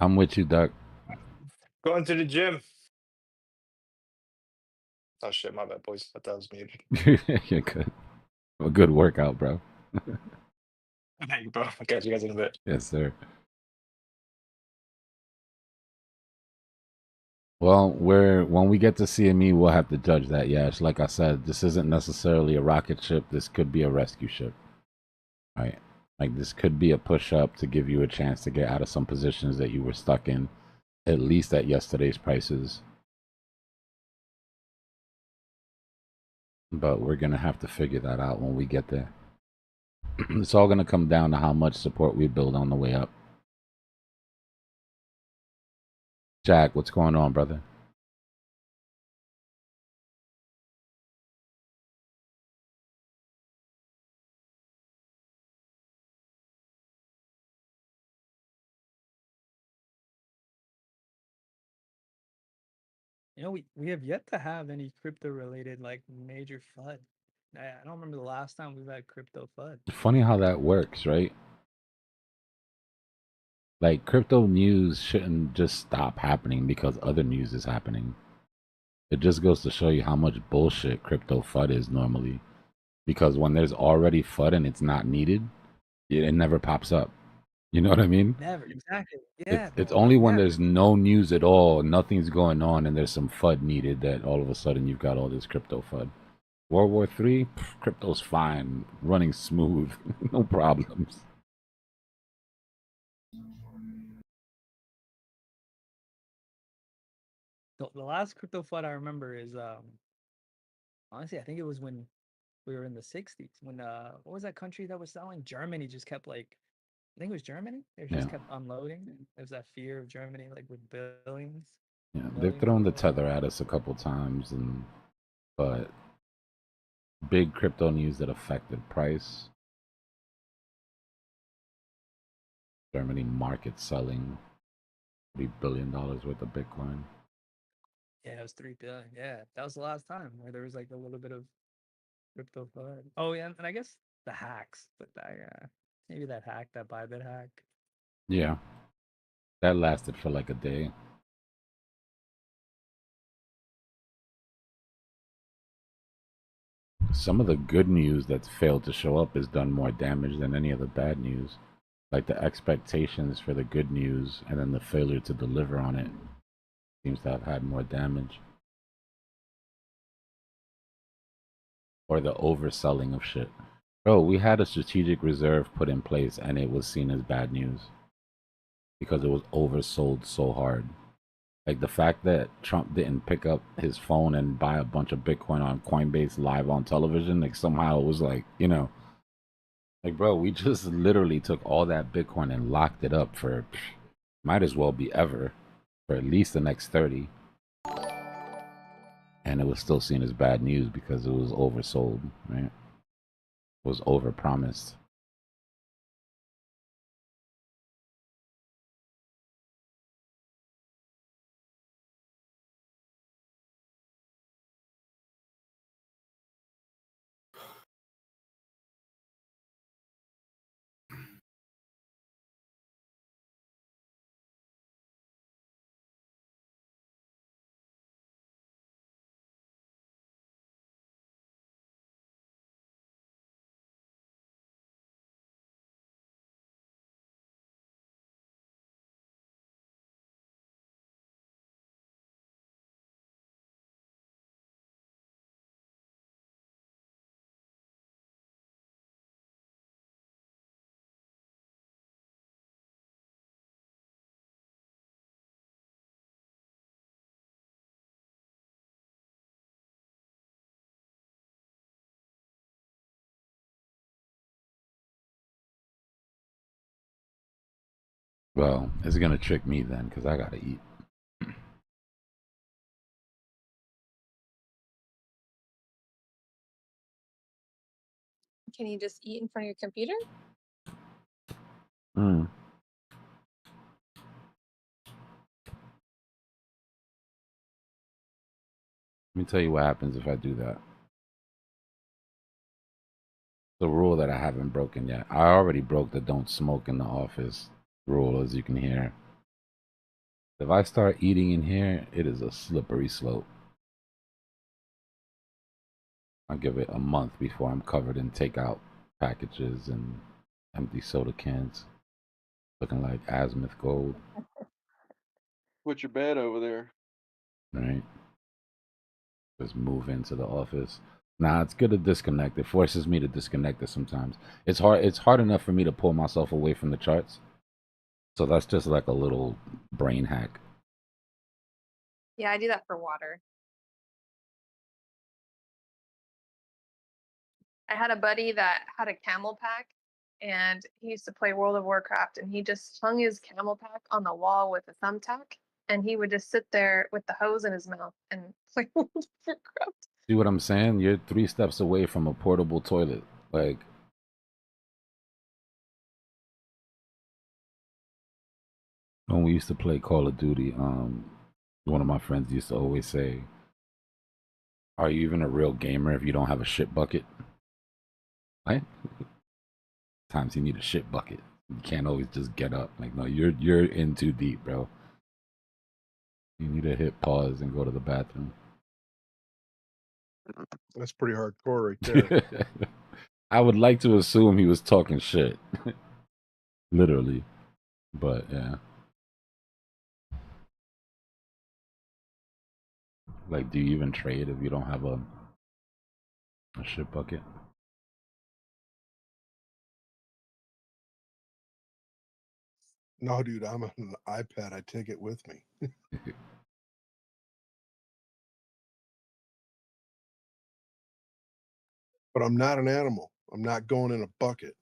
I'm with you, Duck. Going to the gym. Oh shit, my bad, boys. I thought I was muted. You're good. A good workout, bro. Thank you, bro. I'll catch you guys in a bit. Yes, sir. Well, when we get to CME, we'll have to judge that. Yes, like I said, this isn't necessarily a rocket ship. This could be a rescue ship, right? Like this could be a push up to give you a chance to get out of some positions that you were stuck in, at least at yesterday's prices. But we're gonna have to figure that out when we get there. It's all gonna come down to how much support we build on the way up. Jack, what's going on, brother? You know, we have yet to have any crypto related like major FUD. I don't remember the last time we've had crypto FUD. Funny how that works, right? Like crypto news shouldn't just stop happening because other news is happening. It just goes to show you how much bullshit crypto FUD is normally. Because when there's already FUD and it's not needed, it never pops up. You know what I mean? Never, exactly. Yeah. It's only when there's no news at all, nothing's going on, and there's some FUD needed that all of a sudden you've got all this crypto FUD. World War III, crypto's fine, running smooth, no problems. The last crypto FUD I remember is honestly I think it was when we were in the 60s when what was that country that was selling? Germany just kept like I think it was Germany. They just kept unloading. There's that fear of Germany like with billions. Yeah, they've thrown the tether at us a couple times, but big crypto news that affected price. Germany market selling $3 billion worth of Bitcoin. Yeah, it was 3 billion. Yeah, that was the last time where there was like a little bit of crypto FUD. Oh yeah, and I guess the hacks, but that maybe that hack, that Bybit hack. Yeah, that lasted for like a day. Some of the good news that's failed to show up has done more damage than any of the bad news. Like the expectations for the good news and then the failure to deliver on it seems to have had more damage. Or the overselling of shit. Bro, we had a strategic reserve put in place and it was seen as bad news because it was oversold so hard. Like the fact that Trump didn't pick up his phone and buy a bunch of Bitcoin on Coinbase live on television, like somehow it was like, you know, like, bro, we just literally took all that Bitcoin and locked it up for, might as well be ever, for at least the next 30. And it was still seen as bad news because it was oversold, right? It was overpromised. Well, it's gonna trick me then because I gotta eat. Can you just eat in front of your computer? Mm. Let me tell you what happens if I do that. The rule that I haven't broken yet. I already broke the don't smoke in the office rule, as you can hear. If I start eating in here, it is a slippery slope. I'll give it a month before I'm covered in takeout packages and empty soda cans. Looking like azimuth gold. Put your bed over there. Right? Just move into the office. Nah, it's good to disconnect. It forces me to disconnect it sometimes. It's hard enough for me to pull myself away from the charts. So that's just like a little brain hack. Yeah, I do that for water. I had a buddy that had a camel pack, and he used to play World of Warcraft, and he just hung his camel pack on the wall with a thumbtack, and he would just sit there with the hose in his mouth and play World of Warcraft. See what I'm saying? You're 3 steps away from a portable toilet. Like, when we used to play Call of Duty, one of my friends used to always say, "Are you even a real gamer if you don't have a shit bucket?" Right? Times you need a shit bucket. You can't always just get up. Like, no, you're in too deep, bro. You need to hit pause and go to the bathroom. That's pretty hardcore right there. I would like to assume he was talking shit. Literally. But yeah. Like, do you even trade if you don't have a shit bucket? No, dude, I'm on an iPad. I take it with me. But I'm not an animal. I'm not going in a bucket.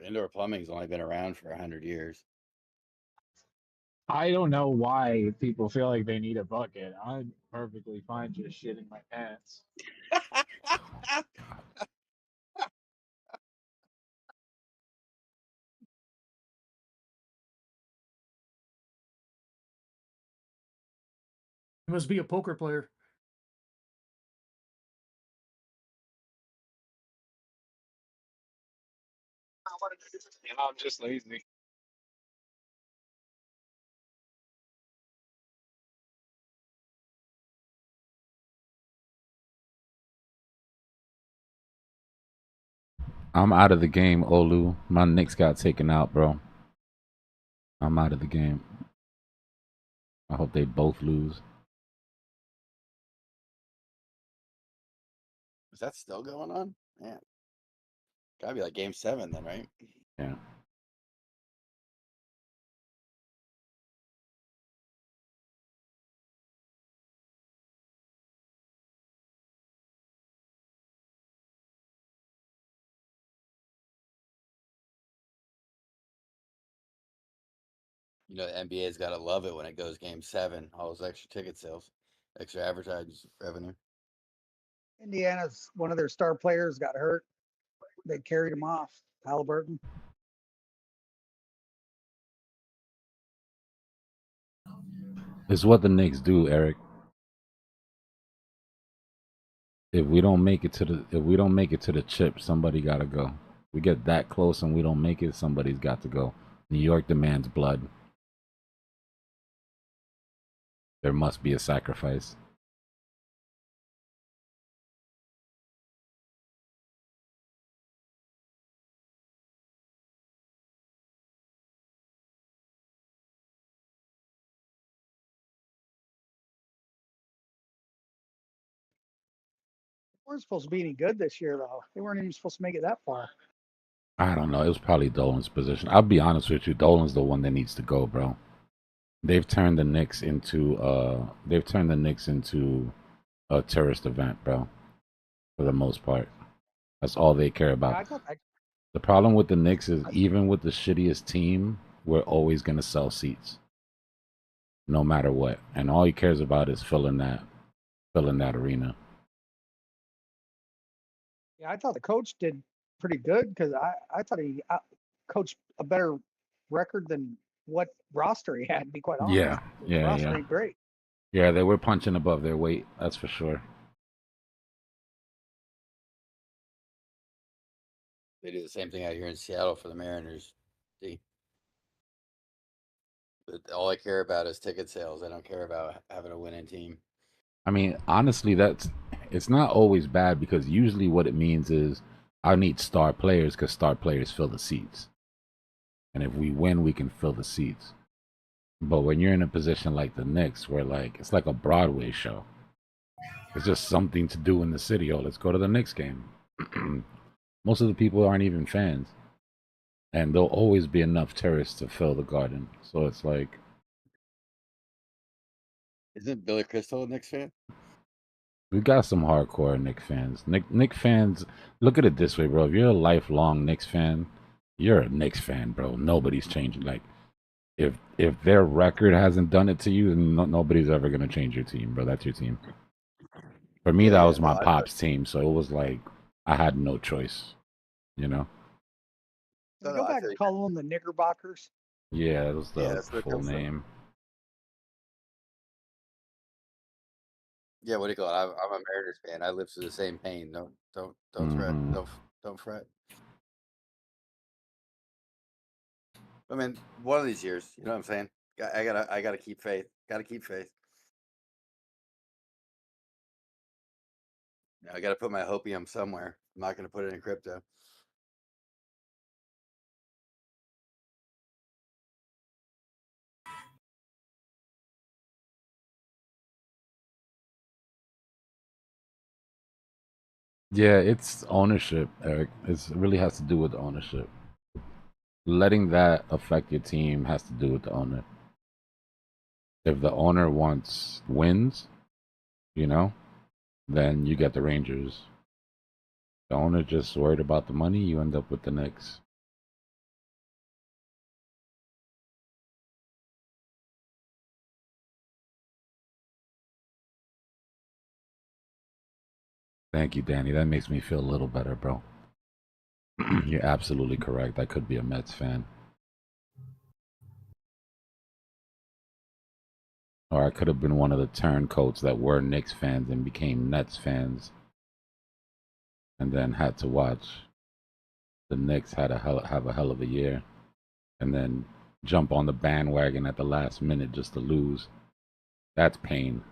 Indoor plumbing's only been around for 100 years. I don't know why people feel like they need a bucket. I'm perfectly fine just shitting my pants. You must be a poker player. I'm just lazy. I'm out of the game, Olu. My Knicks got taken out, bro. I'm out of the game. I hope they both lose. Is that still going on? Man. Gotta be like game 7 then, right? Yeah. You know, the NBA's got to love it when it goes game 7. All those extra ticket sales, extra advertising revenue. Indiana's one of their star players got hurt. They carried him off. Halliburton. It's what the Knicks do, Eric. If we don't make it to the chip, somebody gotta go. We get that close and we don't make it, somebody's got to go. New York demands blood. There must be a sacrifice. They weren't supposed to be any good this year, though. They weren't even supposed to make it that far. I don't know. It was probably Dolan's position. I'll be honest with you. Dolan's the one that needs to go, bro. They've turned the Knicks into a tourist event, bro. For the most part, that's all they care about. The problem with the Knicks is even with the shittiest team, we're always gonna sell seats, no matter what. And all he cares about is filling that arena. Yeah, I thought the coach did pretty good because I thought he coached a better record than what roster he had, to be quite honest. Roster ain't great. Yeah, they were punching above their weight, that's for sure. They do the same thing out here in Seattle for the Mariners. See? But all I care about is ticket sales. I don't care about having a winning team. I mean, honestly, it's not always bad because usually what it means is I need star players because star players fill the seats. And if we win, we can fill the seats. But when you're in a position like the Knicks, where like it's like a Broadway show, it's just something to do in the city. Oh, let's go to the Knicks game. Most of the people aren't even fans, and there'll always be enough tourists to fill the garden. So it's like, isn't Billy Crystal a Knicks fan? We got some hardcore Knicks fans. Knicks fans, look at it this way, bro. If you're a lifelong Knicks fan, you're a Knicks fan, bro. Nobody's changing. Like, if their record hasn't done it to you, then nobody's ever gonna change your team, bro. That's your team. For me, that was my pop's team, so it was like I had no choice, you know. Can we go back and call them the Knickerbockers? Yeah, that was the full name. Yeah, what do you call it? I'm a Mariners fan. I live through the same pain. Don't fret. Don't fret. I mean, one of these years, you know what I'm saying? I gotta keep faith. Gotta keep faith. I gotta put my hopium somewhere. I'm not gonna put it in crypto. Yeah, it's ownership, Eric. It really has to do with ownership. Letting that affect your team has to do with the owner. If the owner wants wins, you know, then you get the Rangers. The owner just worried about the money, you end up with the Knicks. Thank you, Danny. That makes me feel a little better, bro. You're absolutely correct. I could be a Mets fan. Or I could have been one of the turncoats that were Knicks fans and became Nets fans. And then had to watch the Knicks have a hell of a year. And then jump on the bandwagon at the last minute just to lose. That's pain.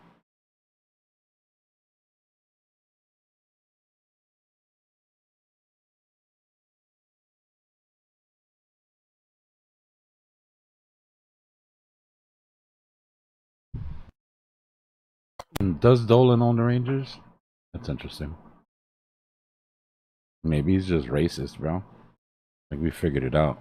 Does Dolan own the Rangers? That's interesting. Maybe he's just racist, bro. Like, we figured it out.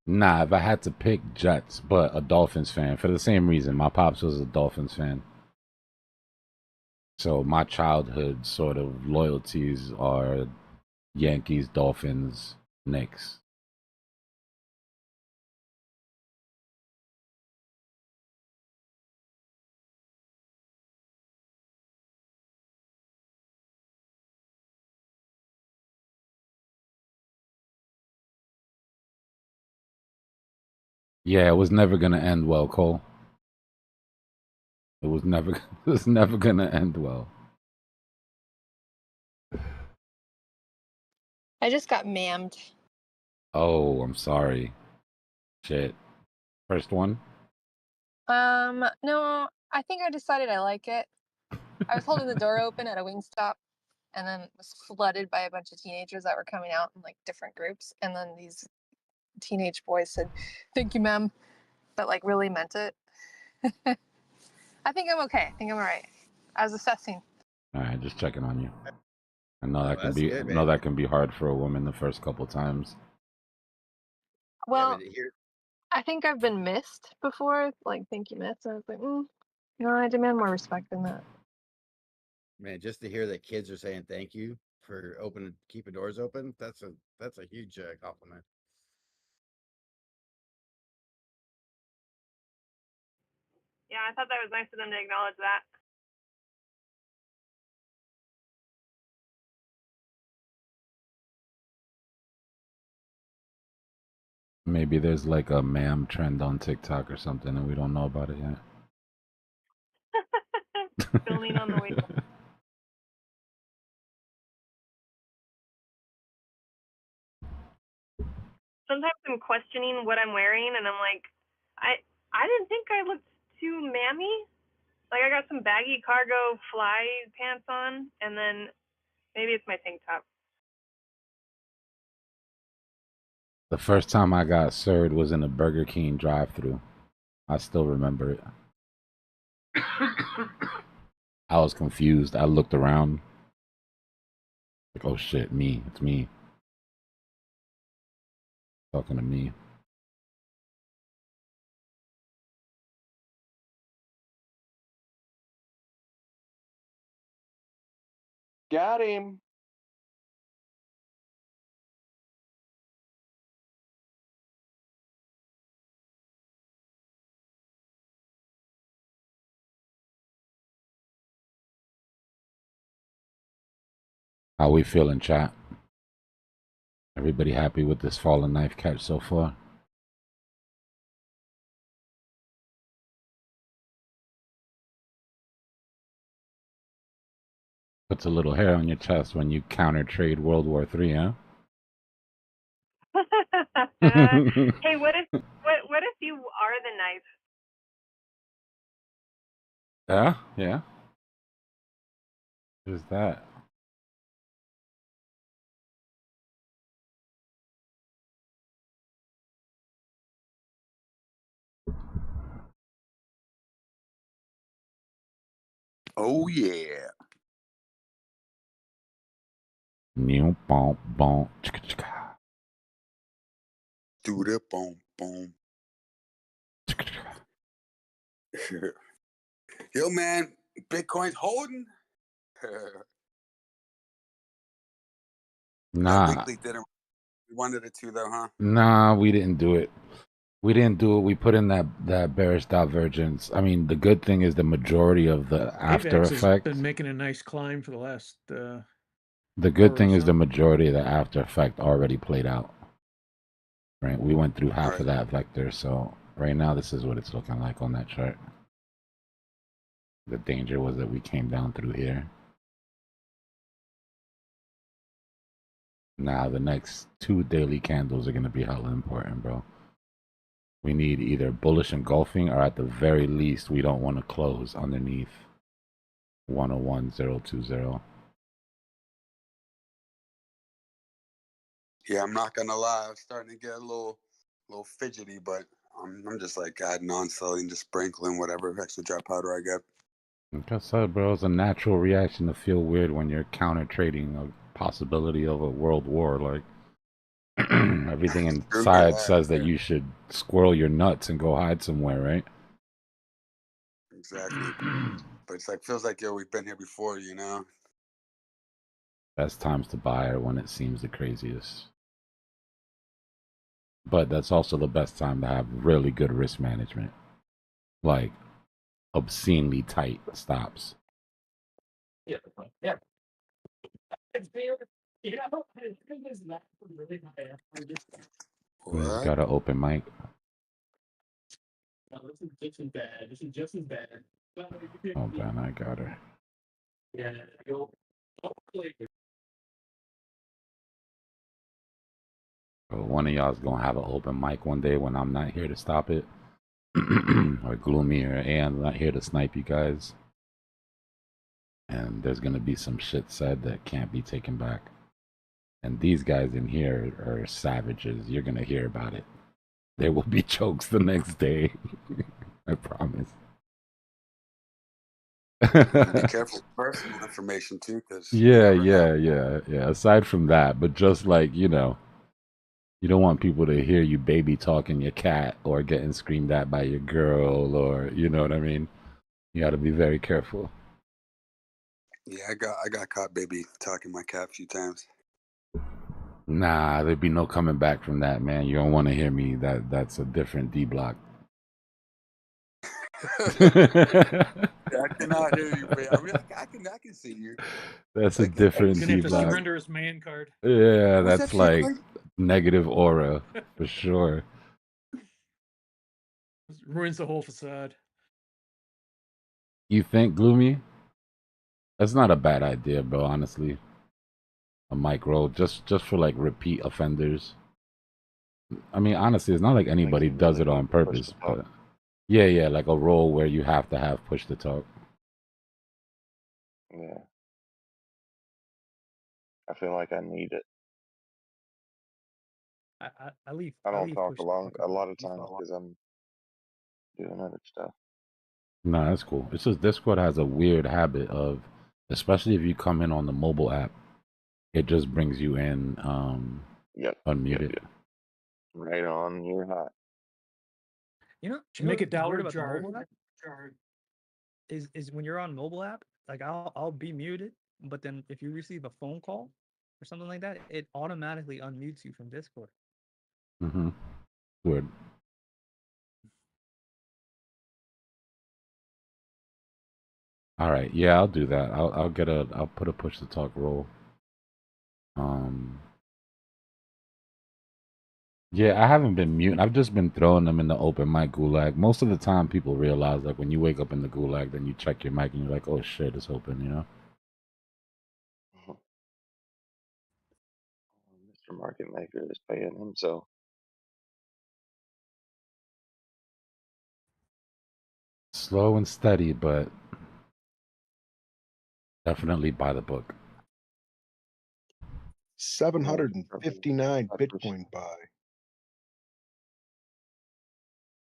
Nah, if I had to pick, Jets, but a Dolphins fan for the same reason. My pops was a Dolphins fan. So my childhood sort of loyalties are Yankees, Dolphins, Knicks. Yeah, it was never gonna end well, Cole. It was never gonna end well. I just got mammed. Oh, I'm sorry. Shit. First one? No, I think I decided I like it. I was holding the door open at a Wingstop and then was flooded by a bunch of teenagers that were coming out in like different groups. And then these teenage boys said, "Thank you, ma'am," but like really meant it. I think I'm okay. I think I'm all right. I was assessing. All right, just checking on you. I know that can that's be good, I know that can be hard for a woman the first couple times. Well, Yeah, here, I think I've been missed before, like thank you, miss. And I was like, no, I demand more respect than that. man, just to hear that kids are saying thank you for keeping doors open, that's a huge compliment. Yeah, I thought that was nice of them to acknowledge that. Maybe there's like a ma'am trend on TikTok or something and we don't know about it yet. Filming on the way. Sometimes I'm questioning what I'm wearing, and I'm like, I didn't think I looked too mammy. Like I got some baggy cargo fly pants on, and then maybe it's my tank top. The first time I got served was in a Burger King drive-thru. I still remember it. I was confused. I looked around. Like, oh shit, me. It's me. Talking to me. Got him. How we feeling, chat? Everybody happy with this fallen knife catch so far? Puts a little hair on your chest when you counter trade World War III, huh? Hey, what if you are the knife? Yeah. Who's that? Oh yeah. New bomb bomb. Do the boom boom. Yo man, Bitcoin's holding. Nah. Weekly didn't. We wanted it to though, huh? Nah, we didn't do it. We didn't do it. We put in that bearish divergence. I mean, the good thing is the majority of the after AVAX has effect. been making a nice climb for the last. The good thing is the majority of the after effect already played out. Right, we went through half of that vector, so right now this is what it's looking like on that chart. The danger was that we came down through here. Now the next 2 daily candles are going to be hella important, bro. We need either bullish engulfing, or at the very least, we don't want to close underneath 101.020. Yeah, I'm not gonna lie. I'm starting to get a little fidgety, but I'm just like adding on slowly and just sprinkling whatever extra dry powder I get. Like I said, bro, it's a natural reaction to feel weird when you're counter trading a possibility of a world war. Like everything inside says that you should squirrel your nuts and go hide somewhere, right? Exactly. But it's like feels like we've been here before, you know. Best times to buy are when it seems the craziest. But that's also the best time to have really good risk management. Like obscenely tight stops. Yeah. Who's got an open mic? No, this is just as bad. This is just as bad. Oh, man, I got her. Yeah, go. Well, one of y'all's gonna have an open mic one day when I'm not here to stop it. Or Gloomy or Ann not here to snipe you guys. And there's gonna be some shit said that can't be taken back. And these guys in here are savages. You're gonna hear about it. There will be jokes the next day. I promise. Be careful with personal information too, because Yeah. Aside from that, but just like, you know, you don't want people to hear you baby talking your cat or getting screamed at by your girl, or you know what I mean. You got to be very careful. Yeah, I got caught baby talking my cat a few times. Nah, there'd be no coming back from that, man. You don't want to hear me. That's a different Dbloc. I cannot hear you, but I mean, I can see you. That's a different He's gonna have to Dbloc. surrender his man card. Yeah, What's that's that shit like like? negative aura for sure. Ruins the whole facade. You think, Gloomy? That's not a bad idea, bro, honestly. A micro, just for like repeat offenders. I mean, honestly, it's not like anybody does it on purpose, but yeah, like a role where you have to have push to talk. Yeah. I feel like I need it. I leave. I don't leave talk push a to lot talk a lot of default. times because I'm doing other stuff. No, that's cool. It's just Discord has a weird habit of, especially if you come in on the mobile app, it just brings you in unmuted. Yep. Right on, you're hot. You know, To make a what's weird dollar about the jar. mobile app is when you're on mobile app, like I'll be muted, but then if you receive a phone call or something like that, it automatically unmutes you from Discord. Mm-hmm. Weird. All right, yeah, I'll do that. I'll put a push to talk role. Yeah, I haven't been muting. I've just been throwing them in the open mic gulag. Most of the time, people realize, like, when you wake up in the gulag, then you check your mic and you're like, oh shit, it's open, you know? Mr. Market Maker is paying himself. Slow and steady, but definitely by the book. 759 Bitcoin buy.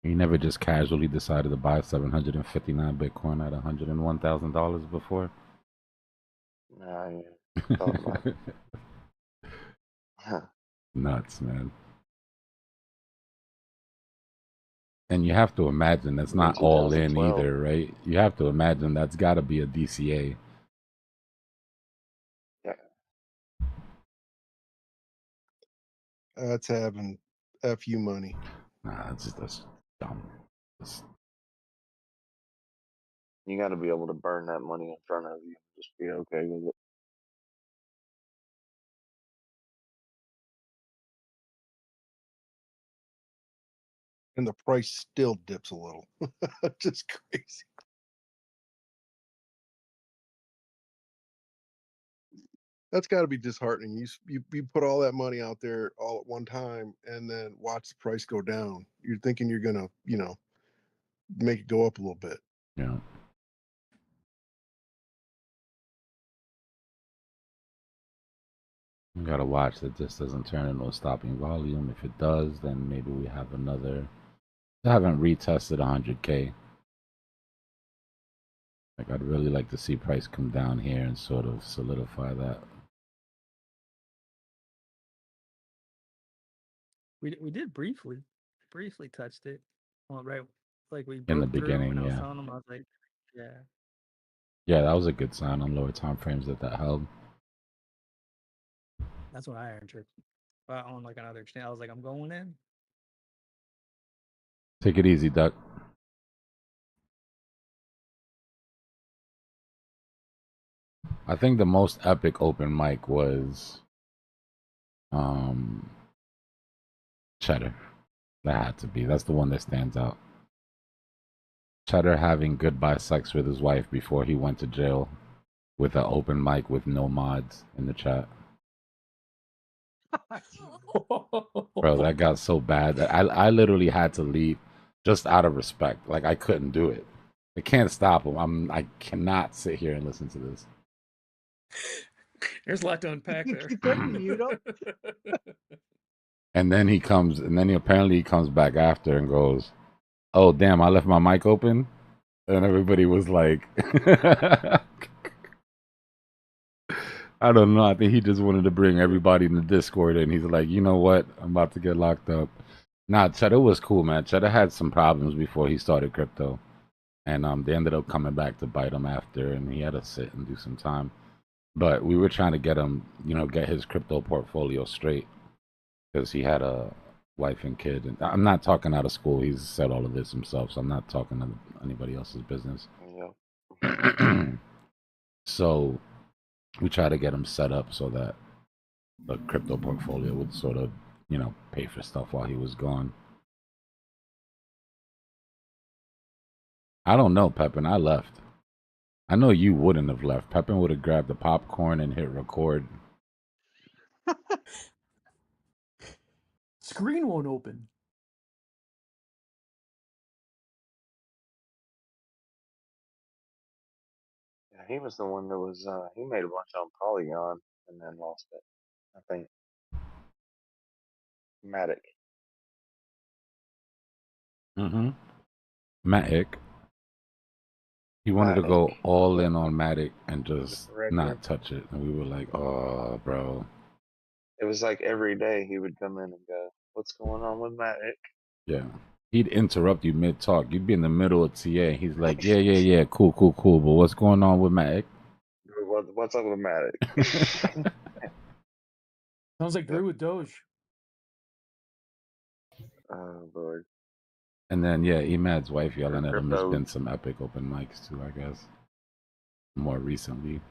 You never just casually decided to buy 759 Bitcoin at $101,000 before? Nah, yeah. Thought about it. Nuts, man. And you have to imagine that's not all in either, right? You have to imagine that's got to be a DCA. Yeah. That's having FU money. Nah, that's dumb. You got to be able to burn that money in front of you. Just be okay with it. And the price still dips a little. Just crazy. That's got to be disheartening. You put all that money out there all at one time and then watch the price go down. You're thinking you're gonna, make it go up a little bit. Yeah. You gotta watch that this doesn't turn into a stopping volume. If it does, then maybe we have another. I haven't retested 100K. Like, I'd really like to see price come down here and sort of solidify that. We did briefly touched it. Well, right, like we In the broke through, beginning, and I was yeah. telling them, I was like, yeah. Yeah, that was a good sign on lower time frames that held. That's what I entered. But on like another exchange, I was like, I'm going in. Take it easy, Duck. I think the most epic open mic was Cheddar. That had to be. That's the one that stands out. Cheddar having goodbye sex with his wife before he went to jail with an open mic with no mods in the chat. Bro, that got so bad that I literally had to leave just out of respect. Like, I couldn't do it. I can't stop him. I cannot sit here and listen to this. There's a lot to unpack there. You couldn't mute him. And then he apparently he comes back after and goes, "Oh damn, I left my mic open," and everybody was like, I don't know. I think he just wanted to bring everybody in the Discord, and he's like, you know what? I'm about to get locked up. Nah, Cheddar was cool, man. Cheddar had some problems before he started crypto, and they ended up coming back to bite him after, and he had to sit and do some time. But we were trying to get him, get his crypto portfolio straight, because he had a wife and kid. And I'm not talking out of school. He's said all of this himself, so I'm not talking to anybody else's business. Yeah. So we try to get him set up so that the crypto portfolio would sort of, pay for stuff while he was gone. I don't know, Pepin. I left. I know you wouldn't have left. Pepin would have grabbed the popcorn and hit record. Screen won't open. Yeah, he was the one that was. He made a bunch on Polygon and then lost it. I think. Matic. Mm-hmm. Matic. He wanted to go all in on Matic and just not touch it, and we were like, "Oh, bro." It was like every day he would come in and go, "What's going on with Matic?" Yeah. He'd interrupt you mid talk. You'd be in the middle of TA. He's like, yeah, cool. But what's going on with Matic? What's up with Matic? Sounds like Drew with Doge. Oh Lord. And then Emad's wife yelling at him. There's Crypto. been some epic open mics too, I guess. More recently.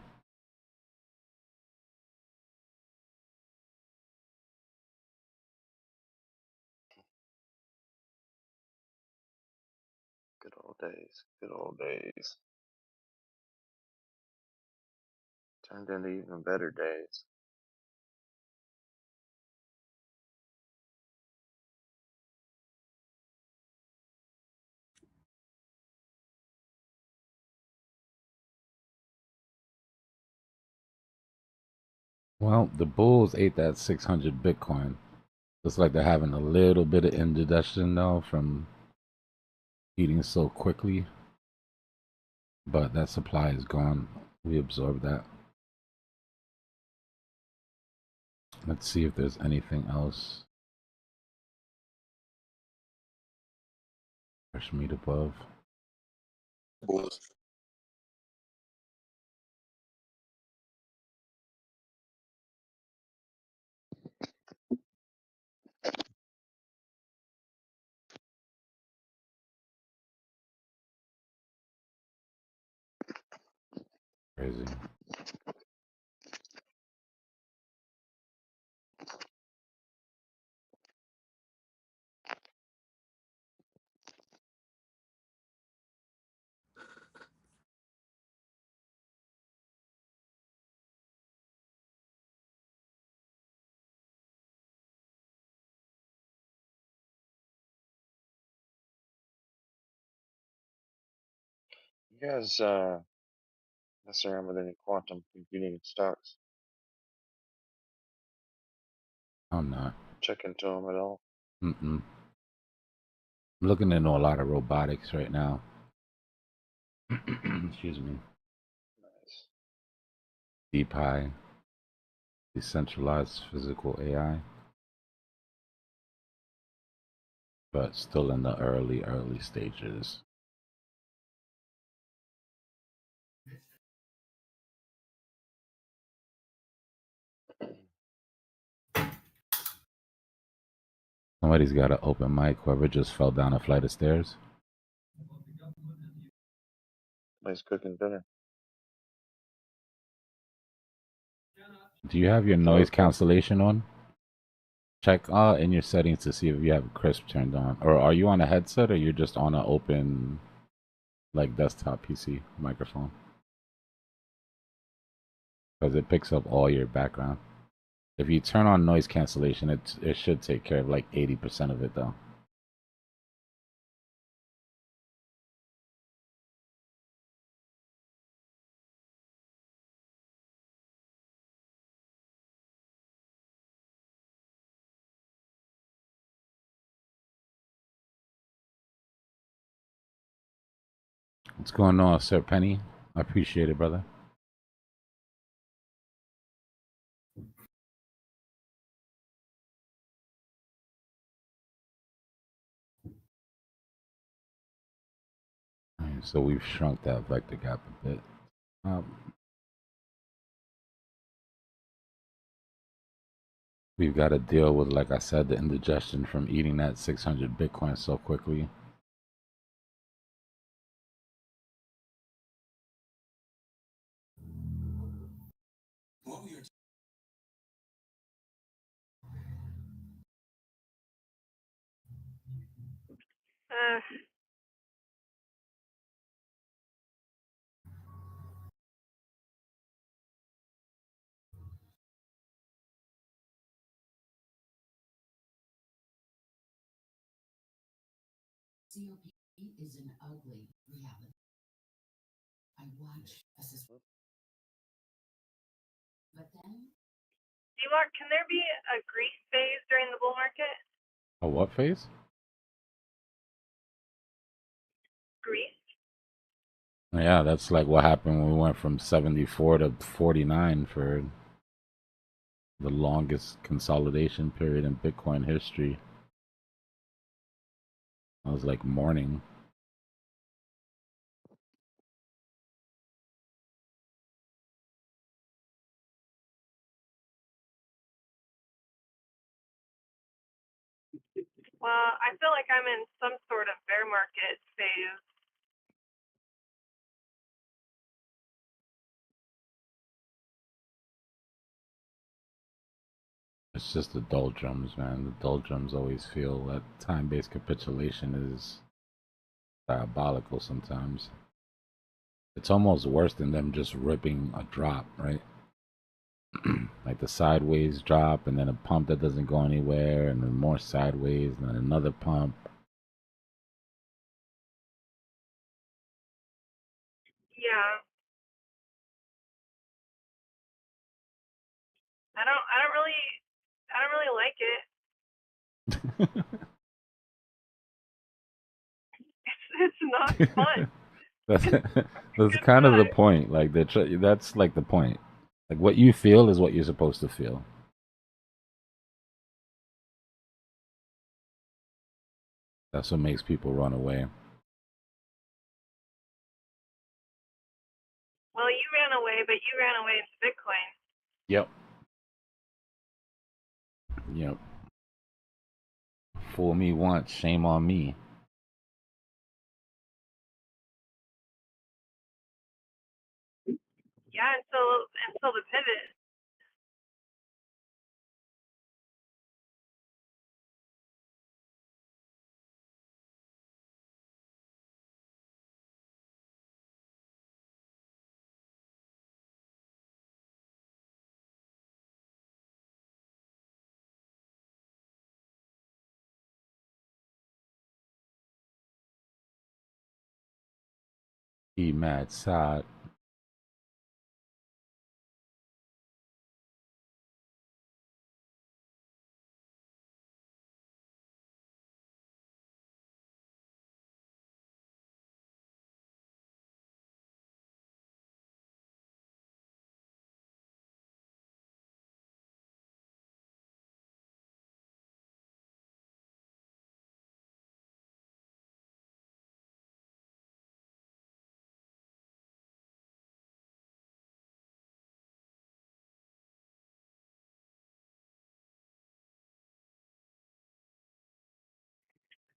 Good old days. Good old days. Turned into even better days. Well, the bulls ate that 600 Bitcoin. Looks like they're having a little bit of indigestion though from eating so quickly. But that supply is gone. We absorbed that. Let's see if there's anything else. Fresh meat above. Bulls. Crazy. You guys mess around with any quantum computing stocks? I'm not. Check into them at all? I'm looking into a lot of robotics right now. Excuse me. Nice. DeepI, decentralized physical AI, but still in the early stages. Somebody's got an open mic. Whoever just fell down a flight of stairs. Nice cooking dinner. Do you have your noise cancellation on? Check in your settings to see if you have crisp turned on. Or are you on a headset or you're just on an open like desktop PC microphone? Because it picks up all your background. If you turn on noise cancellation, it should take care of like 80% of it though. What's going on, Sir Penny? I appreciate it, brother. Right, so we've shrunk that vector gap a bit. We've got to deal with, like I said, the indigestion from eating that 600 Bitcoin so quickly. Dbloc, can there be a grease phase during the bull market? A what phase? Grease. Yeah, that's like what happened when we went from 74 to 49 for the longest consolidation period in Bitcoin history. I was like morning. Well, I feel like I'm in some sort of bear market phase. It's just the doldrums, man. The doldrums always feel that time-based capitulation is diabolical sometimes. It's almost worse than them just ripping a drop, right? Like the sideways drop and then a pump that doesn't go anywhere and then more sideways and then another pump. Yeah. I don't really like it. It's not fun. that's kind of the point. Like that's like the point. Like what you feel is what you're supposed to feel. That's what makes people run away. Well, you ran away, but you ran away into Bitcoin. Yep. Yep. Fool me once, shame on me. Yeah, until the pivot. Be mad sad.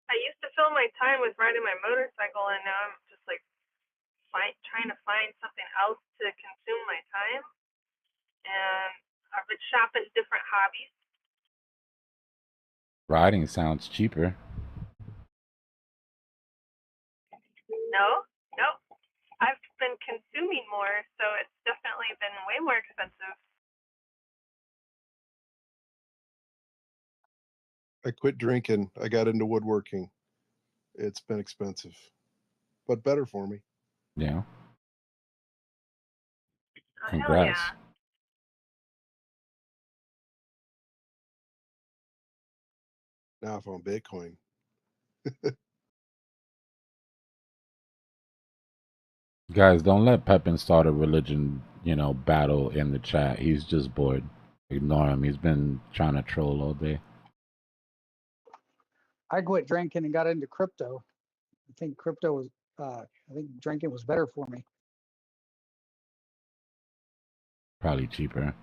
I used to fill my time with riding my motorcycle, and now I'm just like trying to find something else to consume my time. And I've been shopping different hobbies. Riding sounds cheaper. No. I've been consuming more, so it's definitely been way more expensive. I quit drinking. I got into woodworking. It's been expensive, but better for me. Yeah. Oh, Congrats. hell yeah. Now I found Bitcoin. Guys, don't let Pepin start a religion, battle in the chat. He's just bored. Ignore him. He's been trying to troll all day. I quit drinking and got into crypto. I think drinking was better for me. Probably cheaper.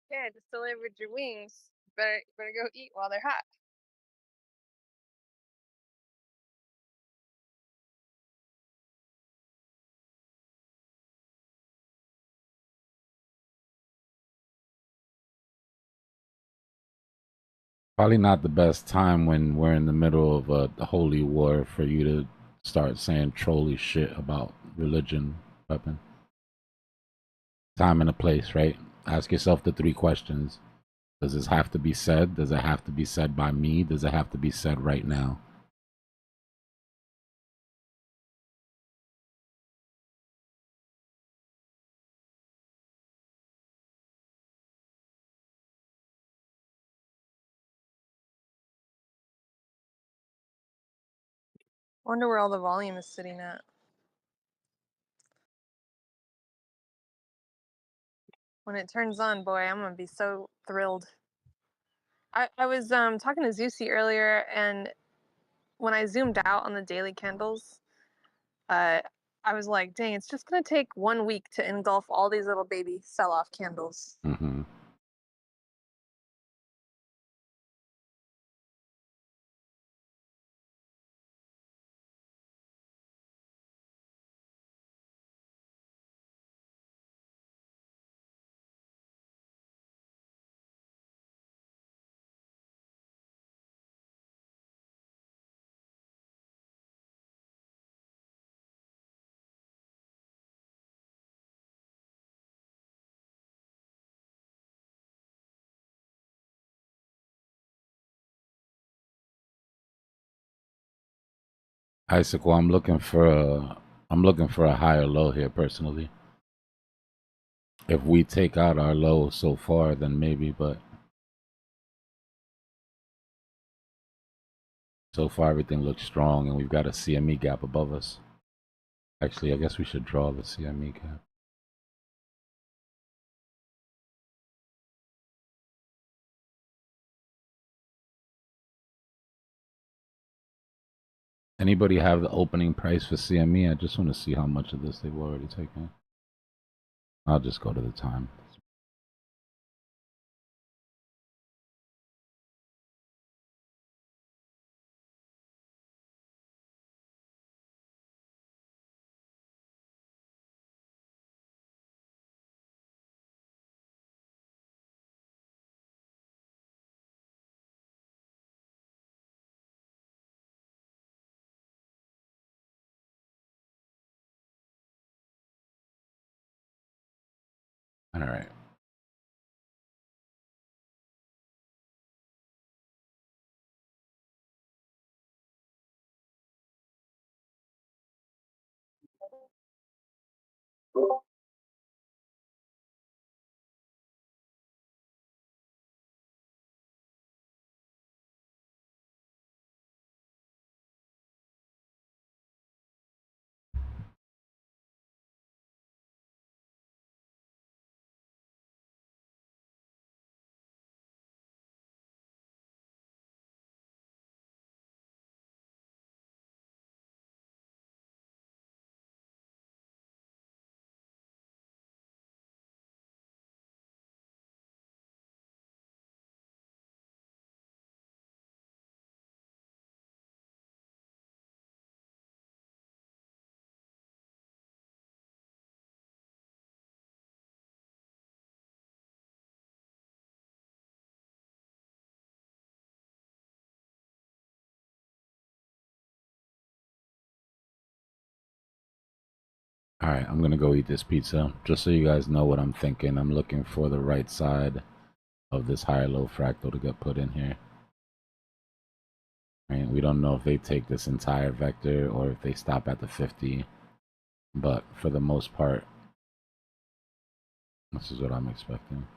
Yeah, I just delivered your wings. better go eat while they're hot. Probably not the best time when we're in the middle of a holy war for you to start saying trolly shit about religion, weapon. Time and a place, right? Ask yourself the 3 questions. Does this have to be said? Does it have to be said by me? Does it have to be said right now? Wonder where all the volume is sitting at. When it turns on, boy, I'm gonna be so thrilled. I was talking to Zusi earlier, and when I zoomed out on the daily candles, I was like, dang, it's just gonna take 1 week to engulf all these little baby sell-off candles. Mm-hmm. Icicle, I'm looking for a higher low here personally. If we take out our low so far, then maybe, but so far everything looks strong and we've got a CME gap above us. Actually, I guess we should draw the CME gap. Anybody have the opening price for CME? I just want to see how much of this they've already taken. I'll just go to the time. All right. All right, I'm going to go eat this pizza. Just so you guys know what I'm thinking, I'm looking for the right side of this higher low fractal to get put in here. Right? We don't know if they take this entire vector or if they stop at the 50. But for the most part, this is what I'm expecting.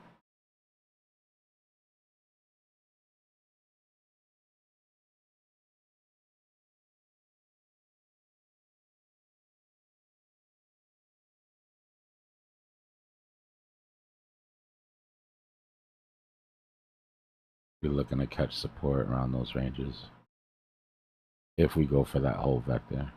We're looking to catch support around those ranges if we go for that whole vector.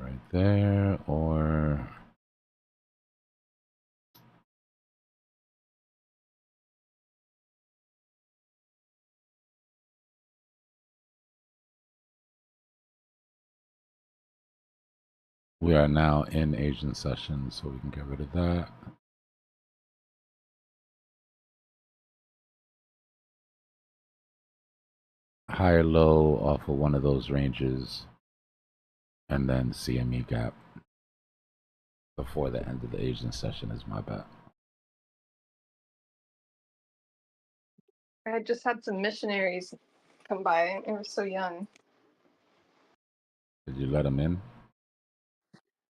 right there, or we are now in Asian session, so we can get rid of that. Higher low off of one of those ranges, and then CME gap before the end of the Asian session is my bet. I just had some missionaries come by. They were so young. Did you let them in?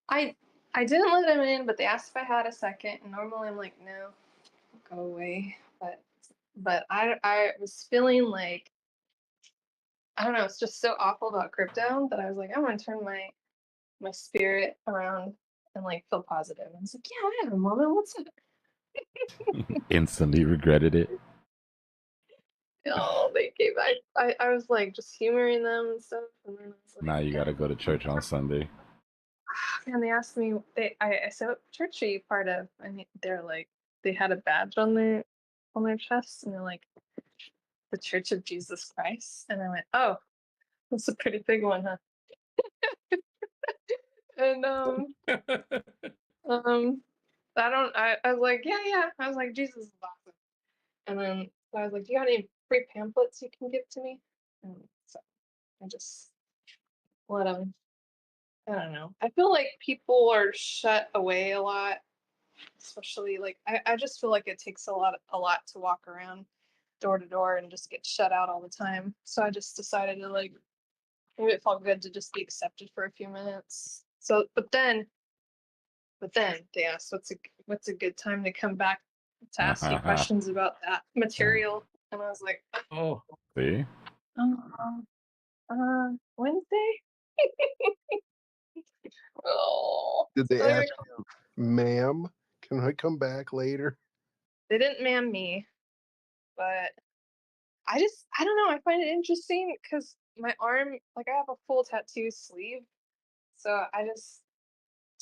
I didn't let them in, but they asked if I had a second, and normally I'm like, no, go away. But I was feeling like, I don't know, it's just so awful about crypto that I was like, I want to turn my spirit around and like feel positive. And I was like, yeah, I have a moment. What's up? Instantly regretted it. Oh, they came back. I was like just humoring them and stuff, and then I was like, Now you got to go to church on Sunday. and they asked me, I said, what church are you part of? And they're like, they had a badge on their chest, and they're like, the Church of Jesus Christ. And I went, oh, that's a pretty big one, huh? And I was like, yeah. I was like, Jesus is awesome. And then I was like, do you got any free pamphlets you can give to me? And so I just let them. I don't know. I feel like people are shut away a lot, especially like I just feel like it takes a lot to walk around door to door and just get shut out all the time. So I just decided to like, maybe it felt good to just be accepted for a few minutes. So, but then they asked, what's a good time to come back to ask you questions about that material? And I was like, oh, see, Wednesday. Oh, Did they sorry. ask you, ma'am, can I come back later? They didn't ma'am me, but I don't know. I find it interesting because my arm, like I have a full tattoo sleeve. So I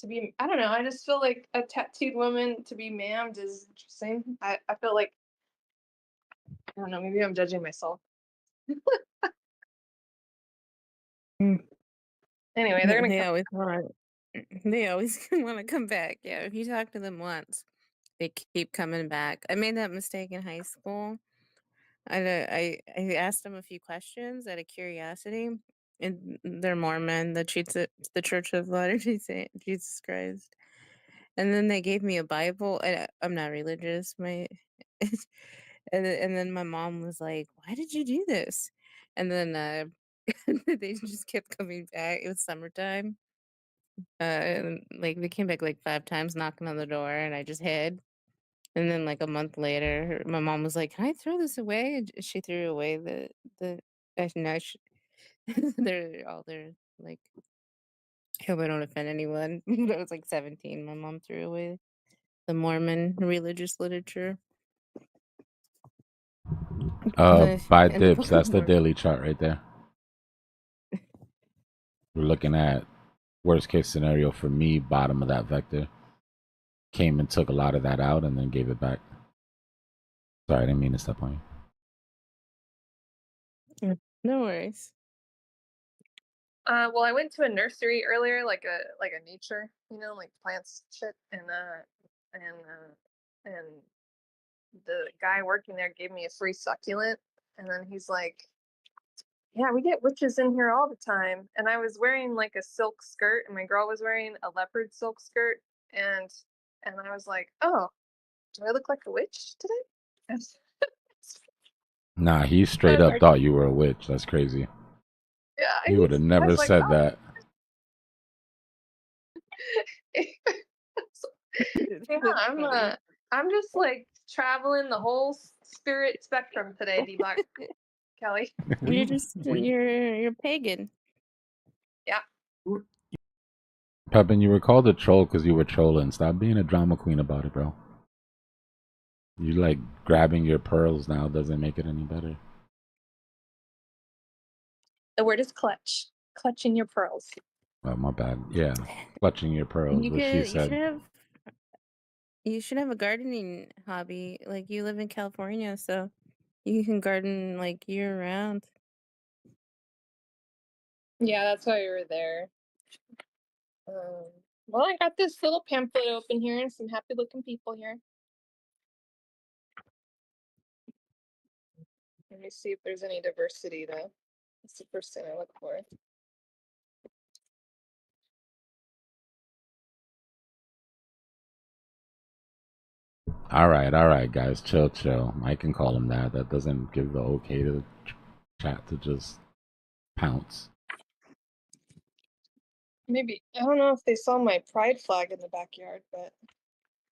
don't know. I just feel like a tattooed woman to be ma'amed is interesting. I feel like, I don't know, maybe I'm judging myself. Anyway, they're gonna They come. always want. They always want to come back. Yeah, if you talk to them once, they keep coming back. I made that mistake in high school. I asked them a few questions out of curiosity, and they're Mormon, the Church of Latter-day Saint Jesus Christ, and then they gave me a Bible. I'm not religious, and then my mom was like, "Why did you do this?" And then they just kept coming back. It was summertime. And like they came back like 5 times knocking on the door, and I just hid. And then like a month later, my mom was like, "Can I throw this away?" And she threw away the no, they're like, I hope I don't offend anyone. I was like 17. My mom threw away the Mormon religious literature. Buy And the dips. Book of That's the Mormon. daily chart right there. We're looking at worst case scenario for me, bottom of that vector. Came and took a lot of that out and then gave it back. Sorry, I didn't mean to step on you. No worries. Well, I went to a nursery earlier, like a nature, like plants shit, and the guy working there gave me a free succulent, and then he's like, yeah, we get witches in here all the time. And I was wearing like a silk skirt, and my girl was wearing a leopard silk skirt, and I was like, oh, do I look like a witch today? Nah, he straight up thought you were a witch. That's crazy. Yeah, He would have never like, said oh. that. Yeah, I'm just like traveling the whole spirit spectrum today, Dbloc. Kelly. You're pagan. Yeah. Pepin, you were called a troll because you were trolling. Stop being a drama queen about it, bro. You like grabbing your pearls now doesn't make it any better. The word is clutch. Clutching your pearls. Oh, my bad. Yeah, clutching your pearls. You What she could. said. You should have a gardening hobby. Like you live in California, so you can garden like year round. Yeah, that's why we were there. Well, I got this little pamphlet open here and some happy looking people here. Let me see if there's any diversity though. That's the first thing I look for. All right, guys, chill. I can call him that. That doesn't give the okay to the chat to just pounce. Maybe I don't know if they saw my pride flag in the backyard, but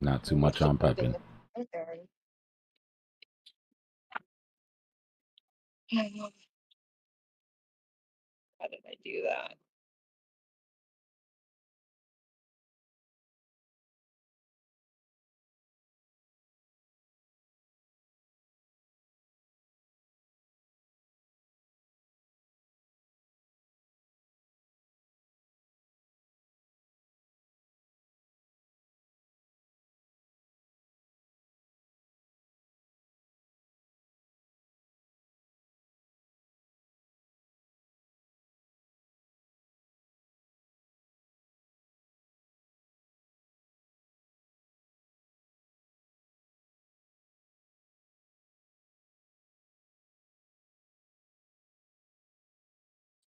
Not too much on supporting Pepin. the backyard. How did I do that?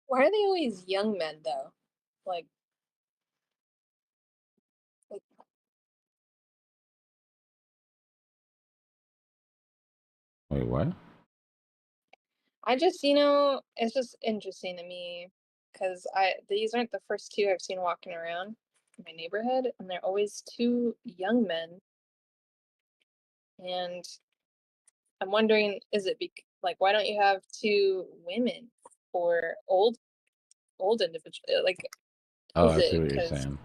Why are they always young men though? Like Wait, what? I just, it's just interesting to me because these aren't the first two I've seen walking around my neighborhood, and they're always two young men. And I'm wondering, is it like why don't you have two women or old individuals? Like, Oh, is I see it what you're because saying.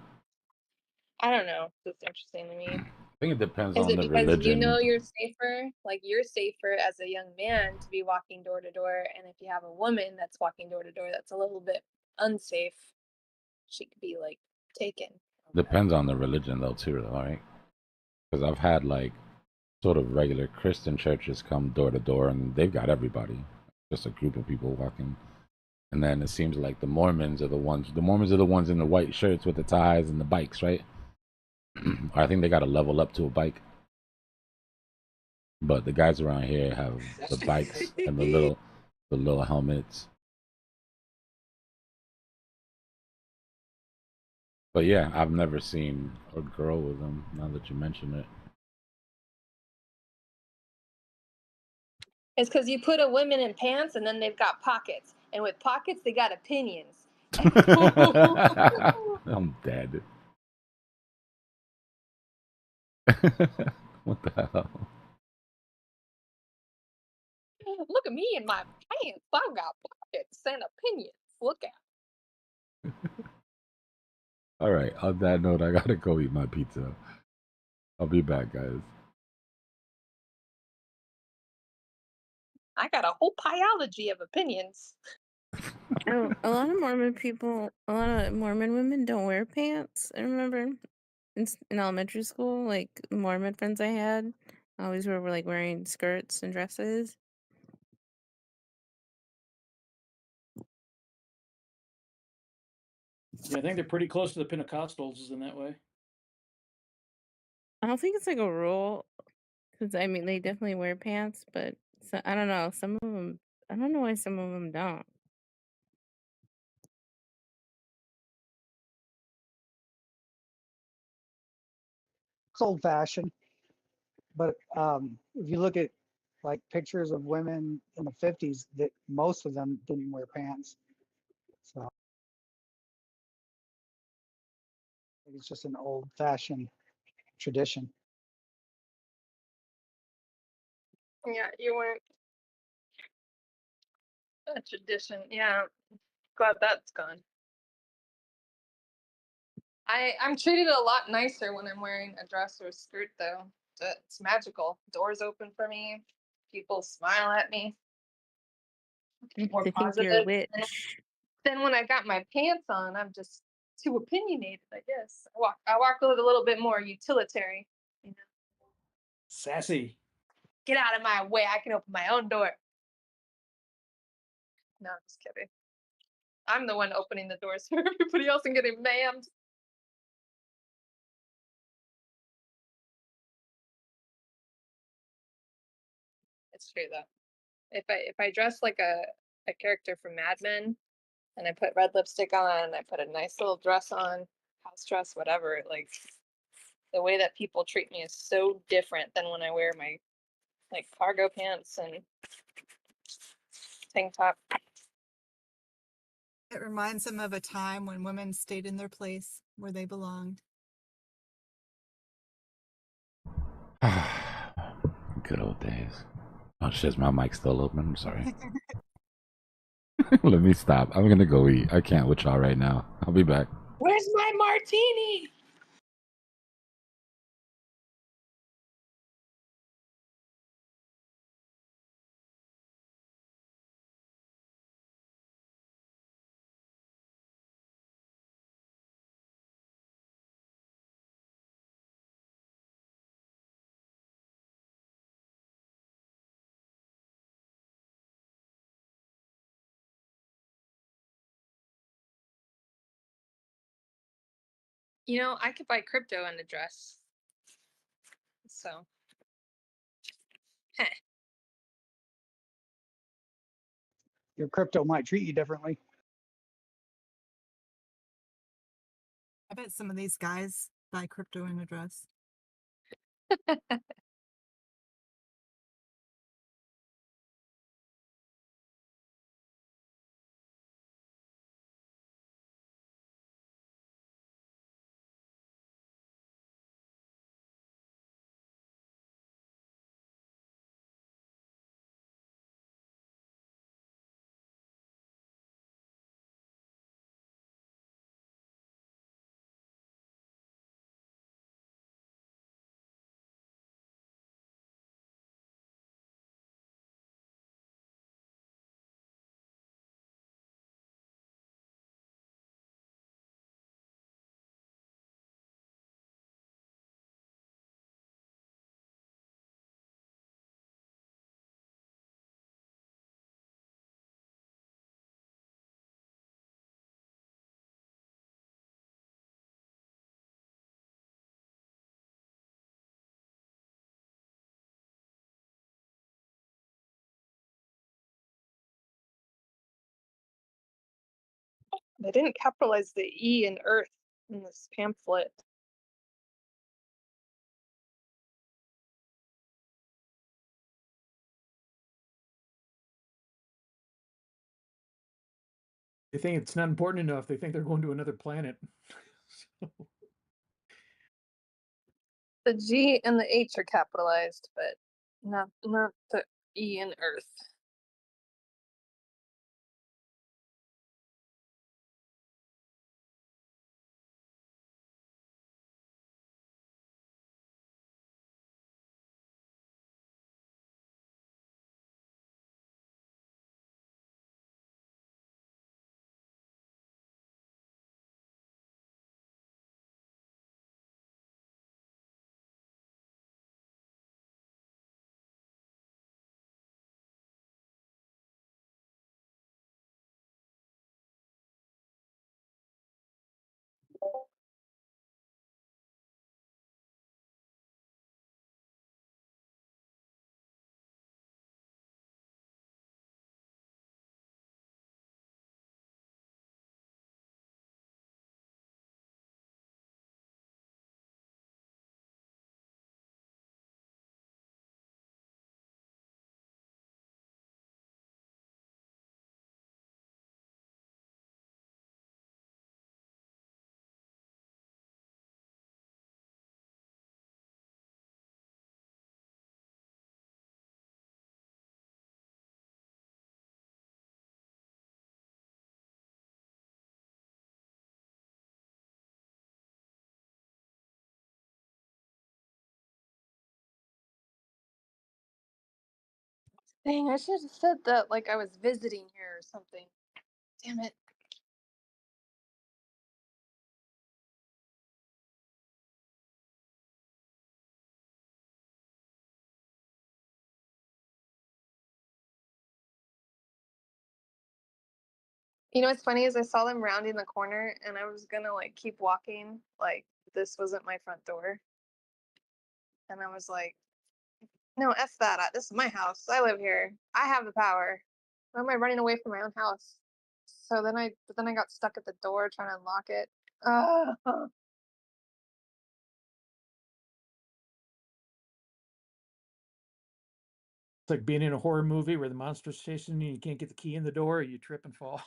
I don't know? It's interesting to me. I think it depends Is on it the because religion. you're safer? Like you're safer as a young man to be walking door to door, and if you have a woman that's walking door to door, that's a little bit unsafe. She could be like taken. Depends on the religion though too, right? Because I've had like sort of regular Christian churches come door to door, and they've got everybody, just a group of people walking. And then it seems like the Mormons are the ones. The Mormons are the ones in the white shirts with the ties and the bikes, right? I think they got to level up to a bike. But the guys around here have the bikes and the little helmets. But yeah, I've never seen a girl with them. Now that you mention it, It's because you put a woman in pants, and then they've got pockets, and with pockets they got opinions. I'm dead. What the hell? Look at me in my pants. I've got pockets and opinions. Look at. All right. On that note, I gotta go eat my pizza. I'll be back, guys. I got a whole biology of opinions. Oh, a lot of Mormon women don't wear pants. I remember in elementary school, like Mormon friends I had always were like wearing skirts and dresses. Yeah, I think they're pretty close to the Pentecostals in that way. I don't think it's like a rule, because I mean they definitely wear pants, but I don't know. Some of them, I don't know why some of them don't. It's old fashioned, but if you look at like pictures of women in the 50s, that most of them didn't wear pants. So it's just an old fashioned tradition. Yeah, you weren't a tradition. Yeah, glad that's gone. I'm treated a lot nicer when I'm wearing a dress or a skirt, though. It's magical. Doors open for me. People smile at me. More They think positive. you're a witch. Then when I got my pants on, I'm just too opinionated, I guess. I walk a little bit more utilitarian. You know? Sassy. Get out of my way. I can open my own door. No, I'm just kidding. I'm the one opening the doors for everybody else and getting mammed. It's true though. If I dress like a character from Mad Men, and I put red lipstick on, I put a nice little dress on, house dress, whatever, like the way that people treat me is so different than when I wear my like cargo pants and tank top. It reminds them of a time when women stayed in their place where they belonged. Good old days. Oh shit, my mic's still open. I'm sorry. Let me stop. I'm gonna go eat. I can't with y'all right now. I'll be back. Where's my martini? You know, I could buy crypto and a dress. So, heh. Your crypto might treat you differently. I bet some of these guys buy crypto in a dress. They didn't capitalize the E in Earth in this pamphlet. They think it's not important enough. They think they're going to another planet. The G and the H are capitalized, but not the E in Earth. Dang, I should have said that like I was visiting here or something. Damn it. You know what's funny is I saw them rounding the corner and I was gonna like keep walking like this wasn't my front door. And I was like, no, F that. This is my house. I live here. I have the power. Why am I running away from my own house? So then I got stuck at the door trying to unlock it. It's like being in a horror movie where the monster's chasing you and you can't get the key in the door, or you trip and fall.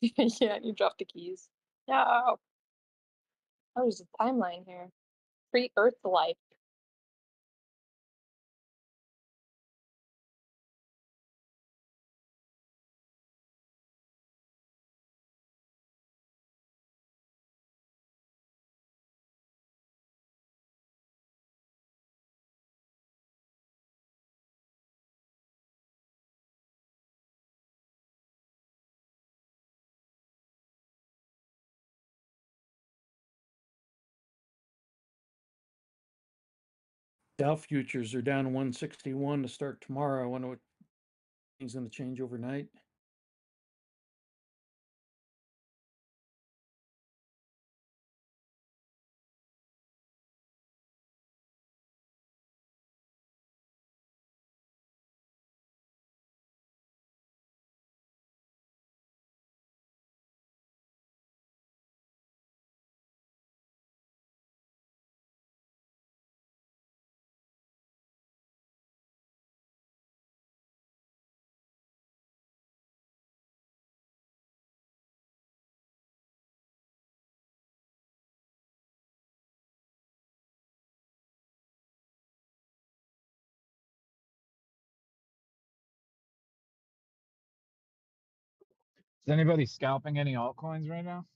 Yeah, you dropped the keys. No. Oh, there's a timeline here. Free Earth life. Dow futures are down 161 to start tomorrow. I wonder what is going to change overnight. Is anybody scalping any altcoins right now?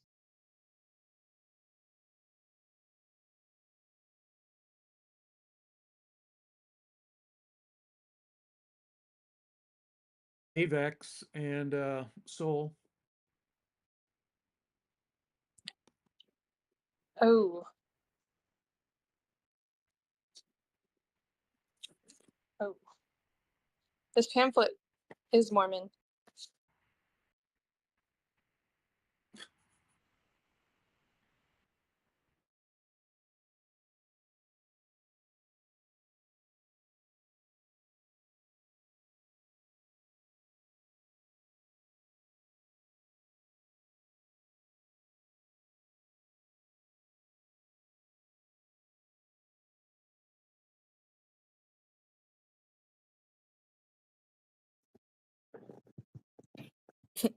AVEX and Sol. Oh. Oh. This pamphlet is Mormon.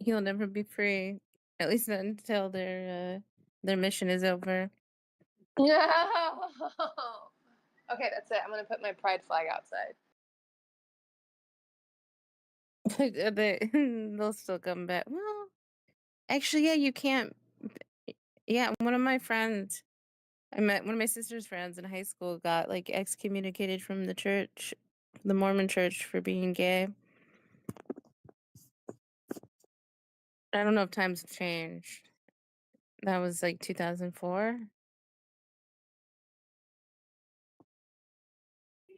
He'll never be free. At least not until their mission is over. Yeah. Okay, that's it. I'm gonna put my pride flag outside. They'll still come back. Well, actually, yeah, you can't. Yeah, one of my friends, I met one of my sister's friends in high school, got like excommunicated from the church, the Mormon church, for being gay. I don't know if times have changed. That was like 2004.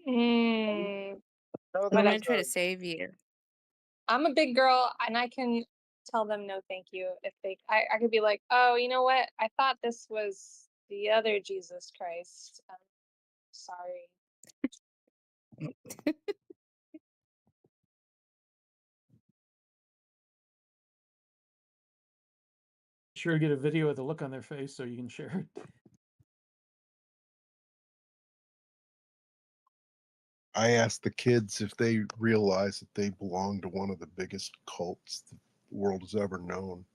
Mm. I'm gonna try to save you. I'm a big girl and I can tell them no thank you if I could be like, oh, you know what? I thought this was the other Jesus Christ. Sorry. Sure to get a video of the look on their face so you can share it. I asked the kids if they realize that they belong to one of the biggest cults the world has ever known.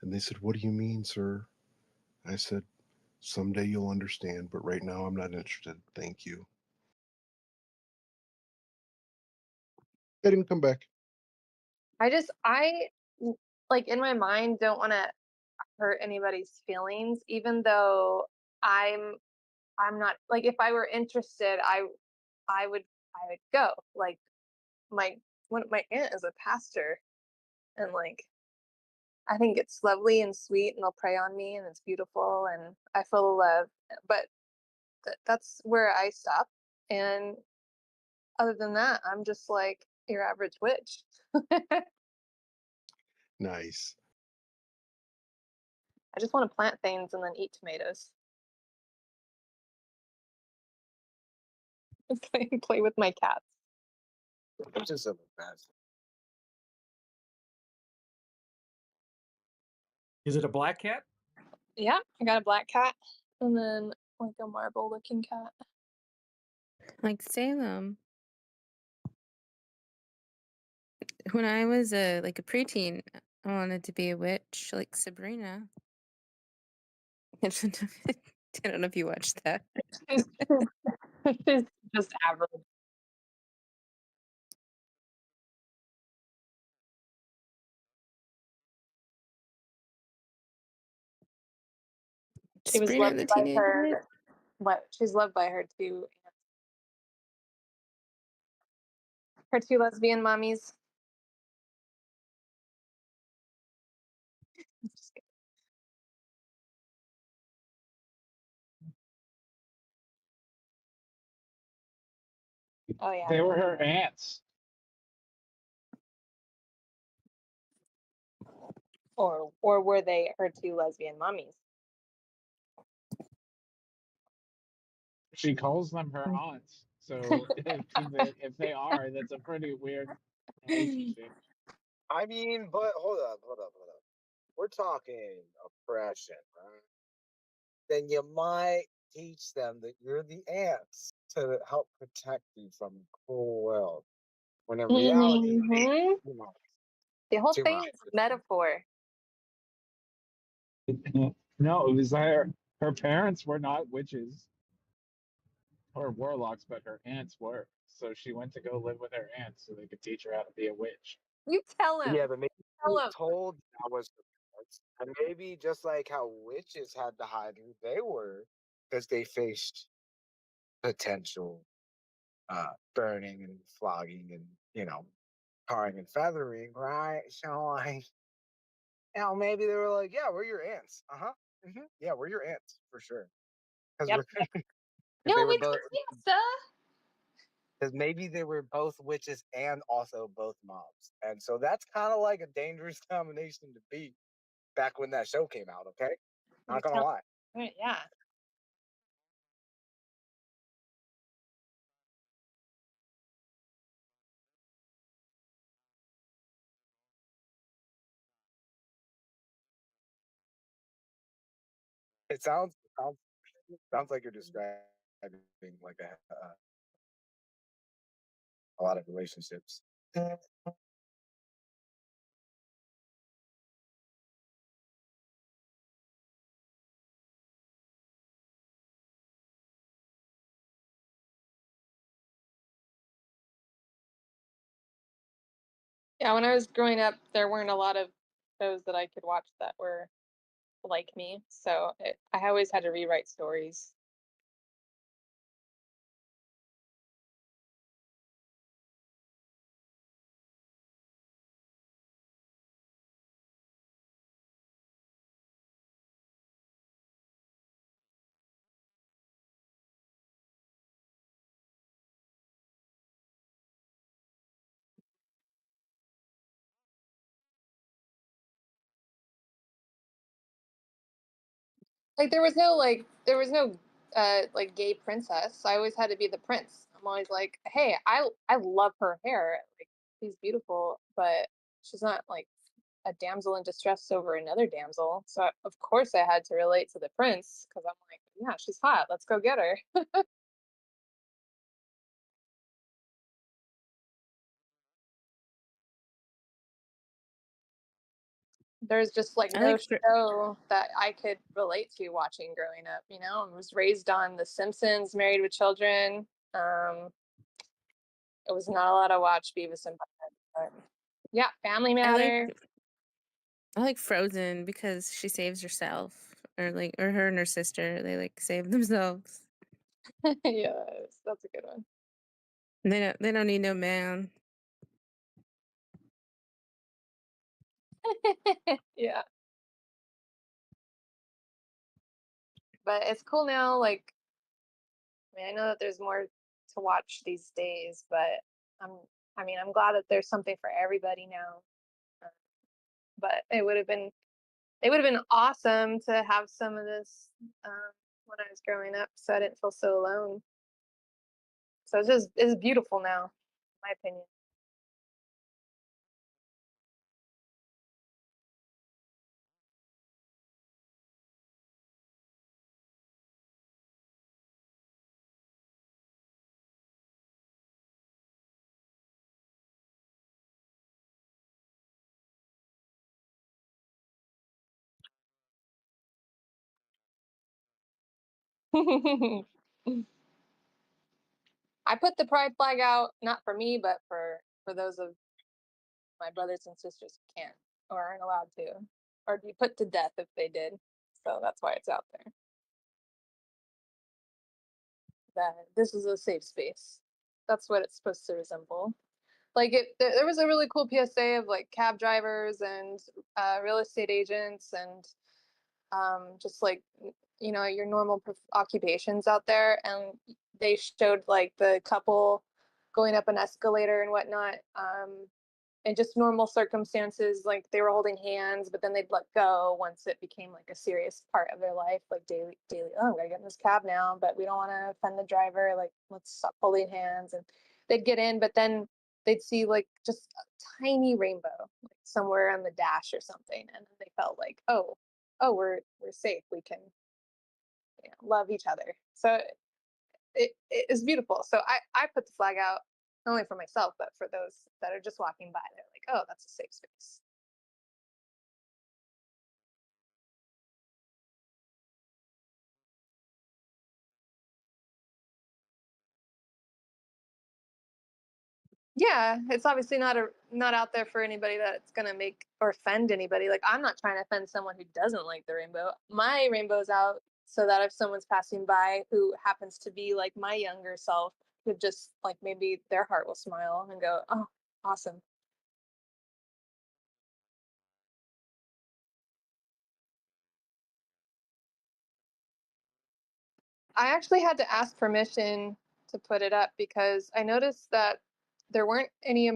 And they said, what do you mean, sir? I said, someday you'll understand, but right now I'm not interested. Thank you. They didn't come back. I like in my mind don't want to hurt anybody's feelings, even though I'm not like if I were interested, I would go. Like my aunt is a pastor, and like I think it's lovely and sweet, and they'll pray on me, and it's beautiful, and I feel love. But that's where I stop. And other than that, I'm just like your average witch. Nice. I just want to plant things and then eat tomatoes. Play with my cats. Which is a bad. Is it a black cat? Yeah, I got a black cat and then like a marble looking cat. Like Salem. When I was a preteen, I wanted to be a witch like Sabrina. I don't know if you watched that. It's just average. She was Sabrina loved the by Teenage Witch. she's loved by her two lesbian mommies. Oh yeah. They were her aunts. Or were they her two lesbian mommies? She calls them her aunts. So if they are, that's a pretty weird relationship. I mean, but hold up. We're talking oppression, right? Then you might teach them that you're the ants to help protect you from the cruel world. When in reality, The whole thing is a metaphor. No, it was her parents were not witches or warlocks, but her aunts were. So she went to go live with her aunts so they could teach her how to be a witch. You tell him. Yeah, but maybe Tell you him. told that was the parents. And maybe just like how witches had to hide who they were because they faced potential burning and flogging and, tarring and feathering, right? So, like, maybe they were like, yeah, we're your aunts. Yeah, we're your aunts for sure. Because they were both. Because maybe they were both witches and also both moms. And so that's kind of like a dangerous combination to be back when that show came out, okay? Not gonna lie. Right, yeah. It sounds like you're describing like a lot of relationships. Yeah, when I was growing up, there weren't a lot of shows that I could watch that were like me. So I always had to rewrite stories. Like there was no like gay princess. I always had to be the prince. I'm always like, hey, I love her hair. Like she's beautiful, but she's not like a damsel in distress over another damsel. So of course I had to relate to the prince because I'm like, yeah, she's hot. Let's go get her. There's just like no show that I could relate to watching growing up. I was raised on The Simpsons, Married with Children. It was not allowed to watch Beavis and Butthead. Yeah, Family Matter. I like Frozen because she saves herself, or her and her sister. They save themselves. Yes, that's a good one. They don't need no man. Yeah. But it's cool now. Like, I know that there's more to watch these days, but I'm glad that there's something for everybody now. but it would have been awesome to have some of this when I was growing up, so I didn't feel so alone. So it's beautiful now, in my opinion. I put the pride flag out not for me, but for those of my brothers and sisters who can't or aren't allowed to, or be put to death if they did. So that's why it's out there. That this is a safe space. That's what it's supposed to resemble. Like there was a really cool PSA of like cab drivers and real estate agents and just like your normal occupations out there, and they showed like the couple going up an escalator and whatnot, and just normal circumstances, like they were holding hands, but then they'd let go once it became like a serious part of their life, like daily. Oh, we gotta get in this cab now, but we don't want to offend the driver. Like, let's stop holding hands. And they'd get in, but then they'd see like just a tiny rainbow, like somewhere on the dash or something, and then they felt like, oh, we're safe. We can, love each other. So it is beautiful. So I put the flag out not only for myself, but for those that are just walking by. They're like, oh, that's a safe space. Yeah, it's obviously not out there for anybody that's gonna make or offend anybody. Like, I'm not trying to offend someone who doesn't like the rainbow. My rainbow's out so that if someone's passing by who happens to be like my younger self, could just like maybe their heart will smile and go, oh, awesome. I actually had to ask permission to put it up because I noticed that there weren't any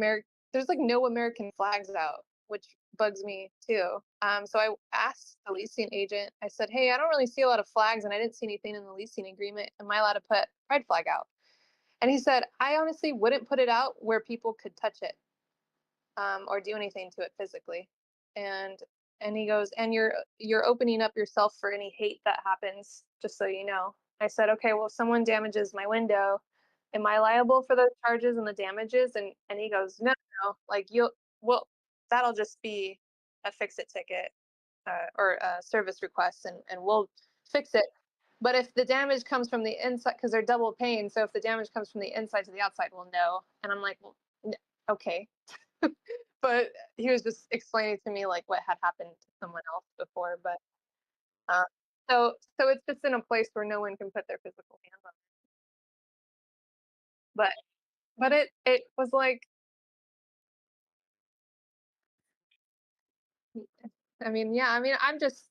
there's like no American flags out, which bugs me too. So I asked the leasing agent, I said, hey, I don't really see a lot of flags and I didn't see anything in the leasing agreement. Am I allowed to put pride flag out? And he said, I honestly wouldn't put it out where people could touch it or do anything to it physically. And he goes, and you're opening up yourself for any hate that happens, just so you know. I said, okay, well, if someone damages my window, am I liable for those charges and the damages? And he goes, no, like well, that'll just be a fix-it ticket or a service request, and we'll fix it. But if the damage comes from the inside, because they're double paying, so if the damage comes from the inside to the outside, we'll know. And I'm like, well, okay. But he was just explaining to me like what had happened to someone else before. But so it's just in a place where no one can put their physical hands on it. But it was like, I mean, yeah, I mean, I'm just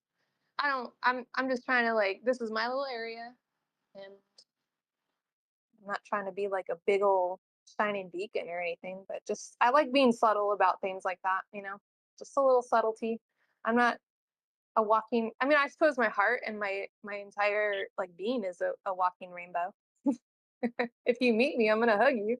trying to, like, this is my little area, and I'm not trying to be like a big old shining beacon or anything, but just I like being subtle about things like that, just a little subtlety. I'm not a walking, I mean, I suppose my heart and my entire like being is a walking rainbow. If you meet me, I'm gonna hug you.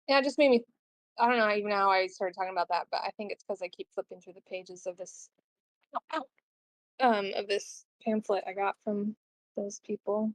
Yeah, it just made me, I don't know even how I started talking about that, but I think it's because I keep flipping through the pages of this of this pamphlet I got from those people.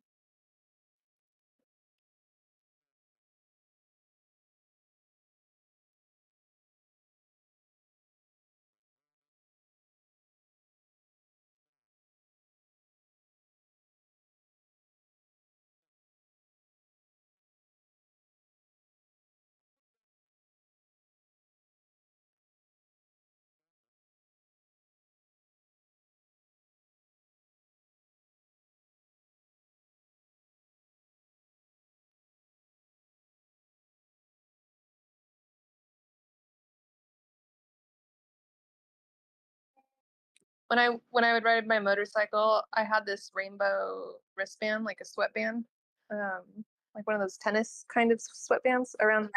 when I would ride my motorcycle, I had this rainbow wristband, like a sweatband, like one of those tennis kind of sweatbands around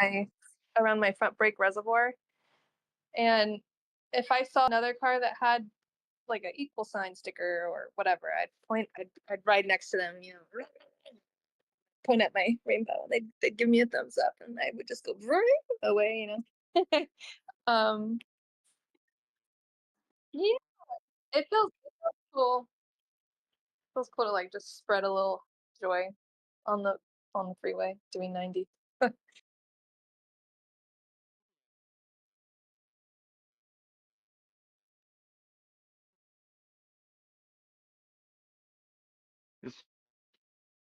my front brake reservoir. And if I saw another car that had like an equal sign sticker or whatever, I'd ride next to them, you know, point at my rainbow. They'd give me a thumbs up, and I would just go away, you know. Yeah, it feels cool. Feels cool to like just spread a little joy on the freeway doing 90.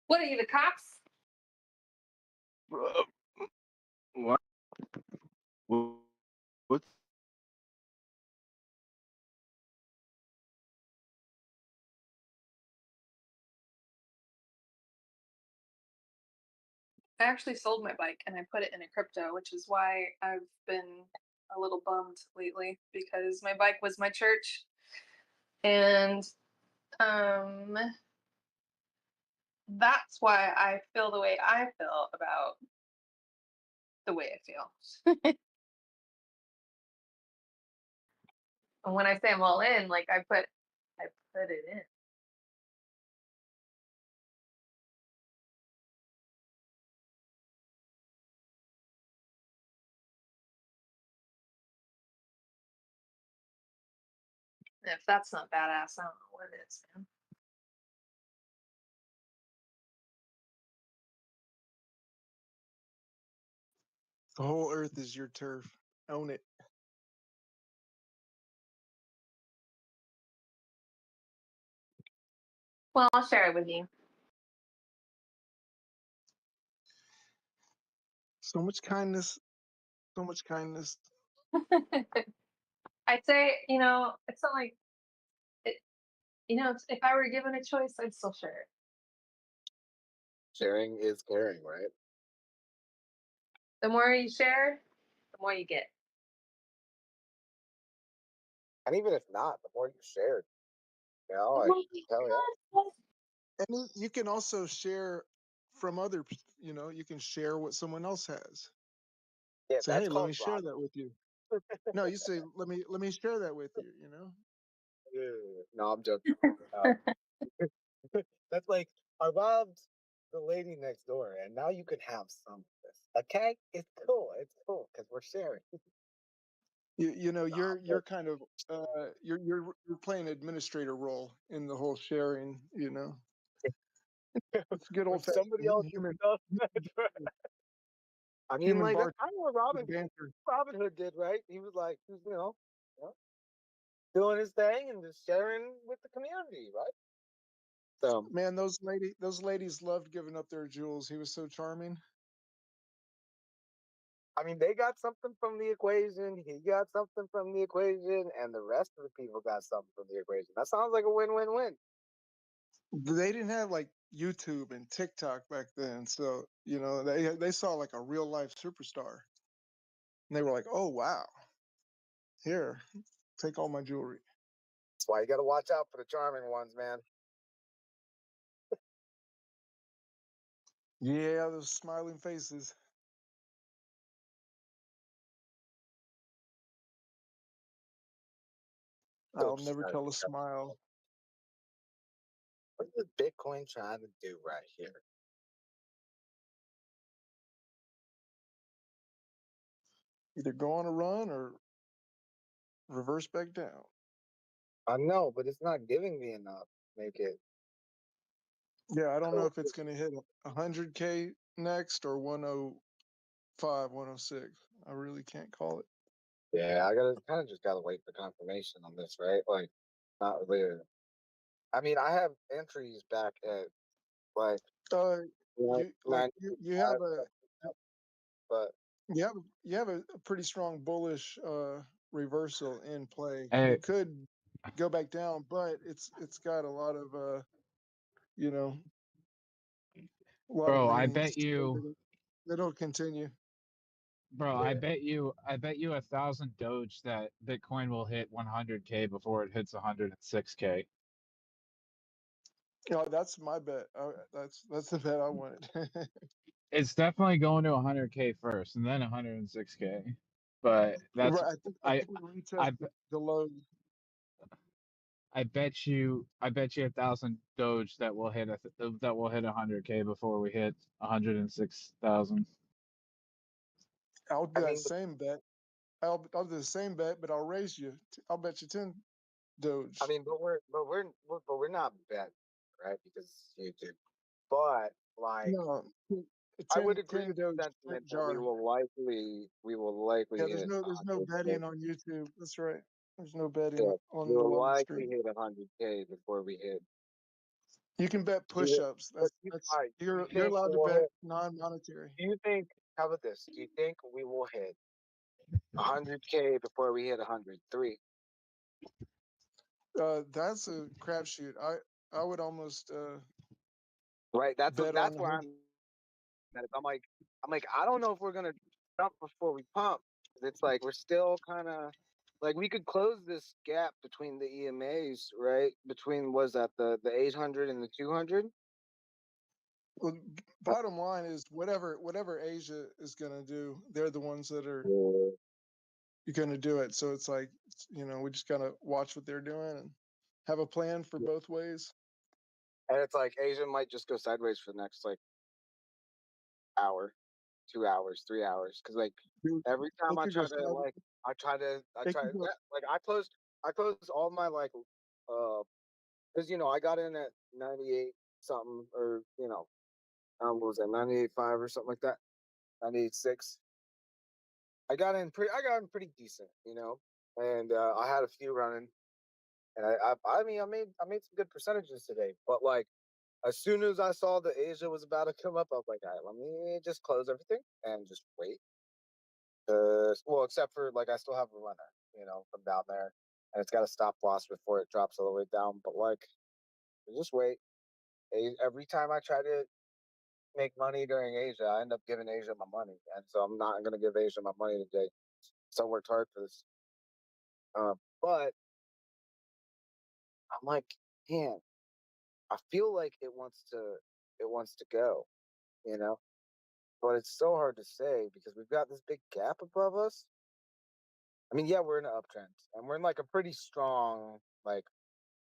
What are you, the cops? What? What's I actually sold my bike and I put it in a crypto, which is why I've been a little bummed lately because my bike was my church, and that's why I feel the way I feel about the way I feel. And when I say I'm all in, like I put it in. And if that's not badass, I don't know what it is, man. The whole earth is your turf. Own it. Well, I'll share it with you. So much kindness. So much kindness. I'd say, you know, it's not like it, you know, if I were given a choice, I'd still share it. Sharing is caring, right? The more you share, the more you get. And even if not, the more you share, you know, like, hell yeah. And you can also share from other, you know, you can share what someone else has. Yeah, Say, that's hey, let called me share that with you. No, you say, let me share that with you, you know? No, I'm joking. That's like, I robbed the lady next door, and now you can have some of this. Okay, it's cool. It's cool because we're sharing. You know, you're kind of you're playing administrator role in the whole sharing, you know. It's good When old somebody fashioned else human. does I mean, Human like that's bar kind of what banter. Robin Hood did, right? He was like, you know, doing his thing and just sharing with the community, right? So, Man, those ladies loved giving up their jewels. He was so charming. I mean, they got something from the equation. He got something from the equation, and the rest of the people got something from the equation. That sounds like a win-win-win. They didn't have like YouTube and TikTok back then, so you know they saw like a real life superstar, and they were like, "Oh wow, here, take all my jewelry." That's why you got to watch out for the charming ones, man. Yeah, those smiling faces. I'll never tell a smile. What is Bitcoin trying to do right here? Either go on a run or reverse back down. I know, but it's not giving me enough to make it. Yeah, I don't know if it's going to hit 100K next or 105, 106. I really can't call it. Yeah, I gotta kind of just gotta wait for confirmation on this, right? Like, not really. I mean, I have entries back at like You have a but you have a pretty strong bullish reversal in play. Hey. It could go back down, but it's got a lot of you know, a lot of Bro, I leanings. bet you It'll continue. Bro, I bet you 1,000 Doge that Bitcoin will hit 100K before it hits 106K. You know, that's my bet. That's the bet I wanted. It's definitely going to 100K first, and then 106K. But that's Right, I think we retest the low. I bet you 1,000 Doge that will hit 100K before we hit 106,000. I'll do that same bet. I'll do the same bet, but I'll raise you. I'll bet you 10 Doge. I mean, but we're not betting, right? Because YouTube. But like, No, I would 10 agree with the Doge sentiment that jar. we will likely Yeah, hit there's no 100K. betting on YouTube. That's right. There's no betting Yeah, on we the will live likely stream. hit 100K before we hit. You can bet push-ups. But That's all right, do you you're think allowed to we'll bet hit? non-monetary. Do you think? How about this? Do you think we will hit 100K before we hit 103? That's a crapshoot. I would almost Right. That's bet that's on where I'm at. I'm like I don't know if we're gonna jump before we pump. It's like we're still kind of like we could close this gap between the EMAs, right? Between was that the 800 and the 200? Well, bottom line is whatever Asia is going to do, they're the ones that are going to do it. So it's like, you know, we just got to watch what they're doing and have a plan for both ways. And it's like Asia might just go sideways for the next like hour, 2 hours, 3 hours. Cause like every time I try to like, I closed all my like, cause you know, I got in at 98 something or, you know, what was that, 98.5 or something like that, 98.6. I got in pretty decent, you know, and I had a few running, and I mean I made some good percentages today, but like as soon as I saw that Asia was about to come up, I was like, all right, let me just close everything and just wait. Well, except for like I still have a runner, you know, from down there, and it's got a stop loss before it drops all the way down. But like, just wait. Every time I try to make money during Asia, I end up giving Asia my money, and so I'm not going to give Asia my money today. So I worked hard for this, but I'm like, man, I feel like it wants to go, you know, but it's so hard to say because we've got this big gap above us. I mean, yeah, we're in an uptrend, and we're in like a pretty strong, like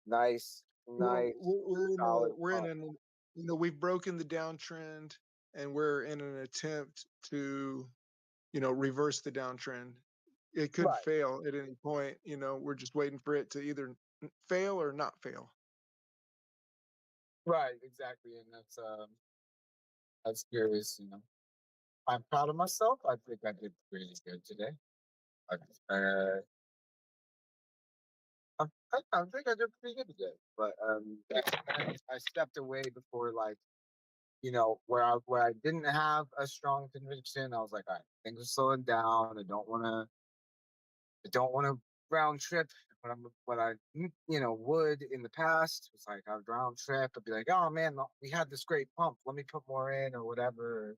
nice, Well, solid we're in pump. an, you know, we've broken the downtrend and we're in an attempt to, you know, reverse the downtrend. It could Right. fail at any point. You know, we're just waiting for it to either fail or not fail. Right, exactly, and that's curious. You know, I'm proud of myself. I think I did really good today. I, I think I did pretty good today, but I stepped away before like you know where I didn't have a strong conviction. I was like, all right, things are slowing down. I don't want to round trip. What I you know would in the past was like I'd round trip. I'd be like, oh man, we had this great pump. Let me put more in or whatever. Or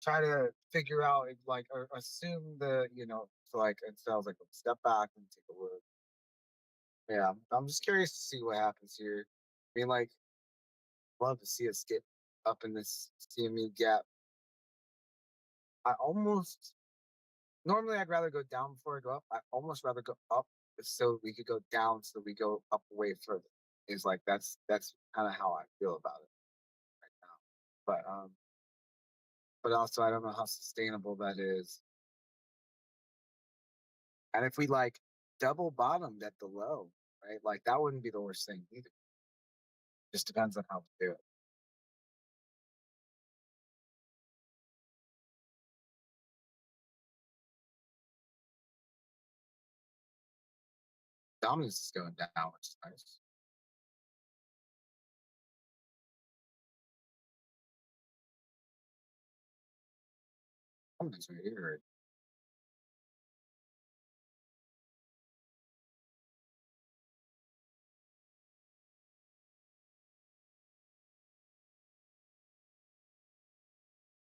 try to figure out like or assume the you know. So like instead I was like, step back and take a look. Yeah, I'm just curious to see what happens here. I mean, like, love to see us get up in this CME gap. I almost normally I'd rather go down before I go up. I almost rather go up so we could go down so we go up way further. Is like that's kind of how I feel about it right now. But also I don't know how sustainable that is. And if we like double bottomed at the low, right? Like that wouldn't be the worst thing either. Just depends on how we do it. Dominance is going down, which is nice. Dominance right here.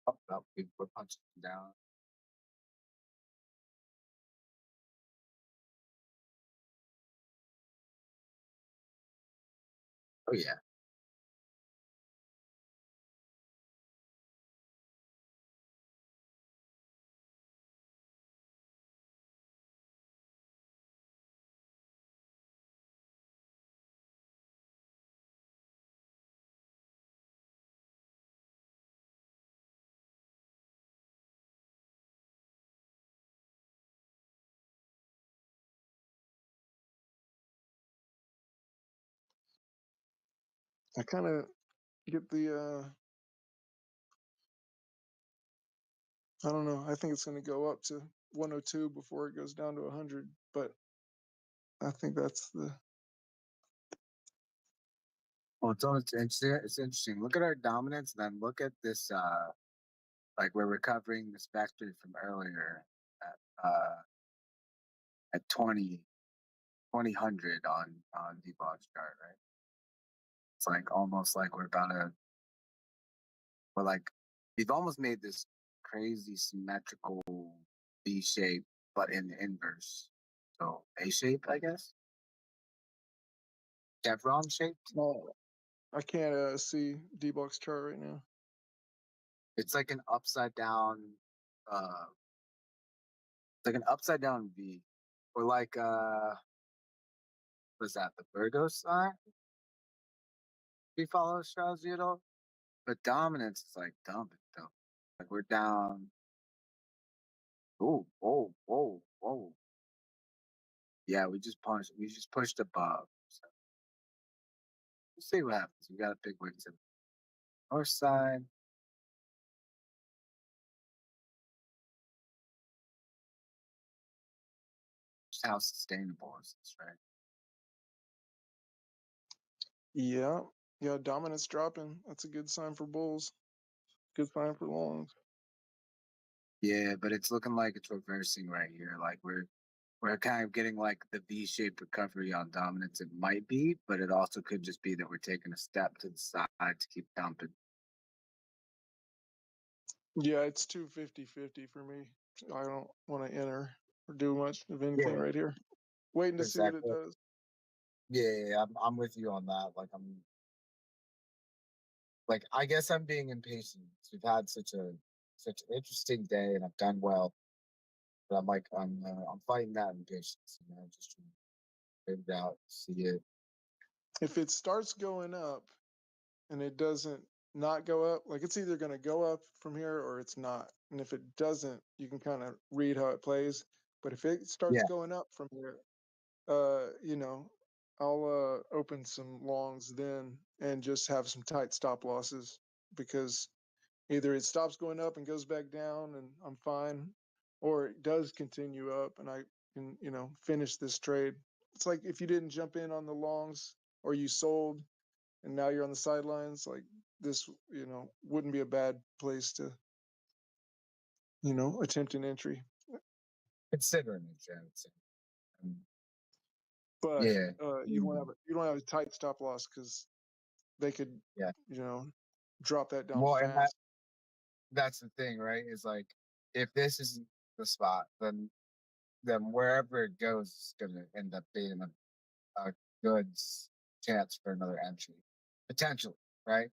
Oh, no, we're punching down. Oh yeah. I kind of get the I don't know. I think it's going to go up to 102 before it goes down to 100, but I think that's the. Well, it's interesting. It's interesting. Look at our dominance, and then look at this. Like we're recovering this vector from earlier at 2000 on Dbloc's chart, right? It's like almost like we're like we've almost made this crazy symmetrical V shape, but in the inverse. So A shape, I guess. Chevron shaped. No, I can't see Dbloc's chart right now. It's like an upside down. It's like an upside down V, or like what's that? The Virgo sign. We follow astrology at all, but dominance is like dumping though. Like we're down. Oh, whoa, whoa, whoa. Yeah, we just pushed above. So we'll see what happens. We got a big wing to the north side. Just how sustainable is this, right? Yeah, yeah, dominance dropping. That's a good sign for bulls. Good sign for longs. Yeah, but it's looking like it's reversing right here. Like we're kind of getting like the V-shaped recovery on dominance. It might be, but it also could just be that we're taking a step to the side to keep dumping. Yeah, it's 250-50 for me. I don't want to enter or do much of anything right here. Waiting to see what it Exactly. does. Yeah, I'm with you on that. Like I guess I'm being impatient. We've had such an interesting day, and I've done well. But I'm fighting that impatience. You know, just trying to figure it out, see it. If it starts going up and it doesn't not go up, like it's either going to go up from here or it's not. And if it doesn't, you can kind of read how it plays. But if it starts going up from here, you know, I'll open some longs then and just have some tight stop losses, because either it stops going up and goes back down and I'm fine, or it does continue up and I can, you know, finish this trade. It's like if you didn't jump in on the longs or you sold and now you're on the sidelines, like this, you know, wouldn't be a bad place to, you know, attempt an entry. Considering it, I would say. But you don't have a tight stop loss because they could, you know, drop that down Well, and fast. that's the thing, right? Is like if this isn't the spot, then wherever it goes is gonna end up being a good chance for another entry, potentially, right?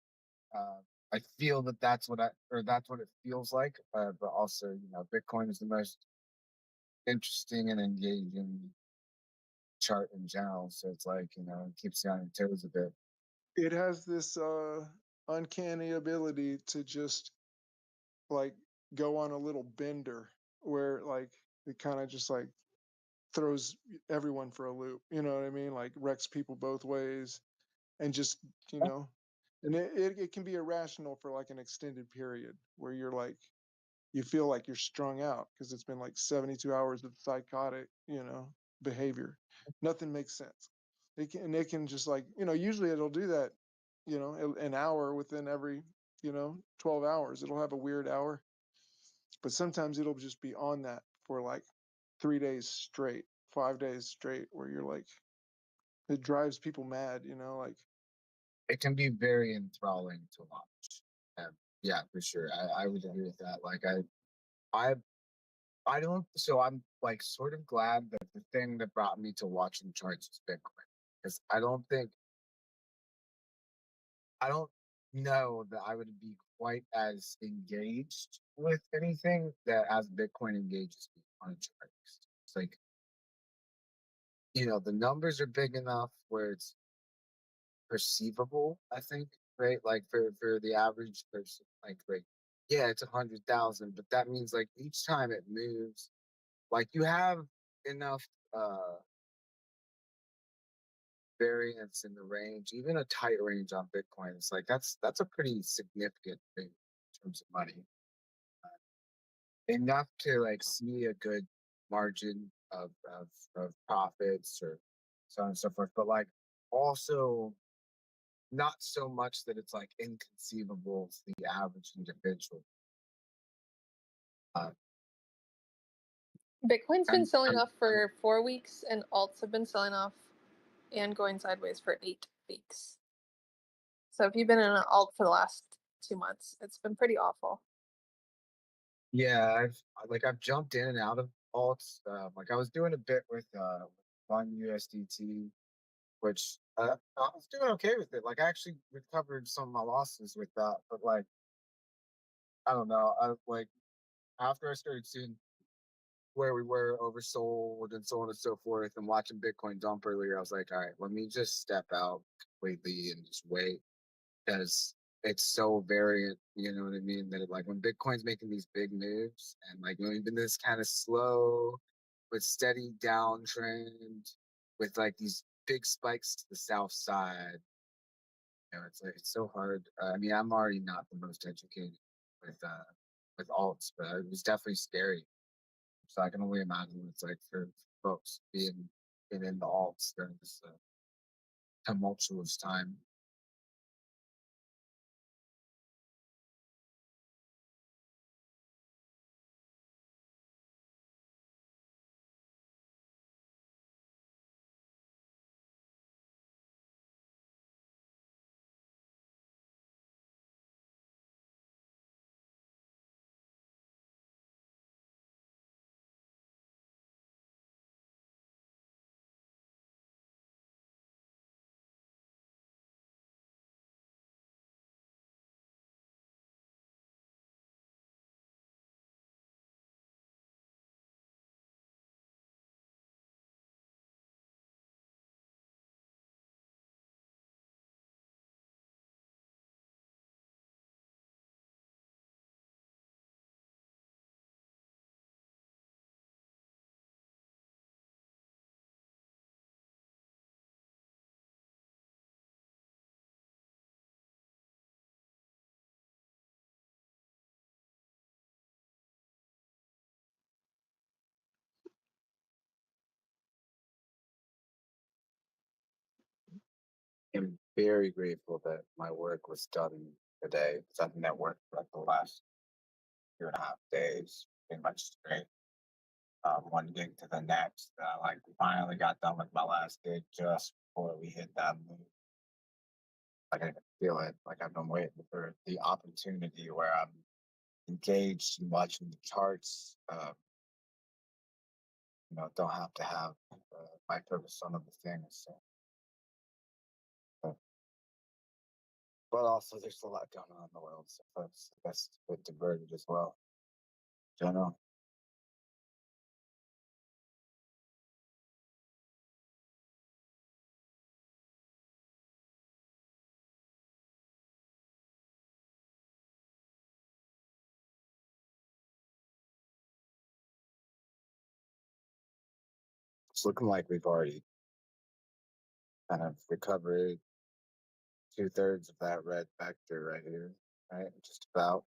I feel that that's what it feels like. But also, you know, Bitcoin is the most interesting and engaging chart in general. So it's like, you know, it keeps you on your toes a bit. It has this uncanny ability to just like go on a little bender where like it kind of just like throws everyone for a loop. You know what I mean? Like wrecks people both ways and just, you know, and it can be irrational for like an extended period where you're like, you feel like you're strung out because it's been like 72 hours of psychotic, you know, behavior. Nothing makes sense. It can just like, you know, usually it'll do that, you know, an hour within every, you know, 12 hours. It'll have a weird hour, but sometimes it'll just be on that for like 3 days straight, 5 days straight, where you're like, it drives people mad, you know, like. It can be very enthralling to watch. Yeah, for sure. I would agree with that. Like I don't. So I'm like sort of glad that the thing that brought me to watching charts is Bitcoin, because I don't think I don't know that I would be quite as engaged with anything that as Bitcoin engages me on a chart. It's like, the numbers are big enough where it's perceivable, I think, right? Like for the average person, like yeah, it's 100,000, but that means like each time it moves, like you have enough variance in the range, even a tight range on Bitcoin. It's like that's a pretty significant thing in terms of money. Enough to like see a good margin of profits or so on and so forth, but like also not so much that it's like inconceivable to the average individual. Bitcoin's been selling off for 4 weeks, and alts have been selling off and going sideways for 8 weeks. So if you've been in an alt for the last 2 months, it's been pretty awful. Yeah, I've jumped in and out of alts. Like I was doing a bit with Fun USDT, which I was doing okay with it. Like I actually recovered some of my losses with that, but like I don't know. After I started seeing where we were oversold and so on and so forth, and watching Bitcoin dump earlier, I was like, all right, let me just step out completely and just wait, because it's so variant, you know what I mean? That like when Bitcoin's making these big moves and like when we've been this kind of slow but steady downtrend with like these big spikes to the south side, it's like it's so hard. I mean, I'm already not the most educated with alts, but it was definitely scary. So I can only imagine what it's like for folks being in the alts during this tumultuous time. I'm very grateful that my work was done today, because I've networked for like the last 2.5 days, pretty much straight. One gig to the next. Like we finally got done with my last gig just before we hit that move. Like I can feel it. Like I've been waiting for the opportunity where I'm engaged in watching the charts. Don't have to have my focus on other things. So. But also, there's a lot going on in the world, so folks, I guess it's a bit diverted as well. General. It's looking like we've already kind of recovered 2/3 of that red vector right here, right? Just about.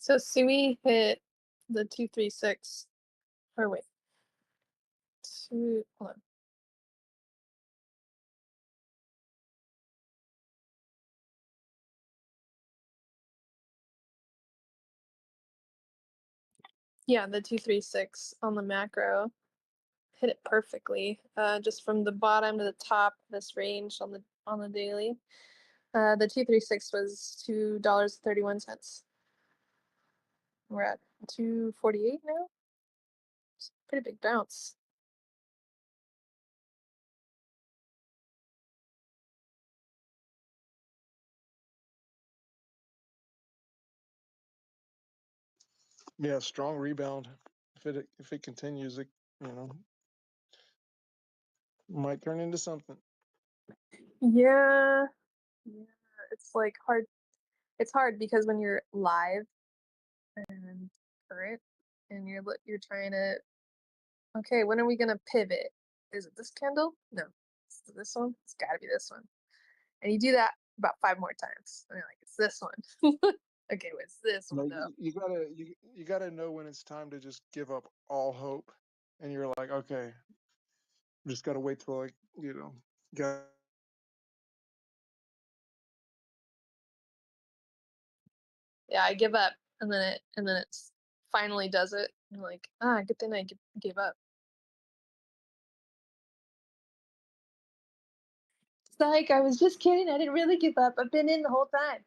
So CME hit the 236. Or wait. Hold on. Yeah, the 236 on the macro hit it perfectly. Just from the bottom to the top, this range on the daily. The 236 was $2.31. We're at 248 now. It's a pretty big bounce. Yeah, strong rebound. If it continues, it might turn into something. Yeah, it's like hard. It's hard because when you're live and current, and you're trying to, okay, when are we gonna pivot? Is it this candle? No, is it this one? It's got to be this one. And you do that about 5 more times, and you're like, it's this one. Okay, what's this one though? You gotta know when it's time to just give up all hope, and you're like, okay, just gotta wait till got. Yeah, I give up, and then it finally does it. I'm like, good thing I gave up. It's like, I was just kidding. I didn't really give up. I've been in the whole time.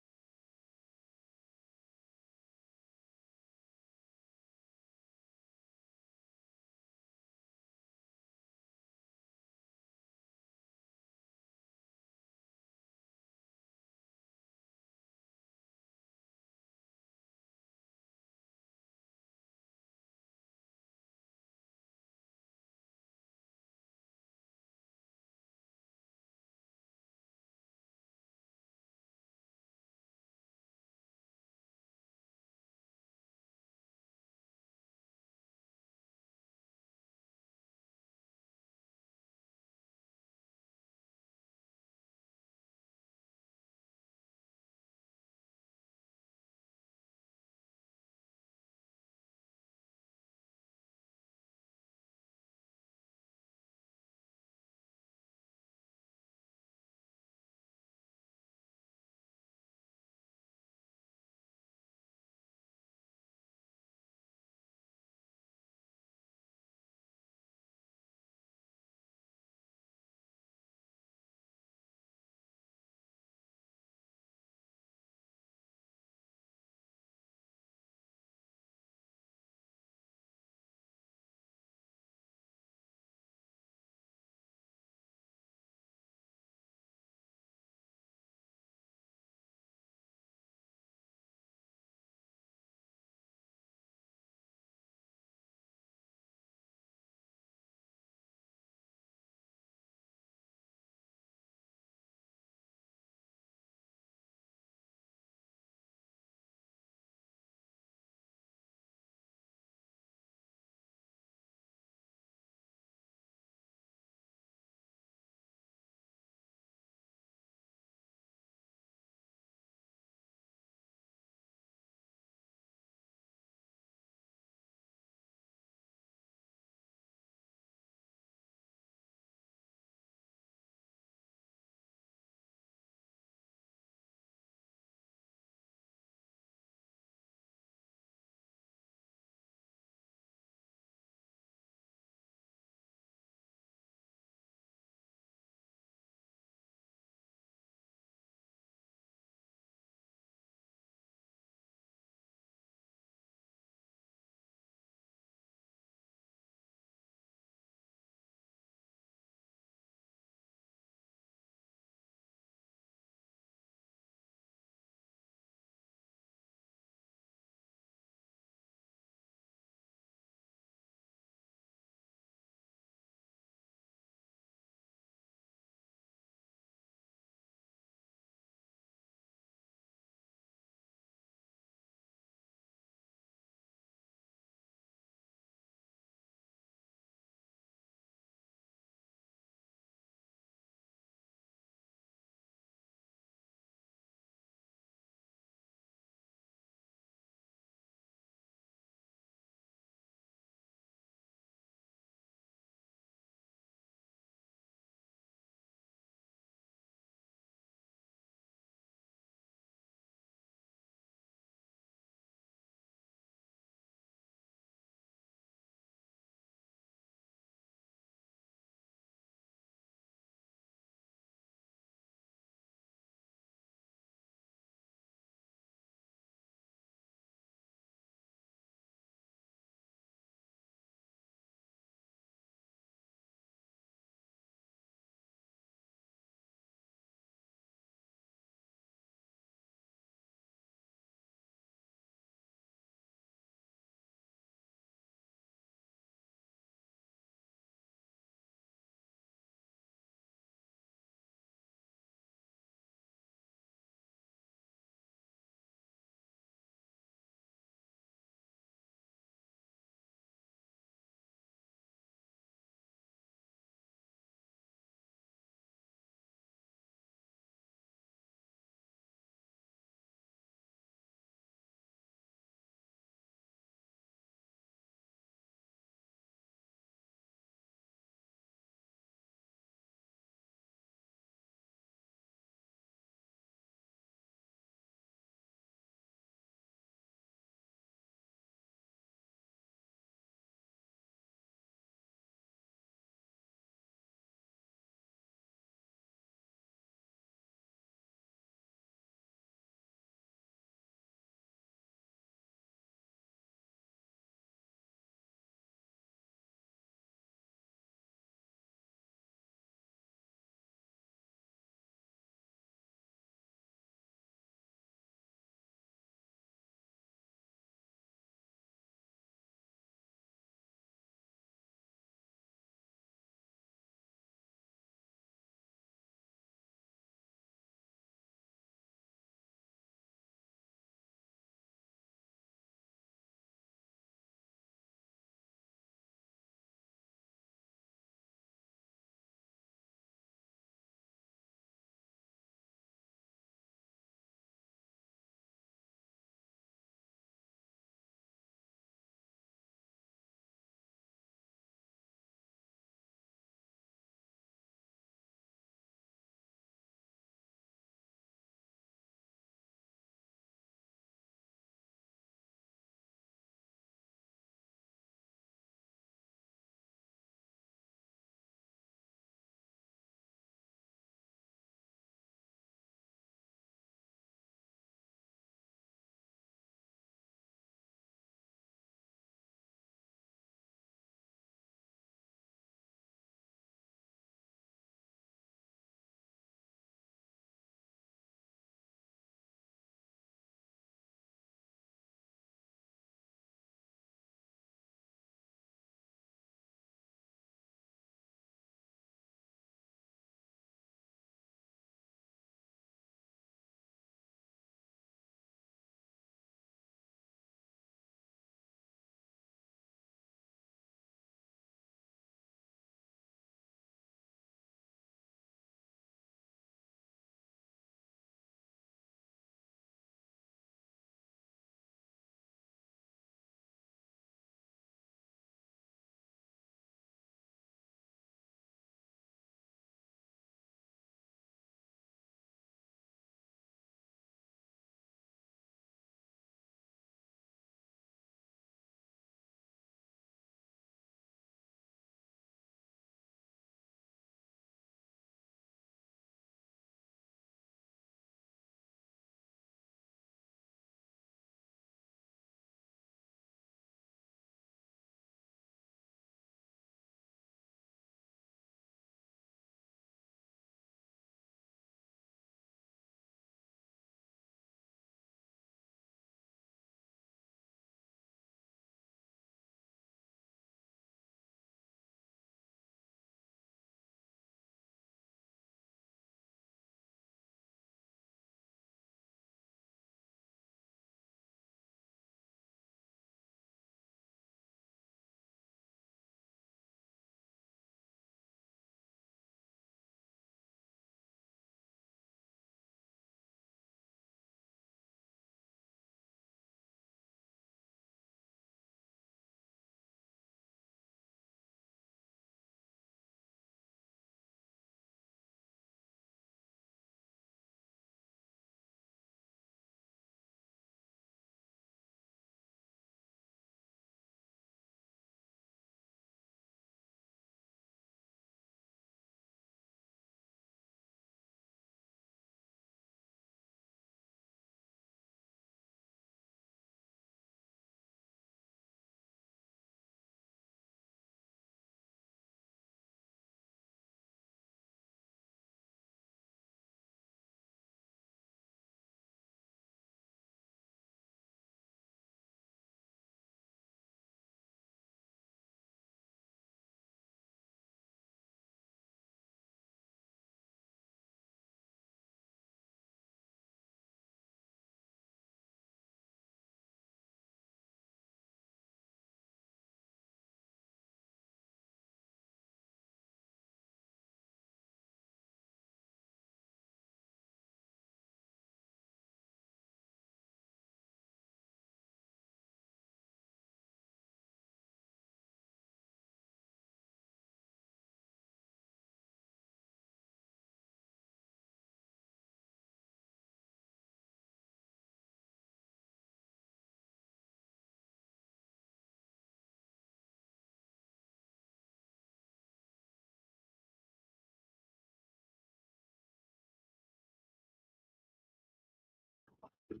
But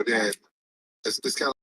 then it's kind of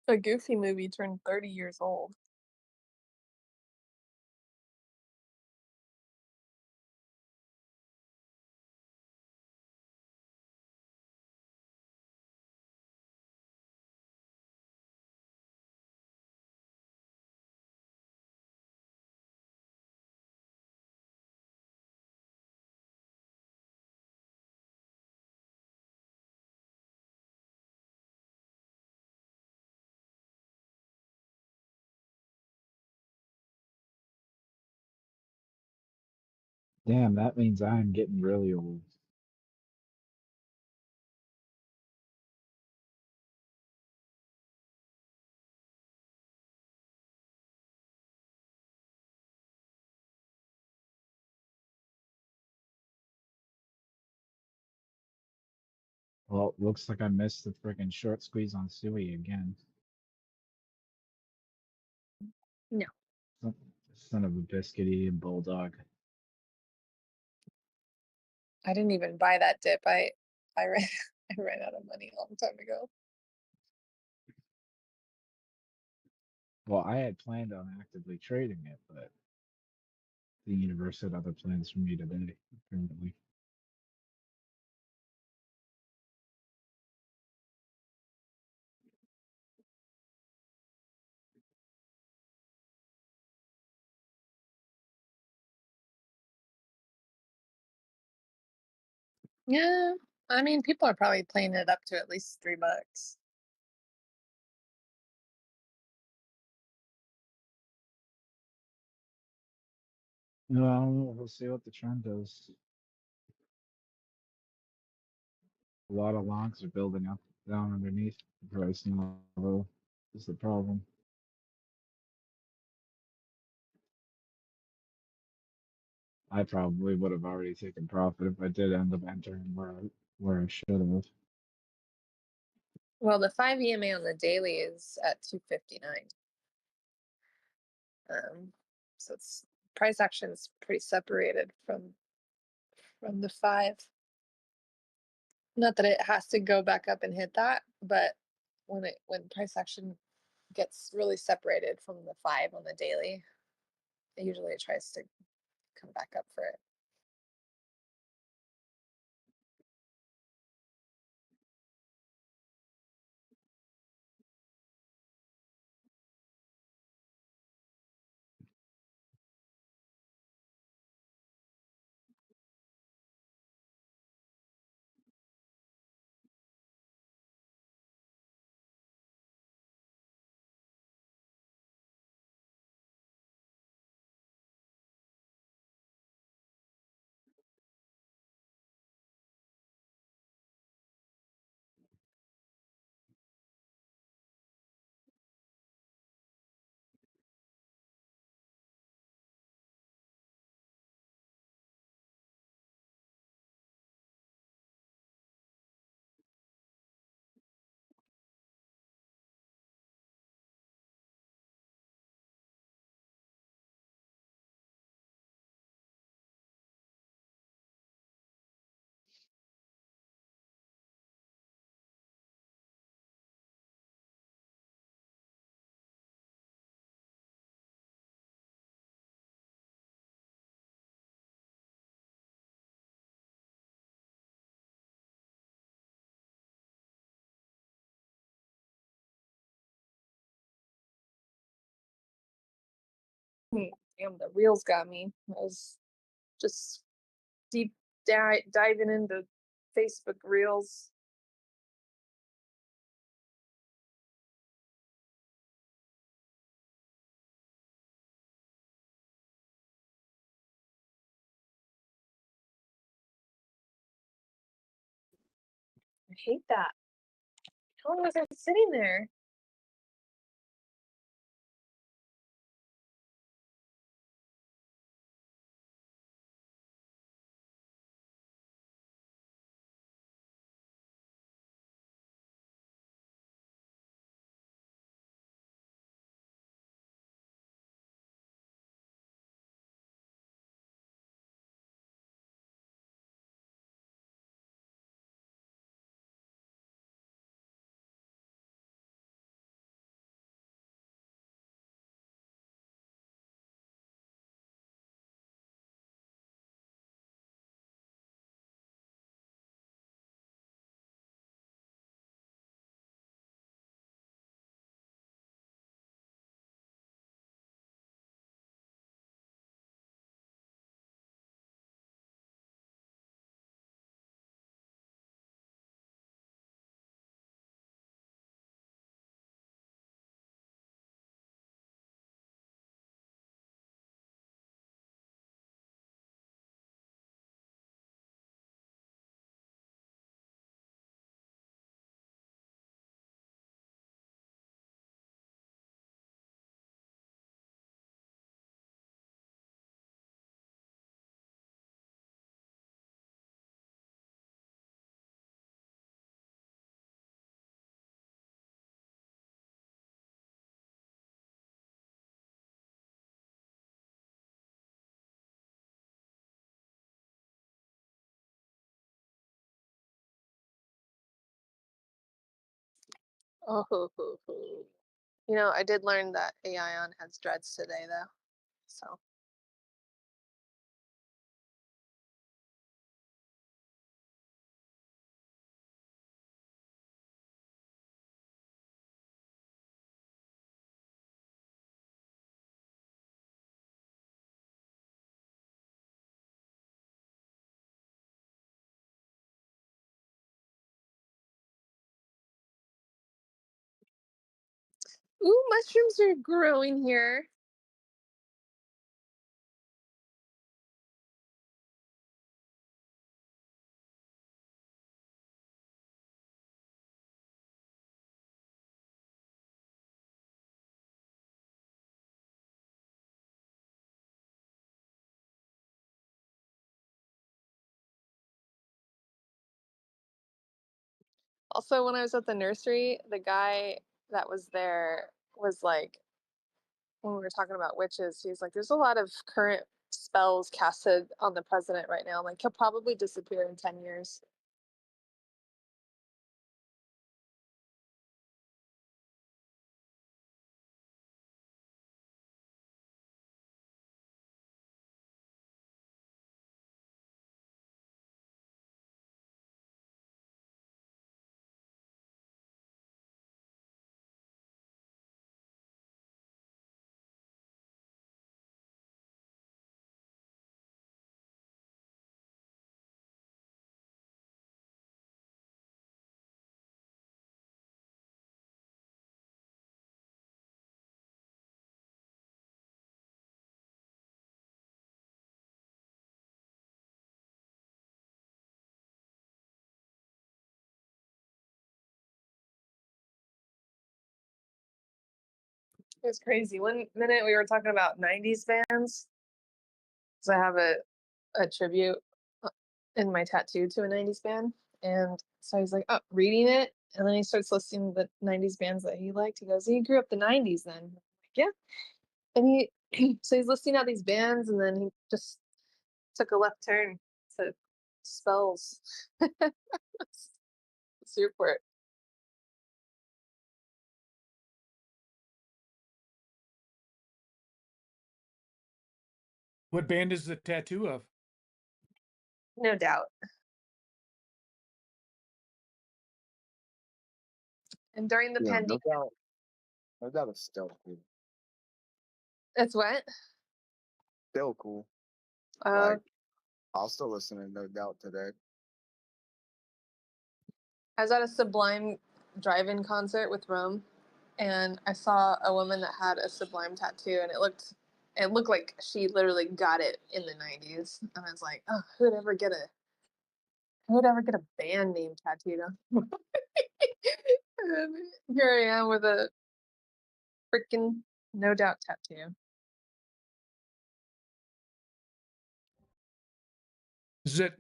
A Goofy movie turned 30 years old. Damn, that means I'm getting really old. Well, looks like I missed the freaking short squeeze on Suey again. No. Son of a biscuit eating bulldog. I didn't even buy that dip. I ran I ran out of money a long time ago. Well, I had planned on actively trading it, but the universe had other plans for me today, apparently. Yeah. I mean, people are probably playing it up to at least $3. No, I don't know. We'll see what the trend does. A lot of longs are building up down underneath the pricing level. Is the problem. I probably would have already taken profit if I did end up entering where I should have. Well, the 5 EMA on the daily is at 259. So it's price action is pretty separated from the 5. Not that it has to go back up and hit that, but when price action gets really separated from the 5 on the daily, usually it tries to come back up for it. Damn, the reels got me. I was just deep diving into Facebook reels. I hate that. How long was I sitting there? Oh, you know, I did learn that Aion has dreads today, though. So. Ooh, mushrooms are growing here. Also, when I was at the nursery, the guy that was there was like, when we were talking about witches, he's like, there's a lot of current spells casted on the president right now. Like, he'll probably disappear in 10 years. It was crazy. One minute we were talking about 90s bands. So I have a tribute in my tattoo to a 90s band. And so he's like, oh, reading it. And then he starts listing the 90s bands that he liked. He goes, he grew up the 90s then. I'm like, yeah. And so he's listing out these bands, and then he just took a left turn to spells. Super. What band is the tattoo of? No doubt. And during the Yeah, pandemic, no doubt it's still cool. it's what? Still cool. Uh, I'll still listen to No Doubt today. I was at a Sublime drive-in concert with Rome, and I saw a woman that had a Sublime tattoo, and it looked like she literally got it in the 90s. And I was like, oh, who would ever get a band name tattooed on? And here I am with a freaking No Doubt tattoo.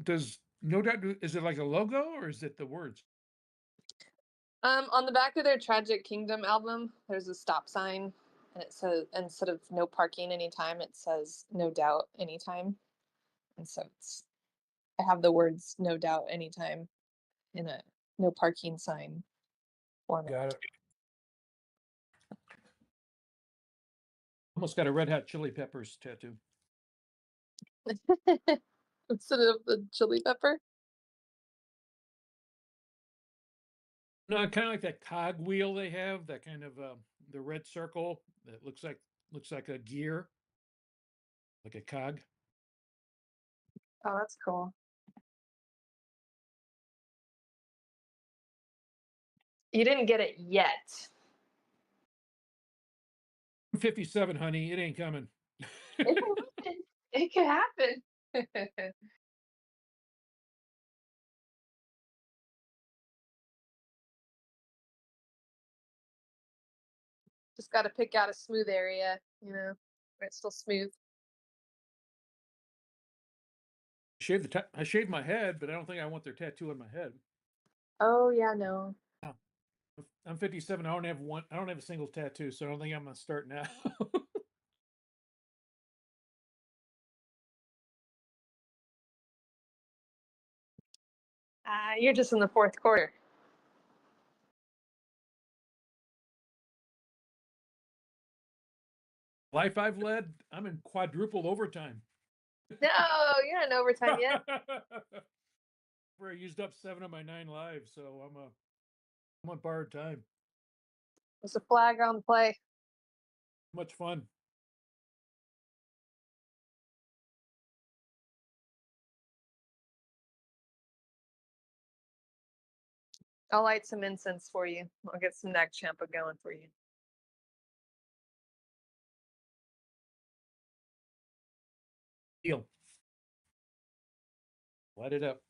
Does No Doubt is it like a logo or is it the words? On the back of their Tragic Kingdom album, there's a stop sign, and it says, instead of no parking anytime, it says no doubt anytime. And so I have the words no doubt anytime in a no parking sign format. Got it. Almost got a Red Hot Chili Peppers tattoo. Instead of the chili pepper? No, kind of like that cog wheel they have, that kind of the red circle that looks like a gear, like a cog. Oh, that's cool. You didn't get it yet. 57, honey, it ain't coming. It can happen. Just got to pick out a smooth area, where it's still smooth. I shaved my head, but I don't think I want their tattoo on my head. Oh yeah, no. I'm 57. I don't have a single tattoo, so I don't think I'm gonna start now. You're just in the fourth quarter. Life I've led, I'm in quadruple overtime. No, you're not in overtime yet. Where I used up 7 of my 9 lives, so I'm on borrowed time. There's a flag on play. Much fun. I'll light some incense for you. I'll get some neck champa going for you. Deal. Light it up.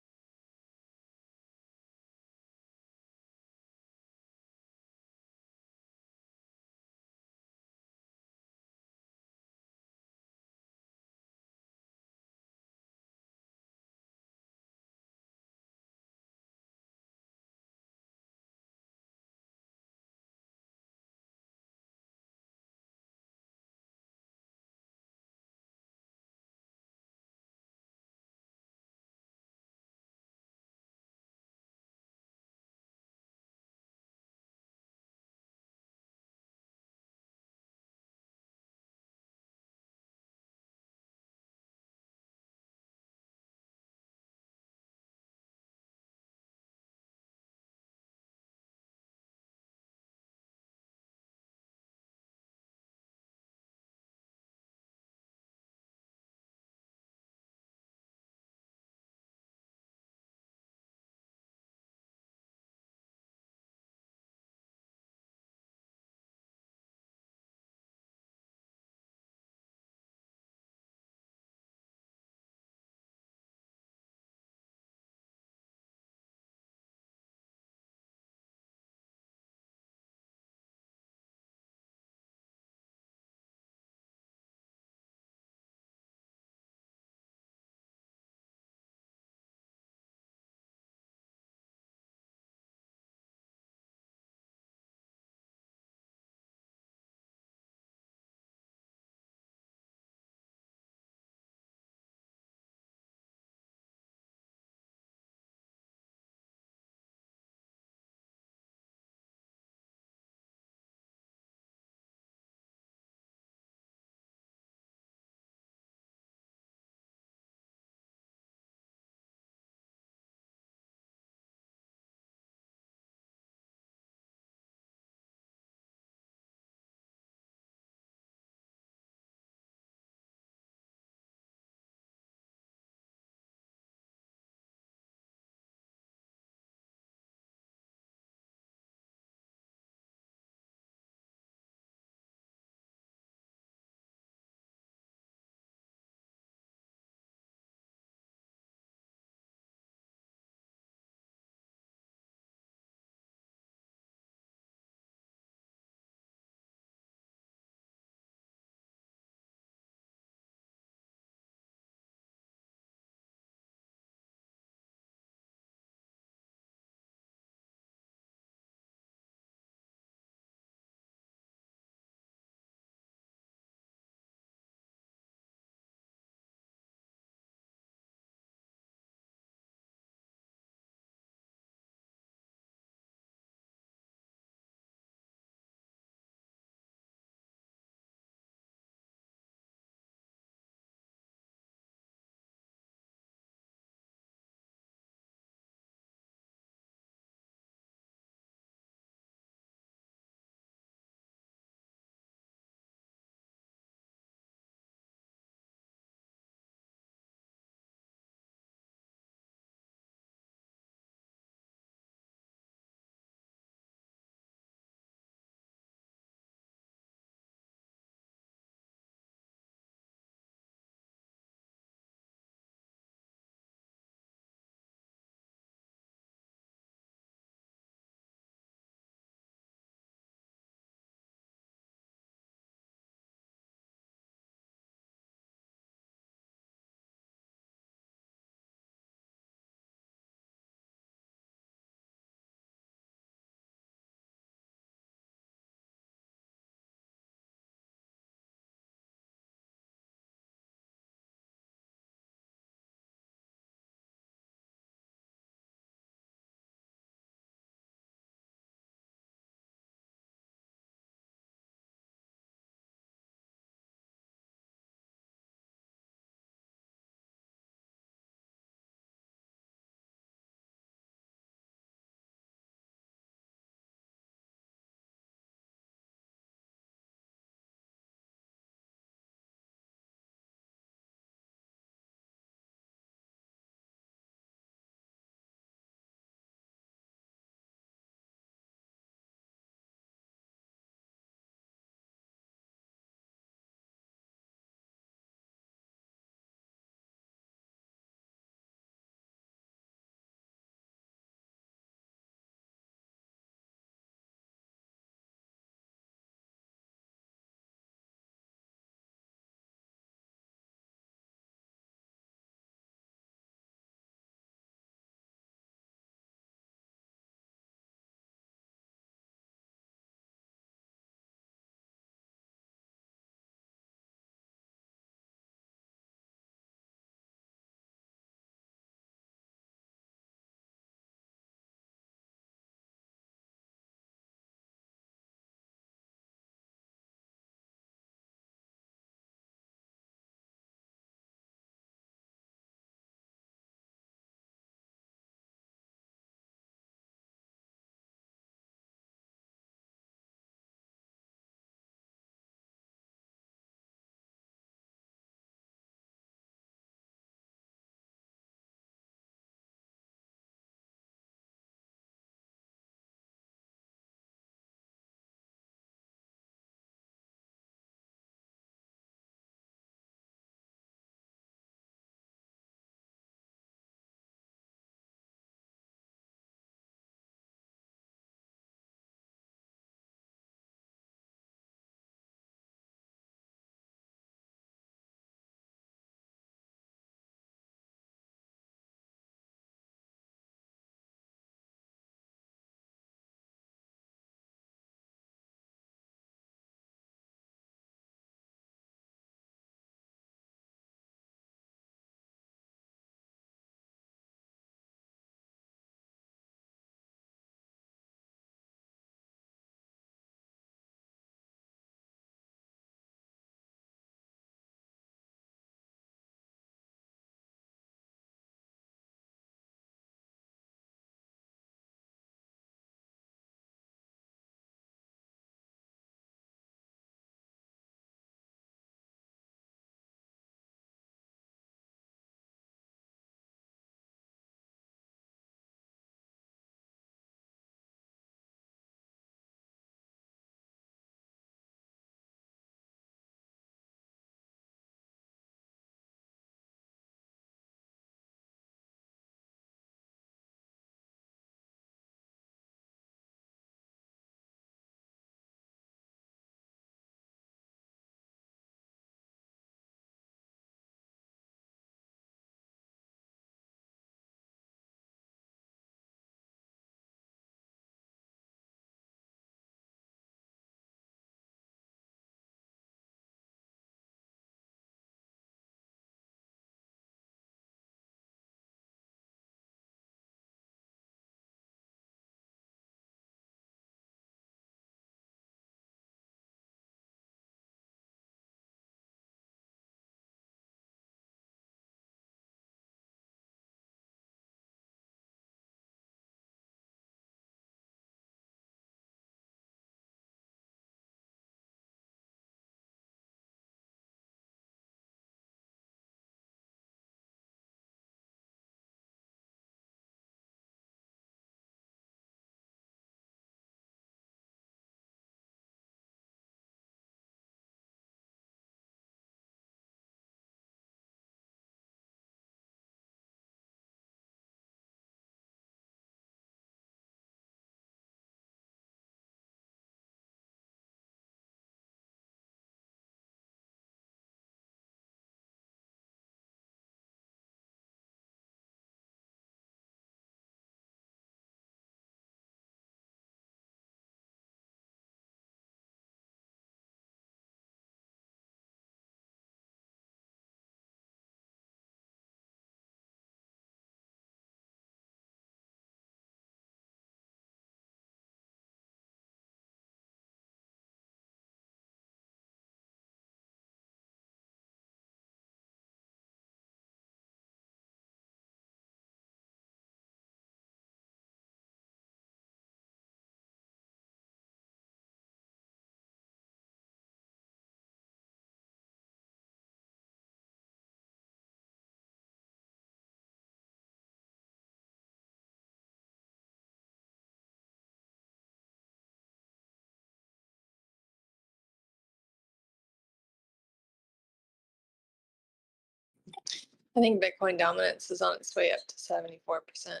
I think Bitcoin dominance is on its way up to 74%.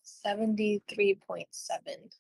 $73.7.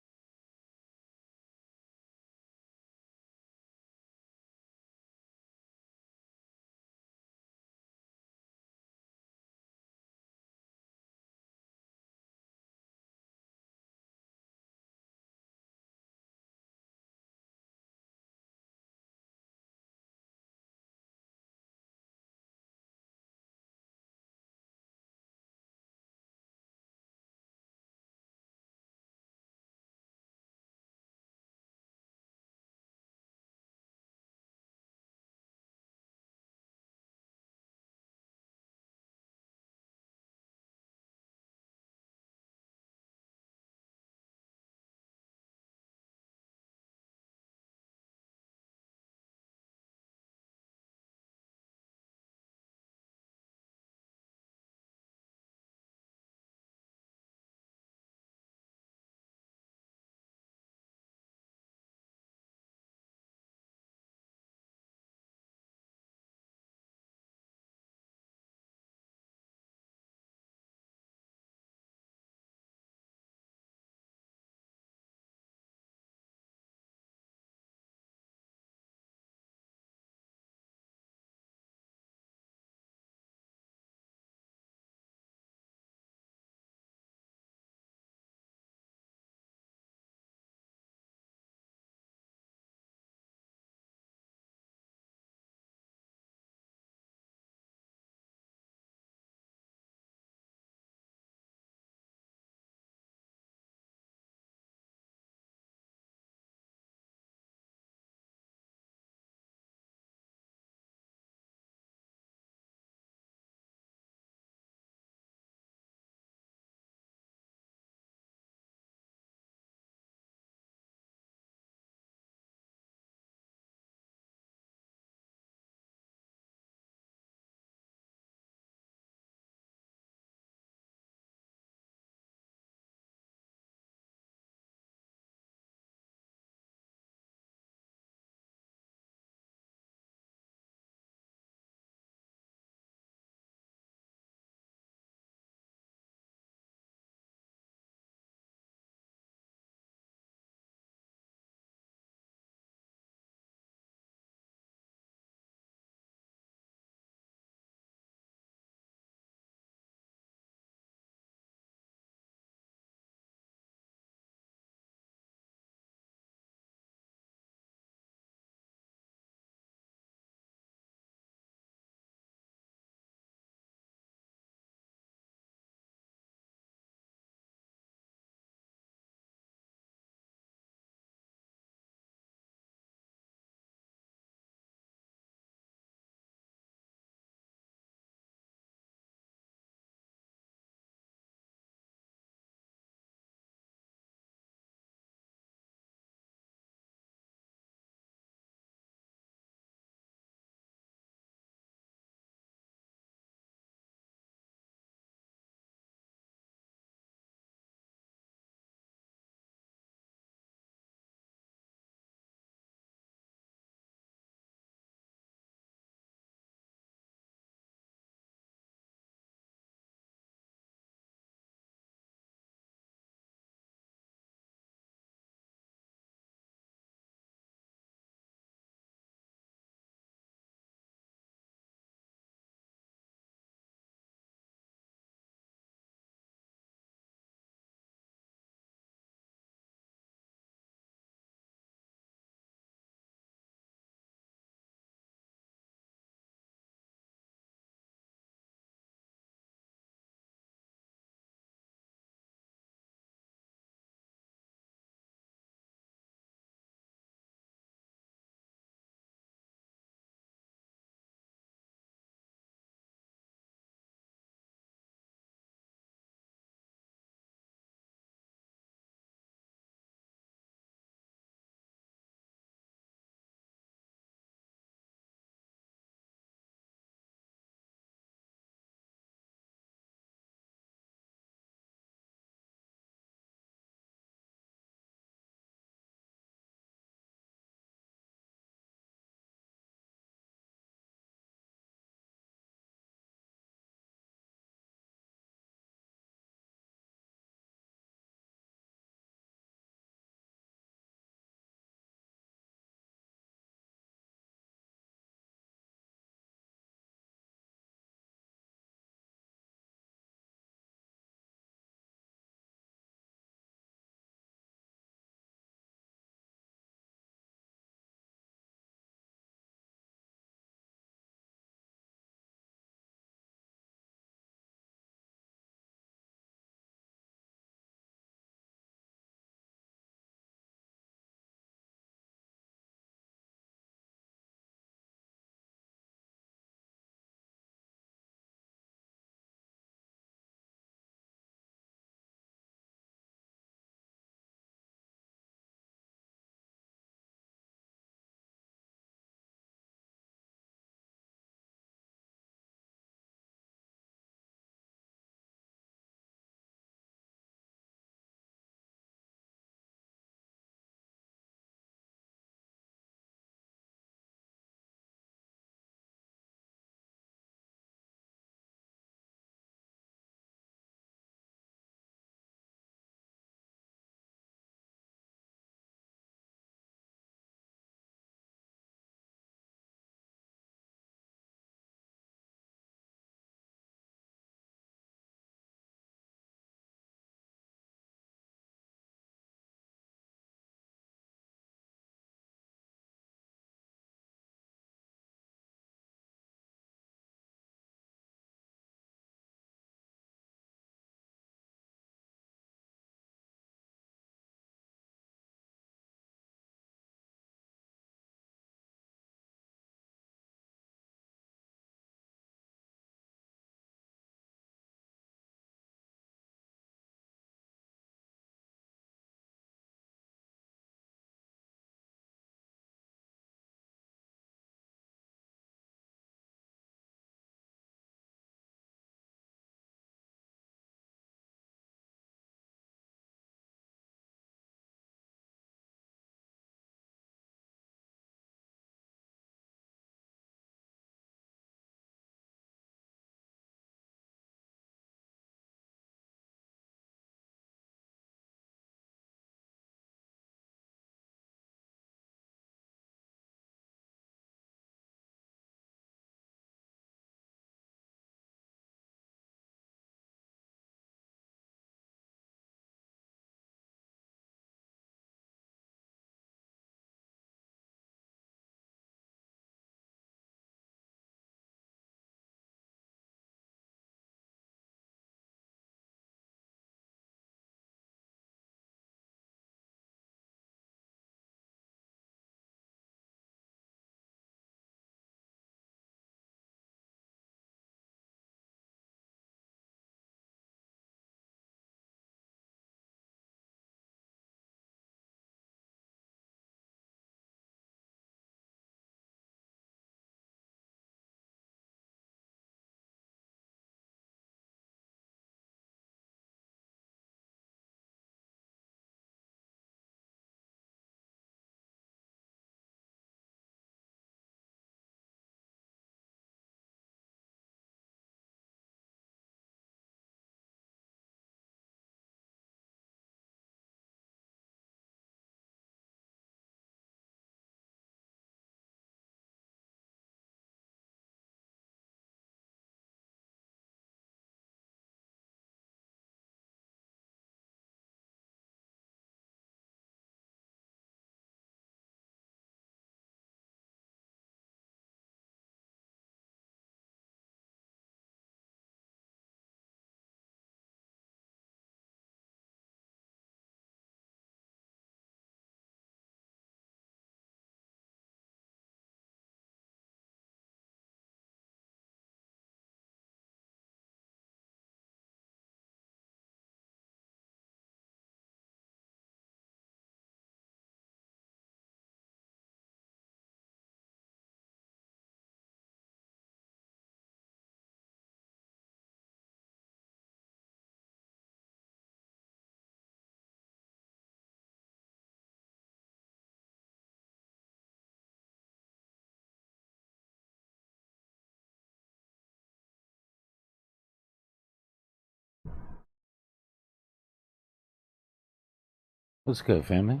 What's good, family?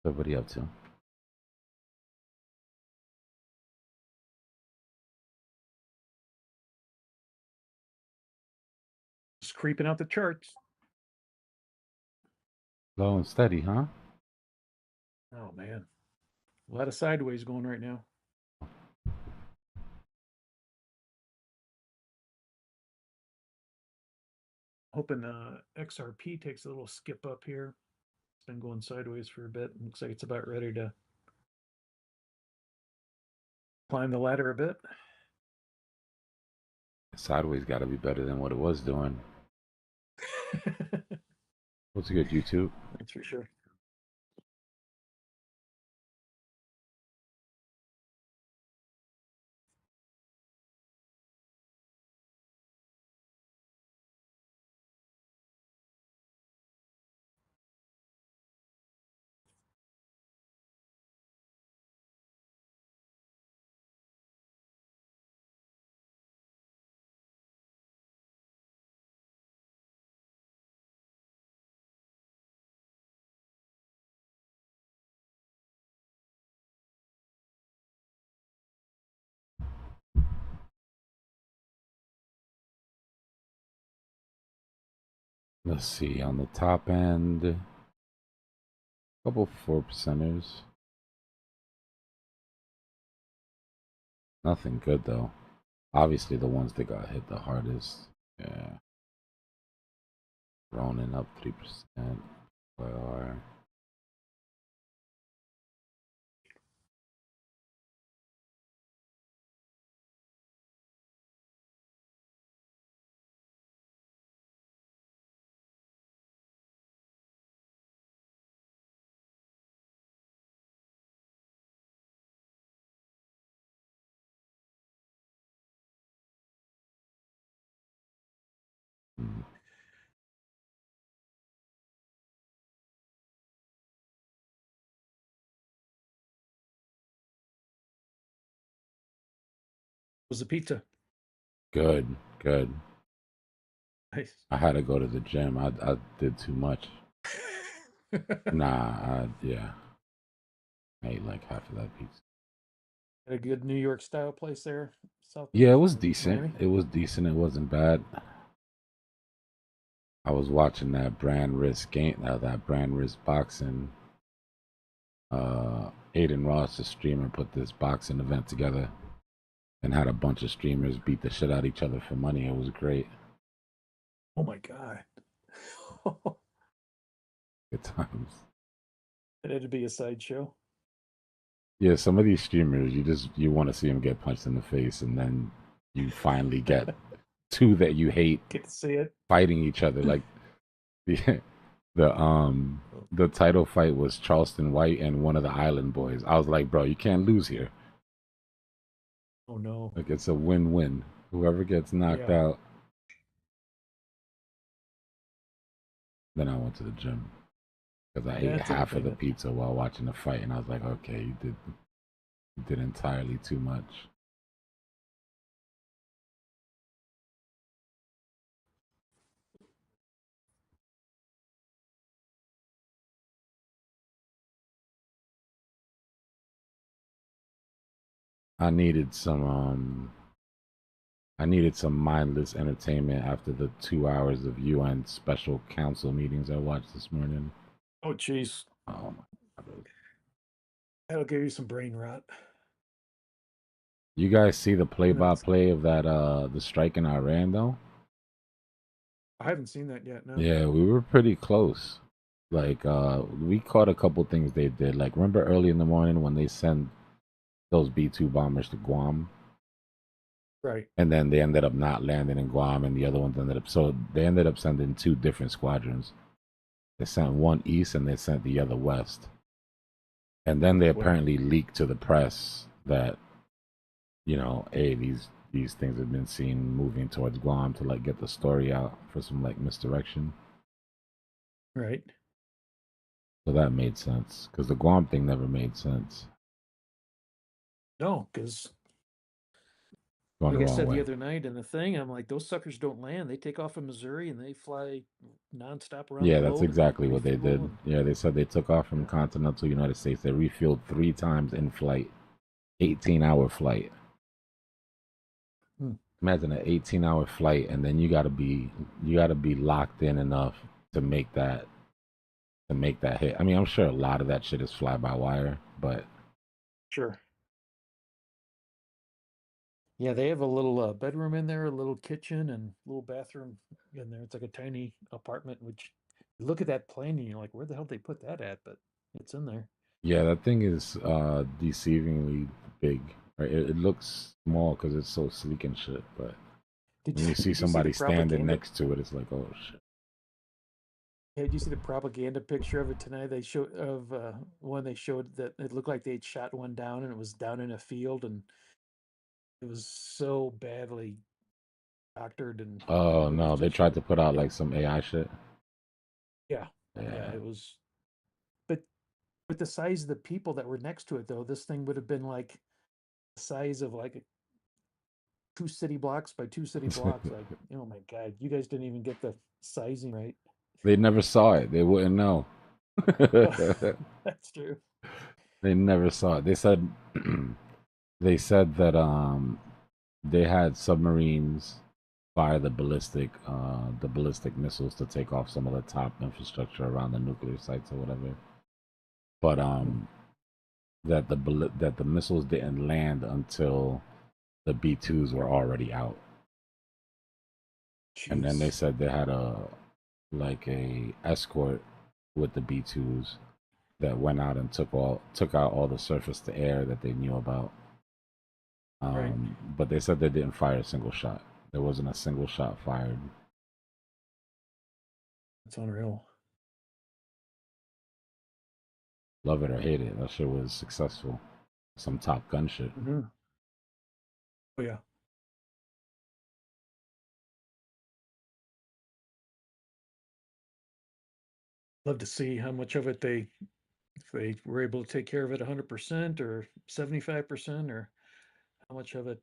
What's everybody up to? Just creeping out the charts. Low and steady, huh? Oh man, a lot of sideways going right now. Hoping XRP takes a little skip up here. It's been going sideways for a bit. Looks like it's about ready to climb the ladder a bit. Sideways got to be better than what it was doing. What's good, YouTube? That's for sure. Let's see, on the top end, a couple 4%ers. Nothing good though. Obviously the ones that got hit the hardest. Yeah. Ronin up 3%. YR. Was the pizza? Good, good. Nice. I had to go to the gym. I did too much. Yeah. I ate like half of that pizza. Had a good New York style place there. South. Yeah, it was decent. Miami? It was decent. It wasn't bad. I was watching that brand risk game, that brand risk boxing. Aiden Ross, a streamer, put this boxing event together and had a bunch of streamers beat the shit out of each other for money. It was great. Oh my god. Good times. It had to be a sideshow. Yeah, some of these streamers, you want to see them get punched in the face, and then you finally get two that you hate Get to see it fighting each other. Like the title fight was Charleston White and one of the Island Boys. I was like, bro, you can't lose here. Oh no. Like it's a win-win. Whoever gets knocked out. Then I went to the gym because I ate half of the pizza while watching the fight, and I was like, okay, you did entirely too much. I needed some mindless entertainment after the 2 hours of UN special council meetings I watched this morning. Oh jeez. Oh my God. That'll give you some brain rot. You guys see the play-by-play of that the strike in Iran though? I haven't seen that yet, no. Yeah, we were pretty close. Like we caught a couple things they did. Like remember early in the morning when they sent those B-2 bombers to Guam? Right. And then they ended up not landing in Guam, and the other ones they ended up sending two different squadrons. They sent one east and they sent the other west. And then they apparently leaked to the press that, hey, these things have been seen moving towards Guam to like get the story out for some like misdirection. Right. So that made sense because the Guam thing never made sense. No, because Going the Like I wrong said the way. other night in the thing, I'm like, those suckers don't land. They take off from Missouri and they fly nonstop around the Yeah, that's globe. exactly And what they refuel did. and Yeah, they said they took off from continental United States. They refueled 3 times in flight, 18-hour flight. Hmm. Imagine an 18-hour flight, and then you gotta be locked in enough to make that hit. I mean, I'm sure a lot of that shit is fly by wire, but sure. Yeah, they have a little bedroom in there, a little kitchen, and a little bathroom in there. It's like a tiny apartment. Which you look at that plane and you're like, where the hell did they put that at? But it's in there. yeah, that thing is deceivingly big. Right? It looks small because it's so sleek and shit, but when you see Did you see the somebody standing propaganda? next to it, it's like, oh shit. Yeah, did you see the propaganda picture of it tonight? They showed of one they showed that it looked like they'd shot one down and it was down in a field and it was so badly doctored and Oh it was no, they just tried to put out it, like some AI shit. yeah, Yeah. it was. But with the size of the people that were next to it, though, this thing would have been like the size of like 2 city blocks by 2 city blocks. Like, oh my god, you guys didn't even get the sizing right. They never saw it. They wouldn't know. That's true. They never saw it. They said that they had submarines fire the ballistic missiles to take off some of the top infrastructure around the nuclear sites or whatever. But that the missiles didn't land until the B2s were already out. Jeez. And then they said they had a escort with the B2s that went out and took out all the surface to air that they knew about. Right. But they said they didn't fire a single shot. There wasn't a single shot fired. That's unreal. Love it or hate it, that shit was successful. Some Top Gun shit. Mm-hmm. Oh yeah. Love to see how much of it if they were able to take care of it 100% or 75% or how much of it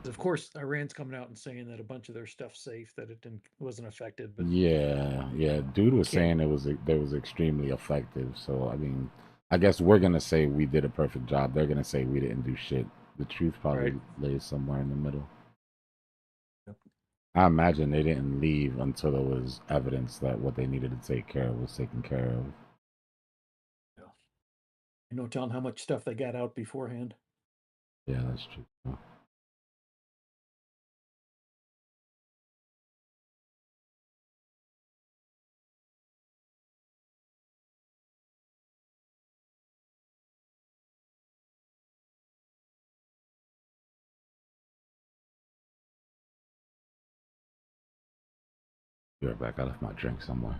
of course Iran's coming out and saying that a bunch of their stuff's safe, that it wasn't affected, but Yeah. Dude was saying it was extremely effective. So I mean, I guess we're gonna say we did a perfect job. They're gonna say we didn't do shit. The truth probably lays somewhere in the middle. Yep. I imagine they didn't leave until there was evidence that what they needed to take care of was taken care of. Yeah. No telling how much stuff they got out beforehand. Yeah, that's true. Be right back. I left my drink somewhere.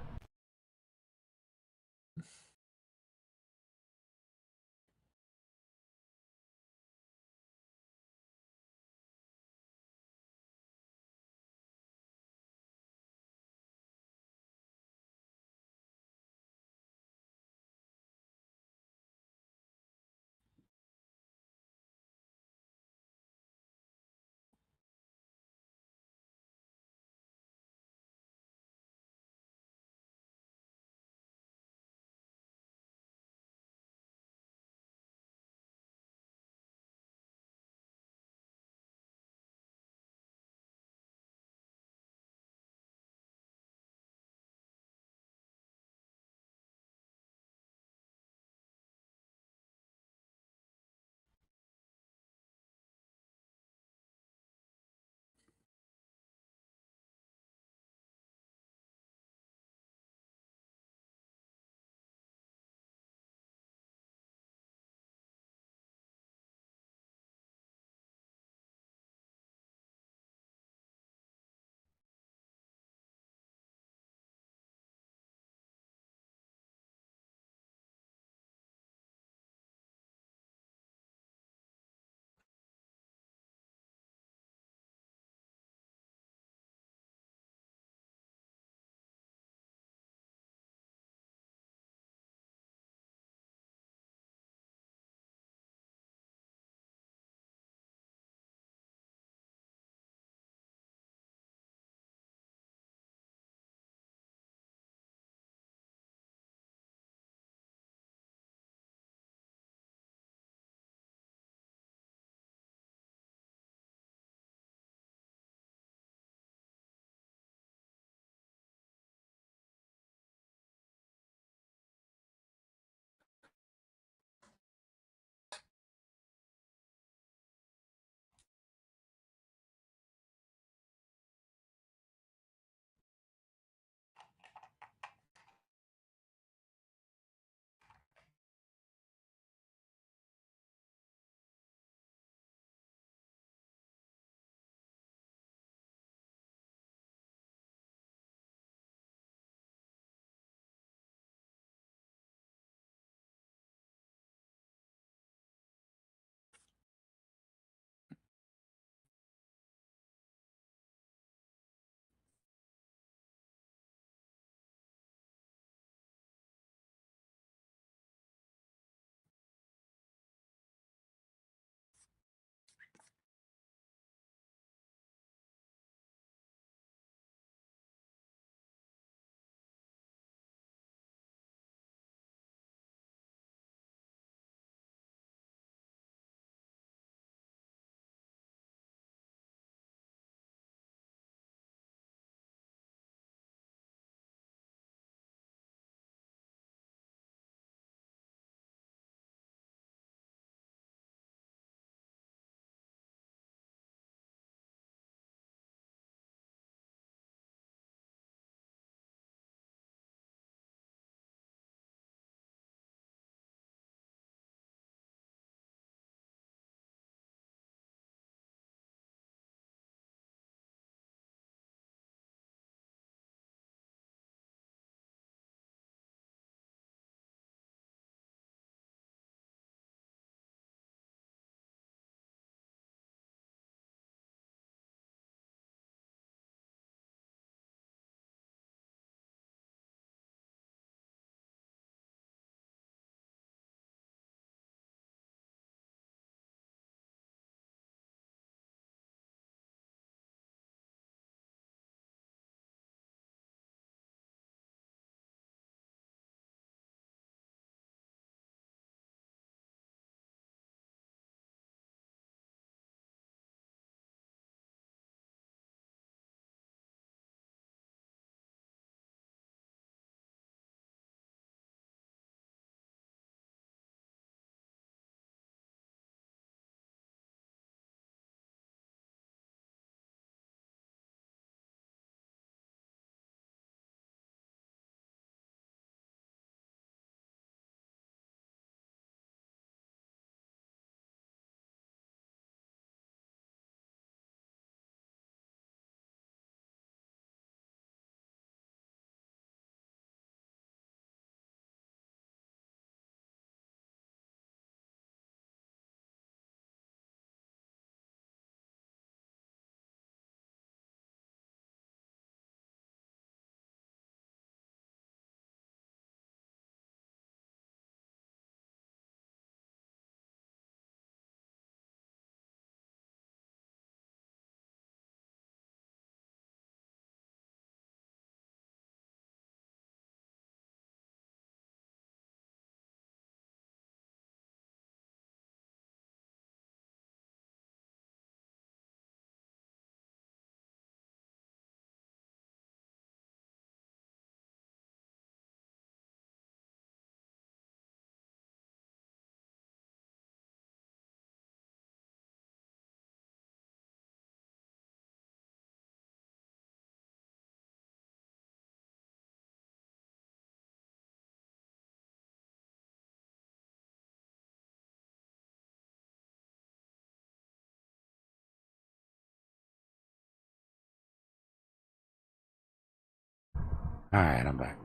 All right, I'm back.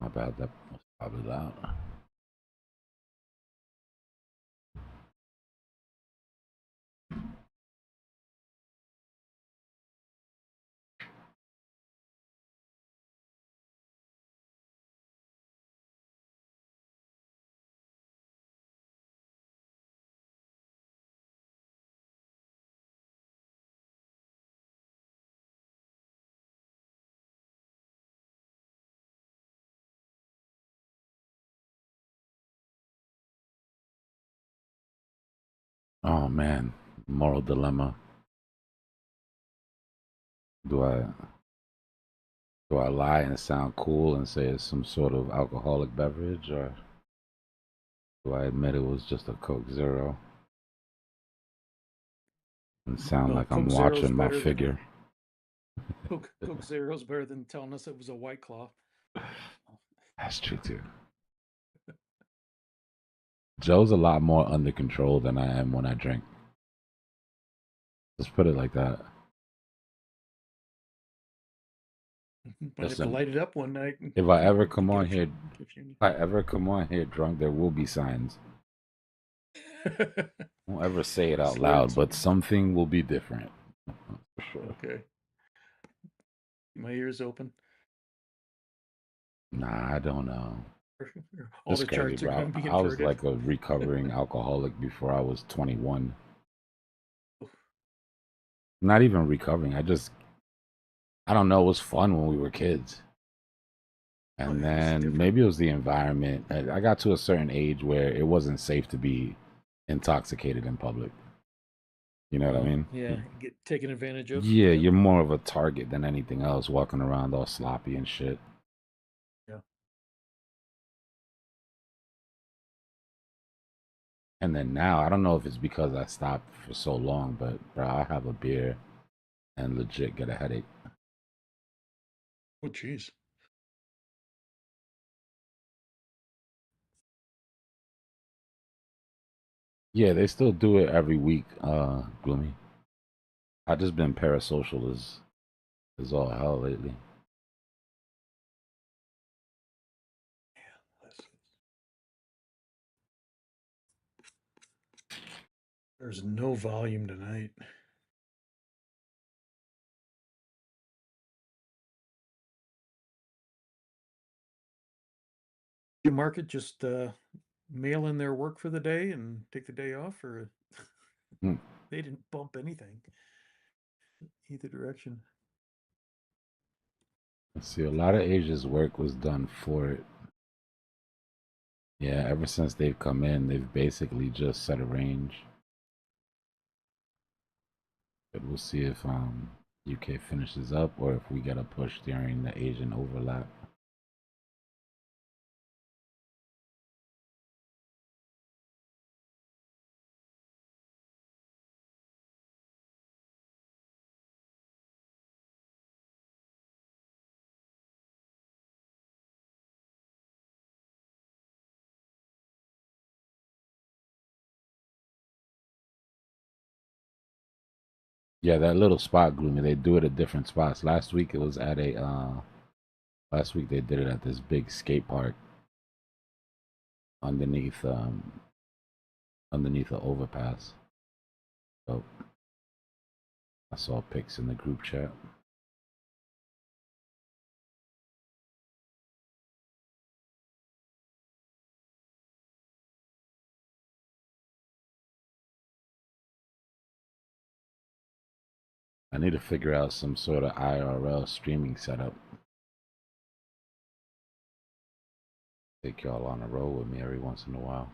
My bad, that was probably loud. Oh man, moral dilemma. Do I lie and sound cool and say it's some sort of alcoholic beverage, or do I admit it was just a Coke Zero and sound No, like I'm Coke Zero's watching my better than figure? Coke Zero's better than telling us it was a White Claw. That's true too. Joe's a lot more under control than I am when I drink. Let's put it like that. Might have to light it up one night. If I ever come get on a here, few- if I ever come on here drunk, there will be signs. Won't ever say it out loud, but something will be different. For sure. Okay. My ears open. Nah, I don't know. All It's the crazy, charts are bro. going to be I was inverted. like a recovering alcoholic before I was 21. Not even recovering. I don't know. It was fun when we were kids. And then maybe it was the environment. I got to a certain age where it wasn't safe to be intoxicated in public. You know what I mean? Yeah, get taken advantage of. Yeah, you're more of a target than anything else, walking around all sloppy and shit. Yeah. And then now, I don't know if it's because I stopped for so long, but bro, I'll have a beer and legit get a headache. Oh, jeez. Yeah, they still do it every week, Gloomy. I just been parasocial is all hell lately. There's no volume tonight. You market just mail in their work for the day and take the day off, or they didn't bump anything either direction. Let's see, a lot of Asia's work was done for it. Yeah, ever since they've come in, they've basically just set a range. But we'll see if UK finishes up or if we get a push during the Asian overlap. Yeah, that little spot, Gloomy, they do it at different spots. Last week it was at last week they did it at this big skate park underneath underneath the overpass. So I saw pics in the group chat. I need to figure out some sort of IRL streaming setup. Take y'all on a roll with me every once in a while.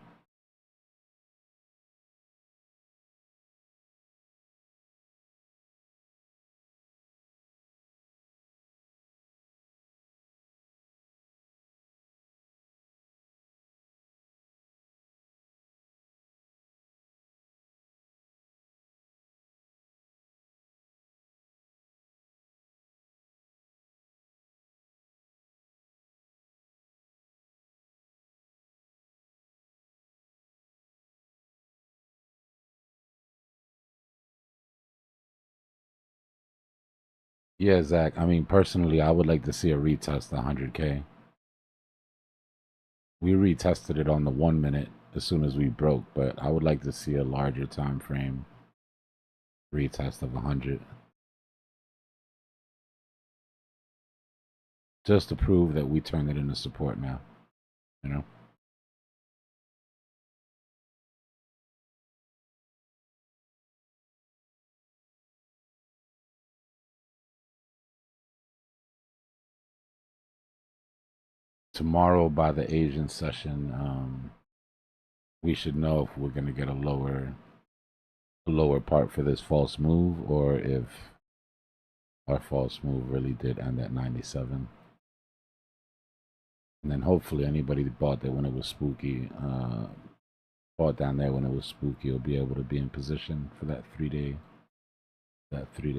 Yeah, Zach. I mean, personally, I would like to see a retest 100K. We retested it on the 1 minute as soon as we broke, but I would like to see a larger time frame retest of 100. Just to prove that we turned it into support now, you know? Tomorrow by the Asian session, we should know if we're going to get a lower part for this false move, or if our false move really did end at 97. And then hopefully anybody that bought that when it was spooky, bought down there when it was spooky, will be able to be in position for that 3-day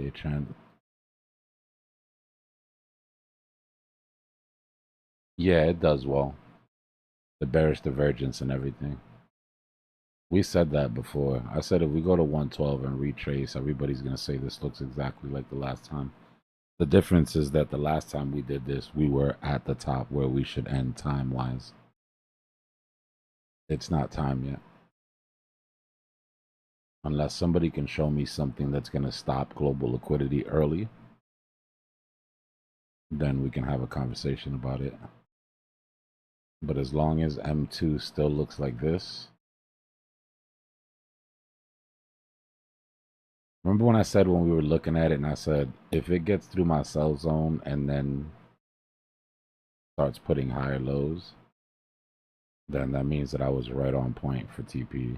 trend. Yeah, it does well. The bearish divergence and everything. We said that before. I said if we go to 112 and retrace, everybody's going to say this looks exactly like the last time. The difference is that the last time we did this, we were at the top where we should end time-wise. It's not time yet. Unless somebody can show me something that's going to stop global liquidity early, then we can have a conversation about it. But as long as M2 still looks like this, remember when I said when we were looking at it and I said, if it gets through my sell zone and then starts putting higher lows, then that means that I was right on point for TP.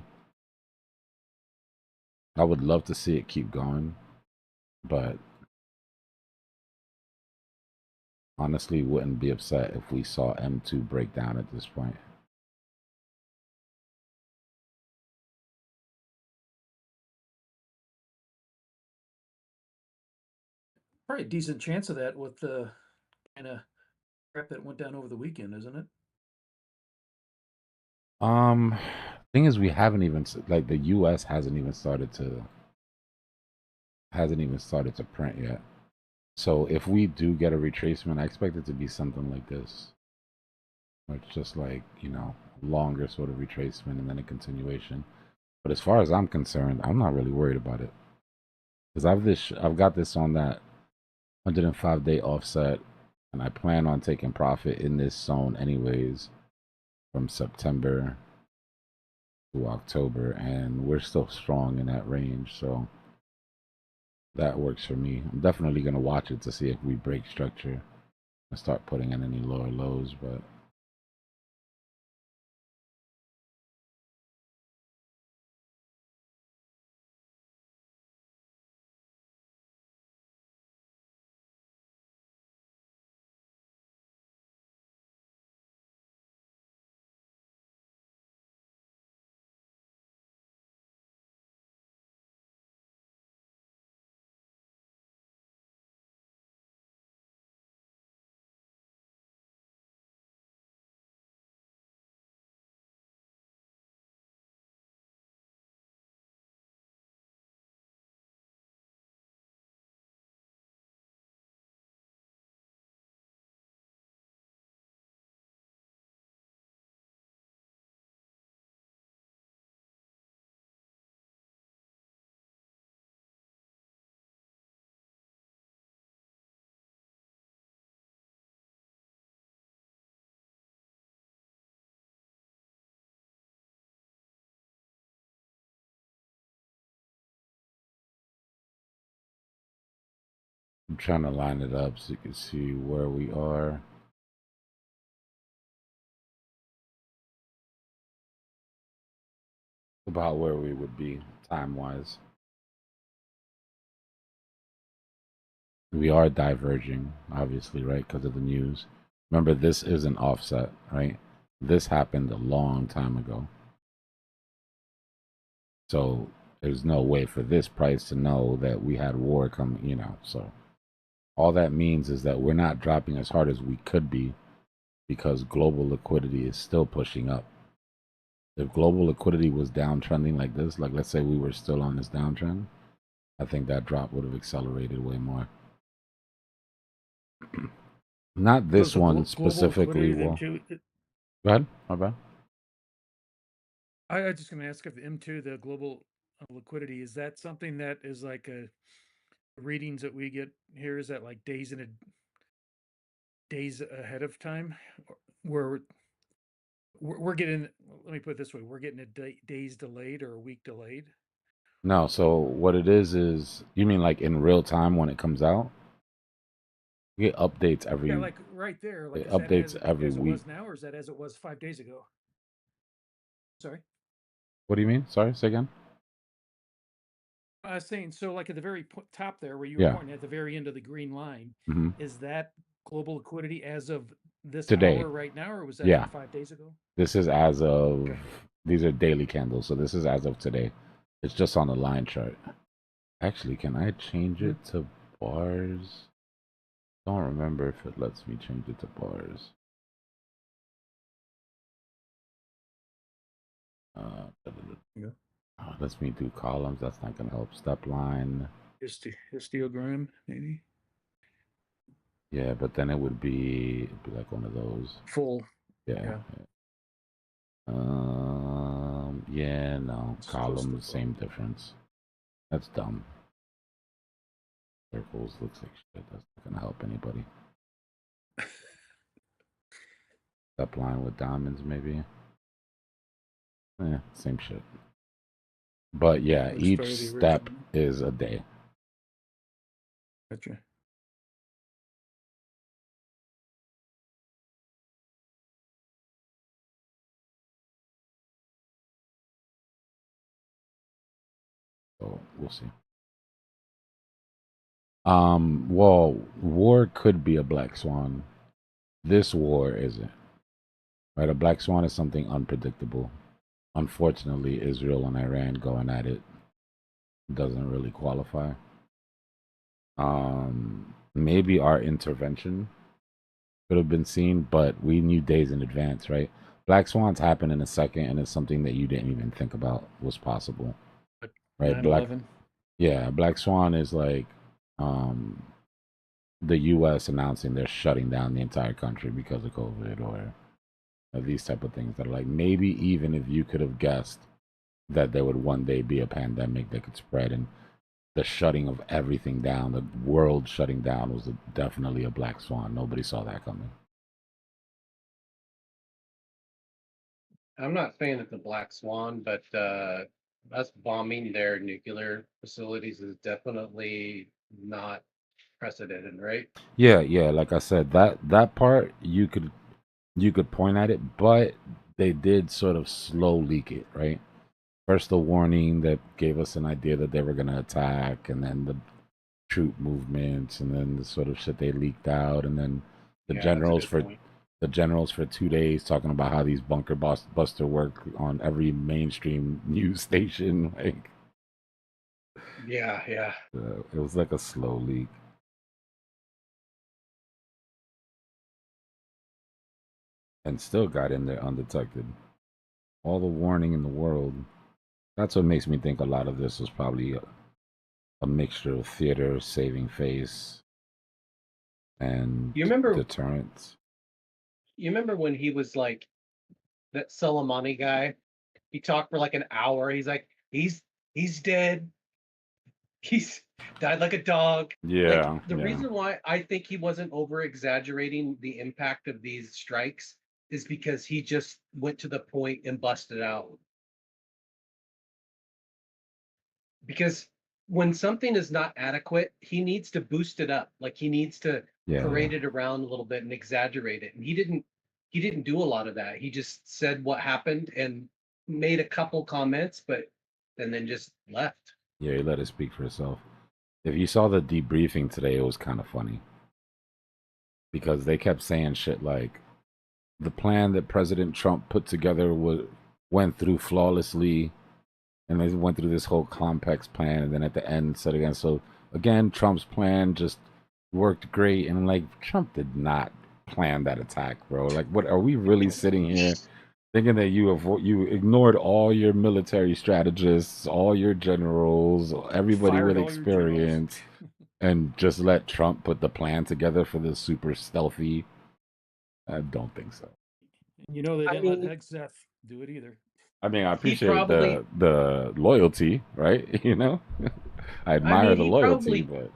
I would love to see it keep going, but honestly wouldn't be upset if we saw M2 break down at this point. Probably a decent chance of that with the kind of crap that went down over the weekend, isn't it? Thing is, we haven't even, like, the US hasn't even started to print yet. So if we do get a retracement, I expect it to be something like this. Where it's just like, you know, longer sort of retracement and then a continuation. But as far as I'm concerned, I'm not really worried about it. Because I've got this on that 105-day offset, and I plan on taking profit in this zone anyways from September to October, and we're still strong in that range, so that works for me. I'm definitely going to watch it to see if we break structure and start putting in any lower lows, but I'm trying to line it up so you can see where we are. About where we would be time-wise. We are diverging, obviously, right, because of the news. Remember, this is an offset, right? This happened a long time ago. So there's no way for this price to know that we had war coming, you know. So all that means is that we're not dropping as hard as we could be because global liquidity is still pushing up. If global liquidity was downtrending like this, like let's say we were still on this downtrend, I think that drop would have accelerated way more. Not this So one global specifically. liquidity, Well, M2. go ahead. My bad. I was just going to ask if M2, the global liquidity, is that something that is like a readings that we get here? Is that like days ahead of time, where we're getting? Let me put it this way: we're getting a days delayed or a week delayed. No. So what it is you mean like in real time when it comes out? You get updates every. Yeah, like right there. Like it is updates that every as it week. was now, or is that as it was 5 days ago? Sorry. What do you mean? Sorry, say again. I was saying, so like at the very top there, where you were Yeah. pointing at the very end of the green line, Mhm. is that global liquidity as of this Today. hour right now, or was that Yeah. from 5 days ago? This is as of. Okay. These are daily candles, so this is as of today. It's just on the line chart. Actually, can I change it to bars? Don't remember if it lets me change it to bars. Yeah. Lets me do columns. That's not gonna help. Step line. Histogram, maybe. Yeah, but then it'd be like one of those. Full. Yeah. Yeah, no. Columns, same difference. That's dumb. Circles looks like shit. That's not gonna help anybody. Step line with diamonds, maybe. Same shit. But yeah, each step is a day. Gotcha. So we'll see. Well, war could be a black swan. This war isn't. Right? A black swan is something unpredictable. Unfortunately, Israel and Iran going at it doesn't really qualify. Maybe our intervention could have been seen, but we knew days in advance, right? Black swans happen in a second, and it's something that you didn't even think about was possible. Right? 9/11. Black swan is like the U.S. announcing they're shutting down the entire country because of COVID or these type of things that are like maybe even if you could have guessed that there would one day be a pandemic that could spread and the shutting of everything down, the world shutting down was definitely a black swan. Nobody saw that coming. I'm not saying it's a black swan, but us bombing their nuclear facilities is definitely not precedented, right? Yeah, like I said, that part you could point at it, but they did sort of slow leak it, right? First the warning that gave us an idea that they were going to attack, and then the troop movements, and then the sort of shit they leaked out, and then the generals for 2 days talking about how these bunker buster work on every mainstream news station. Like, Yeah. it was like a slow leak. And still got in there undetected. All the warning in the world. That's what makes me think a lot of this was probably a mixture of theater, saving face, and deterrence. You remember when he was like that Soleimani guy? He talked for like an hour. He's like, he's dead. He's died like a dog. Yeah. Like, the reason why I think he wasn't over exaggerating the impact of these strikes is because he just went to the point and busted out. Because when something is not adequate, he needs to boost it up. Like, he needs to parade it around a little bit and exaggerate it. And he didn't do a lot of that. He just said what happened and made a couple comments, and then just left. Yeah, he let it speak for itself. If you saw the debriefing today, it was kind of funny. Because they kept saying shit like, the plan that President Trump put together went through flawlessly, and they went through this whole complex plan, and then at the end said again, so again, Trump's plan just worked great, and like, Trump did not plan that attack, bro. Like, what are we really sitting here thinking that you ignored all your military strategists, all your generals, everybody with experience, And just let Trump put the plan together for this super stealthy. I don't think so. You know, they I didn't let mean, Hegseth do it either. I mean, I he appreciate probably, the loyalty, right? You know, I I admire mean, the loyalty, but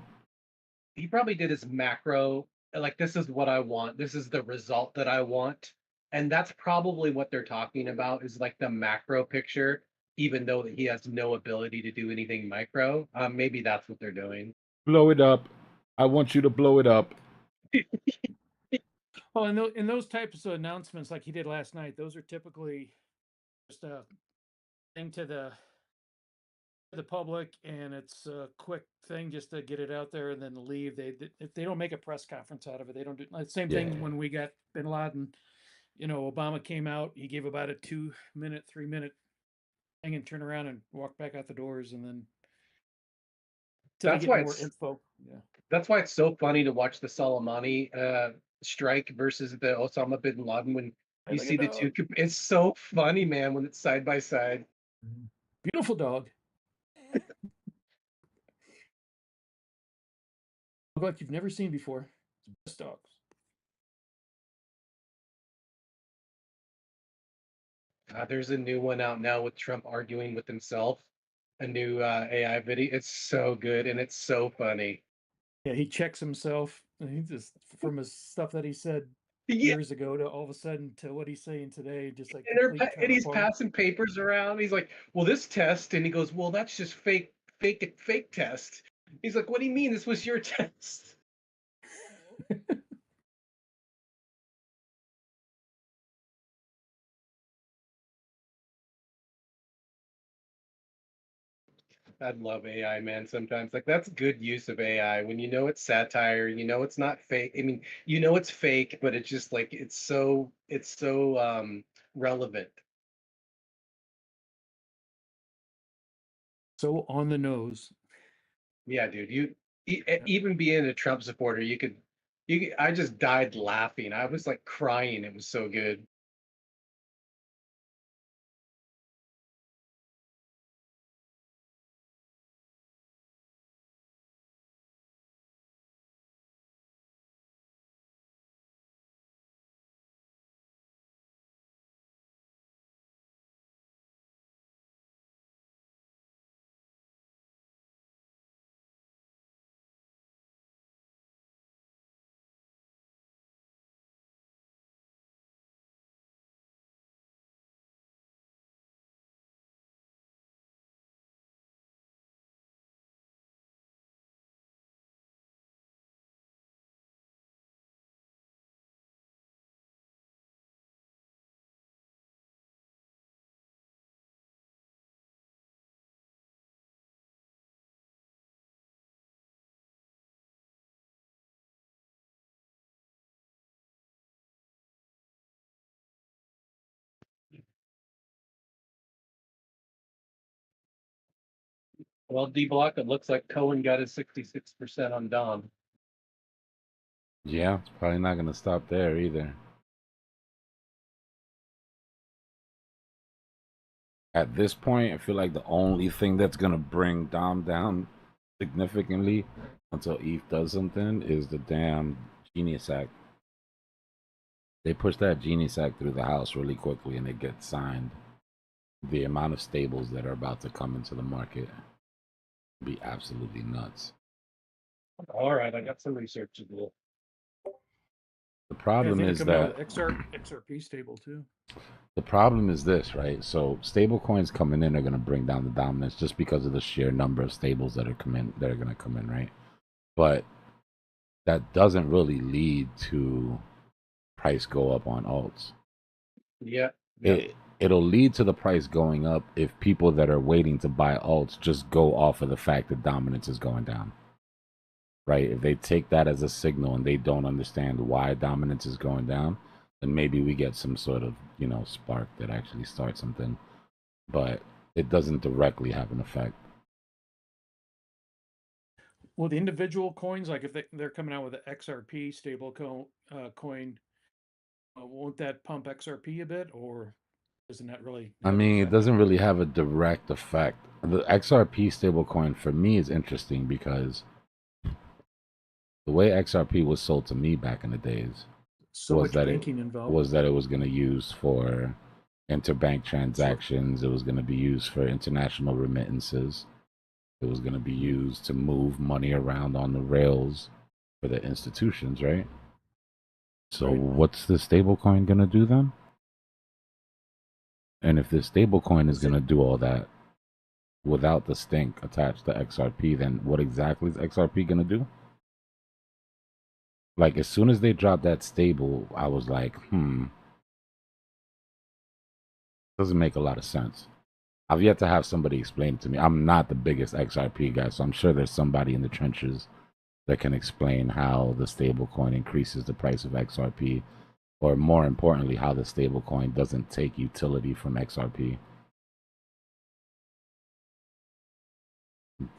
he probably did his macro, like, this is what I want. This is the result that I want. And that's probably what they're talking about, is like the macro picture, even though he has no ability to do anything micro. Maybe that's what they're doing. blow it up. I want you to blow it up. Oh, and in those types of announcements, like he did last night, those are typically just a thing to the public, and it's a quick thing just to get it out there and then leave. If they don't make a press conference out of it, they don't do same thing Yeah. when we got Bin Laden. You know, Obama came out, he gave about a 2-minute, 3-minute thing and turned around and walked back out the doors, and then till they That's get why more it's info. Yeah. that's why it's so funny to watch the Soleimani strike versus the Osama bin Laden when you see the two. It's so funny, man, when it's side by side. Beautiful dog. Look like you've never seen before. It's best dogs. There's a new one out now with Trump arguing with himself. A new AI video. It's so good and it's so funny. Yeah, he checks himself. And he just from his stuff that he said years ago to all of a sudden to what he's saying today, just like And he's passing papers around. He's like, "Well, this test," and he goes, "Well, that's just fake test." He's like, "What do you mean? This was your test." I love AI, man. Sometimes, like, that's good use of AI when you know it's satire, you know it's not fake. I mean, you know it's fake, but it's just like it's so relevant. So on the nose. Yeah, dude. Even being a Trump supporter, I just died laughing. I was like crying. It was so good. Well, Dbloc, it looks like Cohen got his 66% on Dom. Yeah, it's probably not going to stop there either. At this point, I feel like the only thing that's going to bring Dom down significantly until ETH does something is the damn Genius Act. They push that Genius Act through the House really quickly and it gets signed. The amount of stables that are about to come into the market will be absolutely nuts. All right, I got some research to do. The problem is that XRP stable too. the problem is this, right? So stable coins coming in are going to bring down the dominance just because of the sheer number of stables that are going to come in, right? But that doesn't really lead to price go up on alts. Yeah. It'll lead to the price going up if people that are waiting to buy alts just go off of the fact that dominance is going down. Right? If they take that as a signal and they don't understand why dominance is going down, then maybe we get some sort of, spark that actually starts something. But it doesn't directly have an effect. Well, the individual coins, like if they're coming out with an XRP stable coin, won't that pump XRP a bit, or isn't that really? I mean, it doesn't really have a direct effect. The XRP stablecoin for me is interesting because The way XRP was sold to me back in the days So was much that banking involved. it was going to use for interbank transactions. It was going to be used for international remittances. It was going to be used to move money around on the rails for the institutions, right? So what's the stablecoin going to do then? And if the stablecoin is going to do all that without the stink attached to XRP, then what exactly is XRP going to do? Like, as soon as they dropped that stable, I was like, doesn't make a lot of sense. I've yet to have somebody explain it to me. I'm not the biggest XRP guy, so I'm sure there's somebody in the trenches that can explain how the stablecoin increases the price of XRP, or more importantly, how the stablecoin doesn't take utility from XRP.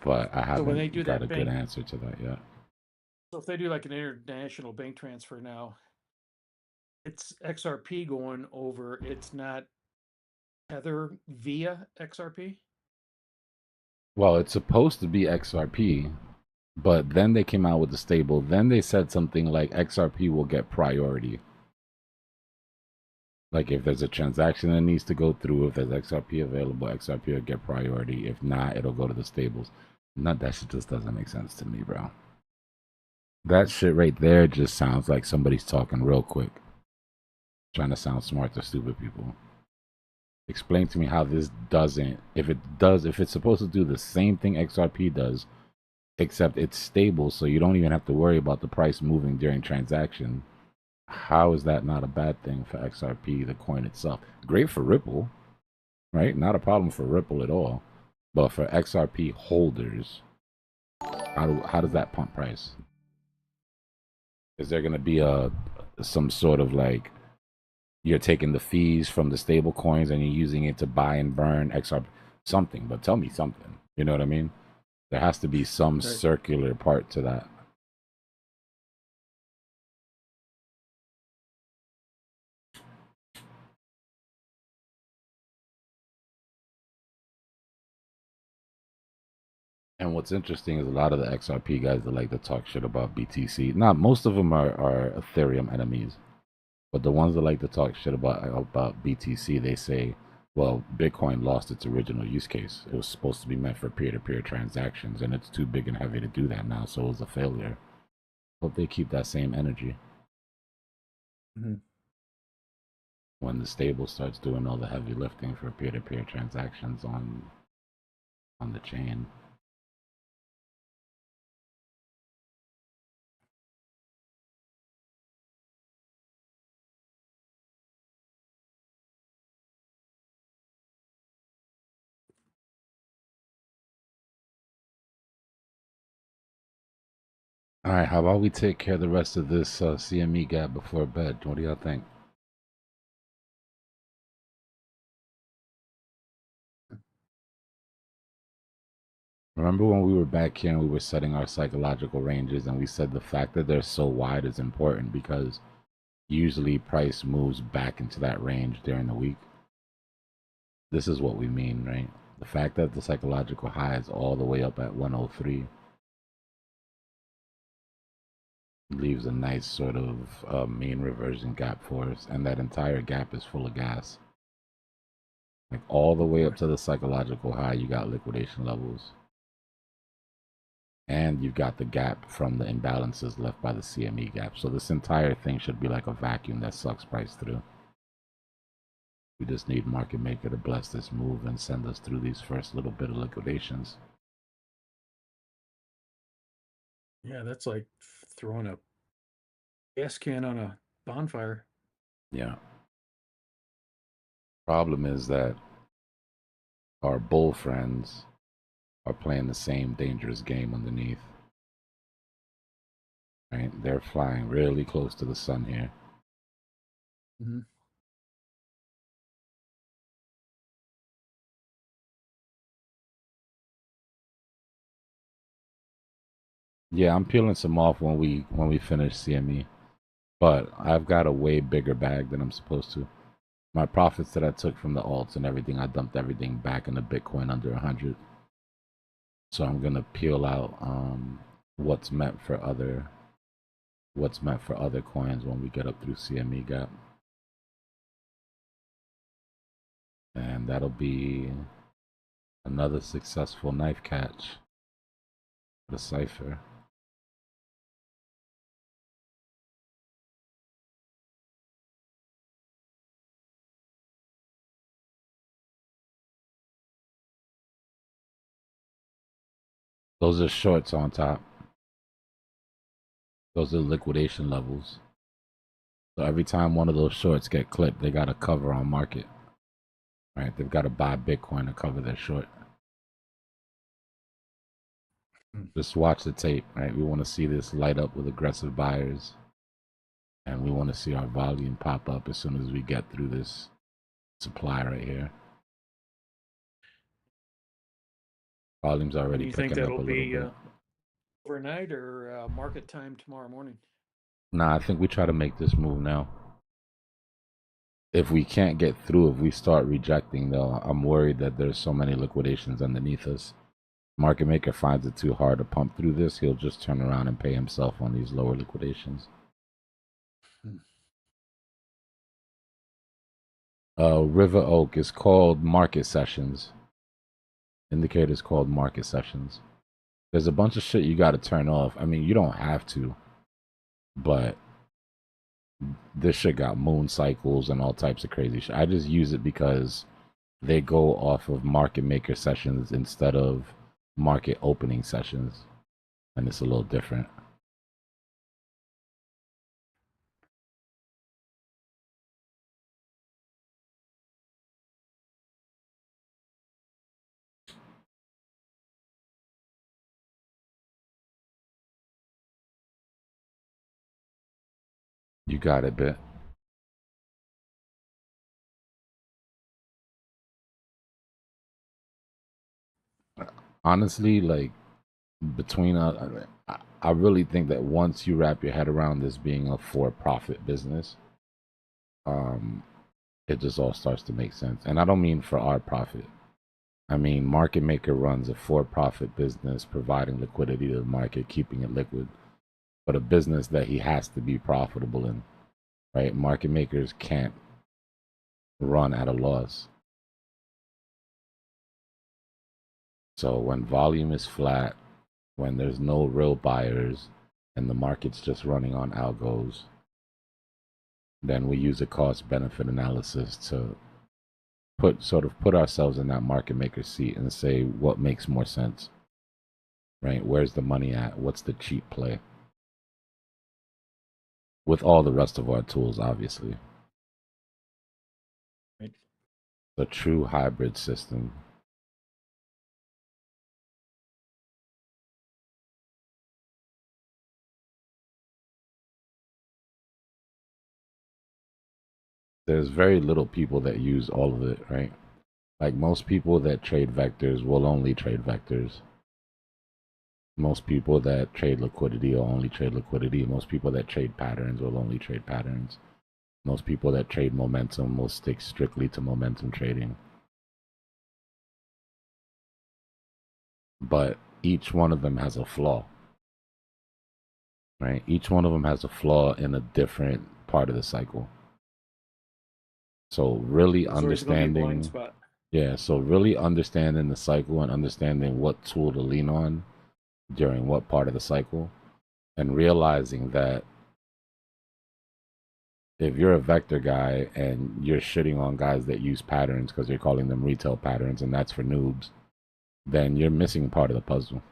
But I haven't got a good answer to that yet. So if they do like an international bank transfer now, it's XRP going over, it's not Tether via XRP? Well, it's supposed to be XRP, but then they came out with the stable. Then they said something like XRP will get priority. Like, if there's a transaction that needs to go through, if there's XRP available, XRP will get priority. If not, it'll go to the stables. That shit just doesn't make sense to me, bro. That shit right there just sounds like somebody's talking real quick, trying to sound smart to stupid people. Explain to me how this doesn't, if it's supposed to do the same thing XRP does, except it's stable, so you don't even have to worry about the price moving during transaction. How is that not a bad thing for XRP, the coin itself? Great for Ripple, right? Not a problem for Ripple at all. But for XRP holders, how does that pump price? Is there going to be some sort of like, you're taking the fees from the stable coins and you're using it to buy and burn XRP, something, but tell me something. You know what I mean? There has to be some circular part to that. And what's interesting is a lot of the XRP guys that like to talk shit about BTC. Not most of them are Ethereum enemies, but the ones that like to talk shit about BTC, they say, well, Bitcoin lost its original use case. It was supposed to be meant for peer-to-peer transactions, and it's too big and heavy to do that now, so it was a failure. Hope they keep that same energy. When the stable starts doing all the heavy lifting for peer-to-peer transactions on the chain. All right, how about we take care of the rest of this CME gap before bed? What do y'all think? Remember when we were back here and we were setting our psychological ranges and we said the fact that they're so wide is important because usually price moves back into that range during the week? This is what we mean, right? The fact that the psychological high is all the way up at 103 leaves a nice sort of mean reversion gap for us, and that entire gap is full of gas. Like all the way up to the psychological high, you got liquidation levels. And you've got the gap from the imbalances left by the CME gap. So this entire thing should be like a vacuum that sucks price through. We just need market maker to bless this move and send us through these first little bit of liquidations. Yeah, that's like throwing a gas can on a bonfire. Yeah. Problem is that our bull friends are playing the same dangerous game underneath. Right? They're flying really close to the sun here. Yeah, I'm peeling some off when we finish CME, but I've got a way bigger bag than I'm supposed to. My profits that I took from the alts and everything, I dumped everything back into Bitcoin under 100. So I'm gonna peel out what's meant for other what's meant for other coins when we get up through CME gap. And that'll be another successful knife catch for the Cypher. Those are shorts on top. Those are liquidation levels. So every time one of those shorts get clipped, they got a cover on market. Right? They've got to buy Bitcoin to cover their short. Just watch the tape, right? We want to see this light up with aggressive buyers. And we want to see our volume pop up as soon as we get through this supply right here. Volume's already picking up a little bit. Overnight or market time tomorrow morning? Nah, I think we try to make this move now. If we can't get through, if we start rejecting though, I'm worried that there's so many liquidations underneath us. Market maker finds it too hard to pump through this, he'll just turn around and pay himself on these lower liquidations. River Oak is called market sessions. Indicator is called market sessions. There's a bunch of shit you got to turn off. I mean, you don't have to, but this shit got moon cycles and all types of crazy shit. I just use it because they go off of market maker sessions instead of market opening sessions, and it's a little different. You got it, Bit. Honestly, like, between I really think that once you wrap your head around this being a for-profit business, it just all starts to make sense. And I don't mean for our profit. I mean, market maker runs a for-profit business, providing liquidity to the market, keeping it liquid, but a business that he has to be profitable in, right? Market makers can't run at a loss. So when volume is flat, when there's no real buyers, and the market's just running on algos, then we use a cost-benefit analysis to put ourselves in that market maker seat and say what makes more sense, right? Where's the money at? What's the cheap play? With all the rest of our tools, obviously. Right. The true hybrid system. There's very little people that use all of it, right? Like most people that trade vectors will only trade vectors. Most people that trade liquidity will only trade liquidity. Most people that trade patterns will only trade patterns. Most people that trade momentum will stick strictly to momentum trading. But each one of them has a flaw, right? Each one of them has a flaw in a different part of the cycle. So really understanding, yeah, so really understanding the cycle and understanding what tool to lean on during what part of the cycle, and realizing that if you're a vector guy and you're shitting on guys that use patterns because you're calling them retail patterns and that's for noobs, then you're missing part of the puzzle,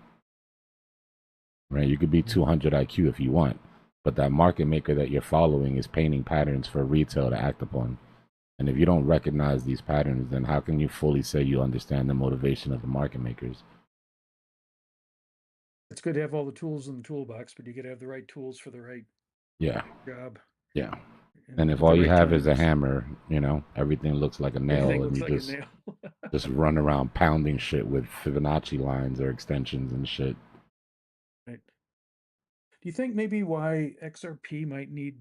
right? You could be 200 IQ if you want, but that market maker that you're following is painting patterns for retail to act upon. And if you don't recognize these patterns, then how can you fully say you understand the motivation of the market makers? It's good to have all the tools in the toolbox, but you got to have the right tools for the right job. Yeah. And if all you have is a hammer, you know, everything looks like a nail, and you just just run around pounding shit with Fibonacci lines or extensions and shit. Right. Do you think maybe why XRP might need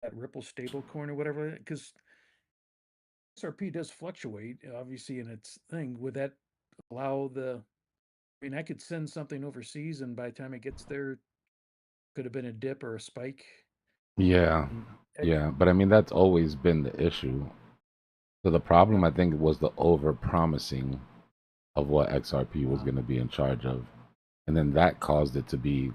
that Ripple stablecoin or whatever? Because XRP does fluctuate, obviously, in its thing. Would that allow the? I mean, I could send something overseas, and by the time it gets there, could have been a dip or a spike. Yeah, yeah, but I mean that's always been the issue. So the problem I think was the over promising of what XRP was going to be in charge of, and then that caused it to be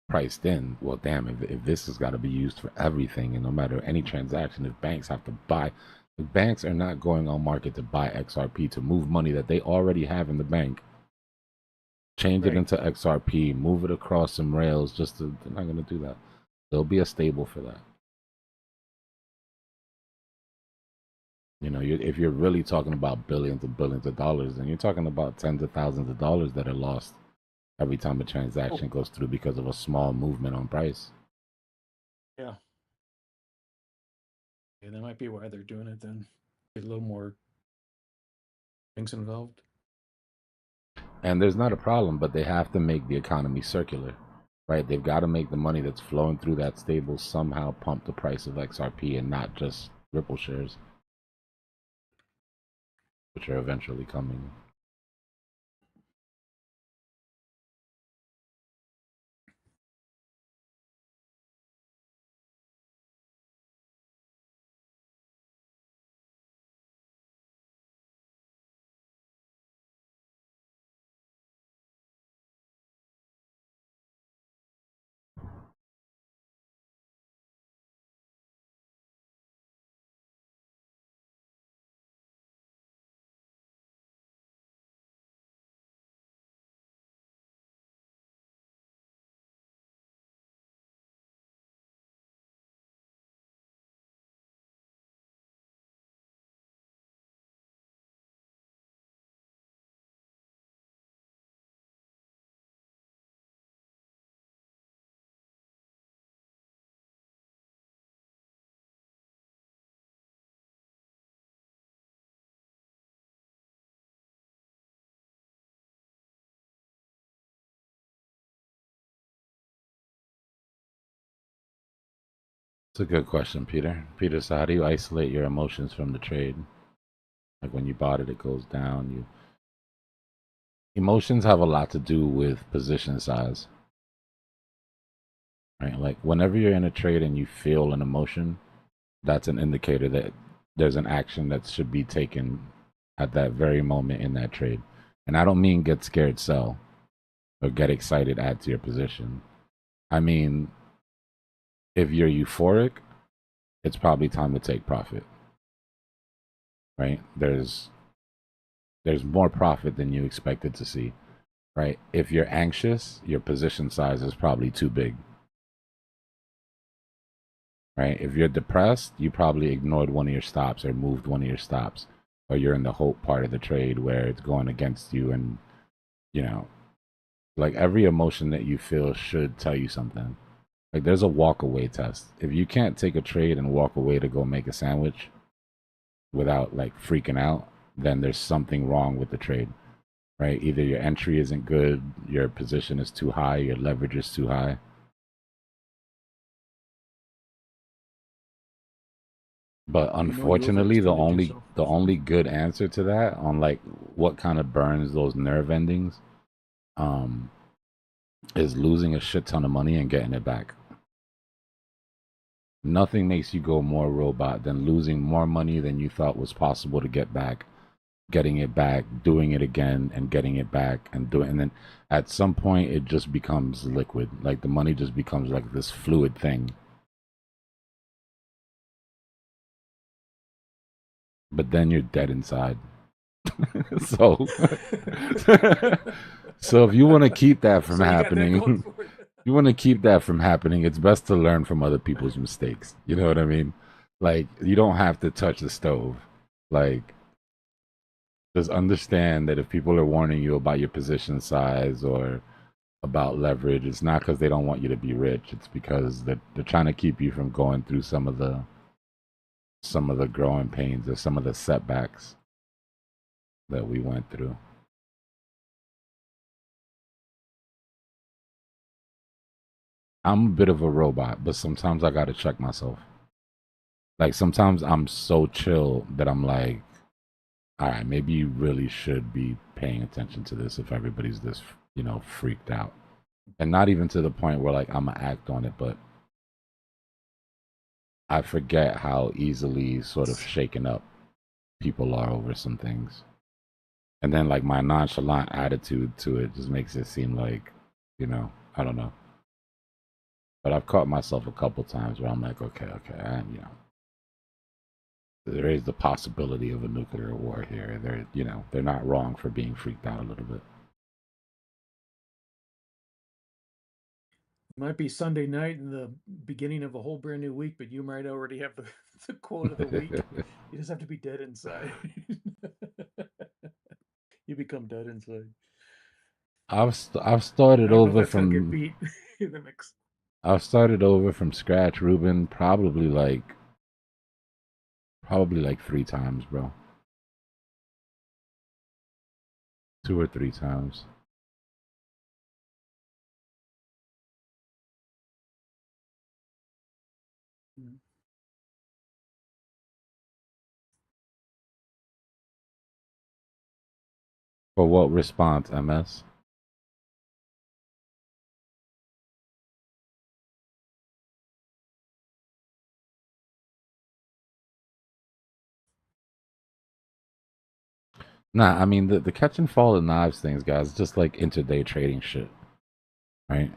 priced in. Well, damn, if this has got to be used for everything, and no matter any transaction, if banks have to buy, if banks are not going on market to buy XRP to move money that they already have in the bank, change it into XRP, move it across some rails, they're not going to do that. There'll be a stable for that. You know, if you're really talking about billions and billions of dollars, then you're talking about tens of thousands of dollars that are lost every time a transaction goes through because of a small movement on price. Yeah. Yeah, that might be why they're doing it then. Get a little more things involved. And there's not a problem, but they have to make the economy circular, right? They've got to make the money that's flowing through that stable somehow pump the price of XRP and not just Ripple shares, which are eventually coming. It's a good question, Peter. Peter, so how do you isolate your emotions from the trade? Like when you bought it, it goes down. Emotions have a lot to do with position size, right? Like whenever you're in a trade and you feel an emotion, that's an indicator that there's an action that should be taken at that very moment in that trade. And I don't mean get scared, sell, or get excited, add to your position. I mean, if you're euphoric, it's probably time to take profit, right? There's more profit than you expected to see, right? If you're anxious, your position size is probably too big, right? If you're depressed, you probably ignored one of your stops or moved one of your stops, or you're in the hope part of the trade where it's going against you. And, you know, like every emotion that you feel should tell you something. Like there's a walk away test. If you can't take a trade and walk away to go make a sandwich without like freaking out, then there's something wrong with the trade, right? Either your entry isn't good, your position is too high, your leverage is too high. But unfortunately, the only good answer to that on like what kind of burns those nerve endings is losing a shit ton of money and getting it back. Nothing makes you go more robot than losing more money than you thought was possible to get back, getting it back, doing it again and getting it back and then at some point it just becomes liquid. Like the money just becomes like this fluid thing. But then you're dead inside. So so if you want to keep that from happening, you want to keep that from happening, it's best to learn from other people's mistakes. You know what I mean? Like you don't have to touch the stove. Like just understand that if people are warning you about your position size or about leverage, it's not because they don't want you to be rich. It's because they're trying to keep you from going through some of the growing pains or some of the setbacks that we went through. I'm a bit of a robot, but sometimes I gotta check myself. Like sometimes I'm so chill that I'm like, all right, maybe you really should be paying attention to this if everybody's this, freaked out. And not even to the point where like I'm gonna act on it, but I forget how easily sort of shaken up people are over some things. And then like my nonchalant attitude to it just makes it seem like, you know, I don't know. But I've caught myself a couple times where I'm like, okay, you know, there is the possibility of a nuclear war here. They're, you know, they're not wrong for being freaked out a little bit. It might be Sunday night in the beginning of a whole brand new week, but you might already have the quote of the week. You just have to be dead inside. You become dead inside. I've started over from beat in the mix. I've started over from scratch, Ruben, probably like 3 times, bro. 2 or 3 times. For what response, MS? Nah, I mean the catch and fall of knives things, guys, just like intraday trading shit. Right?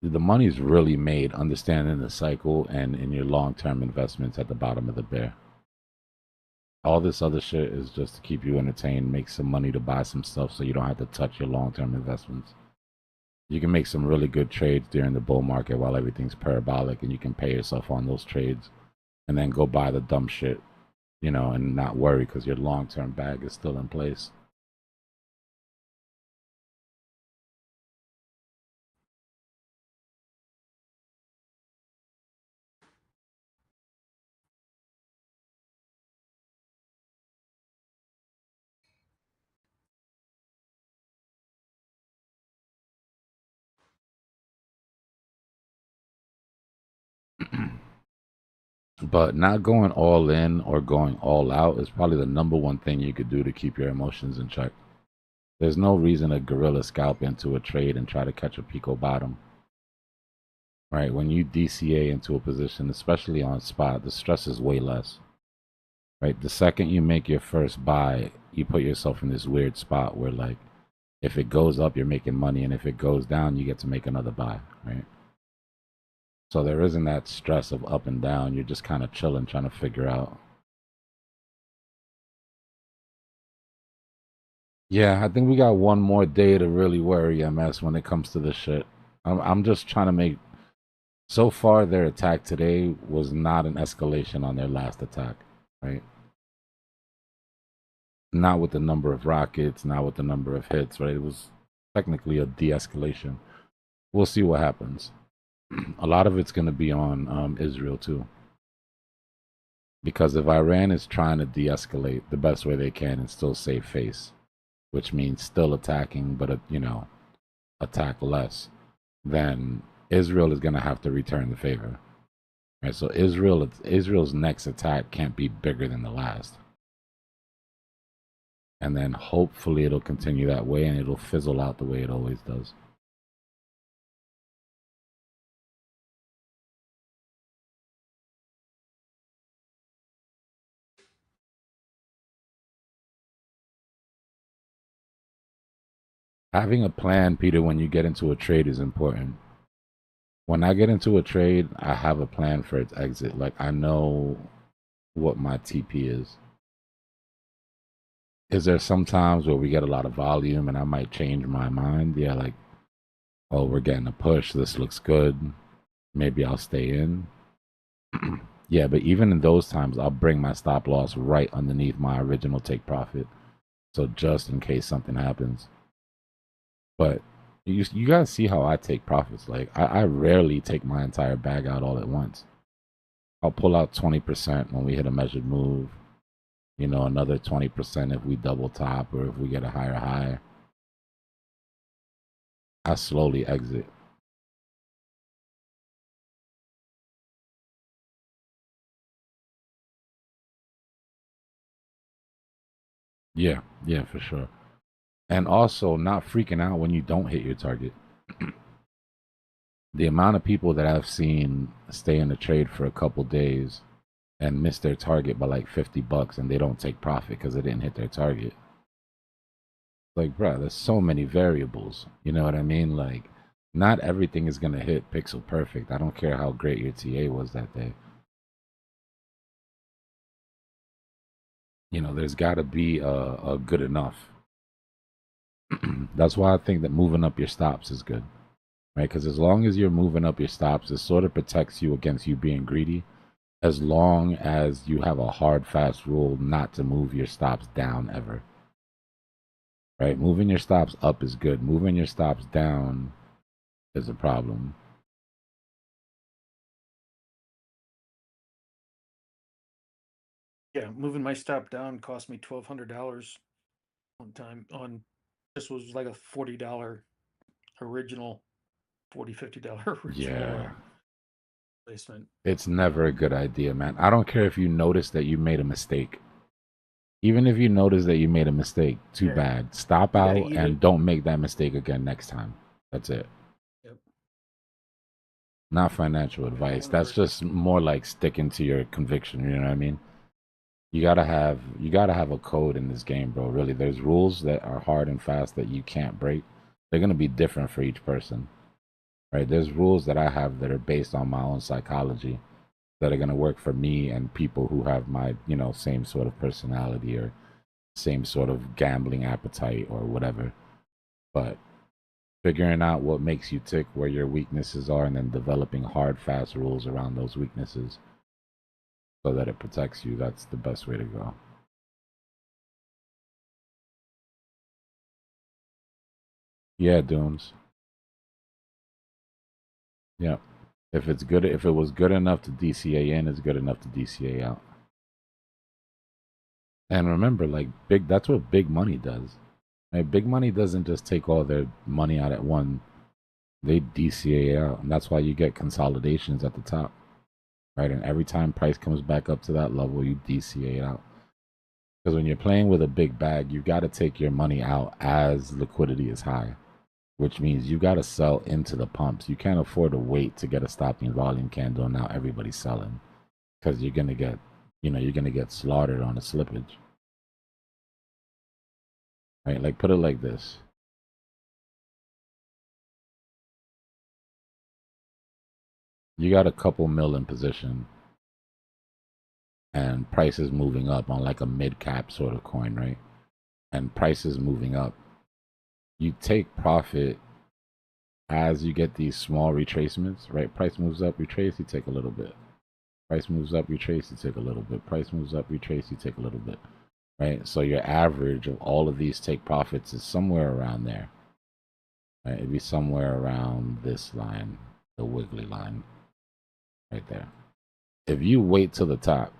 The money's really made understanding the cycle and in your long-term investments at the bottom of the bear. All this other shit is just to keep you entertained, make some money to buy some stuff so you don't have to touch your long-term investments. You can make some really good trades during the bull market while everything's parabolic, and you can pay yourself on those trades and then go buy the dumb shit, you know, and not worry because your long-term bag is still in place. But not going all in or going all out is probably the number one thing you could do to keep your emotions in check. There's no reason to guerrilla scalp into a trade and try to catch a pico bottom. Right? When you DCA into a position, especially on spot, the stress is way less. Right? The second you make your first buy, you put yourself in this weird spot where, like, if it goes up, you're making money, and if it goes down, you get to make another buy. Right? So there isn't that stress of up and down. You're just kind of chilling, trying to figure out. Yeah, I think we got one more day to really worry MS when it comes to this shit. I'm just trying to make. So far, their attack today was not an escalation on their last attack, right? Not with the number of rockets, not with the number of hits, right? It was technically a de-escalation. We'll see what happens. A lot of it's going to be on Israel too. Because if Iran is trying to de-escalate the best way they can and still save face, which means still attacking, but, you know, attack less, then Israel is going to have to return the favor. Right? So Israel's next attack can't be bigger than the last. And then hopefully it'll continue that way and it'll fizzle out the way it always does. Having a plan, Peter, when you get into a trade is important. When I get into a trade, I have a plan for its exit. Like, I know what my TP is. Is there some times where we get a lot of volume and I might change my mind? Yeah, like, oh, we're getting a push. This looks good. Maybe I'll stay in. Yeah, but even in those times, I'll bring my stop loss right underneath my original take profit. So just in case something happens. But you guys see how I take profits. Like, I rarely take my entire bag out all at once. I'll pull out 20% when we hit a measured move. You know, another 20% if we double top or if we get a higher high. I slowly exit. Yeah, for sure. And also not freaking out when you don't hit your target. The amount of people that I've seen stay in the trade for a couple days and miss their target by like $50 and they don't take profit because they didn't hit their target. Like, bro, there's so many variables. You know what I mean? Like, not everything is going to hit pixel perfect. I don't care how great your TA was that day. You know, there's got to be a good enough. That's why I think that moving up your stops is good, right? Because as long as you're moving up your stops, it sort of protects you against you being greedy. As long as you have a hard, fast rule not to move your stops down ever. Right? Moving your stops up is good. Moving your stops down is a problem. Yeah, moving my stop down cost me $1,200 one time. On this was like a $40 original, $50 original placement. It's never a good idea, man. I don't care if you notice that you made a mistake. Even if you notice that you made a mistake, too bad. Stop out and don't make that mistake again next time. That's it. Yep. Not financial advice. That's just more like sticking to your conviction. You know what I mean? You gotta have a code in this game, bro. Really, there's rules that are hard and fast that you can't break. They're gonna be different for each person, right? There's rules that I have that are based on my own psychology that are gonna work for me and people who have my, you know, same sort of personality or same sort of gambling appetite or whatever. But figuring out what makes you tick, where your weaknesses are, and then developing hard, fast rules around those weaknesses so that it protects you, that's the best way to go. Yeah, Dooms. Yeah. If it's good, if it was good enough to DCA in, it's good enough to DCA out. And remember, like that's what big money does. Like, big money doesn't just take all their money out at one. They DCA out, and that's why you get consolidations at the top, right? And every time price comes back up to that level, you DCA out. Because when you're playing with a big bag, you got to take your money out as liquidity is high, which means you got to sell into the pumps. You can't afford to wait to get a stopping volume candle. Now everybody's selling because you're gonna get, you know, you're gonna get slaughtered on the slippage, right? Like, put it like this. You got a couple mil in position and price is moving up on like a mid cap sort of coin, right? And price is moving up. You take profit as you get these small retracements, right? Price moves up, retrace, you take a little bit. Price moves up, retrace, you take a little bit. Price moves up, retrace, you take a little bit, right? So your average of all of these take profits is somewhere around there, right? It'd be somewhere around this line, the wiggly line, right there. If you wait till the top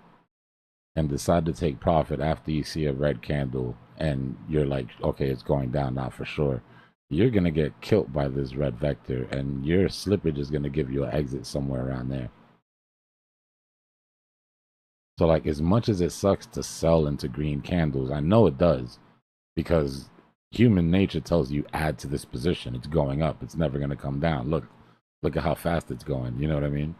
and decide to take profit after you see a red candle and you're like, okay, it's going down now for sure, you're going to get killed by this red vector and your slippage is going to give you an exit somewhere around there. So like, as much as it sucks to sell into green candles, I know it does, because human nature tells you add to this position. It's going up. It's never going to come down. Look at how fast it's going. You know what I mean?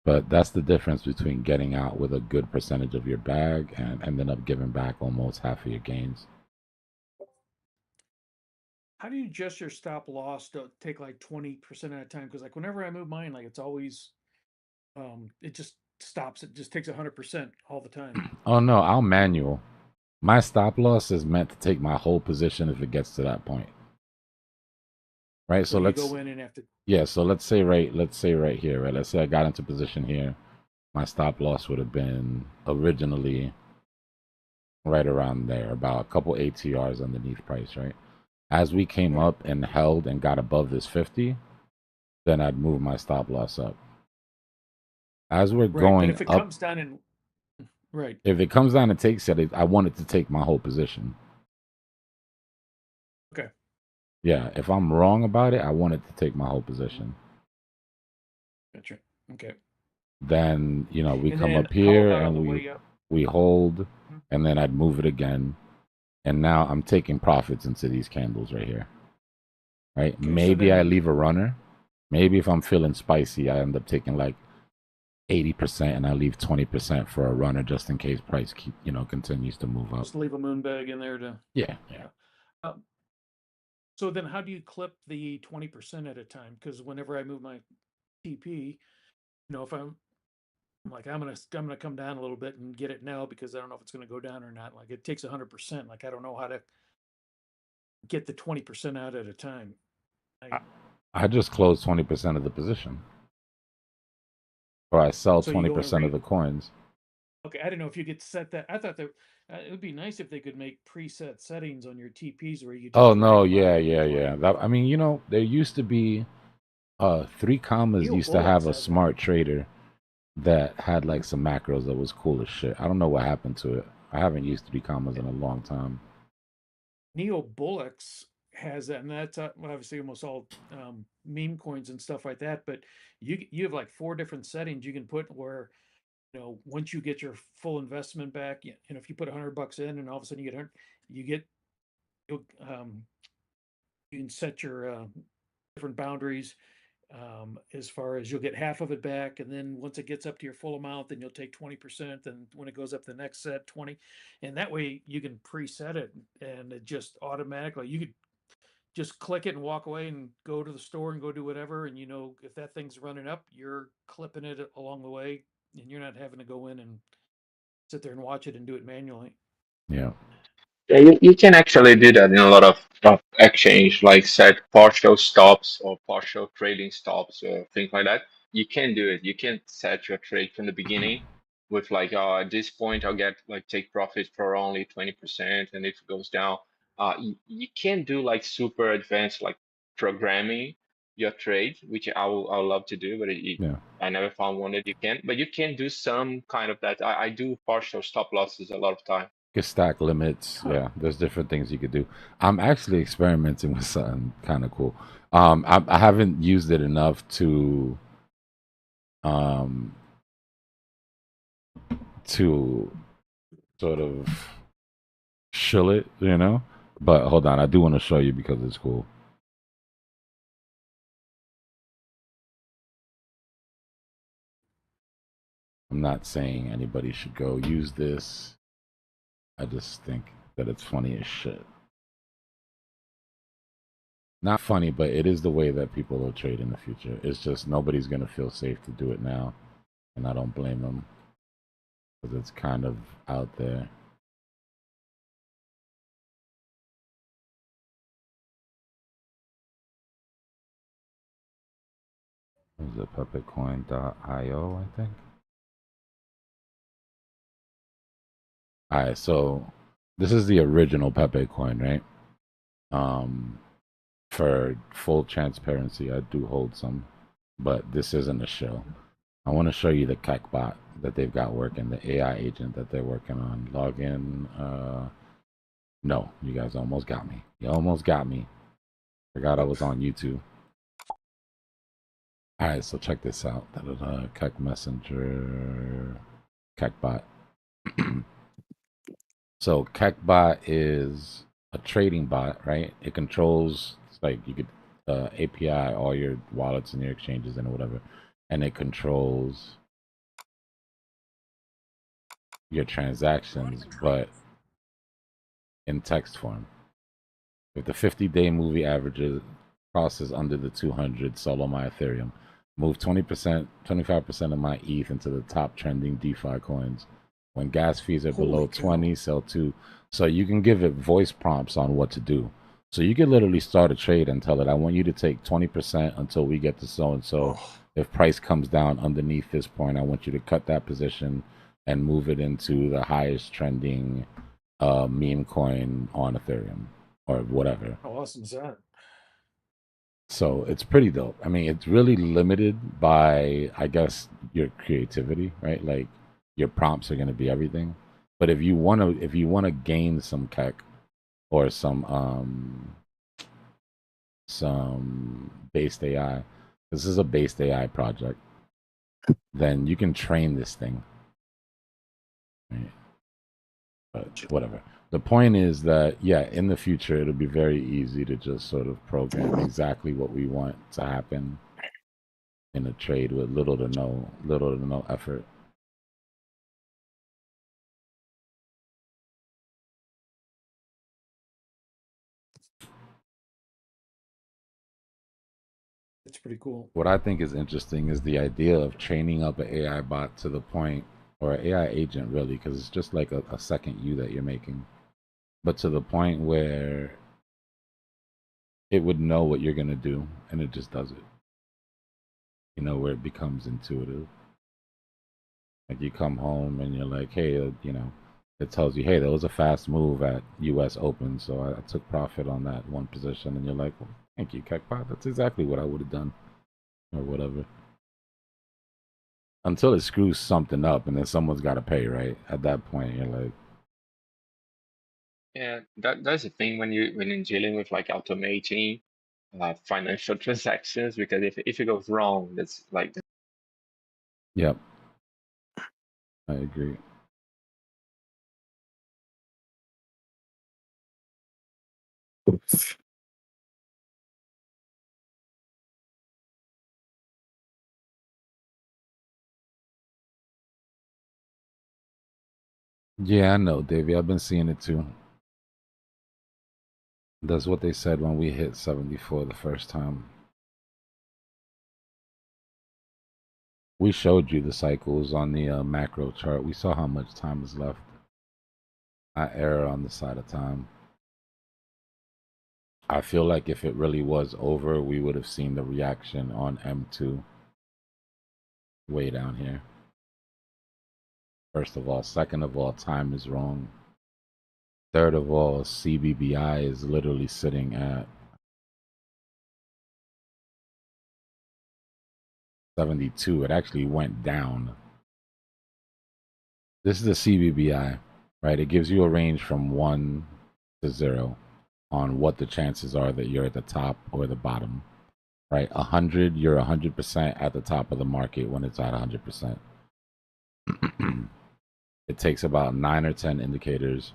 But that's the difference between getting out with a good percentage of your bag and ending up giving back almost half of your gains. How do you adjust your stop loss to take like 20% at a time? Because like whenever I move mine, like it's always, it just stops. It just takes 100% all the time. Oh no, I'll manual. My stop loss is meant to take my whole position if it gets to that point. Right, so let's go in and have to. Yeah, so let's say right here, right? Let's say I got into position here. My stop loss would have been originally right around there, about a couple ATRs underneath price, right? As we came up and held and got above this 50, then I'd move my stop loss up. As we're going if it up, comes down and if it comes down and takes it, I want it to take my whole position. Okay. Yeah, if I'm wrong about it, I want it to take my whole position. Gotcha. Okay. Then, you know, we And come then up here how about on and the way up? we hold, and then I'd move it again. And now I'm taking profits into these candles right here. right? Okay, so Maybe I then, leave a runner. Maybe if I'm feeling spicy, I end up taking like 80% and I leave 20% for a runner just in case price continues to move up. just leave a moon bag in there to. Yeah. So then how do you clip the 20% at a time? Because whenever I move my TP, if I'm like, I'm gonna come down a little bit and get it now because I don't know if it's gonna go down or not. Like it takes 100%. Like I don't know how to get the 20% out at a time. I just close 20% of the position. Or I sell 20% of the coins. Okay, I didn't know if you could set that. I thought that it would be nice if they could make preset settings on your TPs where you just. Oh no, yeah. I mean, there used to be 3 commas used to have a smart trader that had like some macros that was cool as shit. I don't know what happened to it. I haven't used 3 commas in a long time. Geopolitical has that, and that's obviously almost all meme coins and stuff like that. But you have like 4 different settings you can put where once you get your full investment back, if you put $100 in, and all of a sudden you get you can set your different boundaries. As far as you'll get half of it back, and then once it gets up to your full amount, then you'll take 20%. And when it goes up the next set, 20, and that way you can preset it, and it just automatically you could just click it and walk away and go to the store and go do whatever. And if that thing's running up, you're clipping it along the way, and you're not having to go in and sit there and watch it and do it manually. Yeah. Yeah, you can actually do that in a lot of exchange, like set partial stops or partial trading stops or things like that. You can do it. You can set your trade from the beginning with like, at this point I'll get like take profit for only 20%, and if it goes down, you can do like super advanced like programming your trade, which I would love to do, but I never found one that you can. But you can do some kind of that. I do partial stop losses a lot of time. You can stack limits. Yeah, there's different things you could do. I'm actually experimenting with something kind of cool. I haven't used it enough to sort of shill it, But hold on, I do want to show you because it's cool. I'm not saying anybody should go use this. I just think that it's funny as shit. Not funny, but it is the way that people will trade in the future. It's just nobody's going to feel safe to do it now. And I don't blame them. Because it's kind of out there. Is it puppetcoin.io, I think? Alright, so this is the original Pepe coin, right? For full transparency, I do hold some, but this isn't a show. I want to show you the bot that they've got working, the AI agent that they're working on. Log in. No, you guys almost got me. You almost got me. Forgot I was on YouTube. All right, so check this out. Kek Messenger, Kekbot. So Kekbot is a trading bot, right? It controls, it's like you could API all your wallets and your exchanges and whatever, and it controls your transactions, but in text form. If the 50-day movie averages crosses under the 200, sell on my Ethereum. Move 20%, 25% of my ETH into the top trending DeFi coins. When gas fees are below 20, sell 2. So you can give it voice prompts on what to do. So you can literally start a trade and tell it, I want you to take 20% until we get to so-and-so. If price comes down underneath this point, I want you to cut that position and move it into the highest trending meme coin on Ethereum or whatever. How awesome is that? So it's pretty dope. I mean, it's really limited by, I guess, your creativity, right? Like your prompts are going to be everything. But if you want to gain some kek or some based AI, this is a based AI project, then you can train this thing. Right? But whatever. The point is that, yeah, in the future, it'll be very easy to just sort of program exactly what we want to happen in a trade with little to no effort. It's pretty cool. What I think is interesting is the idea of training up an AI bot to the point, or an AI agent really, because it's just like a second you that you're making, but to the point where it would know what you're going to do and it just does it. You know, where it becomes intuitive. Like you come home and you're like, hey, you know, it tells you, hey, there was a fast move at US Open, so I took profit on that one position. And you're like, well, thank you, Kekpot. That's exactly what I would have done, or whatever. Until it screws something up and then someone's got to pay, right? At that point, you're like, yeah, that's the thing when you're dealing with like automating financial transactions, because if it goes wrong, that's like. yep, I agree. Yeah, I know, Davey. I've been seeing it too. That's what they said when we hit 74 the first time. We showed you the cycles on the macro chart. We saw how much time is left. I err on the side of time. I feel like if it really was over, we would have seen the reaction on M2 way down here. First of all. Second of all, time is wrong. Third of all, CBBI is literally sitting at 72. It actually went down. This is the CBBI, right? It gives you a range from 1 to 0 on what the chances are that you're at the top or the bottom, right? 100, you're 100% at the top of the market when it's at 100%. It takes about 9 or 10 indicators.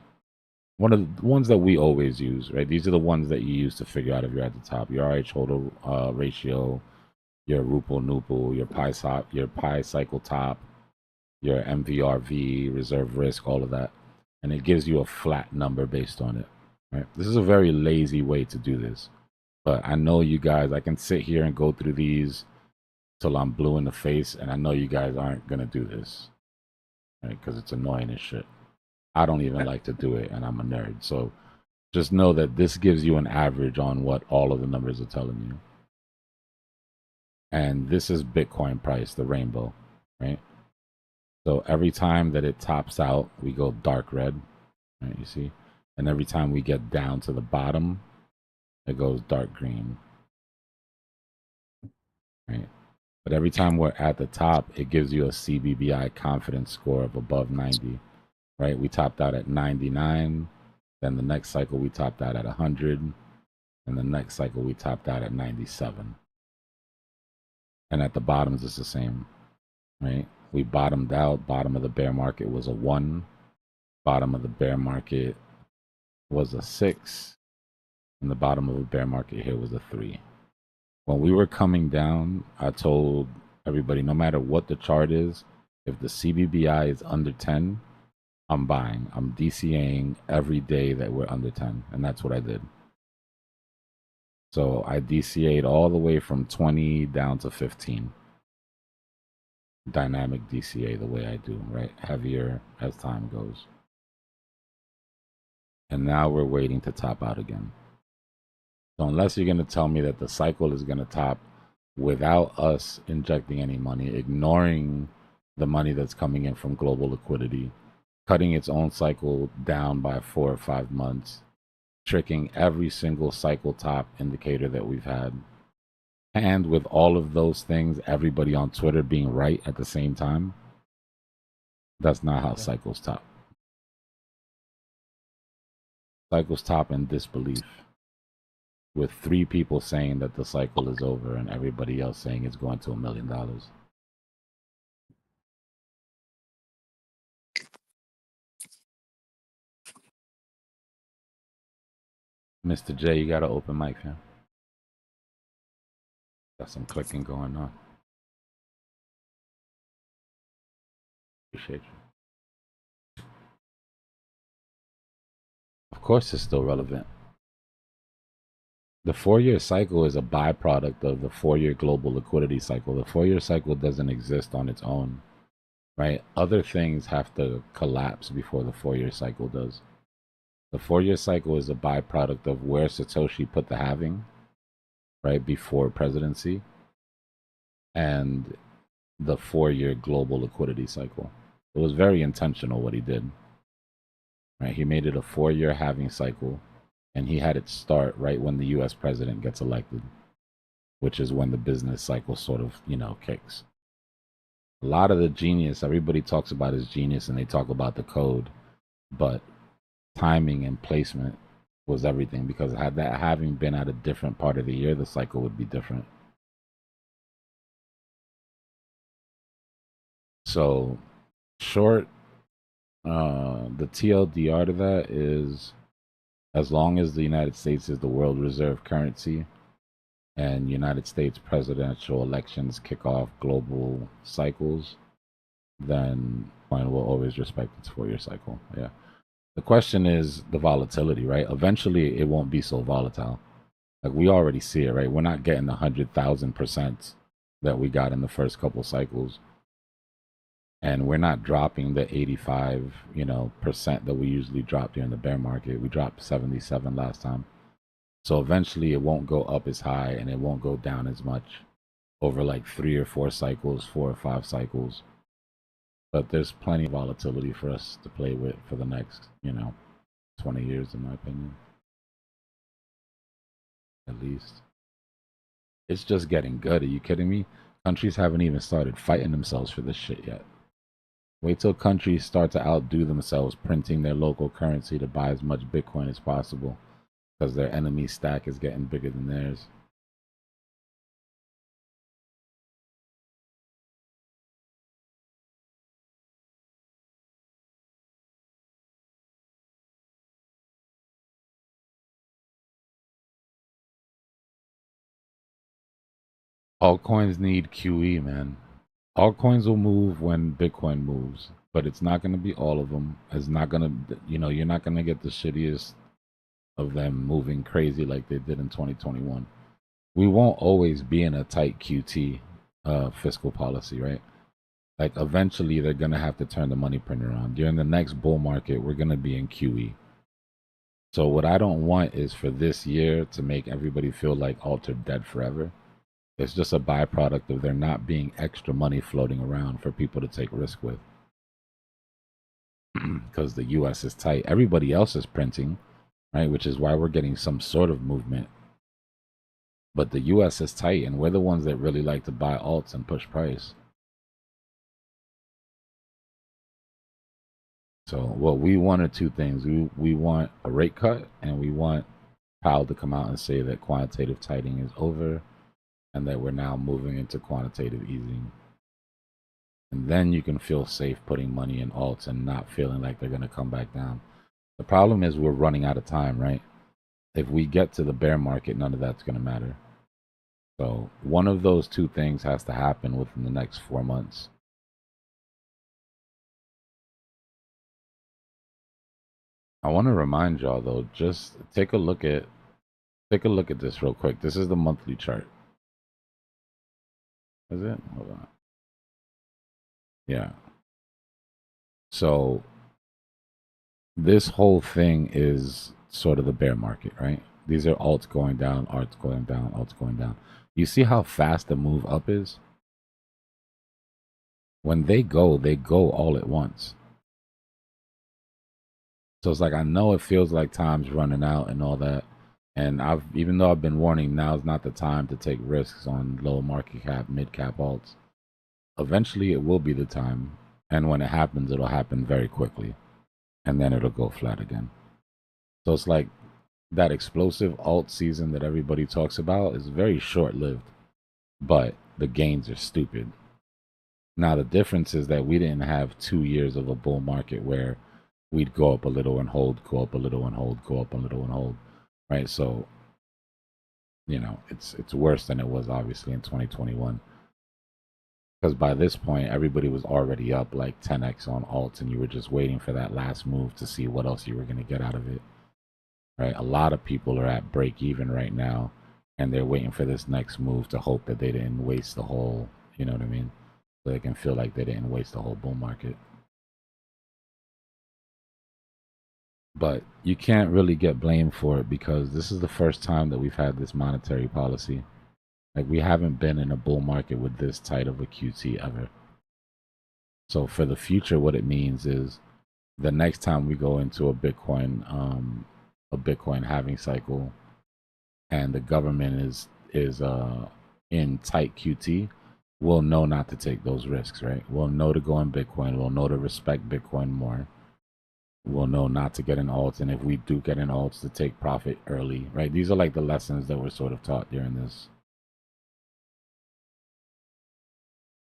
One of the ones that we always use, right? These are the ones that you use to figure out if you're at the top. Your RH holder ratio, your Rupal Nupal, your pi cycle top, your MVRV, reserve risk, all of that. And it gives you a flat number based on it, right? This is a very lazy way to do this. But I know you guys, I can sit here and go through these till I'm blue in the face, and I know you guys aren't going to do this, right? Because it's annoying as shit. I don't even like to do it, and I'm a nerd. So just know that this gives you an average on what all of the numbers are telling you. And this is Bitcoin price, the rainbow, right? So every time that it tops out, we go dark red, right? You see? And every time we get down to the bottom, it goes dark green, right? But every time we're at the top, it gives you a CBBI confidence score of above 90, right? We topped out at 99. Then the next cycle, we topped out at 100. And the next cycle, we topped out at 97. And at the bottoms, it's the same, right? We bottomed out. Bottom of the bear market was a 1. Bottom of the bear market was a 6. And the bottom of the bear market here was a 3. When we were coming down, I told everybody, no matter what the chart is, if the CBBI is under 10, I'm buying. I'm DCAing every day that we're under 10. And that's what I did. So I DCA'd all the way from 20 down to 15. Dynamic DCA the way I do, right? Heavier as time goes. And now we're waiting to top out again. So unless you're going to tell me that the cycle is going to top without us injecting any money, ignoring the money that's coming in from global liquidity, cutting its own cycle down by 4 or 5 months, tricking every single cycle top indicator that we've had, and with all of those things, everybody on Twitter being right at the same time, that's not how cycles top. Cycles top in disbelief, with 3 people saying that the cycle is over and everybody else saying it's going to $1 million. Mr. J, you got an open mic, fam. Got some clicking going on. Appreciate you. Of course it's still relevant. The 4-year cycle is a byproduct of the 4-year global liquidity cycle. The 4-year cycle doesn't exist on its own, right? Other things have to collapse before the 4-year cycle does. The 4-year cycle is a byproduct of where Satoshi put the halving, right, before presidency, and the 4-year global liquidity cycle. It was very intentional what he did, right? He made it a 4-year halving cycle, and he had it start right when the U.S. president gets elected, which is when the business cycle sort of, kicks. A lot of the genius, everybody talks about his genius and they talk about the code, but timing and placement was everything, because had that having been at a different part of the year, the cycle would be different. So short, the TLDR to that is, as long as the United States is the world reserve currency and United States presidential elections kick off global cycles, then Bitcoin will always respect its 4-year cycle. Yeah. The question is the volatility, right? Eventually it won't be so volatile. Like, we already see it, right? We're not getting the 100,000% that we got in the first couple cycles. And we're not dropping the 85, percent that we usually drop during the bear market. We dropped 77 last time. So eventually it won't go up as high and it won't go down as much over like 3 or 4 cycles, 4 or 5 cycles. But there's plenty of volatility for us to play with for the next, 20 years, in my opinion. At least. It's just getting good. Are you kidding me? Countries haven't even started fighting themselves for this shit yet. Wait till countries start to outdo themselves printing their local currency to buy as much Bitcoin as possible, because their enemy stack is getting bigger than theirs. Altcoins need QE, man. Altcoins will move when Bitcoin moves, but it's not going to be all of them. It's not going to, you're not going to get the shittiest of them moving crazy like they did in 2021. We won't always be in a tight QT fiscal policy, right? Like, eventually they're going to have to turn the money printer on. During the next bull market, we're going to be in QE. So what I don't want is for this year to make everybody feel like alt are dead forever. It's just a byproduct of there not being extra money floating around for people to take risk with. Because the US is tight. Everybody else is printing, right? Which is why we're getting some sort of movement. But the US is tight, and we're the ones that really like to buy alts and push price. So what we want are two things. We want a rate cut, and we want Powell to come out and say that quantitative tightening is over and that we're now moving into quantitative easing. And then you can feel safe putting money in alts and not feeling like they're going to come back down. The problem is we're running out of time, right? If we get to the bear market, none of that's going to matter. So one of those two things has to happen within the next 4 months. I want to remind y'all though, just take a look at this real quick. This is the monthly chart. Is it? Hold on. Yeah. So this whole thing is sort of the bear market, right? These are alts going down, alts going down, alts going down. You see how fast the move up is? When they go all at once. So it's like, I know it feels like time's running out and all that. And even though I've been warning, now's not the time to take risks on low market cap, mid cap alts. Eventually it will be the time. And when it happens, it'll happen very quickly. And then it'll go flat again. So it's like that explosive alt season that everybody talks about is very short-lived. But the gains are stupid. Now, the difference is that we didn't have 2 years of a bull market where we'd go up a little and hold, go up a little and hold, go up a little and hold. right? So, you know, it's worse than it was obviously in 2021. Because by this point, everybody was already up like 10x on alts, and you were just waiting for that last move to see what else you were going to get out of it, right? A lot of people are at break even right now, and they're waiting for this next move to hope that they didn't waste the whole, you know what I mean? So they can feel like they didn't waste the whole bull market. But you can't really get blamed for it because this is the first time that we've had this monetary policy. Like, we haven't been in a bull market with this tight of a QT ever. So for the future, what it means is the next time we go into a Bitcoin halving cycle, and the government is in tight QT, we'll know not to take those risks, right? We'll know to go in Bitcoin. We'll know to respect Bitcoin more. We'll know not to get in alts, and if we do get in alts, to take profit early, right? These are like the lessons that were sort of taught during this.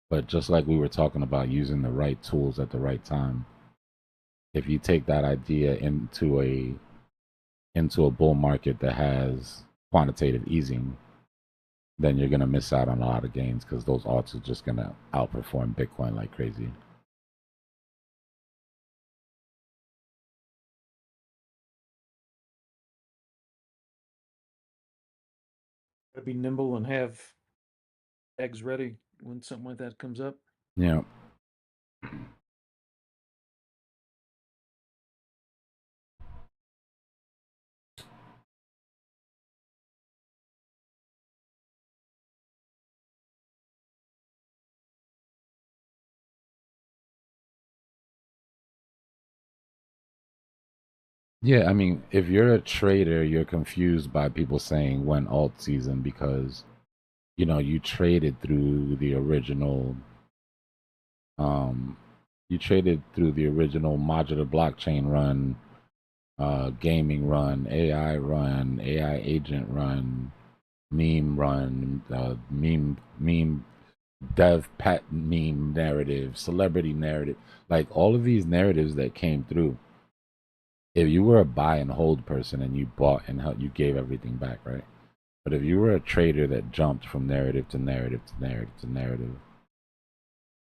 But just like we were talking about using the right tools at the right time, if you take that idea into a bull market that has quantitative easing, then you're gonna miss out on a lot of gains because those alts are just gonna outperform Bitcoin like crazy. Gotta be nimble and have eggs ready when something like that comes up. Yeah. Yeah, I mean, if you're a trader, you're confused by people saying when alt season because, you know, you traded through the original modular blockchain run, gaming run, AI run, AI agent run, meme run, meme dev pet meme narrative, celebrity narrative, like all of these narratives that came through. If you were a buy and hold person and you bought and you gave everything back, right? But if you were a trader that jumped from narrative to narrative to narrative to narrative,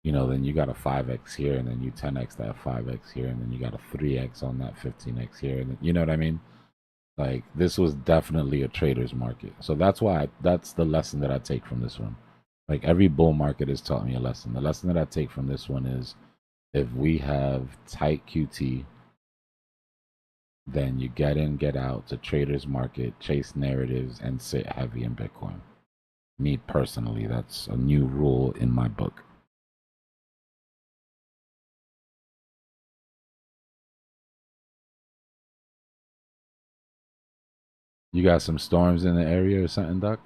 you know, then you got a 5x here, and then you 10x that 5x here, and then you got a 3x on that 15x here, and then, you know what I mean? Like, this was definitely a trader's market. So that's the lesson that I take from this one. Like, every bull market has taught me a lesson. The lesson that I take from this one is if we have tight QT, then you get in, get out to trader's market, chase narratives, and sit heavy in Bitcoin. Me personally, that's a new rule in my book. You got some storms in the area or something, Doc?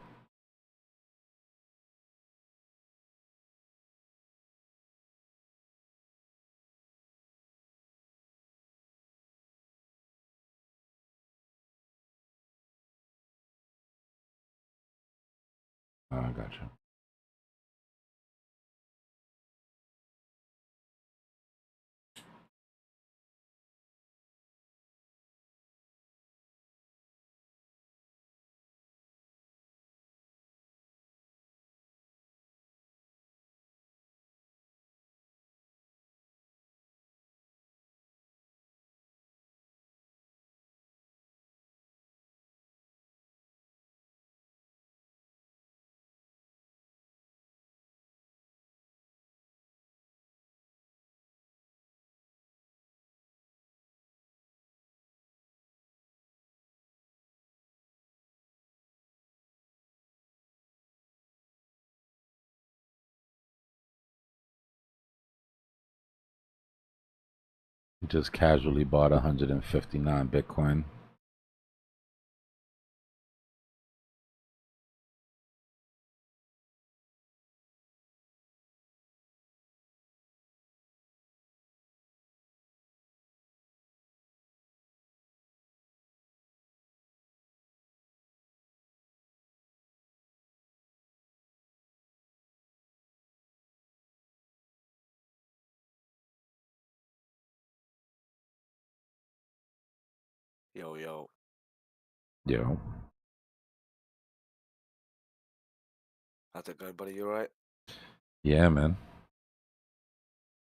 Oh, I got you. Just casually bought 159 Bitcoin. Yo, yo. Yo. How's it going, buddy? You alright? Yeah, man.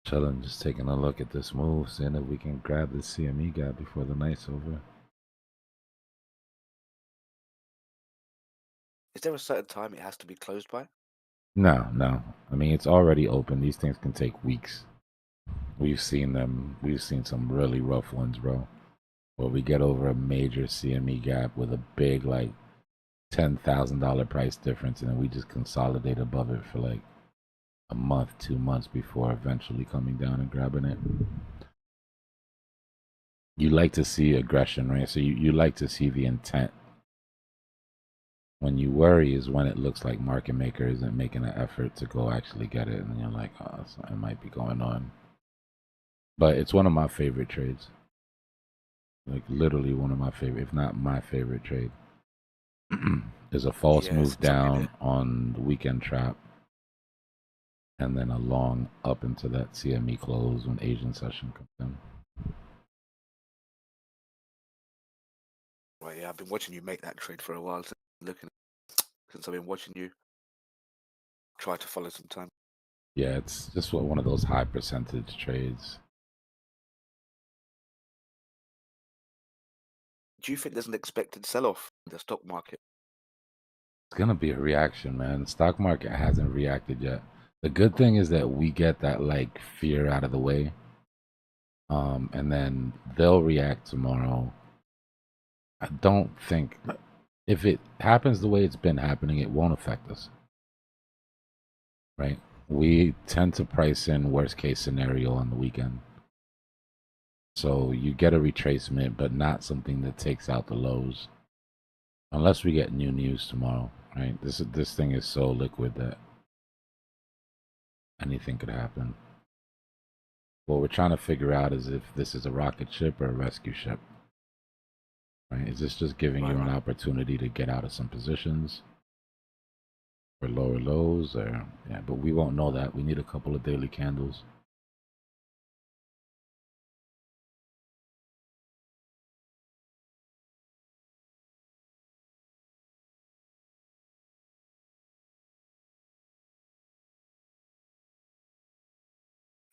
Chilling, just taking a look at this move, seeing if we can grab the CME gap before the night's over. Is there a certain time it has to be closed by? No, no. I mean, it's already open. These things can take weeks. We've seen them. We've seen some really rough ones, bro. Where we get over a major CME gap with a big, like, $10,000 price difference, and then we just consolidate above it for like a month, 2 months before eventually coming down and grabbing it. You like to see aggression, right? So you like to see the intent. When you worry is when it looks like market maker isn't making an effort to go actually get it, and you're like, oh, something might be going on. But it's one of my favorite trades. Like literally one of my favorite, if not my favorite trade. There's a false move down on the weekend trap, and then a long up into that CME close when Asian session comes in. Right, yeah, I've been watching you make that trade for a while. Since I've been watching you try to follow some time. Yeah, it's just one of those high percentage trades. Do you think there's an expected sell-off in the stock market? It's gonna be a reaction, man. The stock market hasn't reacted yet. The good thing is that we get that like fear out of the way, and then they'll react tomorrow. I don't think if it happens the way it's been happening, it won't affect us, right? We tend to price in worst case scenario on the weekend, so you get a retracement, but not something that takes out the lows, unless we get new news tomorrow, right? This thing is so liquid that anything could happen. What we're trying to figure out is if this is a rocket ship or a rescue ship, right? Is this just giving you an opportunity to get out of some positions for lower lows, or yeah? But we won't know that. We need a couple of daily candles.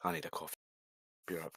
I need a coffee. Be right.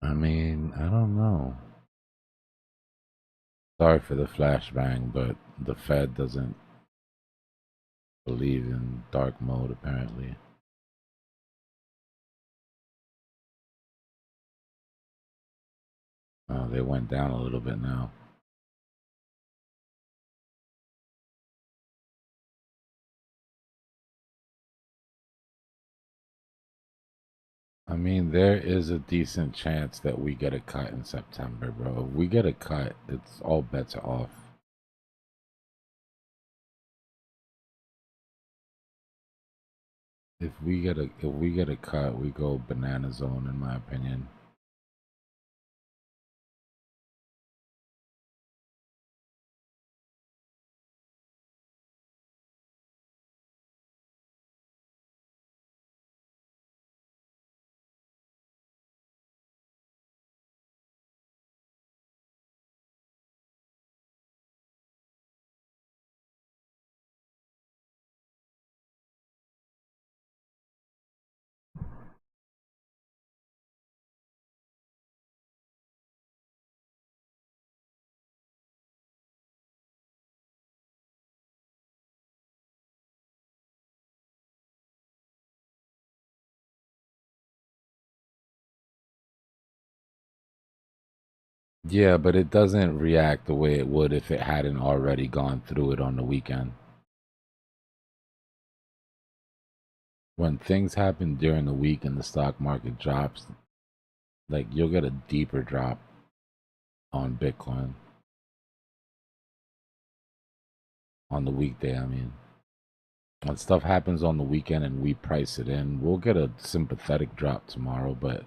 I mean, I don't know. Sorry for the flashbang, but the Fed doesn't believe in dark mode, apparently. Oh, they went down a little bit now. I mean, there is a decent chance that we get a cut in September, bro. If we get a cut, it's all bets are off. If we get a cut, we go banana zone, in my opinion. Yeah, but it doesn't react the way it would if it hadn't already gone through it on the weekend. When things happen during the week and the stock market drops, like you'll get a deeper drop on Bitcoin. On the weekday, I mean. When stuff happens on the weekend and we price it in, we'll get a sympathetic drop tomorrow, but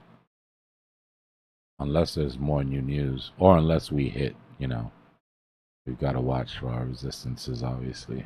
unless there's more new news, or unless we hit, you know, we've got to watch for our resistances, obviously.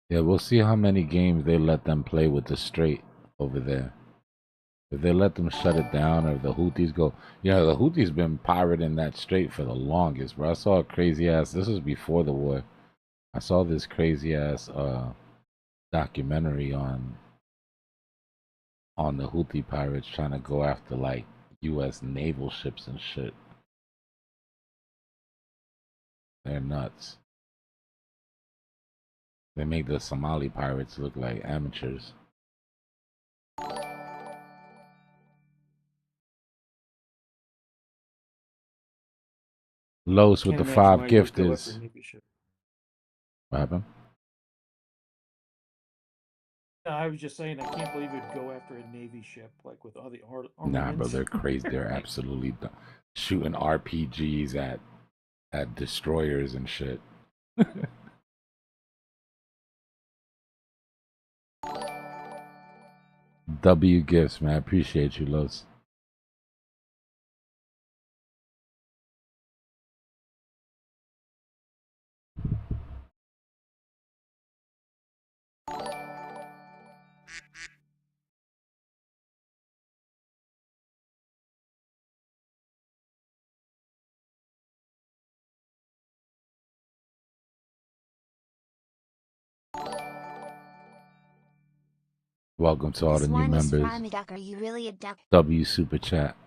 Yeah, we'll see how many games they let them play with the straight over there. If they let them shut it down, or if the Houthis go, you know, the Houthis been pirating that straight for the longest, bro. I saw a crazy ass, this was before the war. I saw this crazy ass documentary on the Houthi pirates trying to go after like US naval ships and shit. They're nuts. They make the Somali pirates look like amateurs. Los with the 5 gifters. What happened? No, I was just saying, I can't believe it'd go after a Navy ship, like with all the armaments. Nah, bro, they're crazy. They're absolutely dumb. Shooting RPGs at destroyers and shit. W gifts, man. I appreciate you, Los. Welcome to all the new members. Are you really a duck? W Super Chat.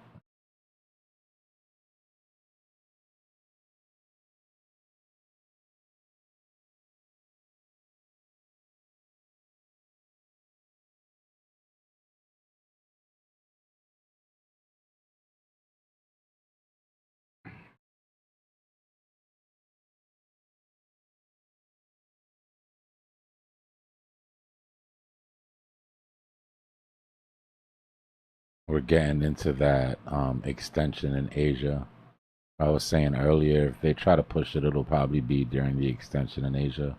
We're getting into that extension in Asia. I was saying earlier, if they try to push it, it'll probably be during the extension in Asia.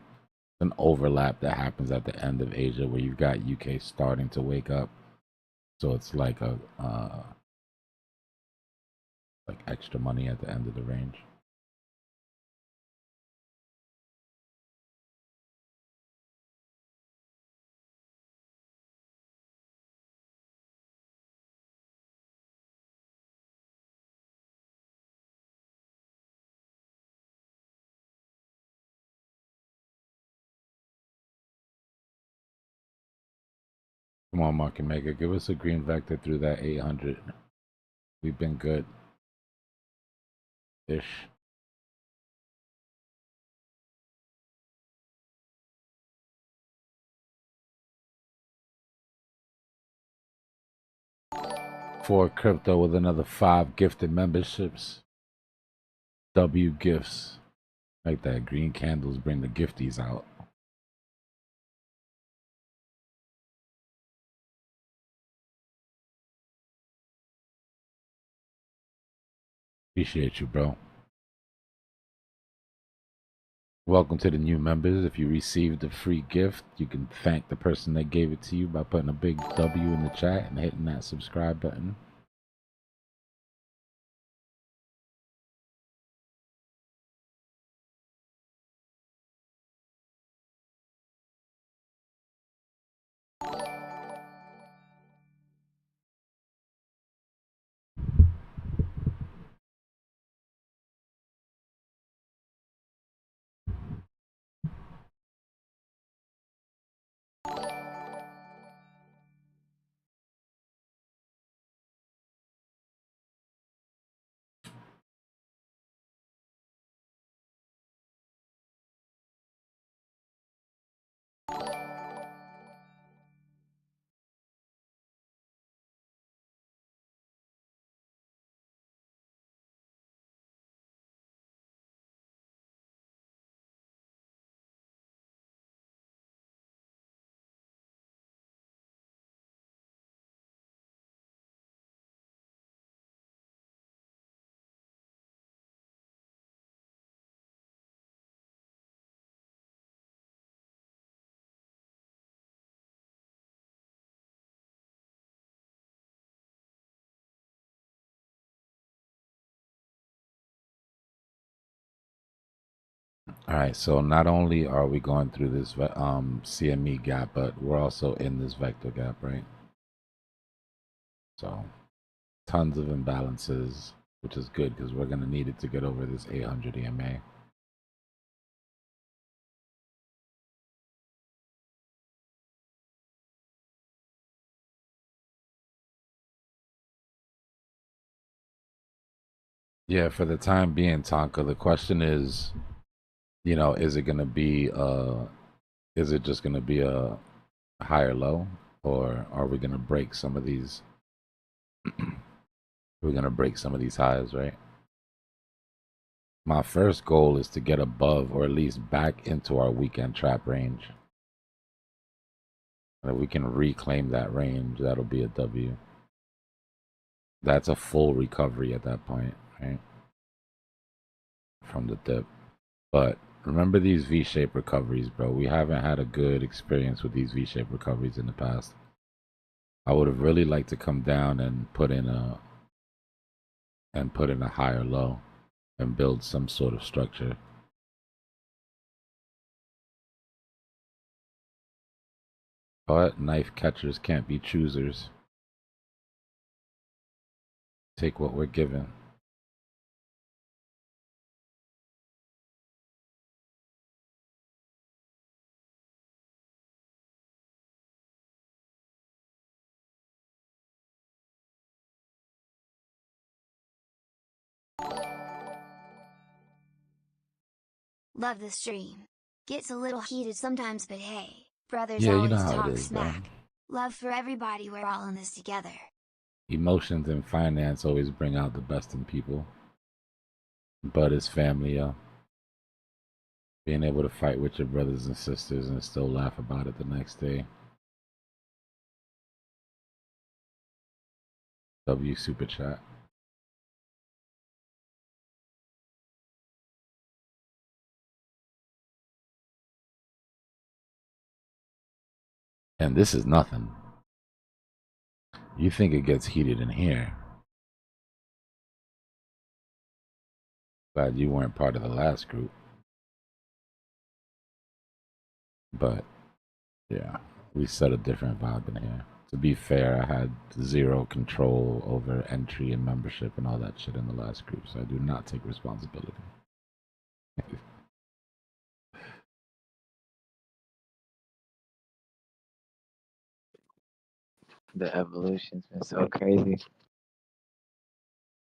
An overlap that happens at the end of Asia where you've got UK starting to wake up. So it's like a like extra money at the end of the range. Come on, Market Maker, give us a green vector through that 800. We've been good. Ish. For crypto with another 5 gifted memberships. W gifts. Like that. Green candles bring the gifties out. Appreciate you, bro. Welcome to the new members. If you received a free gift, you can thank the person that gave it to you by putting a big W in the chat and hitting that subscribe button. All right, so not only are we going through this CME gap, but we're also in this vector gap, right? So tons of imbalances, which is good because we're going to need it to get over this 800 EMA. Yeah, for the time being, Tonka, the question is, you know, is it going to be is it just going to be a higher low, or are we going to break some of these we're going to break some of these highs, right? My first goal is to get above or at least back into our weekend trap range. And if we can reclaim that range, that'll be a W. That's a full recovery at that point, right? From the dip. But remember these V-shaped recoveries, bro. We haven't had a good experience with these V-shaped recoveries in the past. I would have really liked to come down and put in a higher low and build some sort of structure. But knife catchers can't be choosers. Take what we're given. Love the stream. Gets a little heated sometimes, but hey, brothers Yeah, you know always how it talk is, bro. smack. Love for everybody, we're all in this together. Emotions and finance always bring out the best in people. But it's family, being able to fight with your brothers and sisters and still laugh about it the next day. W Super Chat. And this is nothing. You think it gets heated in here. Glad you weren't part of the last group. But, yeah, we set a different vibe in here. To be fair, I had zero control over entry and membership and all that shit in the last group, so I do not take responsibility. The evolution's been so crazy.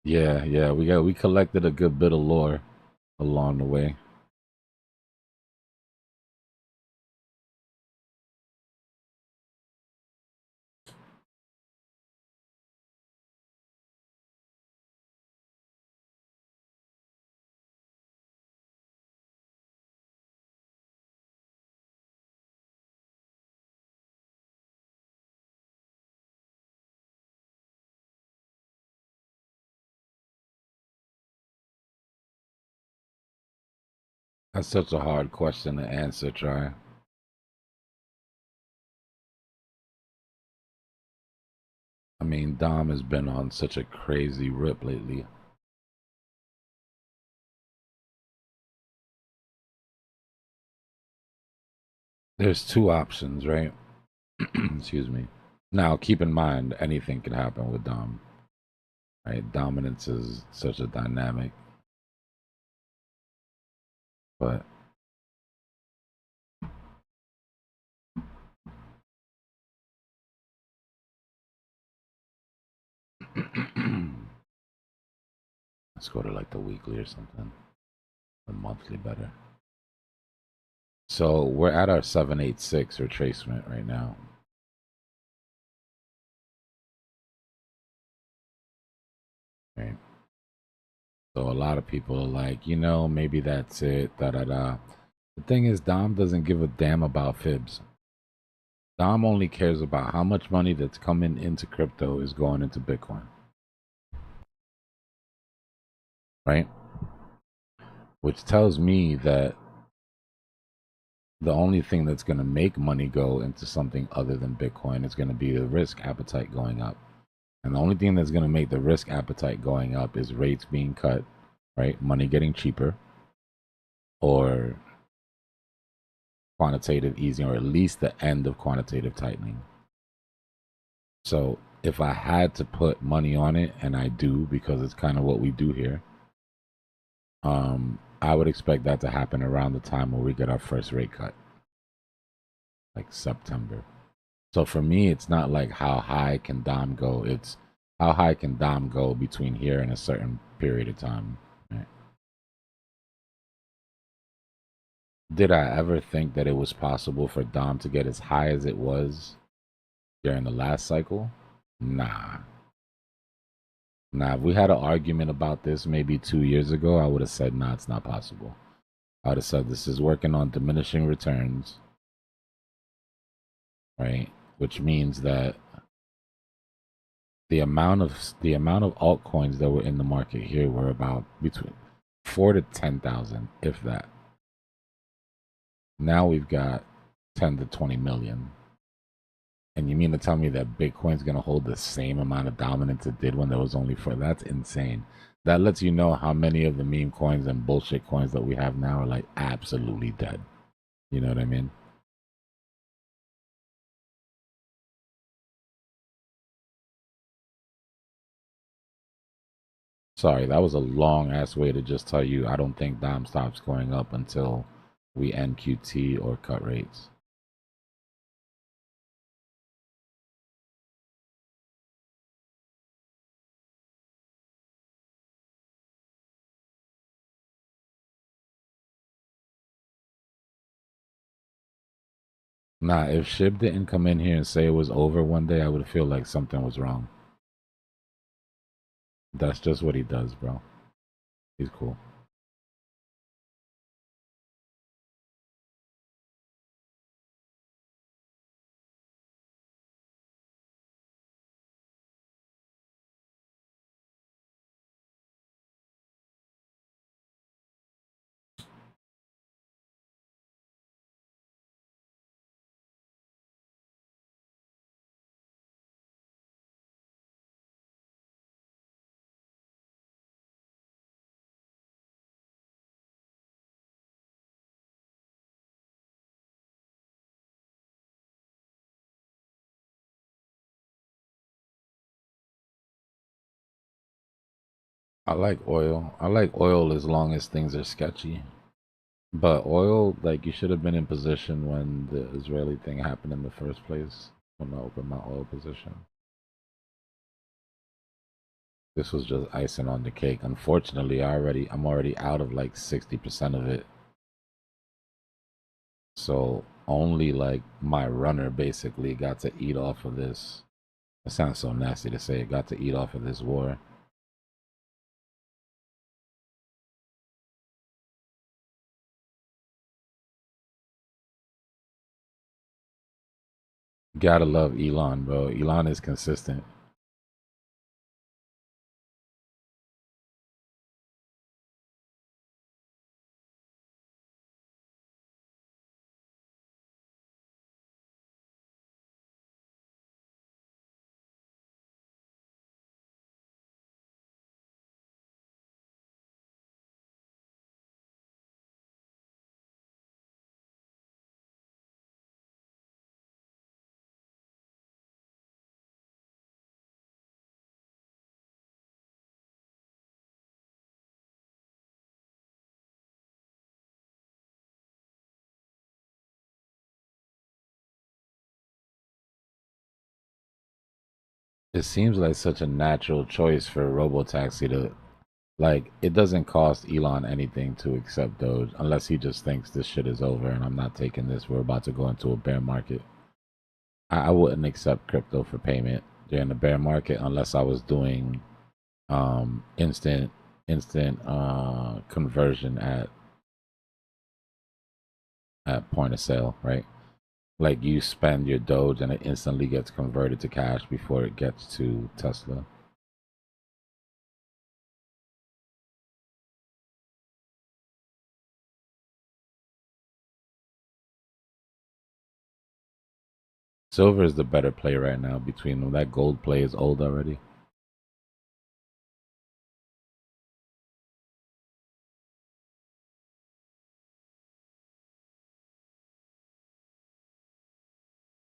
Yeah, we collected a good bit of lore along the way. That's such a hard question to answer, Try. I mean, Dom has been on such a crazy rip lately. There's two options, right? Excuse me. Now, keep in mind, anything can happen with Dom. Right? Dominance is such a dynamic. But let's go to like the weekly or something. The monthly better. So we're at our 786 retracement right now. Right. So a lot of people are like, you know, maybe that's it, da-da-da. The thing is, Dom doesn't give a damn about fibs. Dom only cares about how much money that's coming into crypto is going into Bitcoin. Right? Which tells me that the only thing that's going to make money go into something other than Bitcoin is going to be the risk appetite going up. And the only thing that's going to make the risk appetite going up is rates being cut, right? Money getting cheaper, or quantitative easing, or at least the end of quantitative tightening. So if I had to put money on it, and I do because it's kind of what we do here, I would expect that to happen around the time where we get our first rate cut, like September. So for me, it's not like how high can Dom go. It's how high can Dom go between here and a certain period of time. Right? Did I ever think that it was possible for Dom to get as high as it was during the last cycle? Nah. Nah, if we had an argument about this maybe 2 years ago, I would have said, nah, it's not possible. I would have said this is working on diminishing returns, right? Which means that the amount of altcoins that were in the market here were about between 4,000 to 10,000, if that. Now we've got 10 to 20 million. And you mean to tell me that Bitcoin's going to hold the same amount of dominance it did when there was only 4? That's insane. That lets you know how many of the meme coins and bullshit coins that we have now are like absolutely dead. You know what I mean? Sorry, that was a long ass way to just tell you I don't think Dom stops going up until we end QT or cut rates. Nah, if Shib didn't come in here and say it was over one day, I would feel like something was wrong. That's just what he does, bro. He's cool. I like oil. I like oil as long as things are sketchy. But oil, like, you should have been in position when the Israeli thing happened in the first place. When I opened my oil position. This was just icing on the cake. Unfortunately, I'm already out of like 60% of it. So only like my runner basically got to eat off of this. It sounds so nasty to say it, got to eat off of this war. Gotta love Elon, bro. Elon is consistent. It seems like such a natural choice for Robotaxi to, like, it doesn't cost Elon anything to accept Doge unless he just thinks this shit is over and I'm not taking this. We're about to go into a bear market. I wouldn't accept crypto for payment during the bear market unless I was doing instant conversion at point of sale, right? Like you spend your Doge and it instantly gets converted to cash before it gets to Tesla. Silver is the better play right now between them. That gold play is old already.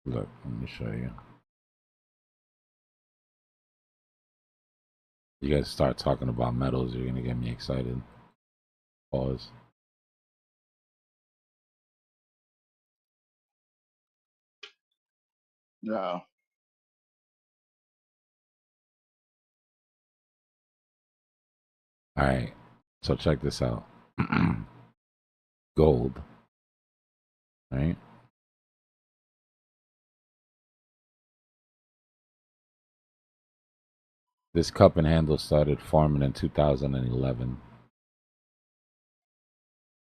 Look, let me show you. You guys start talking about metals, you're gonna get me excited. Pause. No. All right, so check this out. Gold, right? This cup and handle started forming in 2011.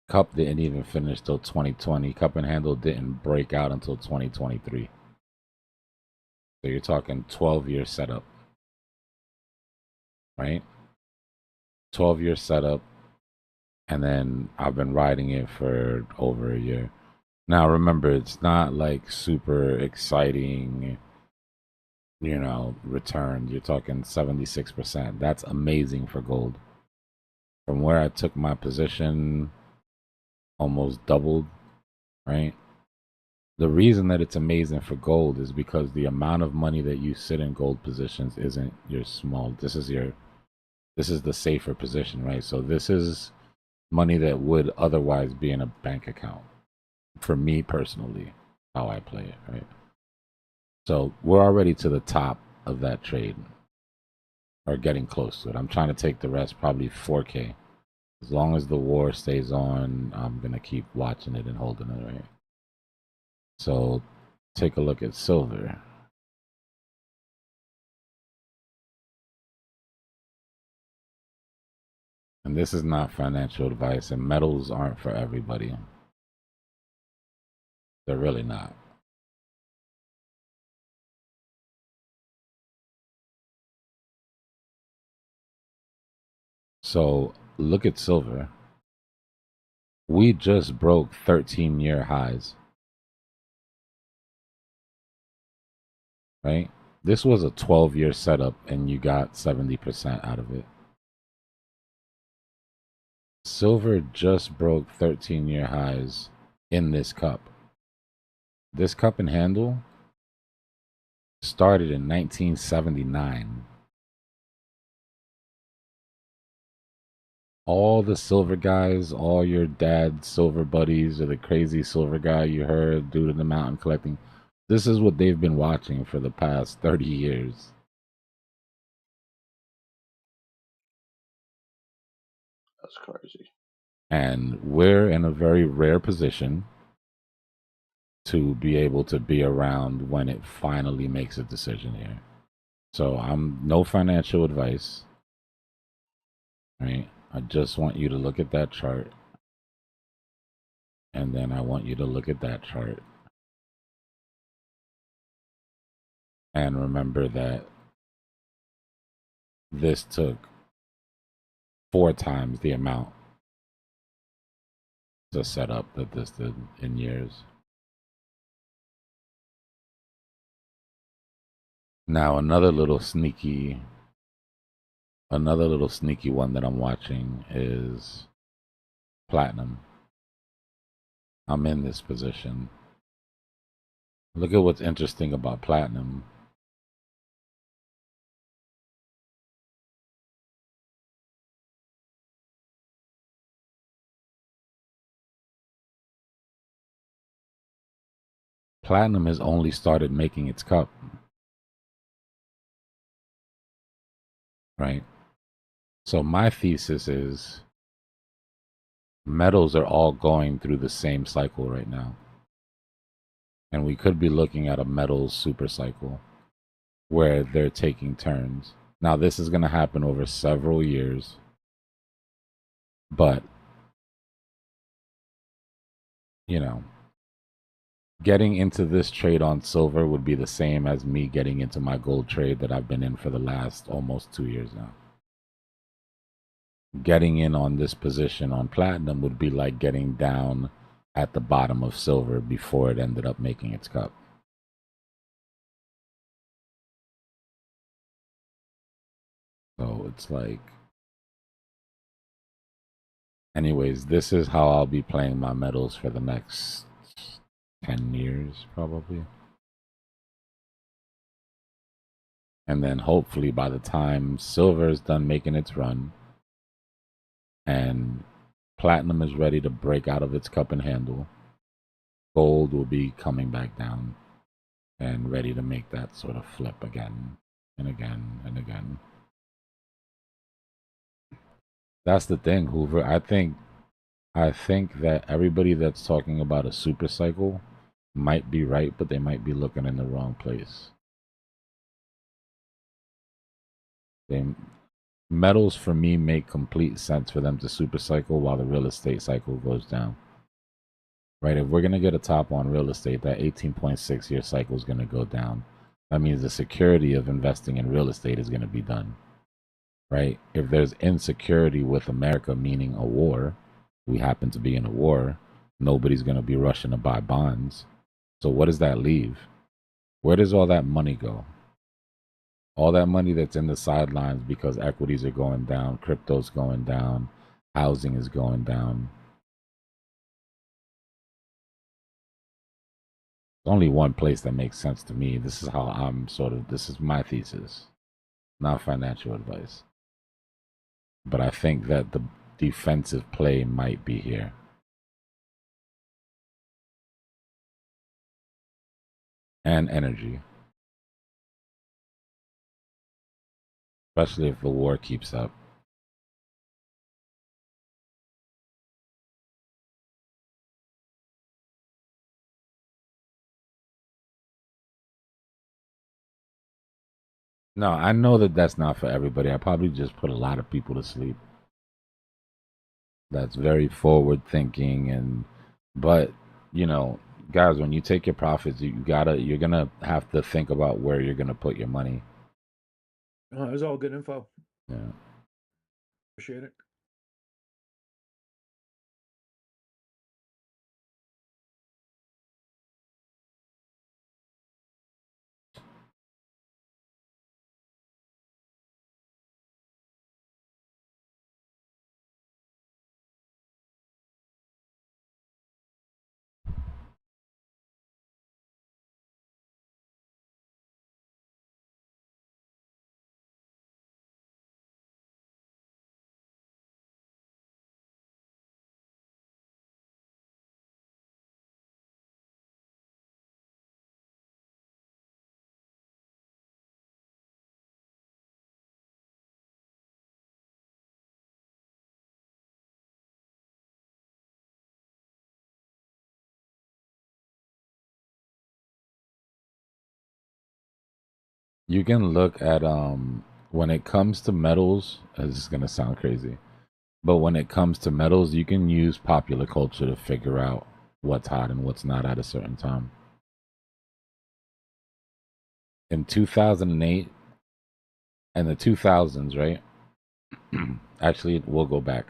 Cup didn't even finish till 2020. Cup and handle didn't break out until 2023. So you're talking 12-year setup, right? 12-year setup, and then I've been riding it for over a year. Now remember, it's not like super exciting, you know, return. You're talking 76%. That's amazing for gold. From where I took my position, almost doubled, right? The reason that it's amazing for gold is because the amount of money that you sit in gold positions isn't your small. This is the safer position, right? So this is money that would otherwise be in a bank account. For me personally, how I play it, right? So we're already to the top of that trade, or getting close to it. I'm trying to take the rest, probably 4K. As long as the war stays on, I'm gonna keep watching it and holding it, right? So take a look at silver. And this is not financial advice, and metals aren't for everybody. They're really not. So look at silver. We just broke 13-year highs, right? This was a 12-year setup, and you got 70% out of it. Silver just broke 13-year highs in this cup. This cup and handle started in 1979. All the silver guys, all your dad's silver buddies, or the crazy silver guy you heard, dude in the mountain collecting, this is what they've been watching for the past 30 years. crazy. And we're in a very rare position to be able to be around when it finally makes a decision here. So I'm no financial advice, right? I just want you to look at that chart. And then I want you to look at that chart. And remember that this took 4 times the amount to set up that this did in years. Now another little sneaky one that I'm watching is platinum. I'm in this position. Look at what's interesting about platinum. Platinum has only started making its cup, right? So my thesis is metals are all going through the same cycle right now. And we could be looking at a metals super cycle where they're taking turns. Now, this is going to happen over several years, but, you know, getting into this trade on silver would be the same as me getting into my gold trade that I've been in for the last almost 2 years now. Getting in on this position on platinum would be like getting down at the bottom of silver before it ended up making its cup. So it's like, anyways, this is how I'll be playing my metals for the next 10 years, probably. And then hopefully by the time silver is done making its run and platinum is ready to break out of its cup and handle, gold will be coming back down and ready to make that sort of flip again and again and again. That's the thing, Hoover. I think that everybody that's talking about a super cycle might be right, but they might be looking in the wrong place. Metals for me make complete sense for them to super cycle while the real estate cycle goes down. Right? If we're going to get a top on real estate, that 18.6 year cycle is going to go down. That means the security of investing in real estate is going to be done. Right? If there's insecurity with America, meaning a war, we happen to be in a war, nobody's going to be rushing to buy bonds. So what does that leave? Where does all that money go? All that money that's in the sidelines because equities are going down, crypto's going down, housing is going down. There's only one place that makes sense to me. This is how this is my thesis, not financial advice. But I think that the defensive play might be here. And energy. Especially if the war keeps up. No, I know that that's not for everybody. I probably just put a lot of people to sleep. That's very forward thinking but you know, guys, when you take your profits, you're gonna have to think about where you're gonna put your money. It was all good info. Yeah. Appreciate it. You can look at when it comes to metals, this is gonna sound crazy, but when it comes to metals, you can use popular culture to figure out what's hot and what's not at a certain time. In 2008 and the 2000s, right? Actually, we'll go back.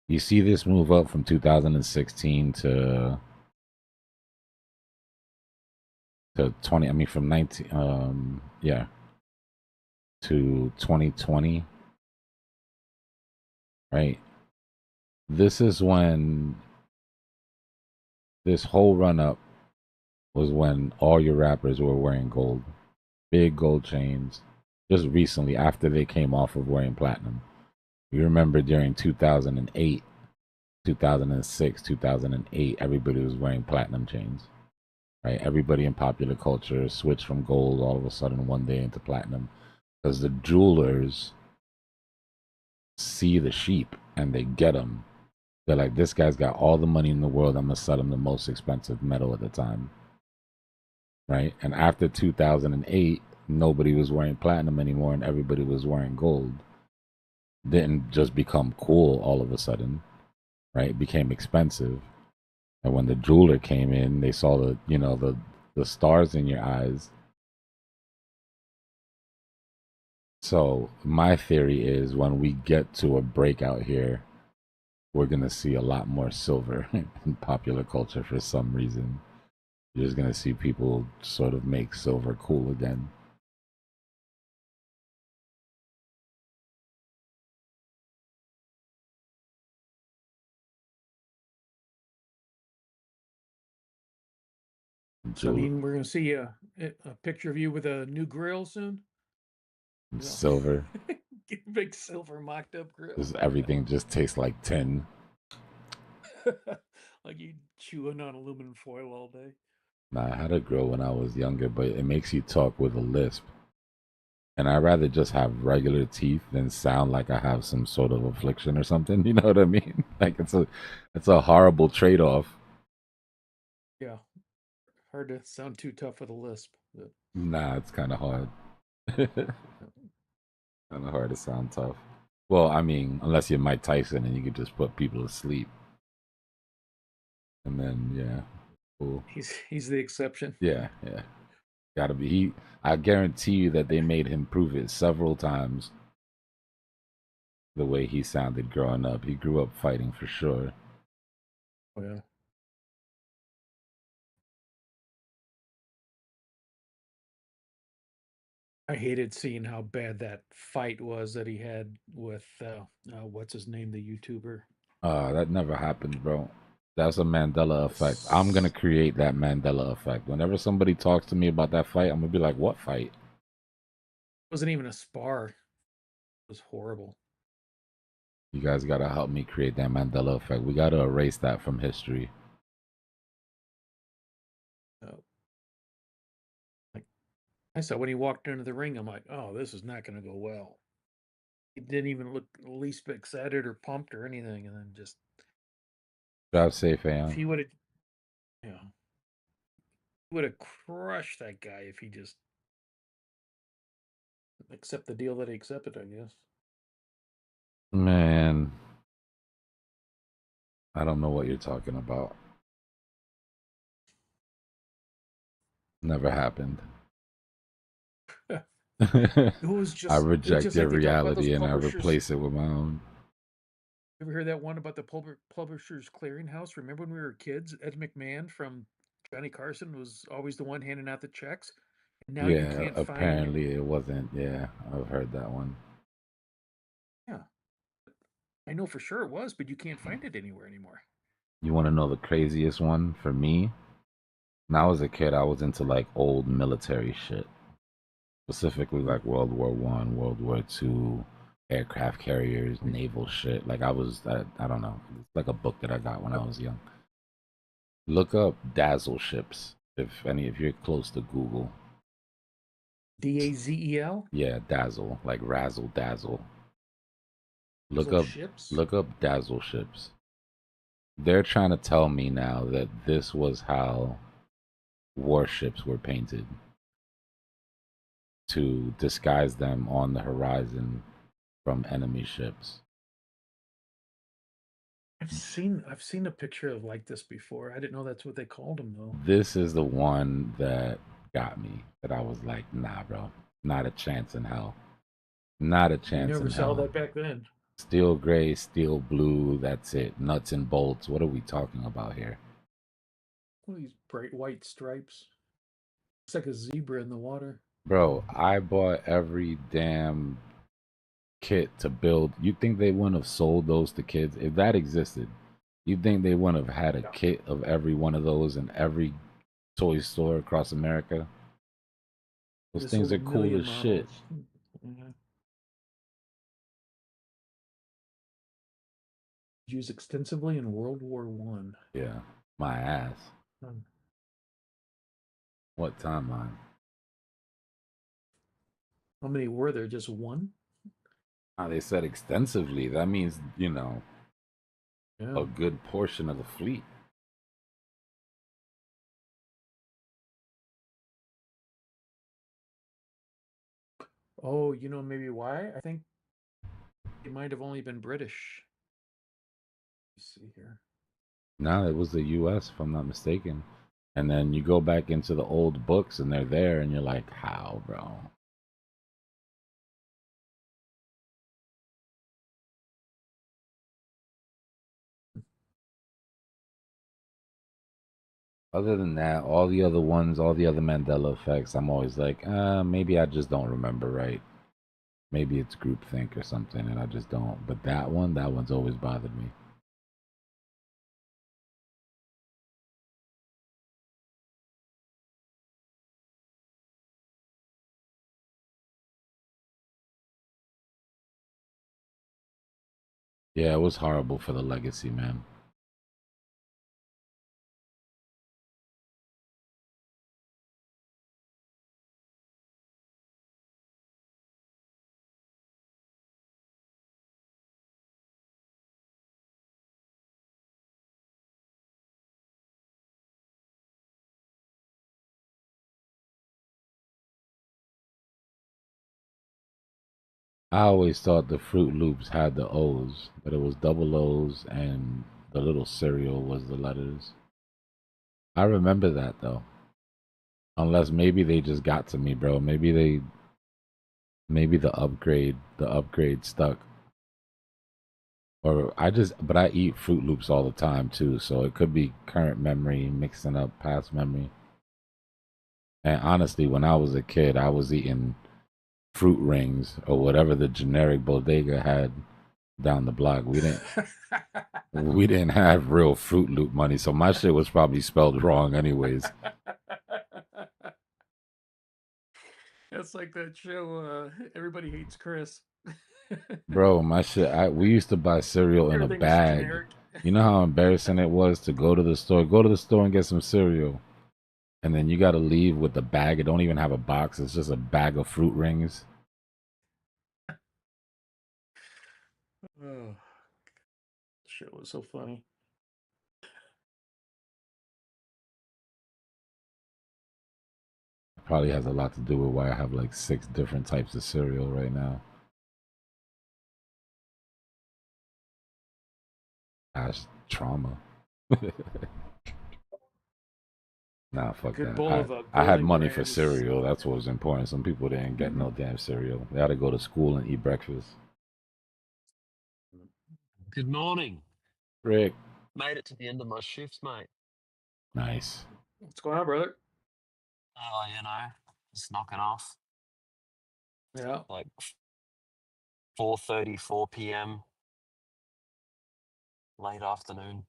You see this move up from 2016 to 20. I mean, from 19. Yeah, to 2020. Right. This is when this whole run up was when all your rappers were wearing gold, big gold chains. Just recently, after they came off of wearing platinum. You remember during 2008, 2006, 2008, everybody was wearing platinum chains, right? Everybody in popular culture switched from gold all of a sudden one day into platinum because the jewelers see the sheep and they get them. They're like, this guy's got all the money in the world. I'm going to sell him the most expensive metal at the time, right? And after 2008, nobody was wearing platinum anymore and everybody was wearing gold. Didn't just become cool all of a sudden, right? It became expensive. And when the jeweler came in, they saw the stars in your eyes. So my theory is when we get to a breakout here, we're going to see a lot more silver in popular culture for some reason. You're just going to see people sort of make silver cool again. So, I mean, we're going to see a picture of you with a new grill soon? Silver. Big silver mocked up grill. Just everything just tastes like tin. Like you chewing on aluminum foil all day. Nah, I had a grill when I was younger, but it makes you talk with a lisp. And I'd rather just have regular teeth than sound like I have some sort of affliction or something. You know what I mean? Like it's a horrible trade-off. Yeah. Hard to sound too tough with a lisp. But... Nah, it's kind of hard. Kind of hard to sound tough. Well, I mean, unless you're Mike Tyson and you could just put people to sleep. And then, yeah, cool. He's the exception. Yeah. Gotta be. I guarantee you that they made him prove it several times. The way he sounded growing up. He grew up fighting for sure. Oh, yeah. I hated seeing how bad that fight was that he had with what's his name, the YouTuber. That never happened, bro. That's a Mandela effect. I'm gonna create that Mandela effect. Whenever somebody talks to me about that fight, I'm gonna be like, "What fight?" It wasn't even a spar. It was horrible. You guys gotta help me create that Mandela effect. We gotta erase that from history. Like I saw when he walked into the ring, I'm like, "Oh, this is not gonna go well." He didn't even look the least bit excited or pumped or anything, and then just drive safe, Aeon. If he would have, would have crushed that guy if he just accept the deal that he accepted, I guess. Man, I don't know what you're talking about. Never happened. It was just, I reject just your like reality and I replace it with my own. You ever heard that one about the Publishers Clearinghouse? Remember when we were kids? Ed McMahon from Johnny Carson was always the one handing out the checks. And now you can't apparently find... it wasn't. Yeah, I've heard that one. Yeah. I know for sure it was, but you can't find it anywhere anymore. You want to know the craziest one for me? When I was a kid, I was into like old military shit. Specifically like World War I, World War II, aircraft carriers, naval shit. Like I don't know. It's like a book that I got when I was young. Look up dazzle ships if you're close to Google. DAZEL? Yeah, dazzle, like razzle dazzle. Look up dazzle ships. They're trying to tell me now that this was how warships were painted. to disguise them on the horizon from enemy ships. I've seen a picture of like this before. I didn't know that's what they called them though. This is the one that got me. That I was like, nah, bro, not a chance in hell. Not a chance You never in saw hell. that back then. Steel gray, steel blue. That's it. Nuts and bolts. What are we talking about here? All these bright white stripes. It's like a zebra in the water. Bro, I bought every damn kit to build. You think they wouldn't have sold those to kids if that existed? You think they wouldn't have had a kit of every one of those in every toy store across America? Those things are cool as shit. Yeah. Used extensively in World War One. Yeah, my ass. What timeline? How many were there? Just one? They said extensively. That means, Yeah. a good portion of the fleet. Oh, you know maybe why? I think it might have only been British. Let's see here. No, it was the U.S. if I'm not mistaken. And then you go back into the old books and they're there and you're like, how, bro? Other than that, all the other ones, all the other Mandela effects, I'm always like, maybe I just don't remember right. Maybe it's groupthink or something and I just don't. But that one's always bothered me. Yeah, it was horrible for the legacy, man. I always thought the Fruit Loops had the O's, but it was double O's and the little cereal was the letters. I remember that though. Unless maybe they just got to me, bro. Maybe the upgrade stuck. Or but I eat Fruit Loops all the time too, so it could be current memory mixing up past memory. And honestly, when I was a kid, I was eating fruit rings or whatever the generic bodega had down the block. We didn't have real Fruit Loop money, so my shit was probably spelled wrong anyways. It's like that show, Everybody Hates Chris. Bro, my shit, we used to buy cereal in a bag. You know how embarrassing it was to go to the store and get some cereal. And then you got to leave with the bag. It don't even have a box. It's just a bag of fruit rings. Oh, shit was so funny. Probably has a lot to do with why I have like 6 different types of cereal right now. Gosh, trauma. Nah, fuck that. I had money for cereal. That's what was important. Some people didn't get no damn cereal. They had to go to school and eat breakfast. Good morning. Rick. Made it to the end of my shifts, mate. Nice. What's going on, brother? Oh, just knocking off. Yeah. Like 4:30, 4 p.m. Late afternoon.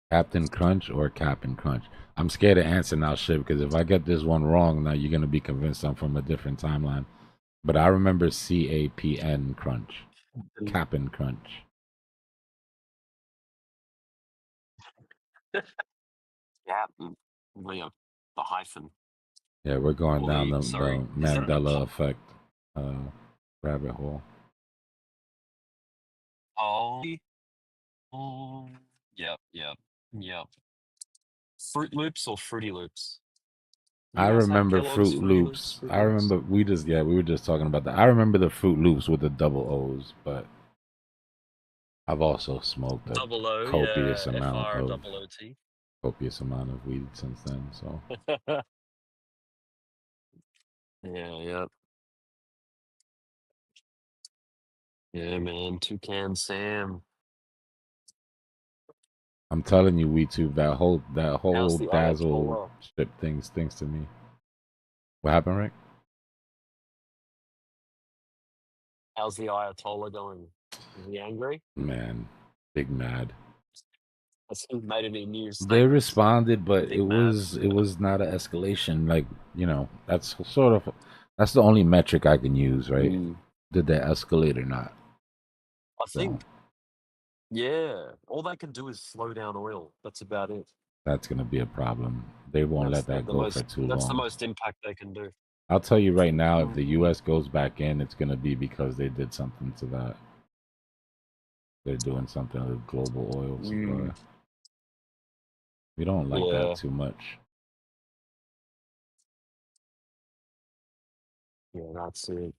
Captain Crunch or Captain Crunch? I'm scared to answer now, shit, because if I get this one wrong, now you're going to be convinced I'm from a different timeline. But I remember CAPN Crunch. Cap'n Crunch. Yeah, the hyphen. Yeah, we're going Or down the is that a Mandela effect rabbit hole. Oh, yep. Fruit Loops or Fruity Loops? I remember Fruit Loops. I remember we were just talking about that. I remember the Fruit Loops with the double O's, but I've also smoked a Double O, copious yeah, amount FR of double OT. copious amount of weed since then. So yeah. Yeah, man. Toucan Sam. I'm telling you, WeTube, that How's whole the dazzle Ayatollah? strip things to me. What happened, Rick? How's the Ayatollah going? Is he angry? Man, big mad. Has he made any new They statements? responded, but Big mad. it was not an escalation. Like, that's that's the only metric I can use, right? Did they escalate or not? I think, yeah, all they can do is slow down oil. That's about it. That's gonna be a problem. They won't let that go for too That's the long. most impact they can do. I'll tell you right now, if the U.S. goes back in, it's gonna be because they did something to that. They're doing something with global oil supply. We don't like that too much. Yeah, that's it.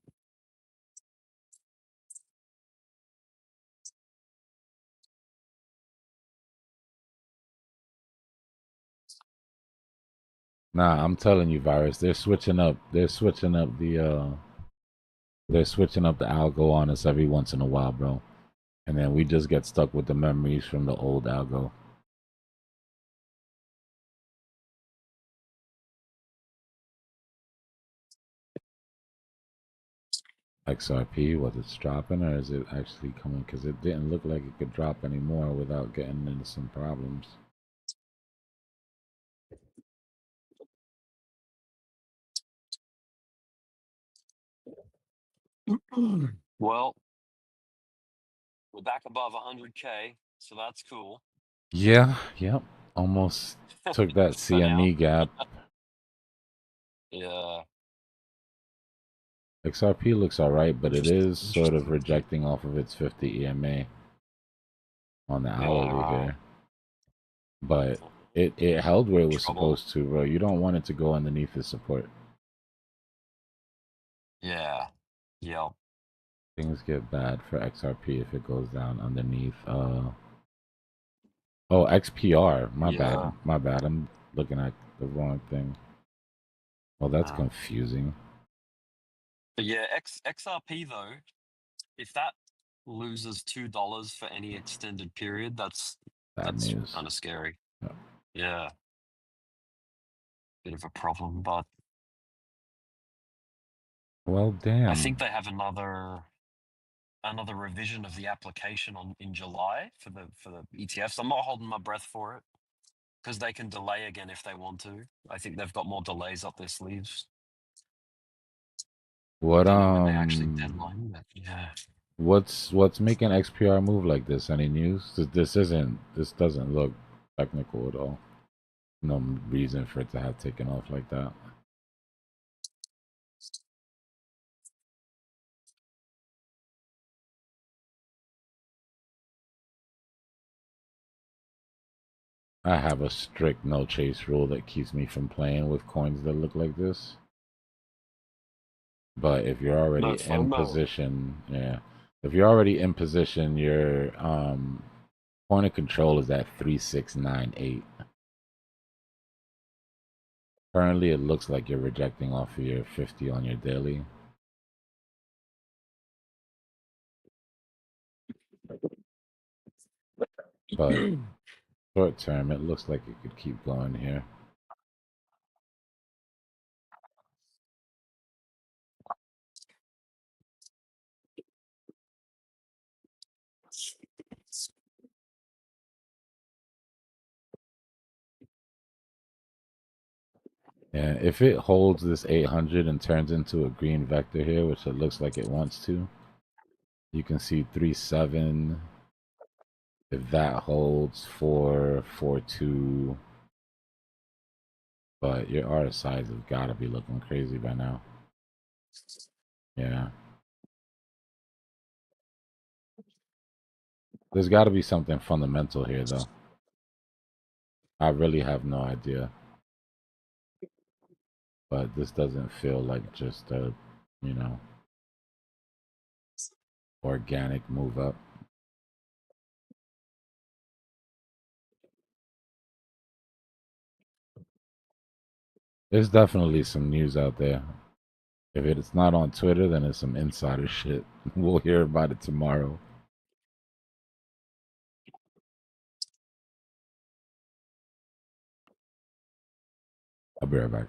Nah, I'm telling you, Virus. They're switching up. They're switching up the algo on us every once in a while, bro. And then we just get stuck with the memories from the old algo. XRP, was it dropping or is it actually coming? Because it didn't look like it could drop anymore without getting into some problems. Well, we're back above 100K, so that's cool. Yeah, yep. Almost took that CME gap. Yeah. XRP looks alright, but it is sort of rejecting off of its 50 EMA on the hourly here. But it held where it was supposed to, bro. You don't want it to go underneath the support. Yeah. Yep. Things get bad for XRP if it goes down underneath. Oh, XPR. My bad. I'm looking at the wrong thing. Oh, that's confusing. But yeah, XRP though, if that loses $2 for any extended period, that's news. kind of scary. Yeah. Bit of a problem, but well, damn. I think they have another revision of the application in July for the ETFs. I'm not holding my breath for it because they can delay again if they want to. I think they've got more delays up their sleeves. What Don't know when they actually deadline, but yeah. What's making XPR move like this? Any news? This doesn't look technical at all. No reason for it to have taken off like that. I have a strict no chase rule that keeps me from playing with coins that look like this. But if you're already in position, if you're already in position, your point of control is at 3698. Currently, it looks like you're rejecting off of your 50 on your daily. But short term, it looks like it could keep going here. Yeah, if it holds this 800 and turns into a green vector here, which it looks like it wants to, you can see 3.7. If that holds 4.42, but your RSIs have got to be looking crazy by now. Yeah. There's got to be something fundamental here, though. I really have no idea. but this doesn't feel like just a, you know, organic move up. There's definitely some news out there. If it's not on Twitter, then it's some insider shit. We'll hear about it tomorrow. I'll be right back.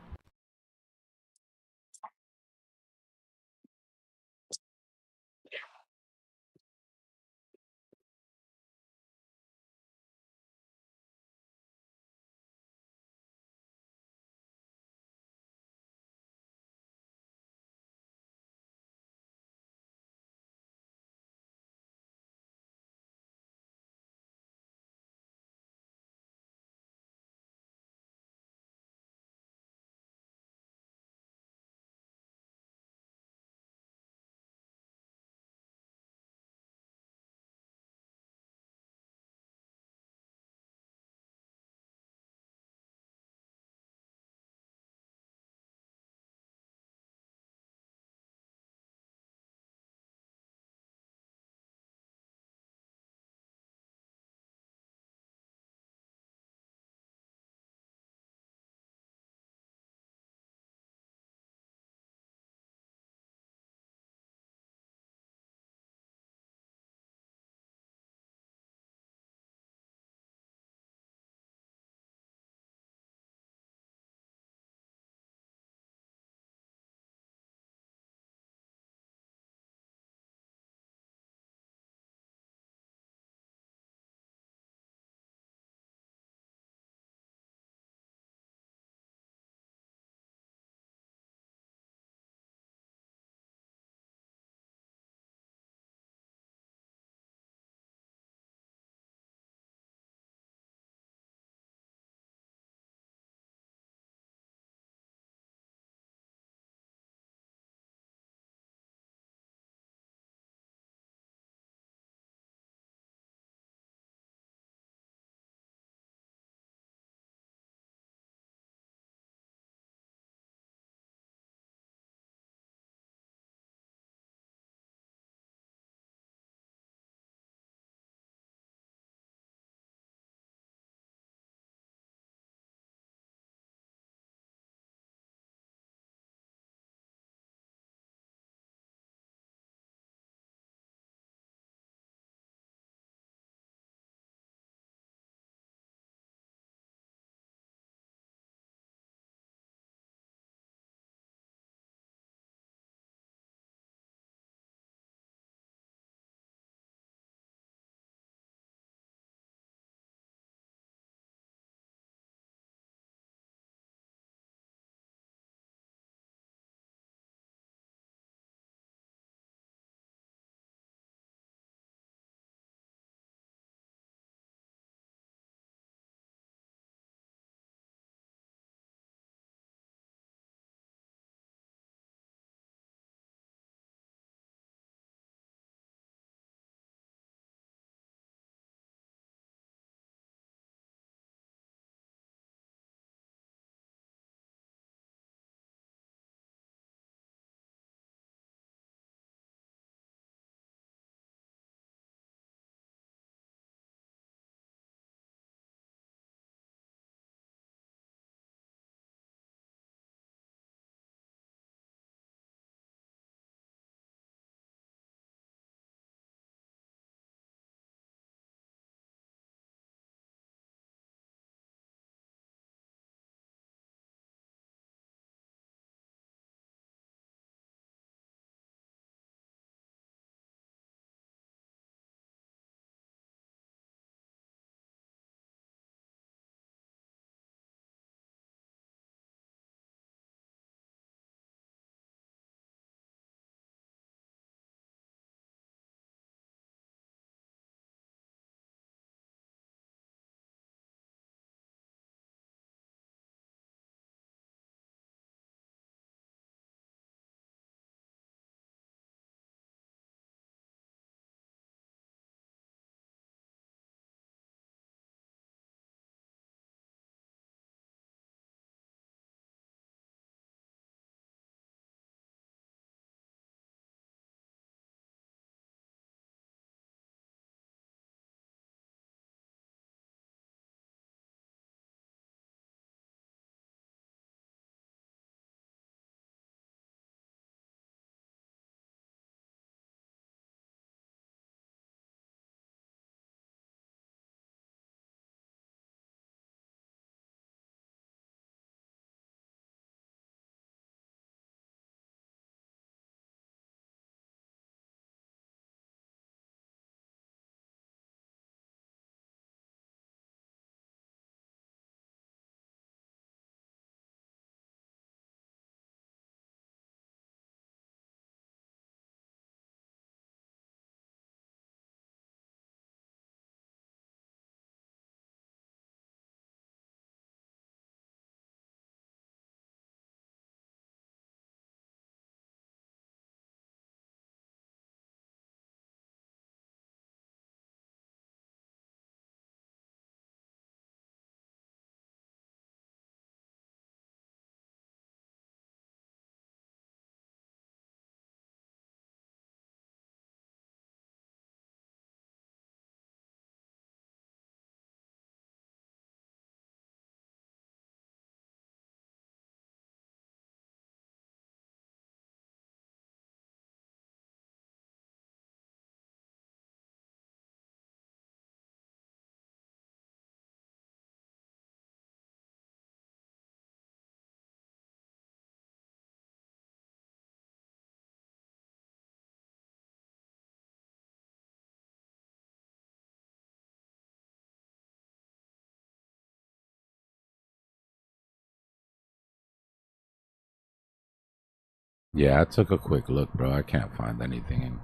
Yeah, I took a quick look, bro. I can't find anything.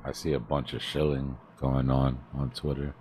I see a bunch of shilling going on Twitter.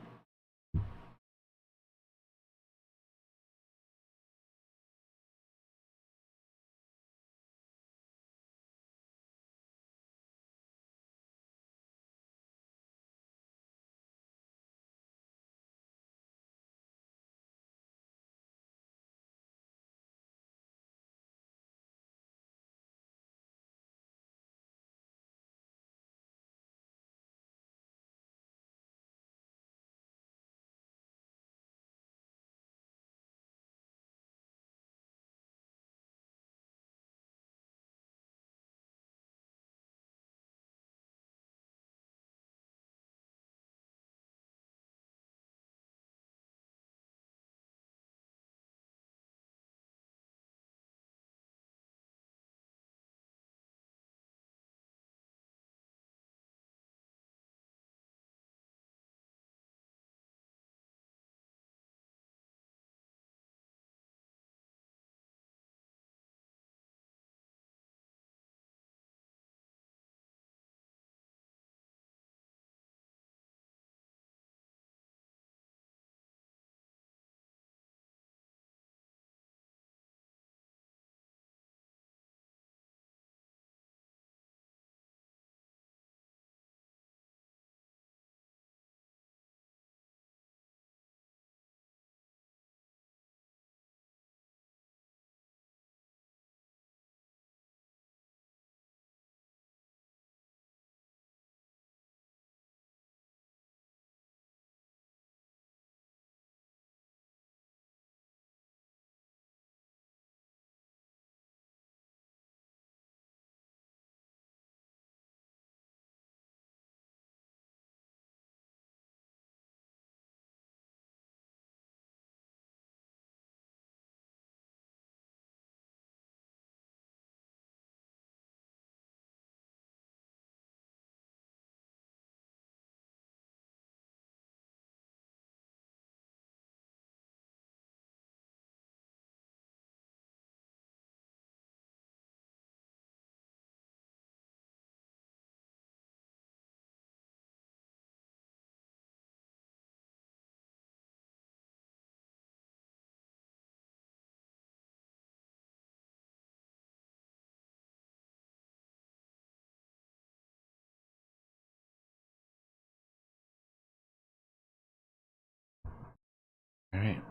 All right.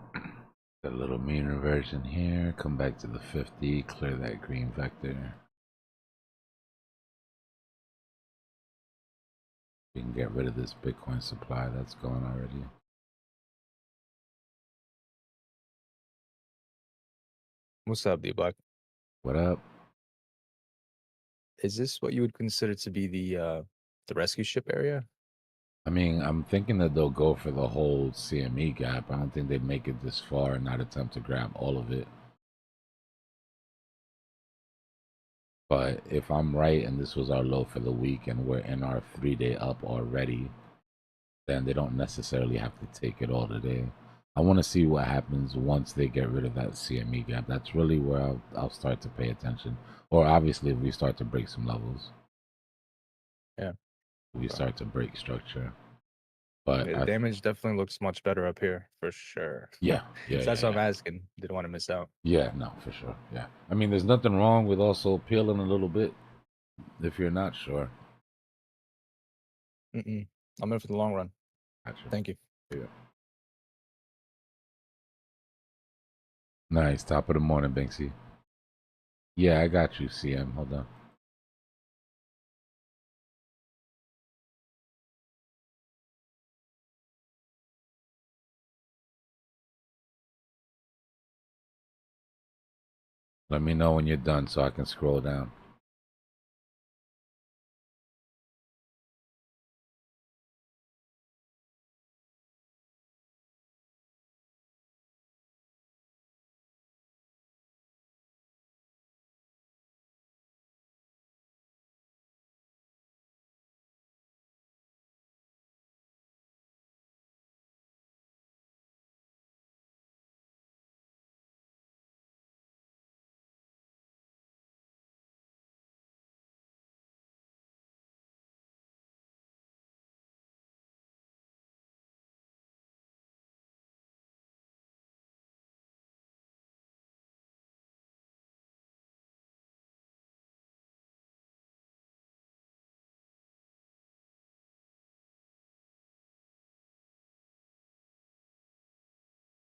Got a little mean reversion here. Come back to the 50. Clear that green vector. We can get rid of this Bitcoin supply that's going already. What's up, Dbloc? What up? Is this what you would consider to be the rescue ship area? I mean, I'm thinking that they'll go for the whole CME gap. I don't think they'd make it this far and not attempt to grab all of it. But if I'm right and this was our low for the week and we're in our 3-day up already, then they don't necessarily have to take it all today. I want to see what happens once they get rid of that CME gap. That's really where I'll start to pay attention. Or obviously if we start to break some levels. Yeah. We start to break structure. But The damage definitely looks much better up here, for sure. Yeah. So that's what I'm asking. Didn't want to miss out. Yeah, no, for sure. Yeah. I mean, there's nothing wrong with also peeling a little bit if you're not sure. I'm in for the long run. Gotcha. Thank you. Yeah. Nice. Top of the morning, Banksy. Yeah, I got you, CM. Hold on. Let me know when you're done so I can scroll down.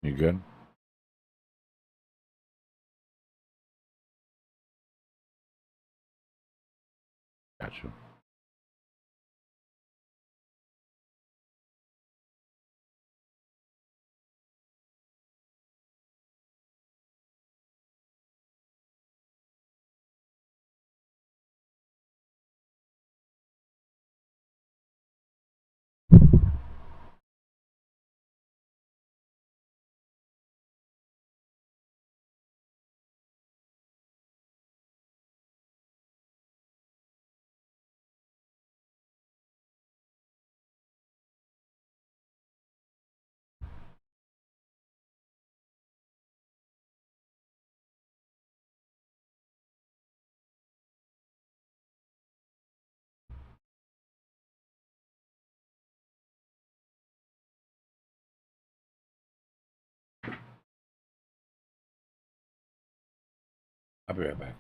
You good? Gotcha. I'll be right back.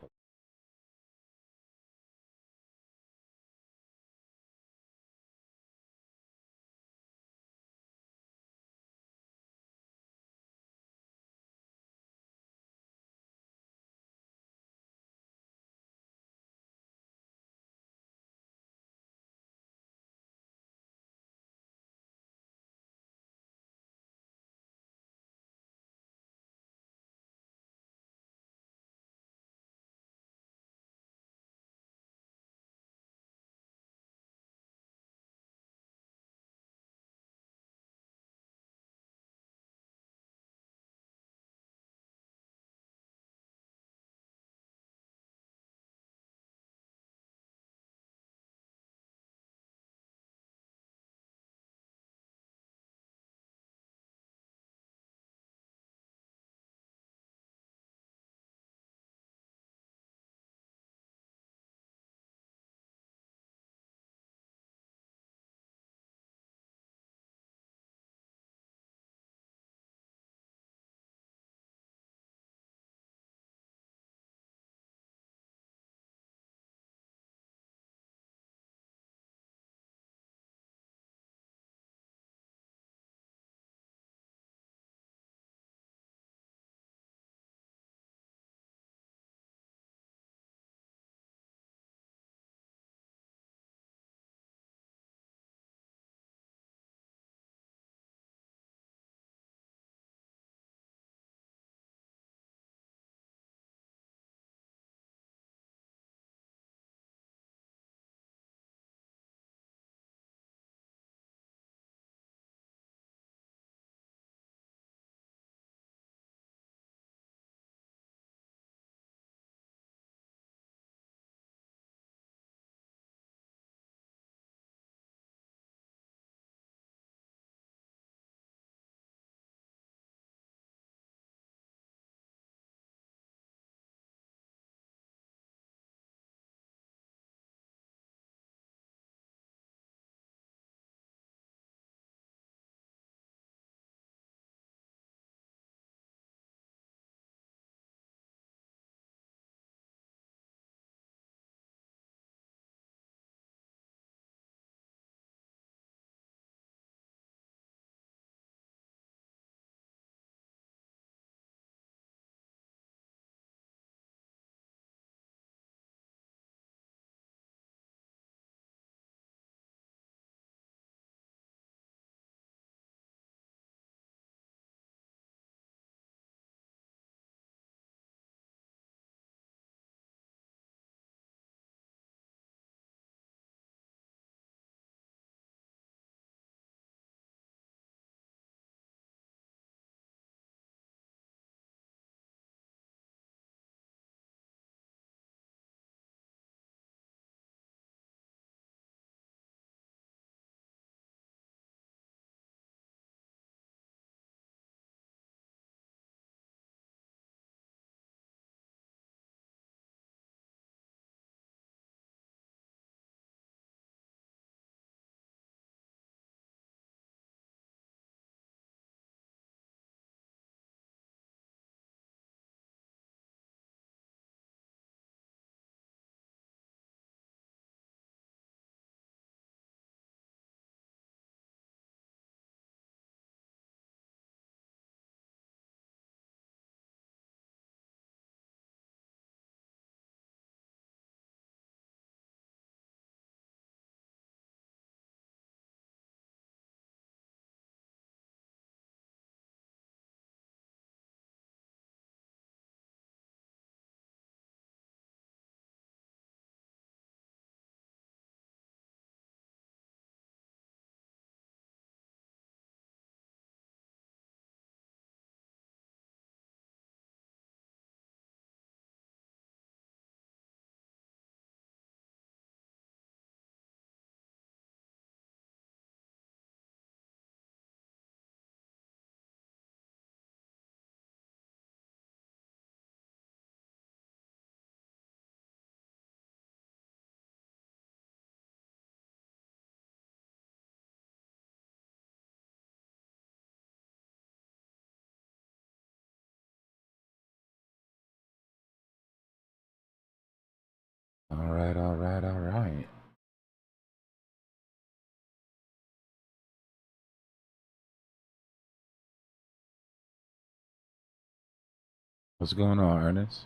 What's going on, Ernest?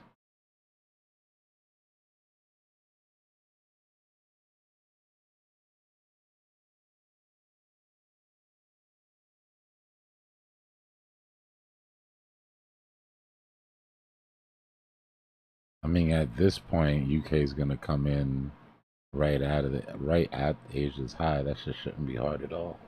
I mean, at this point, UK is gonna come in right at Asia's high. That just shouldn't be hard at all.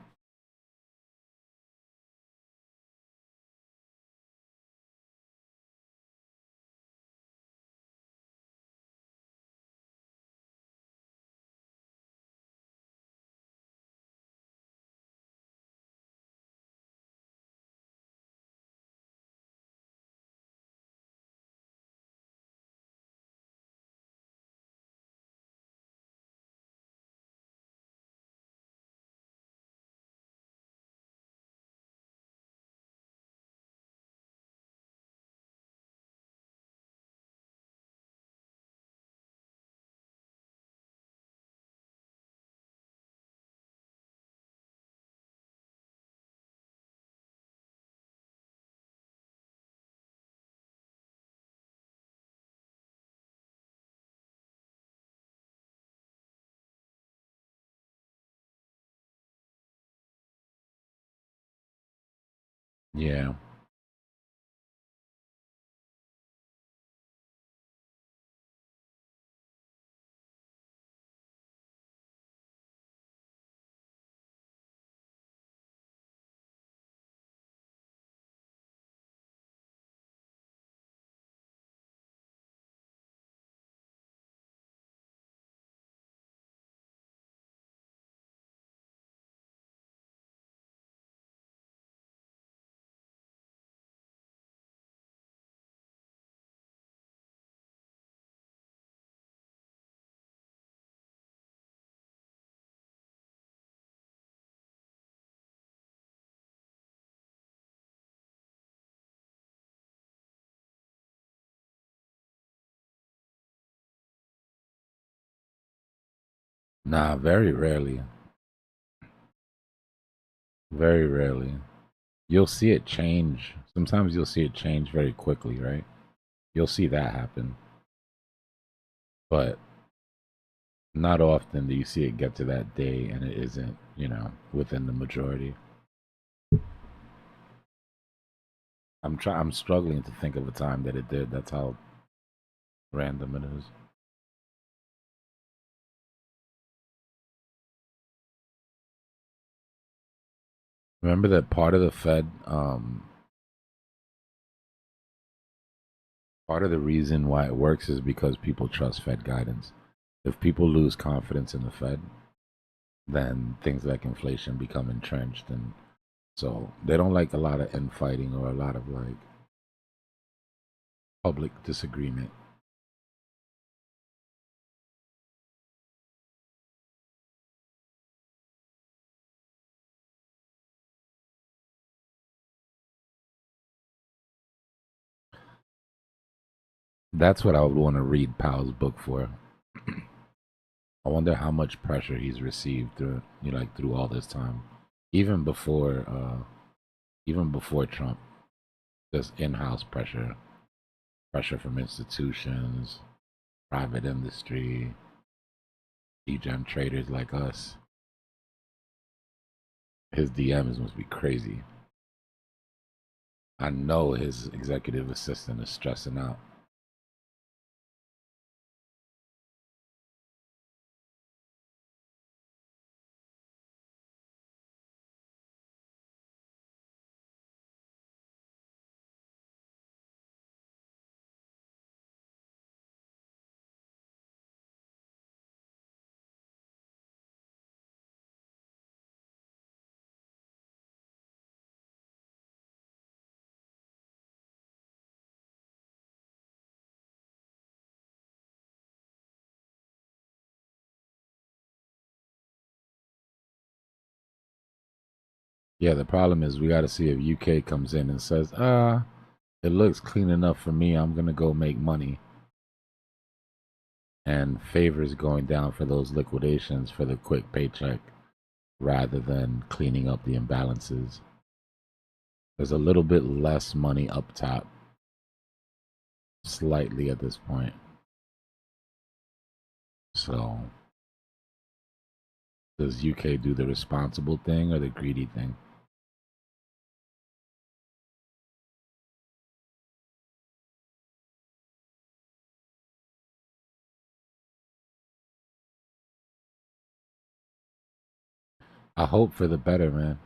Yeah. Nah, very rarely. Very rarely. You'll see it change. Sometimes you'll see it change very quickly, right? You'll see that happen. But not often do you see it get to that day and it isn't, within the majority. I'm struggling to think of a time that it did. That's how random it is. Remember that part of the Fed, part of the reason why it works is because people trust Fed guidance. If people lose confidence in the Fed, then things like inflation become entrenched, and so they don't like a lot of infighting or a lot of like public disagreement. That's what I would want to read Powell's book for. I wonder how much pressure he's received through, through all this time, even before Trump. Just in-house pressure from institutions, private industry, degen traders like us. His DMs must be crazy. I know his executive assistant is stressing out. Yeah, the problem is we got to see if UK comes in and says, it looks clean enough for me. I'm going to go make money. And favors going down for those liquidations for the quick paycheck rather than cleaning up the imbalances. There's a little bit less money up top slightly at this point. So, does UK do the responsible thing or the greedy thing? I hope for the better, man.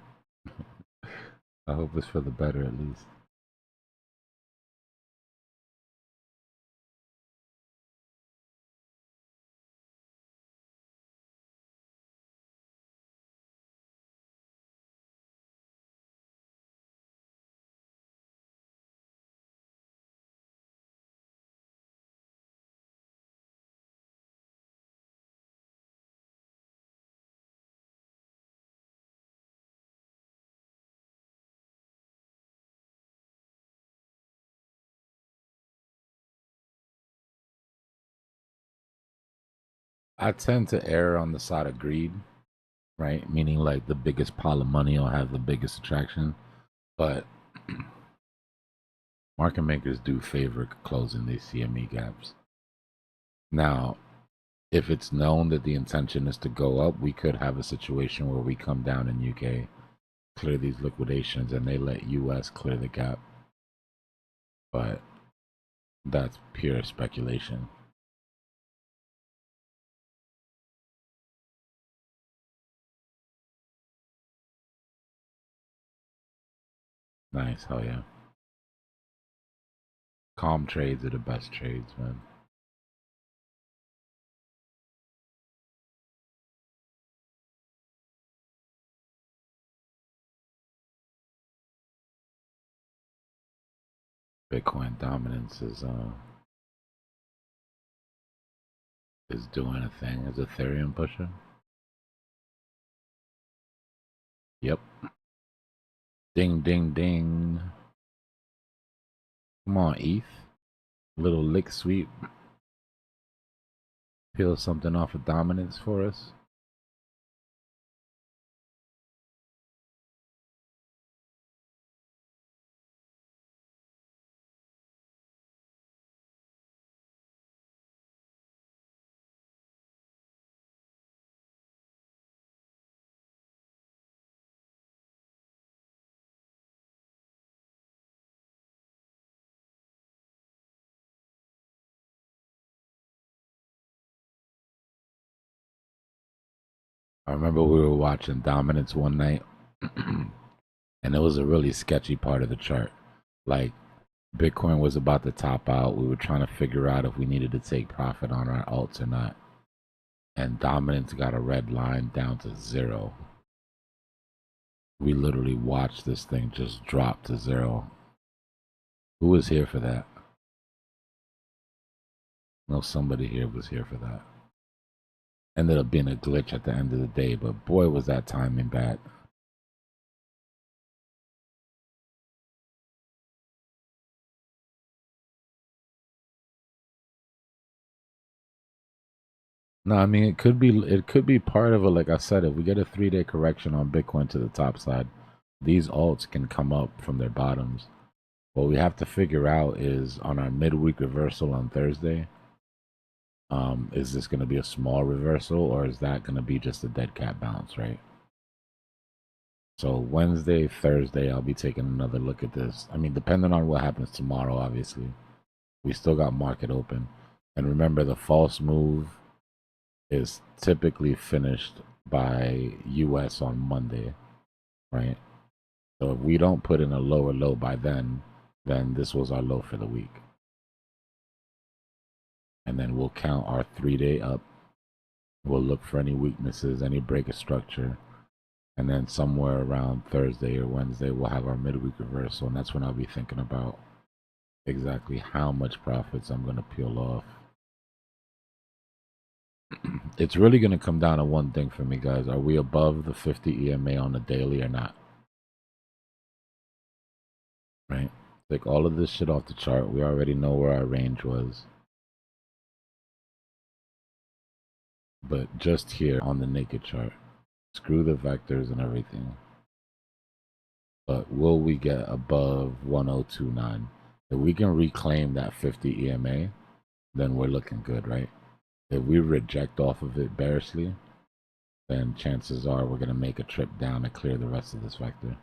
I hope it's for the better at least. I tend to err on the side of greed, right? Meaning like the biggest pile of money will have the biggest attraction. But market makers do favor closing these CME gaps. Now, if it's known that the intention is to go up, we could have a situation where we come down in UK, clear these liquidations, and they let US clear the gap. But that's pure speculation. Nice, hell yeah. Calm trades are the best trades, man. Bitcoin dominance is doing a thing. Is Ethereum pushing? Yep. Ding, ding, ding. Come on, ETH. Little lick sweep. Peel something off of dominance for us. I remember we were watching dominance one night, and it was a really sketchy part of the chart. Like, Bitcoin was about to top out. We were trying to figure out if we needed to take profit on our alts or not. And dominance got a red line down to 0. We literally watched this thing just drop to 0. Who was here for that? No, somebody here was here for that. Ended up being a glitch at the end of the day, but boy, was that timing bad. No, I mean it could be part of it. Like I said, if we get a 3-day correction on Bitcoin to the top side, these alts can come up from their bottoms. What we have to figure out is on our midweek reversal on Thursday, is this going to be a small reversal or is that going to be just a dead cat bounce, right? So Wednesday, Thursday, I'll be taking another look at this. I mean, depending on what happens tomorrow, obviously, we still got market open. And remember, the false move is typically finished by US on Monday, right? So if we don't put in a lower low by then this was our low for the week. And then we'll count our 3-day up. We'll look for any weaknesses, any break of structure. And then somewhere around Thursday or Wednesday, we'll have our midweek reversal. And that's when I'll be thinking about exactly how much profits I'm going to peel off. It's really going to come down to one thing for me, guys. Are we above the 50 EMA on the daily or not? Right? Take all of this shit off the chart. We already know where our range was. But just here on the naked chart, screw the vectors and everything. But will we get above 1029? If we can reclaim that 50 EMA, then we're looking good, right? If we reject off of it bearishly, then chances are we're going to make a trip down to clear the rest of this vector.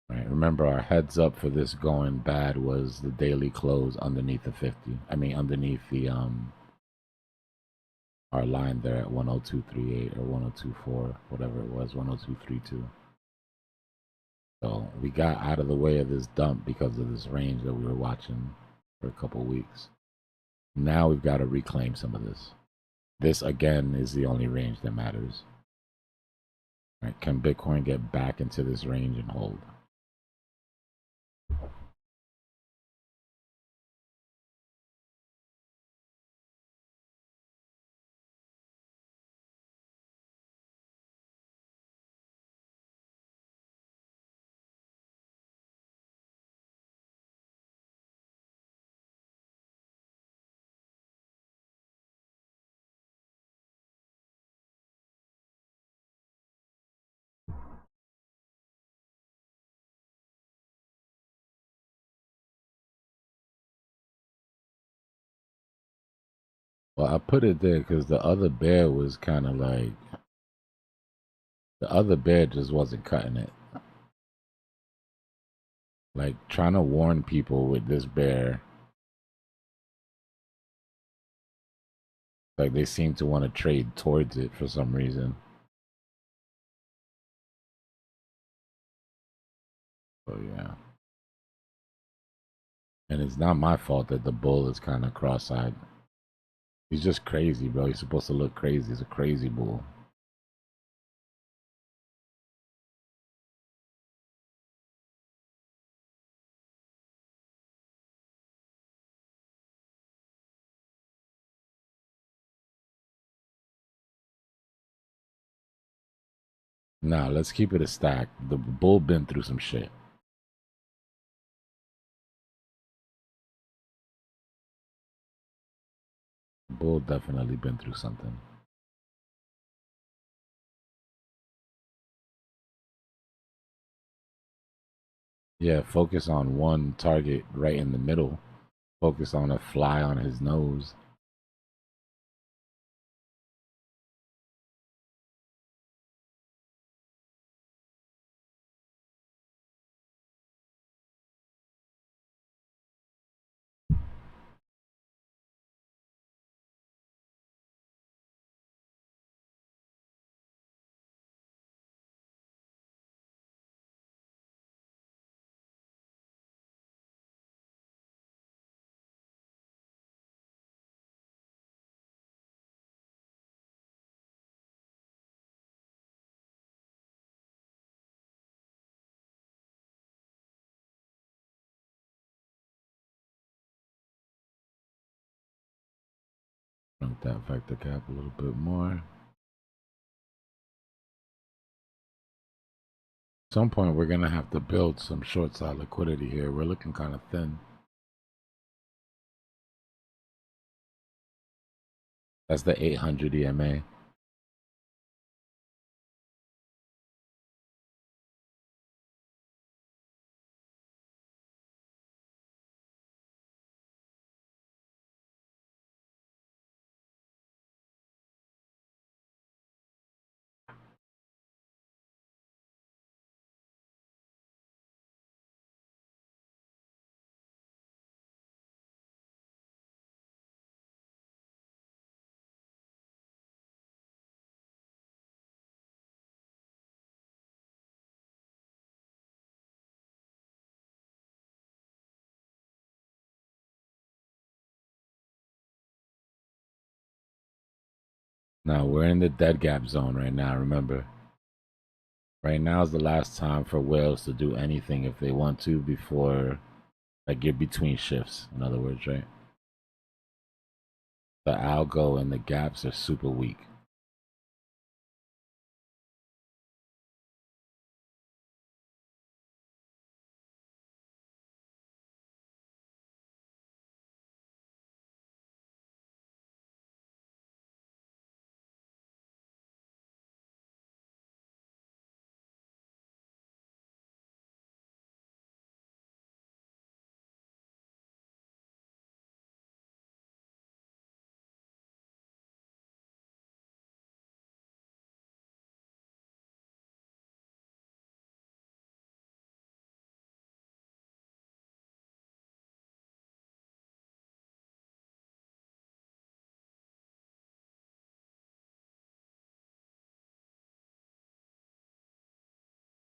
Right. Remember, our heads up for this going bad was the daily close underneath the 50. I mean, underneath the our line there at 102.38 or 102.4, whatever it was, 102.32. So we got out of the way of this dump because of this range that we were watching for a couple weeks. Now we've got to reclaim some of this. This again is the only range that matters. Right? Can Bitcoin get back into this range and hold? Well, I put it there because the other bear was kind of like, the other bear just wasn't cutting it. Like trying to warn people with this bear, like they seem to want to trade towards it for some reason. So yeah. And it's not my fault that the bull is kind of cross-eyed. He's just crazy, bro. He's supposed to look crazy. He's a crazy bull. Nah, let's keep it a stack. The bull been through some shit. The bull definitely been through something. Yeah, focus on one target right in the middle. Focus on a fly on his nose. Shrunk that vector cap a little bit more. At some point, we're going to have to build some short side liquidity here. We're looking kind of thin. That's the 800 EMA. Now, we're in the dead gap zone right now, remember. Right now is the last time for whales to do anything if they want to before, like, you're between shifts, in other words, right? The algo and the gaps are super weak.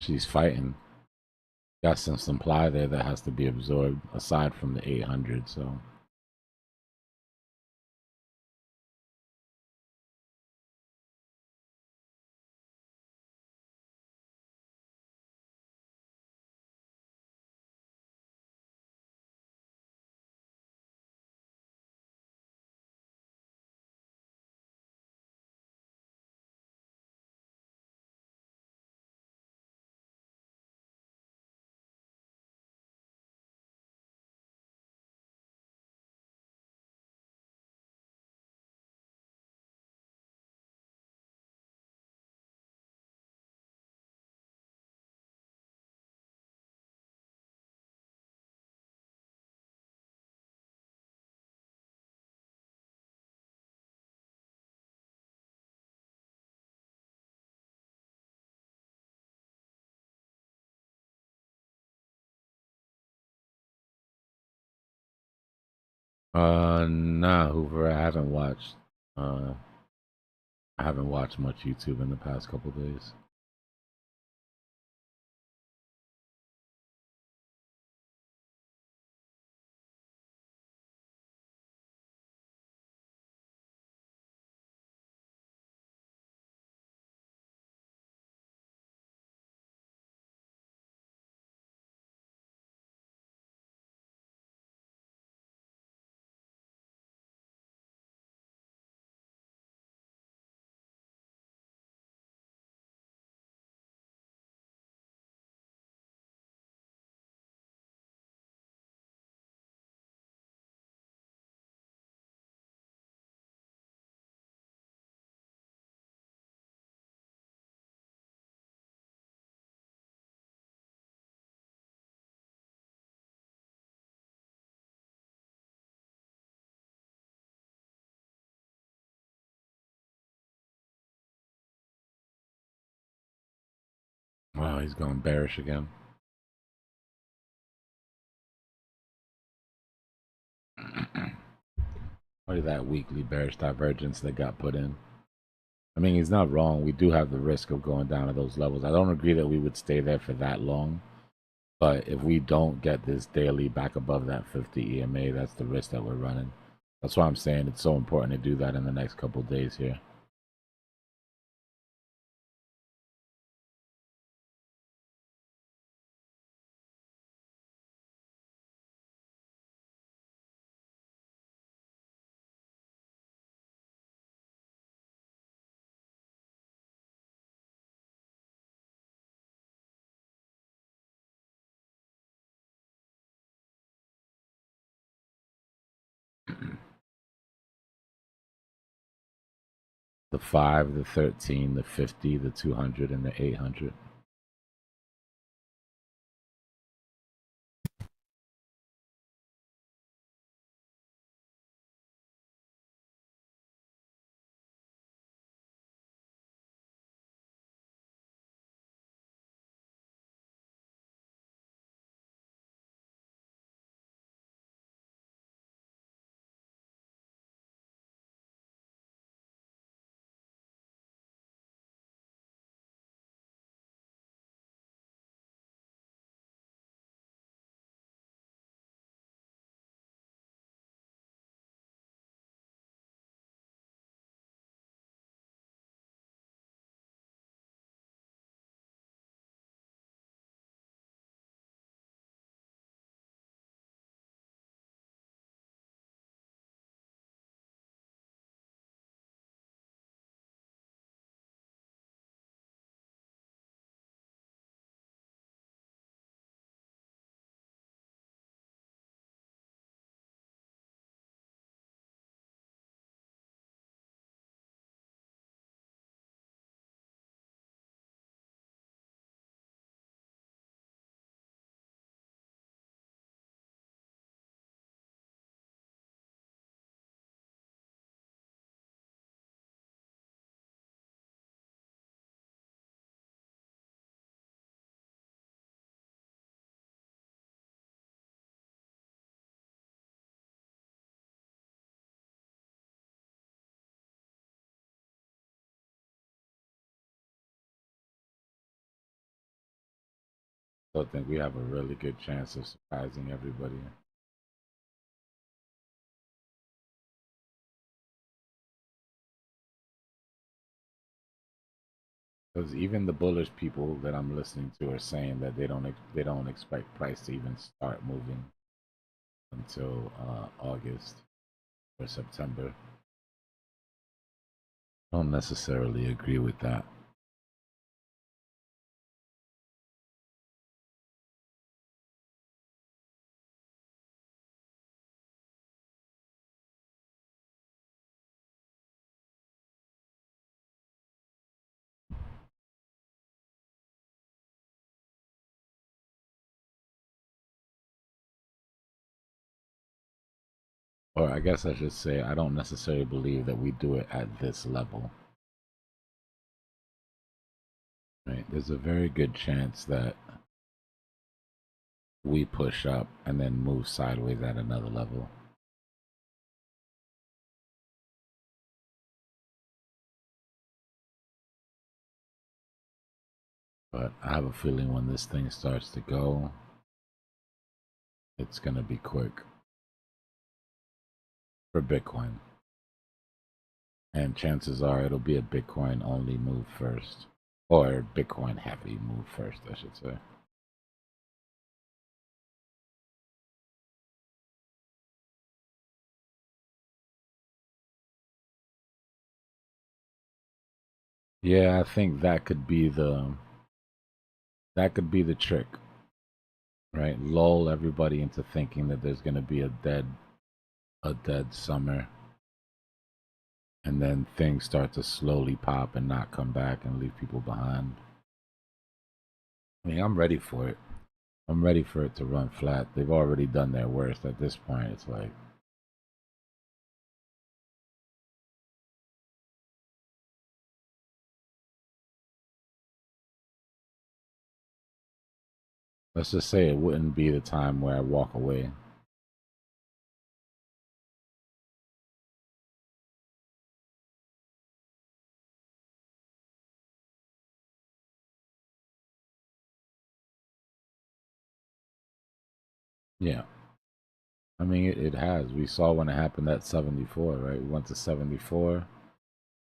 She's fighting. Got some supply there that has to be absorbed aside from the 800. So. Nah, Hoover, I haven't watched. I haven't watched much YouTube in the past couple days. Wow, he's going bearish again. Look at that weekly bearish divergence that got put in. I mean, he's not wrong. We do have the risk of going down to those levels. I don't agree that we would stay there for that long. But if we don't get this daily back above that 50 EMA, that's the risk that we're running. That's why I'm saying it's so important to do that in the next couple of days here. The 5, the 13, the 50, the 200, and the 800. So I think we have a really good chance of surprising everybody. Because even the bullish people that I'm listening to are saying that they don't expect price to even start moving until August or September. I don't necessarily agree with that. Or I guess I should say I don't necessarily believe that we do it at this level. Right? There's a very good chance that we push up and then move sideways at another level. But I have a feeling when this thing starts to go, it's going to be quick for Bitcoin. And chances are it'll be a Bitcoin only move first. Or Bitcoin heavy move first, I should say. Yeah, I think that could be the trick. Right? Lull everybody into thinking that there's gonna be a dead summer. And then things start to slowly pop and not come back and leave people behind. I mean, I'm ready for it. I'm ready for it to run flat. They've already done their worst at this point. It's like, let's just say it wouldn't be the time where I walk away. Yeah. I mean, it has. We saw when it happened at 74, right? We went to 74,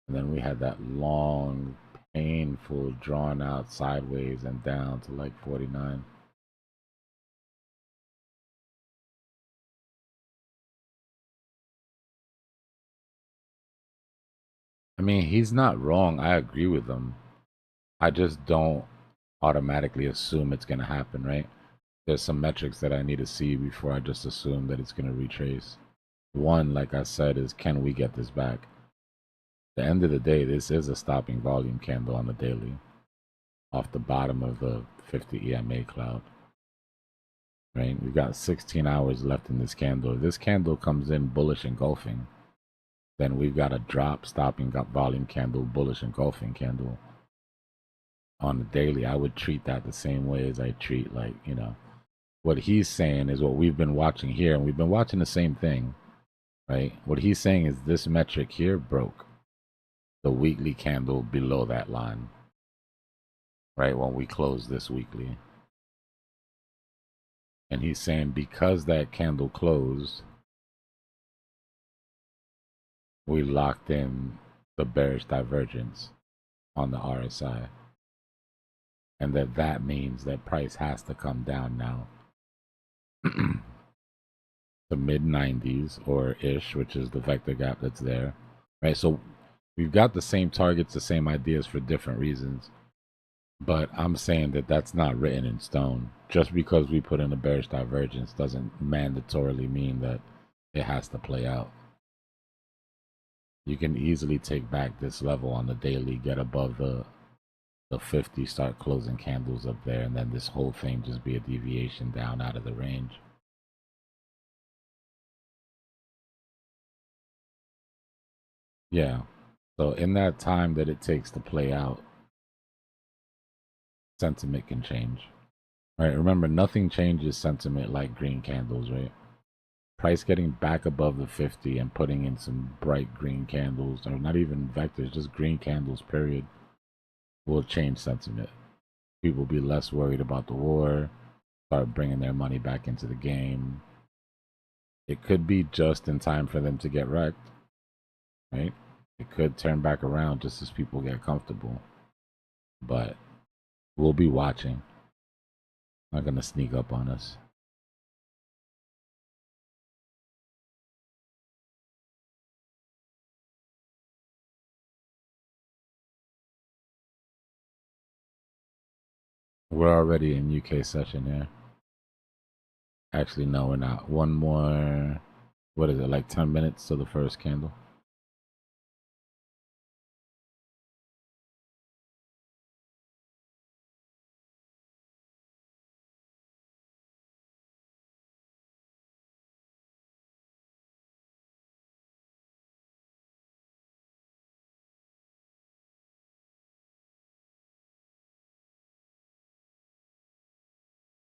and then we had that long, painful, drawn out sideways and down to like 49. I mean, he's not wrong. I agree with him. I just don't automatically assume it's going to happen, right? There's some metrics that I need to see before I just assume that it's going to retrace. One, like I said, is can we get this back? At the end of the day, this is a stopping volume candle on the daily off the bottom of the 50 EMA cloud. Right? We've got 16 hours left in this candle. If this candle comes in bullish engulfing, then we've got a drop stopping volume candle, bullish engulfing candle on the daily. I would treat that the same way as I treat, like, you know, what he's saying is what we've been watching here, and we've been watching the same thing, right? What he's saying is this metric here broke the weekly candle below that line, right? When we close this weekly. And he's saying because that candle closed, we locked in the bearish divergence on the RSI. And that means that price has to come down now to mid 90s or ish, which is the vector gap that's there, right? So we've got the same targets, the same ideas for different reasons. But I'm saying that that's not written in stone. Just because we put in a bearish divergence doesn't mandatorily mean that it has to play out. You can easily take back this level on the daily, get above the 50, start closing candles up there, and then this whole thing just be a deviation down out of the range. Yeah. So in that time that it takes to play out, sentiment can change. Right? Remember, nothing changes sentiment like green candles, right? Price getting back above the 50 and putting in some bright green candles, or not even vectors, just green candles, period, will change sentiment. People be less worried about the war, start bringing their money back into the game. It could be just in time for them to get wrecked, right? It could turn back around just as people get comfortable. But we'll be watching. Not going to sneak up on us. We're already in UK session here. Actually, no, we're not. One more, what is it, like 10 minutes to the first candle?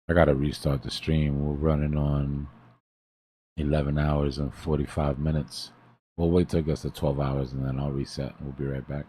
I gotta restart the stream. We're running on 11 hours and 45 minutes. We'll wait till it gets to 12 hours and then I'll reset. We'll be right back.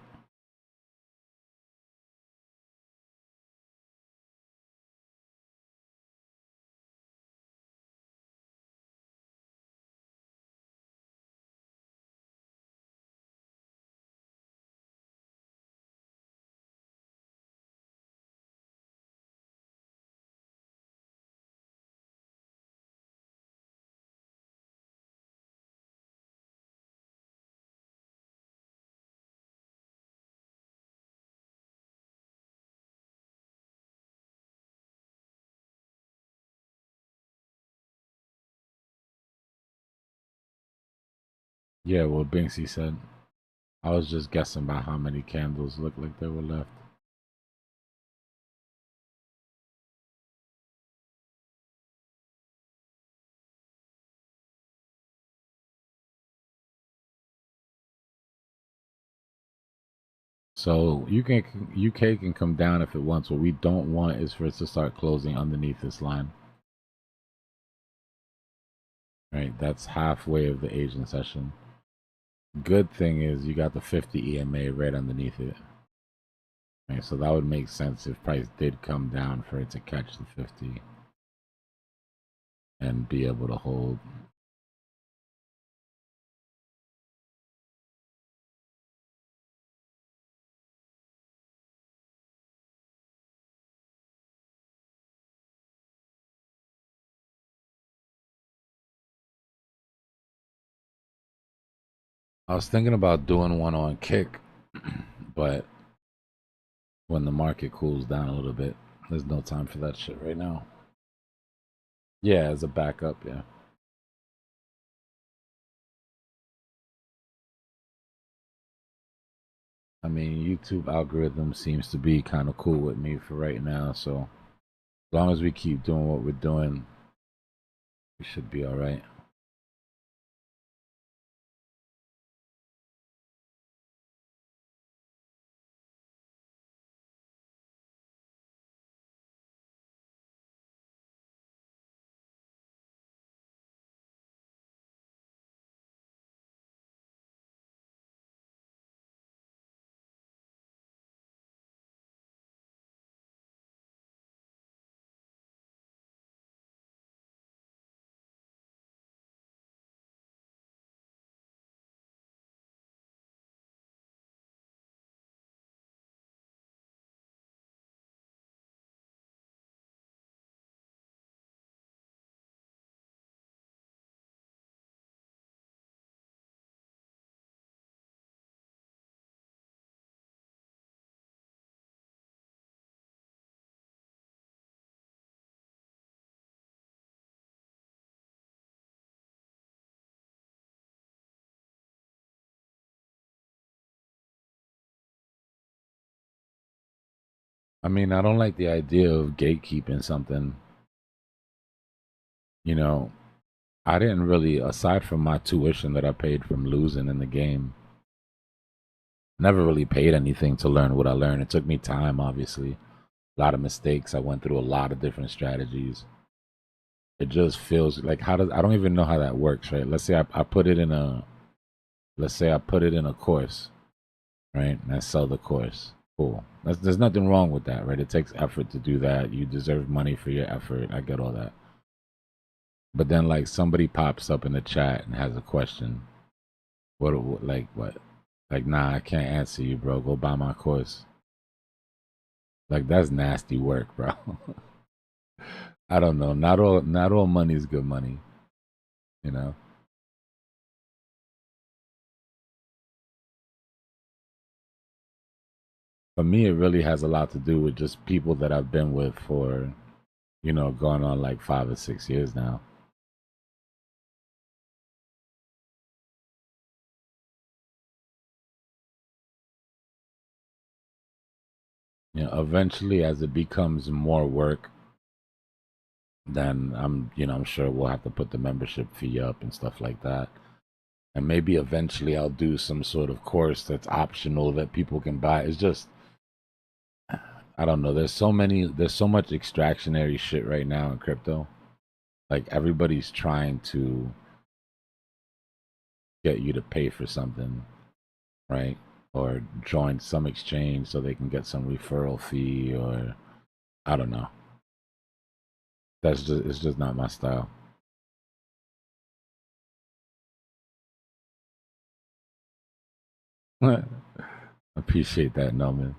Yeah, well, Binksy said. I was just guessing by how many candles looked like there were left. So UK can come down if it wants. What we don't want is for it to start closing underneath this line. Right, that's halfway of the Asian session. Good thing is you got the 50 EMA right underneath it. Right, so that would make sense if price did come down for it to catch the 50 and be able to hold. I was thinking about doing one on Kick, but when the market cools down a little bit, there's no time for that shit right now. Yeah, as a backup, yeah. I mean, YouTube algorithm seems to be kind of cool with me for right now, so as long as we keep doing what we're doing, we should be all right. I mean, I don't like the idea of gatekeeping something. You know, I didn't really, aside from my tuition that I paid from losing in the game, never really paid anything to learn what I learned. It took me time, obviously. A lot of mistakes. I went through a lot of different strategies. It just feels like, I don't even know how that works, right? Let's say I put it in a, let's say I put it in a course, right? And I sell the course. Cool. There's nothing wrong with that, right? It takes effort to do that. You deserve money for your effort. I get all that. But then, like, somebody pops up in the chat and has a question. What? Like, nah, I can't answer you, bro. Go buy my course. Like, that's nasty work, bro. I don't know. Not all money is good money, you know. For me, it really has a lot to do with just people that I've been with for, you know, going on like 5 or 6 years now. You know, eventually, as it becomes more work, then I'm sure we'll have to put the membership fee up and stuff like that. And maybe eventually I'll do some sort of course that's optional that people can buy. It's just, I don't know. There's so much extractionary shit right now in crypto. Like, everybody's trying to get you to pay for something, right? Or join some exchange so they can get some referral fee, or I don't know. It's just not my style. Appreciate that, Norman.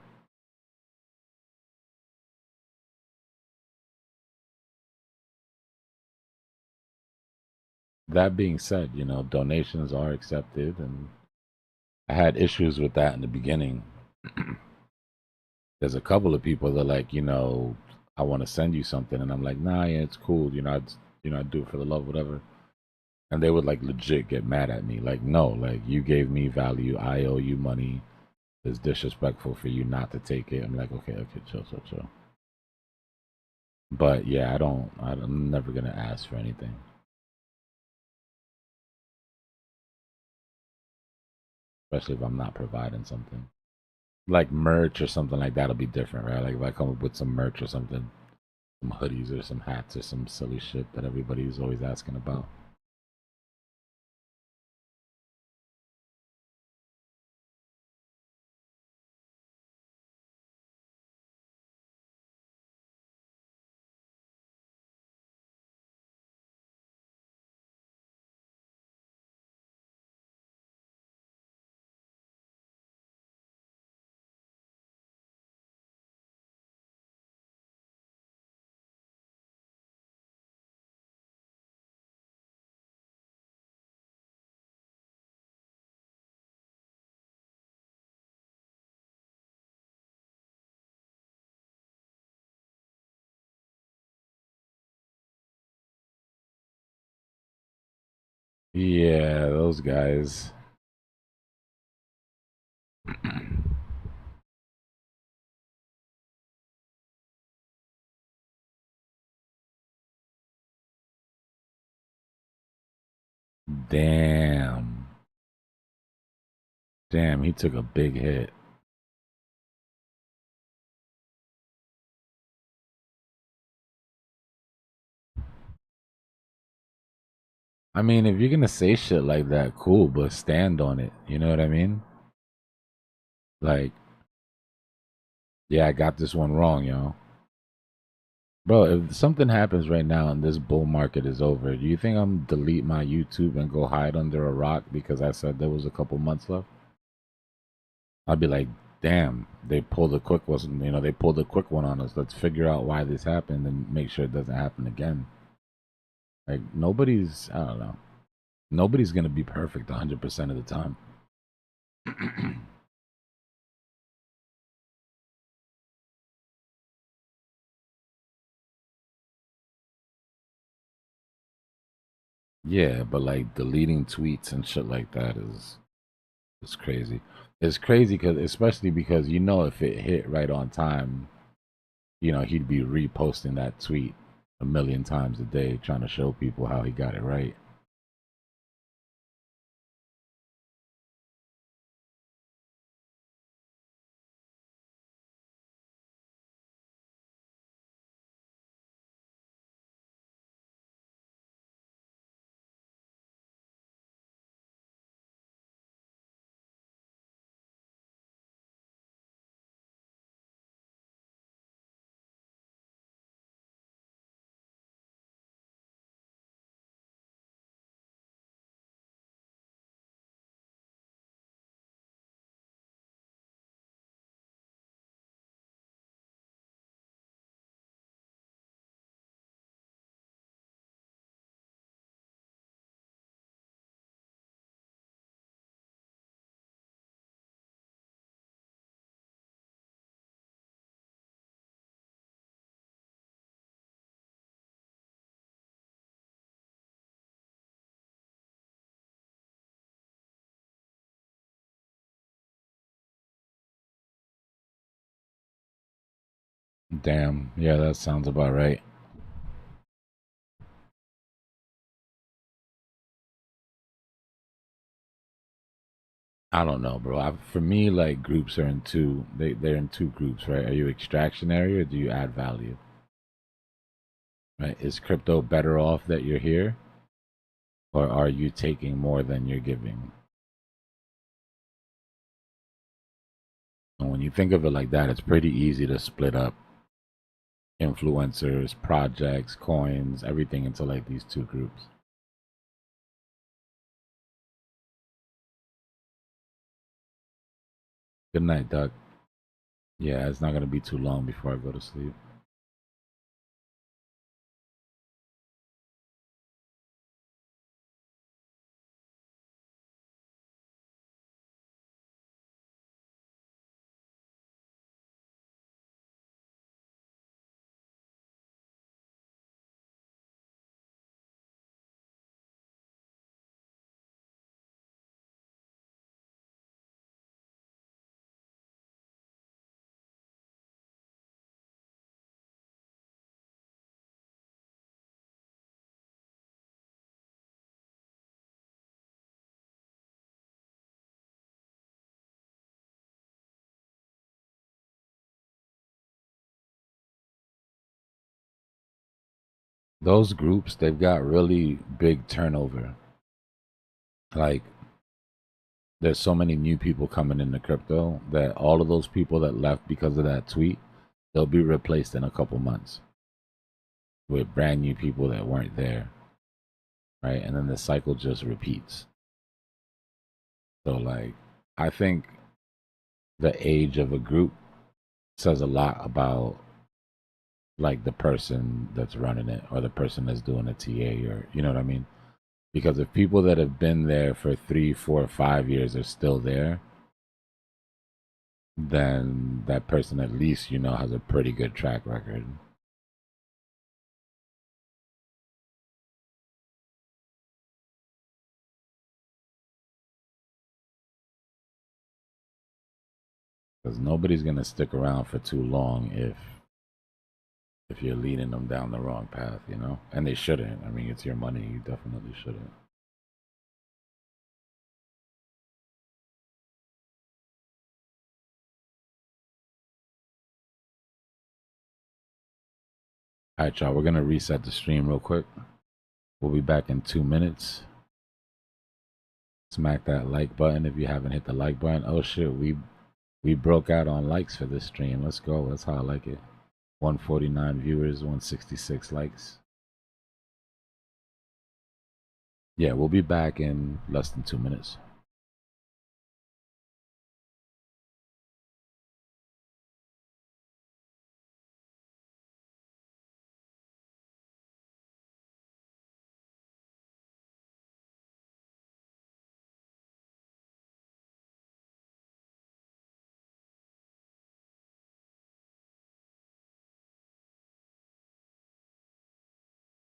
That being said, you know, donations are accepted, and I had issues with that in the beginning. There's a couple of people that, like, you know, I want to send you something, and I'm like, nah, yeah, it's cool. You know, I'd do it for the love, whatever. And they would like legit get mad at me. Like, no, like, you gave me value. I owe you money. It's disrespectful for you not to take it. I'm like, okay, chill. But yeah, I'm never gonna ask for anything. Especially if I'm not providing something. Like merch or something like that'll be different, right? Like if I come up with some merch or something, some hoodies or some hats or some silly shit that everybody's always asking about. Yeah, those guys. Damn. Damn, he took a big hit. I mean, if you're gonna say shit like that, cool, but stand on it. You know what I mean? Like, yeah, I got this one wrong, yo. Bro, if something happens right now and this bull market is over, do you think I'm delete my YouTube and go hide under a rock because I said there was a couple months left? I'd be like, damn, they pulled a quick one. You know, they pulled a quick one on us. Let's figure out why this happened and make sure it doesn't happen again. Like, I don't know. Nobody's gonna be perfect 100% of the time. Yeah, but like deleting tweets and shit like that is crazy. It's crazy especially because, you know, if it hit right on time, you know, he'd be reposting that tweet a million times a day trying to show people how he got it right. Damn. Yeah, that sounds about right. I don't know, bro. For me, like groups are in two. They're in two groups, right? Are you extractionary or do you add value? Right? Is crypto better off that you're here, or are you taking more than you're giving? And when you think of it like that, it's pretty easy to split up influencers, projects, coins, everything into like these two groups. Good night, Doug. Yeah, it's not gonna be too long before I go to sleep. Those groups, they've got really big turnover. Like, there's so many new people coming into crypto that all of those people that left because of that tweet, they'll be replaced in a couple months with brand new people that weren't there, right? And then the cycle just repeats. So, like, I think the age of a group says a lot about like the person that's running it or the person that's doing a TA, or you know what I mean? Because if people that have been there for 3, 4, 5 years are still there, then that person at least, you know, has a pretty good track record. Because nobody's gonna stick around for too long if you're leading them down the wrong path, you know? And they shouldn't. I mean, it's your money. You definitely shouldn't. All right, y'all. We're gonna reset the stream real quick. We'll be back in 2 minutes. Smack that like button if you haven't hit the like button. Oh shit, we broke out on likes for this stream. Let's go. That's how I like it. 149 viewers, 166 likes. Yeah, we'll be back in less than 2 minutes.